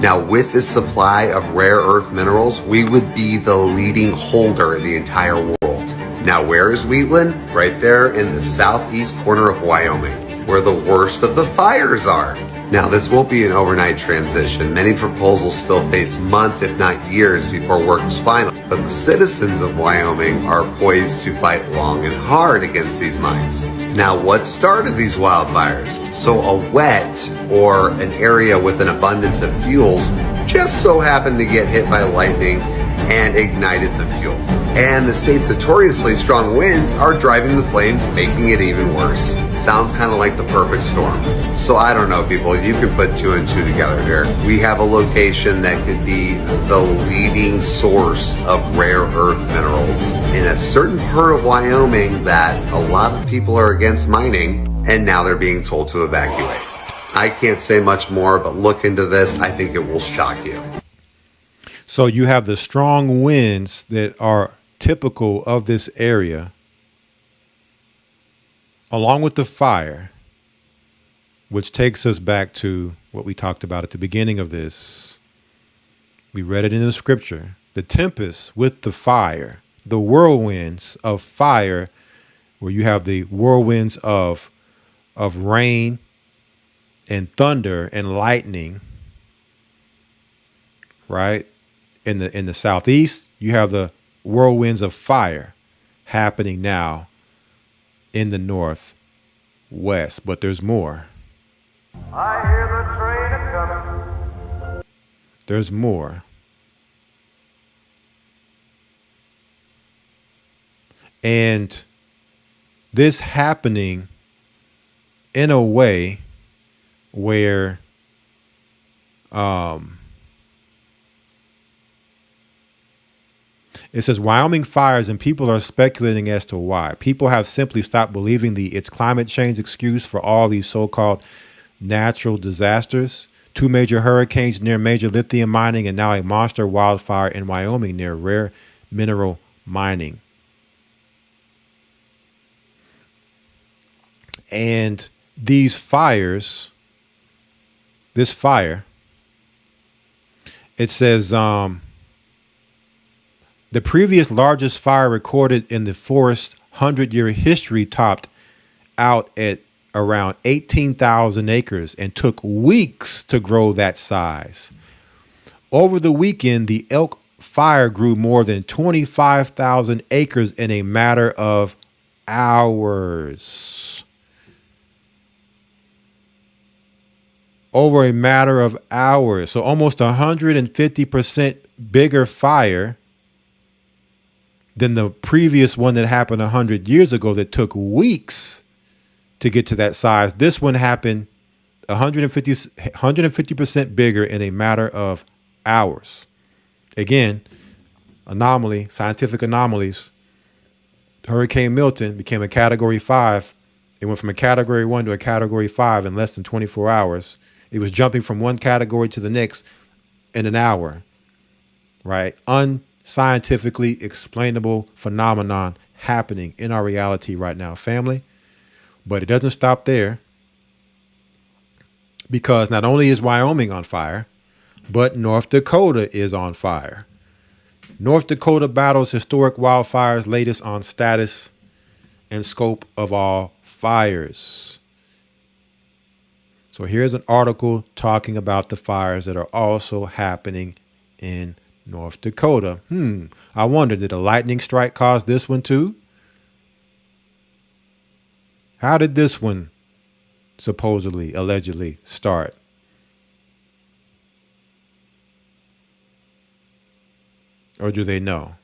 Now, with this supply of rare earth minerals, we would be the leading holder in the entire world. Now, where is Wheatland? Right there in the southeast corner of Wyoming, where the worst of the fires are. Now, this won't be an overnight transition. Many proposals still face months, if not years, before work is final. But the citizens of Wyoming are poised to fight long and hard against these mines. Now, what started these wildfires? So a wet or an area with an abundance of fuels just so happened to get hit by lightning and ignited the fuel. And the state's notoriously strong winds are driving the flames, making it even worse. Sounds kind of like the perfect storm. So I don't know, people, you can put two and two together here. We have a location that could be the leading source of rare earth minerals in a certain part of Wyoming that a lot of people are against mining, and now they're being told to evacuate. I can't say much more, but look into this. I think it will shock you. So you have the strong winds that are typical of this area, along with the fire, which takes us back to what we talked about at the beginning of this. We read it in the scripture. The tempest with the fire, the whirlwinds of fire, where you have the whirlwinds of rain and thunder and lightning, right? In the southeast, you have the whirlwinds of fire happening now in the northwest, but there's more. I hear the train a coming. There's more. And this happening in a way where it says Wyoming fires, and people are speculating as to why. People have simply stopped believing it's climate change excuse for all these so-called natural disasters. 2 major hurricanes near major lithium mining, and now a monster wildfire in Wyoming near rare mineral mining. And these fires, this fire, it says the previous largest fire recorded in the forest's 100-year history topped out at around 18,000 acres and took weeks to grow that size. Over the weekend, the elk fire grew more than 25,000 acres in a matter of hours. Over a matter of hours. So almost 150% bigger fire than the previous one that happened 100 years ago that took weeks to get to that size. This one happened 150% bigger in a matter of hours. Again, anomaly, scientific anomalies. Hurricane Milton became a Category 5. It went from a Category 1 to a Category 5 in less than 24 hours. It was jumping from one category to the next in an hour, right? Unscientifically explainable phenomenon happening in our reality right now, family. But it doesn't stop there, because not only is Wyoming on fire, but North Dakota is on fire. North Dakota battles historic wildfires, latest on status and scope of all fires. So here's an article talking about the fires that are also happening in North Dakota. I wonder, did a lightning strike cause this one too? How did this one supposedly, allegedly start? Or do they know?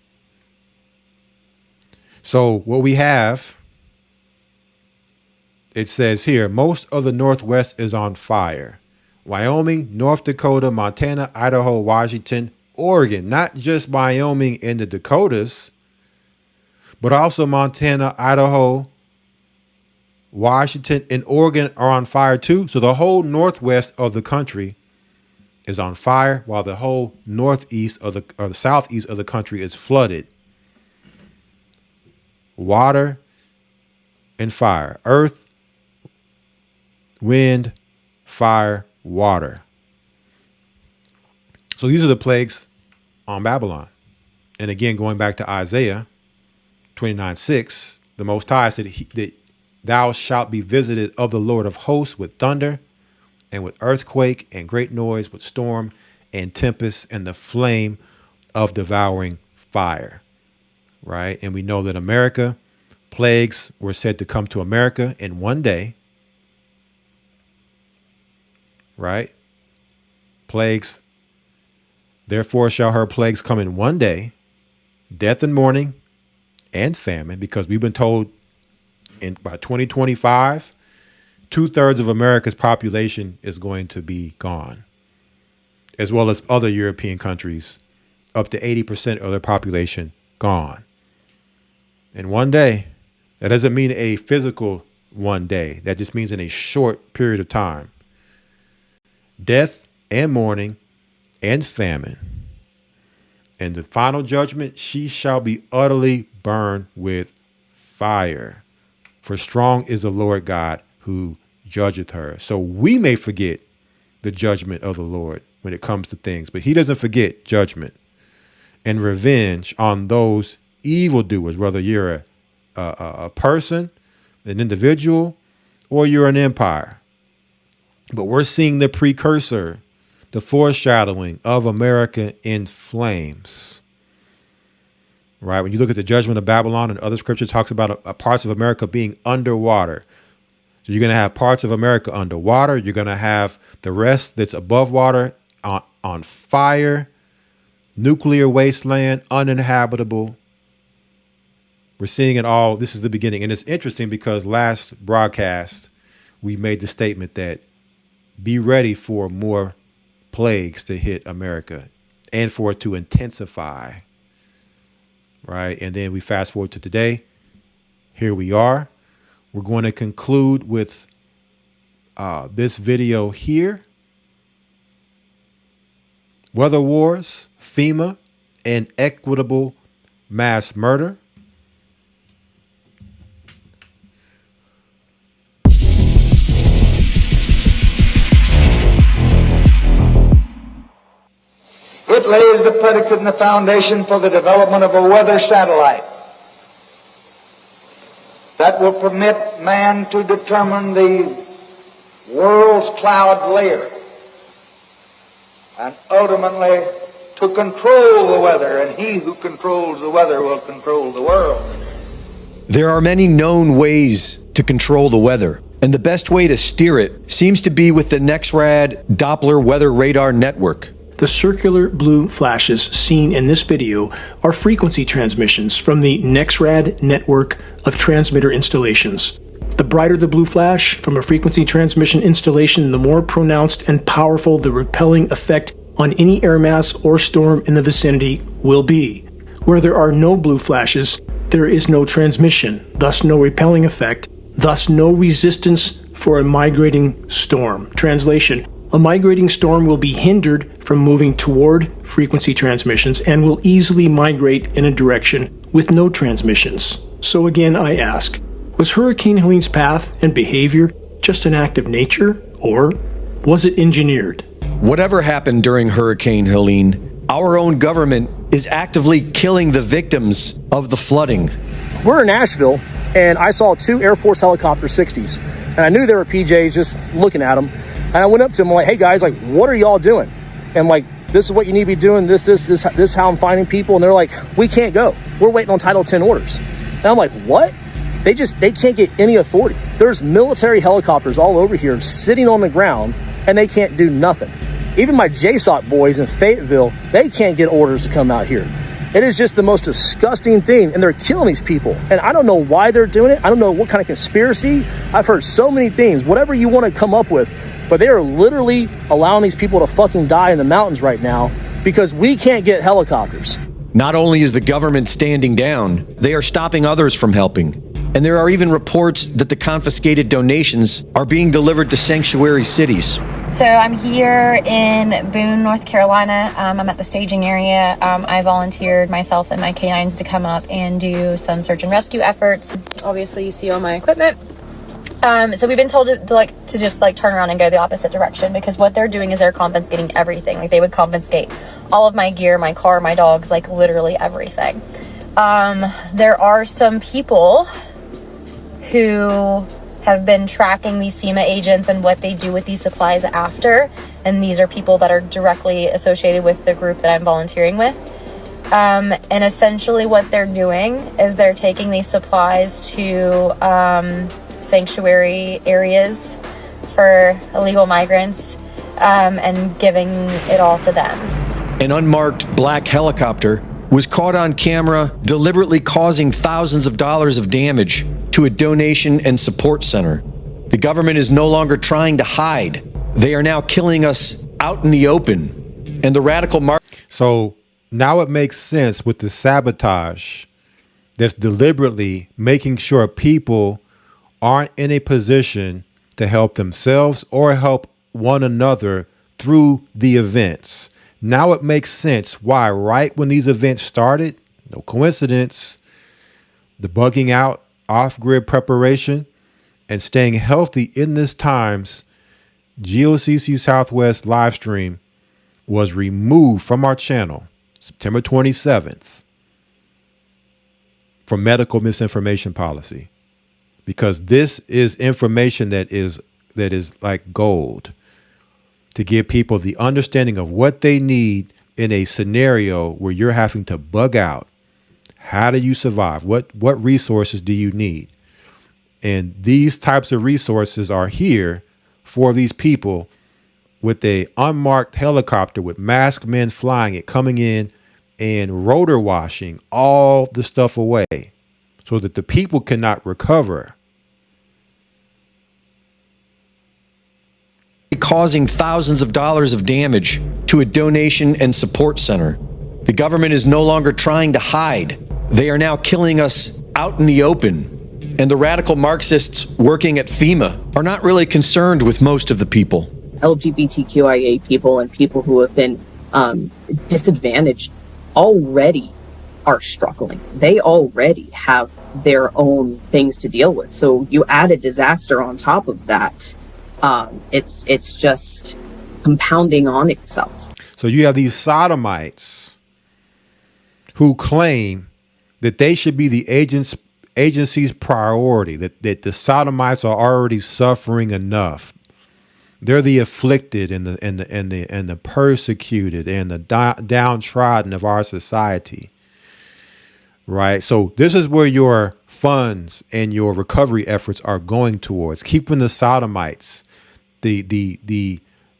So what we have, it says here, most of the Northwest is on fire. Wyoming, North Dakota, Montana, Idaho, Washington, Oregon, not just Wyoming and the Dakotas, but also Montana, Idaho, Washington, and Oregon are on fire too. So the whole Northwest of the country is on fire, while the whole northeast or the southeast of the country is flooded. Water and fire. Earth, wind, fire, water. So these are the plagues on Babylon. And again, going back to Isaiah 29:6, the Most High said that thou shalt be visited of the Lord of hosts with thunder and with earthquake and great noise, with storm and tempest and the flame of devouring fire. Right? And we know that America, plagues were said to come to America in one day. Right? Plagues. Therefore shall her plagues come in one day, death and mourning and famine, because we've been told by 2025, 2/3 of America's population is going to be gone, as well as other European countries, up to 80% of their population gone. In one day, that doesn't mean a physical one day. That just means in a short period of time. Death and mourning and famine. And the final judgment, she shall be utterly burned with fire. For strong is the Lord God who judgeth her. So we may forget the judgment of the Lord when it comes to things, but he doesn't forget judgment and revenge on those evildoers, whether you're a person, an individual, or you're an empire. But we're seeing the precursor, the foreshadowing of America in flames. Right? When you look at the judgment of Babylon and other scripture talks about parts of America being underwater. So you're going to have parts of America underwater. You're going to have the rest that's above water on fire, nuclear wasteland, uninhabitable. We're seeing it all. This is the beginning. And it's interesting because last broadcast, we made the statement that be ready for more plagues to hit America and for it to intensify. Right. And then we fast forward to today. Here we are. We're going to conclude with this video here. Weather wars, FEMA, and equitable mass murder. It lays the predicate and the foundation for the development of a weather satellite that will permit man to determine the world's cloud layer and ultimately to control the weather, and he who controls the weather will control the world. There are many known ways to control the weather, and the best way to steer it seems to be with the NEXRAD Doppler Weather Radar Network. The circular blue flashes seen in this video are frequency transmissions from the NEXRAD network of transmitter installations. The brighter the blue flash from a frequency transmission installation, the more pronounced and powerful the repelling effect on any air mass or storm in the vicinity will be. Where there are no blue flashes, there is no transmission, thus no repelling effect, thus no resistance for a migrating storm. Translation: a migrating storm will be hindered from moving toward frequency transmissions and will easily migrate in a direction with no transmissions. So again, I ask, was Hurricane Helene's path and behavior just an act of nature, or was it engineered? Whatever happened during Hurricane Helene, our own government is actively killing the victims of the flooding. We're in Nashville, and I saw 2 Air Force helicopter 60s, and I knew they were PJs just looking at them. And I went up to them, like, hey guys, like, what are y'all doing? And like, this is what you need to be doing, this is how I'm finding people. And they're like, we can't go. We're waiting on Title 10 orders. And I'm like, what? They can't get any authority. There's military helicopters all over here sitting on the ground, and they can't do nothing. Even my JSOC boys in Fayetteville, they can't get orders to come out here. It is just the most disgusting thing, and they're killing these people. And I don't know why they're doing it. I don't know what kind of conspiracy. I've heard so many things, whatever you want to come up with, but they are literally allowing these people to fucking die in the mountains right now because we can't get helicopters. Not only is the government standing down, they are stopping others from helping. And there are even reports that the confiscated donations are being delivered to sanctuary cities. So I'm here in Boone, North Carolina. I'm at the staging area. I volunteered myself and my canines to come up and do some search and rescue efforts. Obviously, you see all my equipment. So we've been told to just turn around and go the opposite direction, because what they're doing is they're confiscating everything. Like, they would confiscate all of my gear, my car, my dogs, like literally everything. There are some people who have been tracking these FEMA agents and what they do with these supplies after. And these are people that are directly associated with the group that I'm volunteering with. And essentially what they're doing is they're taking these supplies to sanctuary areas for illegal migrants and giving it all to them. An unmarked black helicopter was caught on camera deliberately causing thousands of dollars of damage to a donation and support center. The government is no longer trying to hide. They are now killing us out in the open. And the radical So now it makes sense with the sabotage that's deliberately making sure people aren't in a position to help themselves or help one another through the events. Now it makes sense why right when these events started, no coincidence, the bugging out, off-grid preparation, and staying healthy in this times, GOCC Southwest live stream was removed from our channel September 27th for medical misinformation policy, because this is information that is like gold to give people the understanding of what they need in a scenario where you're having to bug out. How do you survive? What resources do you need? And these types of resources are here for these people with a unmarked helicopter with masked men flying it, coming in and rotor washing all the stuff away so that the people cannot recover. Causing thousands of dollars of damage to a donation and support center. The government is no longer trying to hide. They are now killing us out in the open. And the radical Marxists working at FEMA are not really concerned with most of the people. LGBTQIA people and people who have been disadvantaged already are struggling. They already have their own things to deal with. So you add a disaster on top of that. It's just compounding on itself. So you have these sodomites who claim that they should be the agency's priority, that the sodomites are already suffering enough. They're the afflicted and the persecuted and the downtrodden of our society. Right. So this is where your funds and your recovery efforts are going towards, keeping the sodomites, the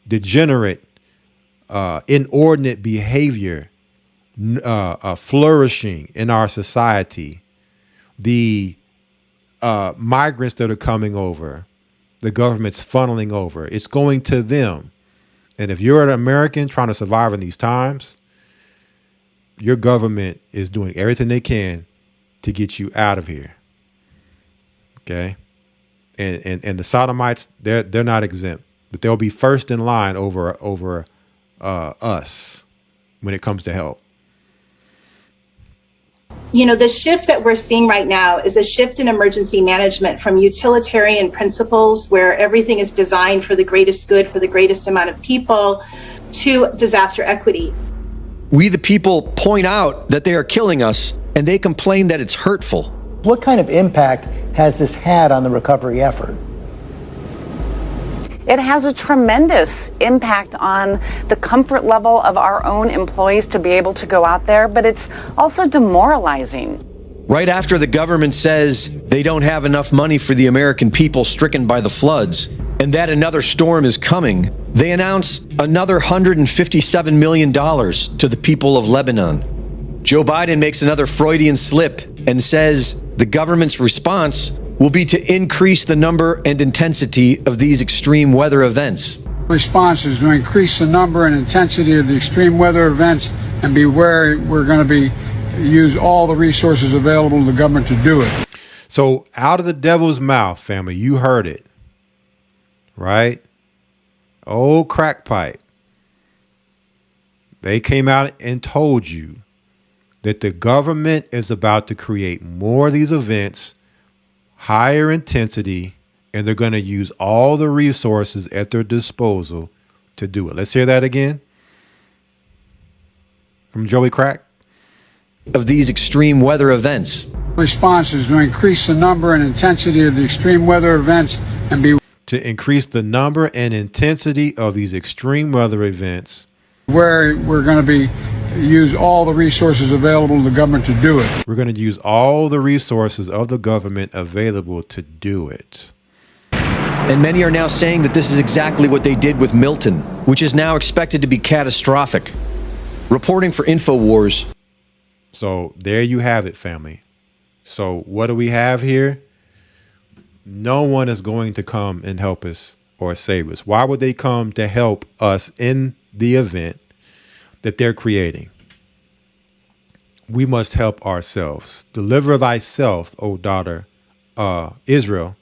degenerate, inordinate behavior flourishing in our society. The migrants that are coming over, the government's funneling over, it's going to them. And if you're an American trying to survive in these times, your government is doing everything they can to get you out of here. Okay. And the sodomites, they're not exempt, but they'll be first in line over us when it comes to help. You know, the shift that we're seeing right now is a shift in emergency management from utilitarian principles where everything is designed for the greatest good for the greatest amount of people to disaster equity. We, the people, point out that they are killing us, and they complain that it's hurtful. What kind of impact has this had on the recovery effort? It has a tremendous impact on the comfort level of our own employees to be able to go out there, but it's also demoralizing. Right after the government says they don't have enough money for the American people stricken by the floods, and that another storm is coming, they announce another $157 million to the people of Lebanon. Joe Biden makes another Freudian slip and says the government's response will be to increase the number and intensity of these extreme weather events. Response is to increase the number and intensity of the extreme weather events and be where we're going to be use all the resources available to the government to do it. So out of the devil's mouth, family, you heard it, right? Old crack pipe. They came out and told you that the government is about to create more of these events, higher intensity, and they're going to use all the resources at their disposal to do it. Let's hear that again from Joey Crack. Of these extreme weather events. Response is to increase the number and intensity of the extreme weather events and be to increase the number and intensity of these extreme weather events where we're going to be use all the resources available to the government to do it. We're going to use all the resources of the government available to do it. And many are now saying that this is exactly what they did with Milton, which is now expected to be catastrophic. Reporting for InfoWars. So there you have it, family. So what do we have here? No one is going to come and help us or save us. Why would they come to help us in the event that they're creating? We must help ourselves. Deliver thyself, O daughter Israel,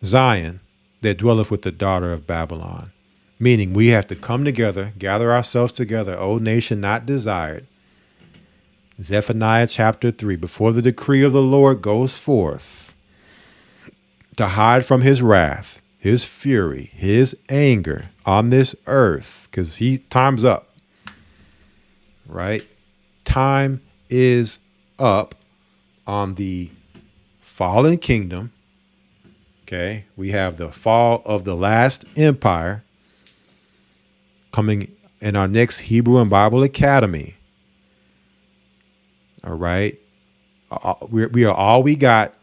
Zion, that dwelleth with the daughter of Babylon. Meaning we have to come together, gather ourselves together, O nation not desired. Zephaniah chapter 3, before the decree of the Lord goes forth to hide from his wrath, his fury, his anger, on this earth, because time's up, right? Time is up on the fallen kingdom. Okay, we have the fall of the last empire coming in our next Hebrew and Bible Academy. All right, we are all we got,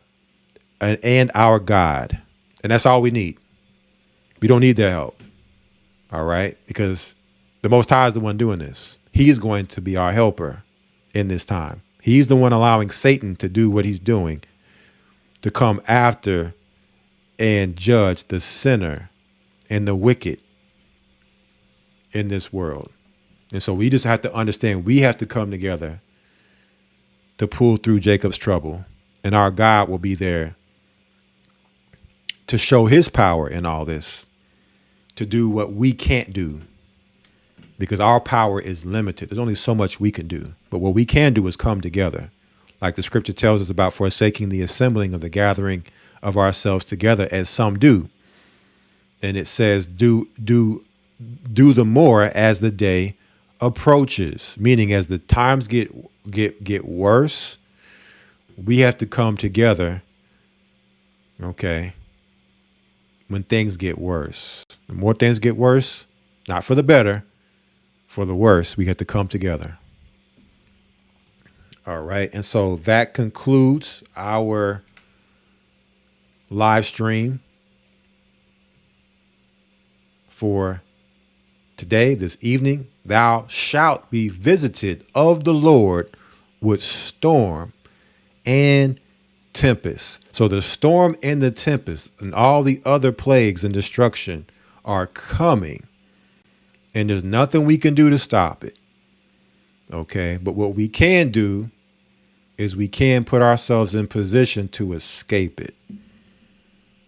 and our God, and that's all we need. We don't need their help. All right, because the Most High is the one doing this. He's going to be our helper in this time. He's the one allowing Satan to do what he's doing, to come after and judge the sinner and the wicked in this world. And so we just have to understand we have to come together to pull through Jacob's trouble, and our God will be there to show his power in all this, to do what we can't do, because our power is limited. There's only so much we can do. But what we can do is come together, like the scripture tells us about forsaking the assembling of the gathering of ourselves together, as some do. And it says, do the more as the day approaches, meaning as the times get worse, we have to come together. Okay. When things get worse, the more things get worse, not for the better, for the worse, we have to come together. All right. And so that concludes our live stream for today, this evening. Thou shalt be visited of the Lord with storm and tempest. So the storm and the tempest and all the other plagues and destruction are coming, and there's nothing we can do to stop it. Okay. But what we can do is we can put ourselves in position to escape it.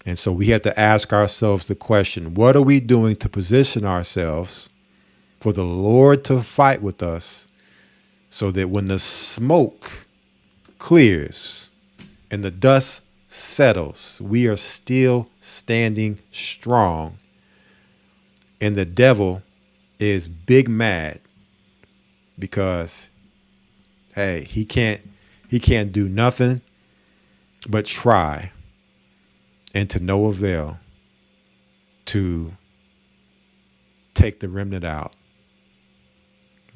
And so we have to ask ourselves the question, what are we doing to position ourselves for the Lord to fight with us, so that when the smoke clears and the dust settles, we are still standing strong, and the devil is big mad because, hey, he can't do nothing but try, and to no avail, to take the remnant out.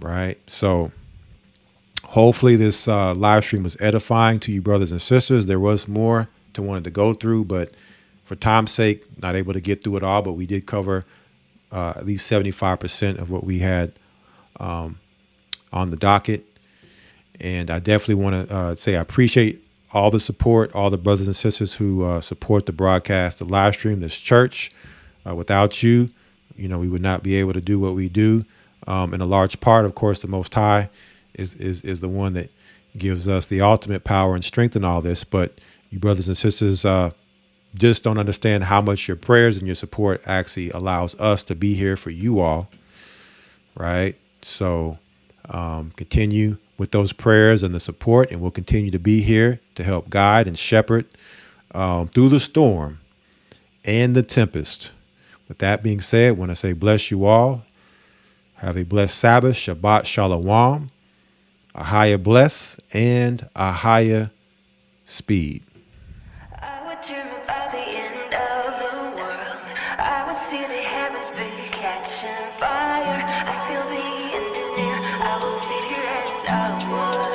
Right. So hopefully this live stream was edifying to you, brothers and sisters. There was more to wanted to go through, but for time's sake, not able to get through it all. But we did cover at least 75% of what we had on the docket. And I definitely want to say I appreciate all the support, all the brothers and sisters who support the broadcast, the live stream, this church. Without you, we would not be able to do what we do. In a large part, of course, the Most High is the one that gives us the ultimate power and strength in all this. But you brothers and sisters just don't understand how much your prayers and your support actually allows us to be here for you all. Right. So continue with those prayers and the support, and we'll continue to be here to help guide and shepherd through the storm and the tempest. With that being said, I want to say bless you all. Have a blessed Sabbath, Shabbat Shalom, a higher bless and a higher speed. I would dream about the end of the world. I would see the heavens be catching fire. I feel the end is near. I will fear and I would.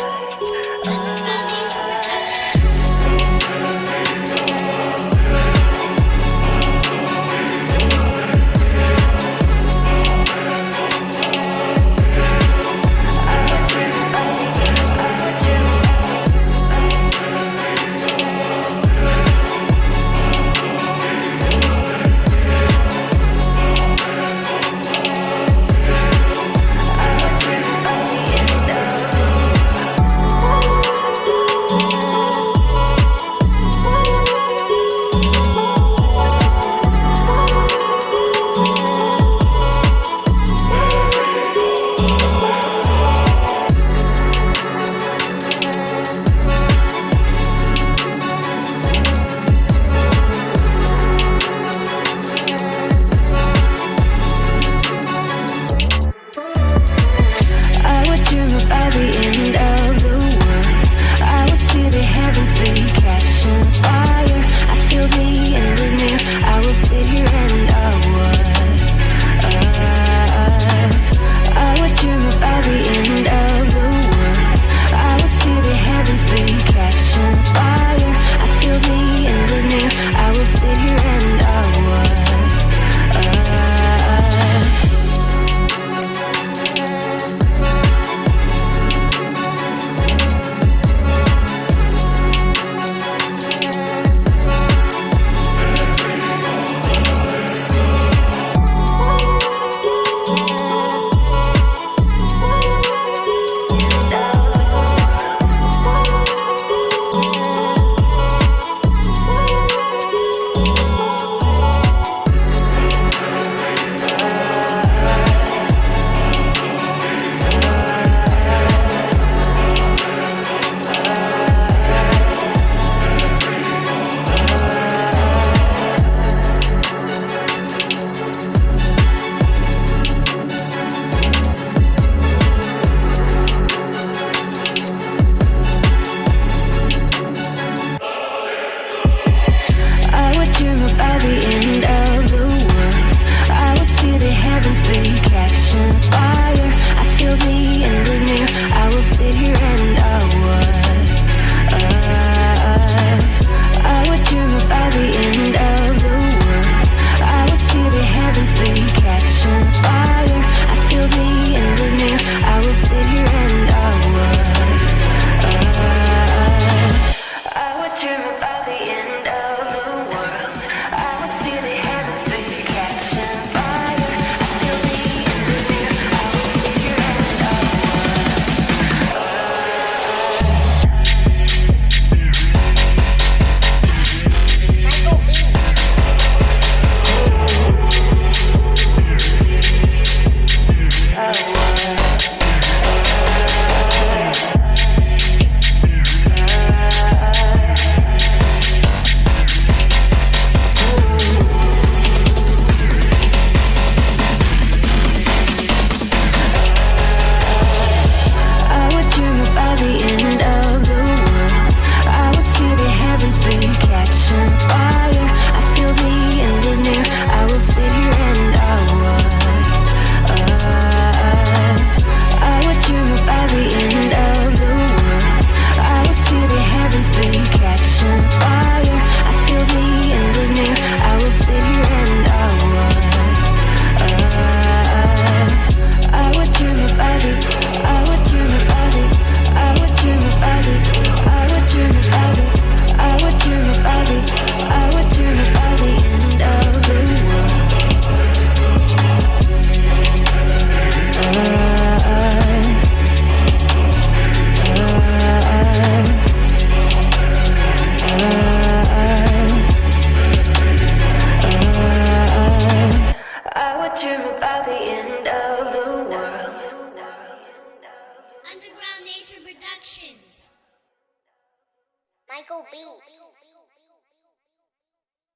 Michael Beats.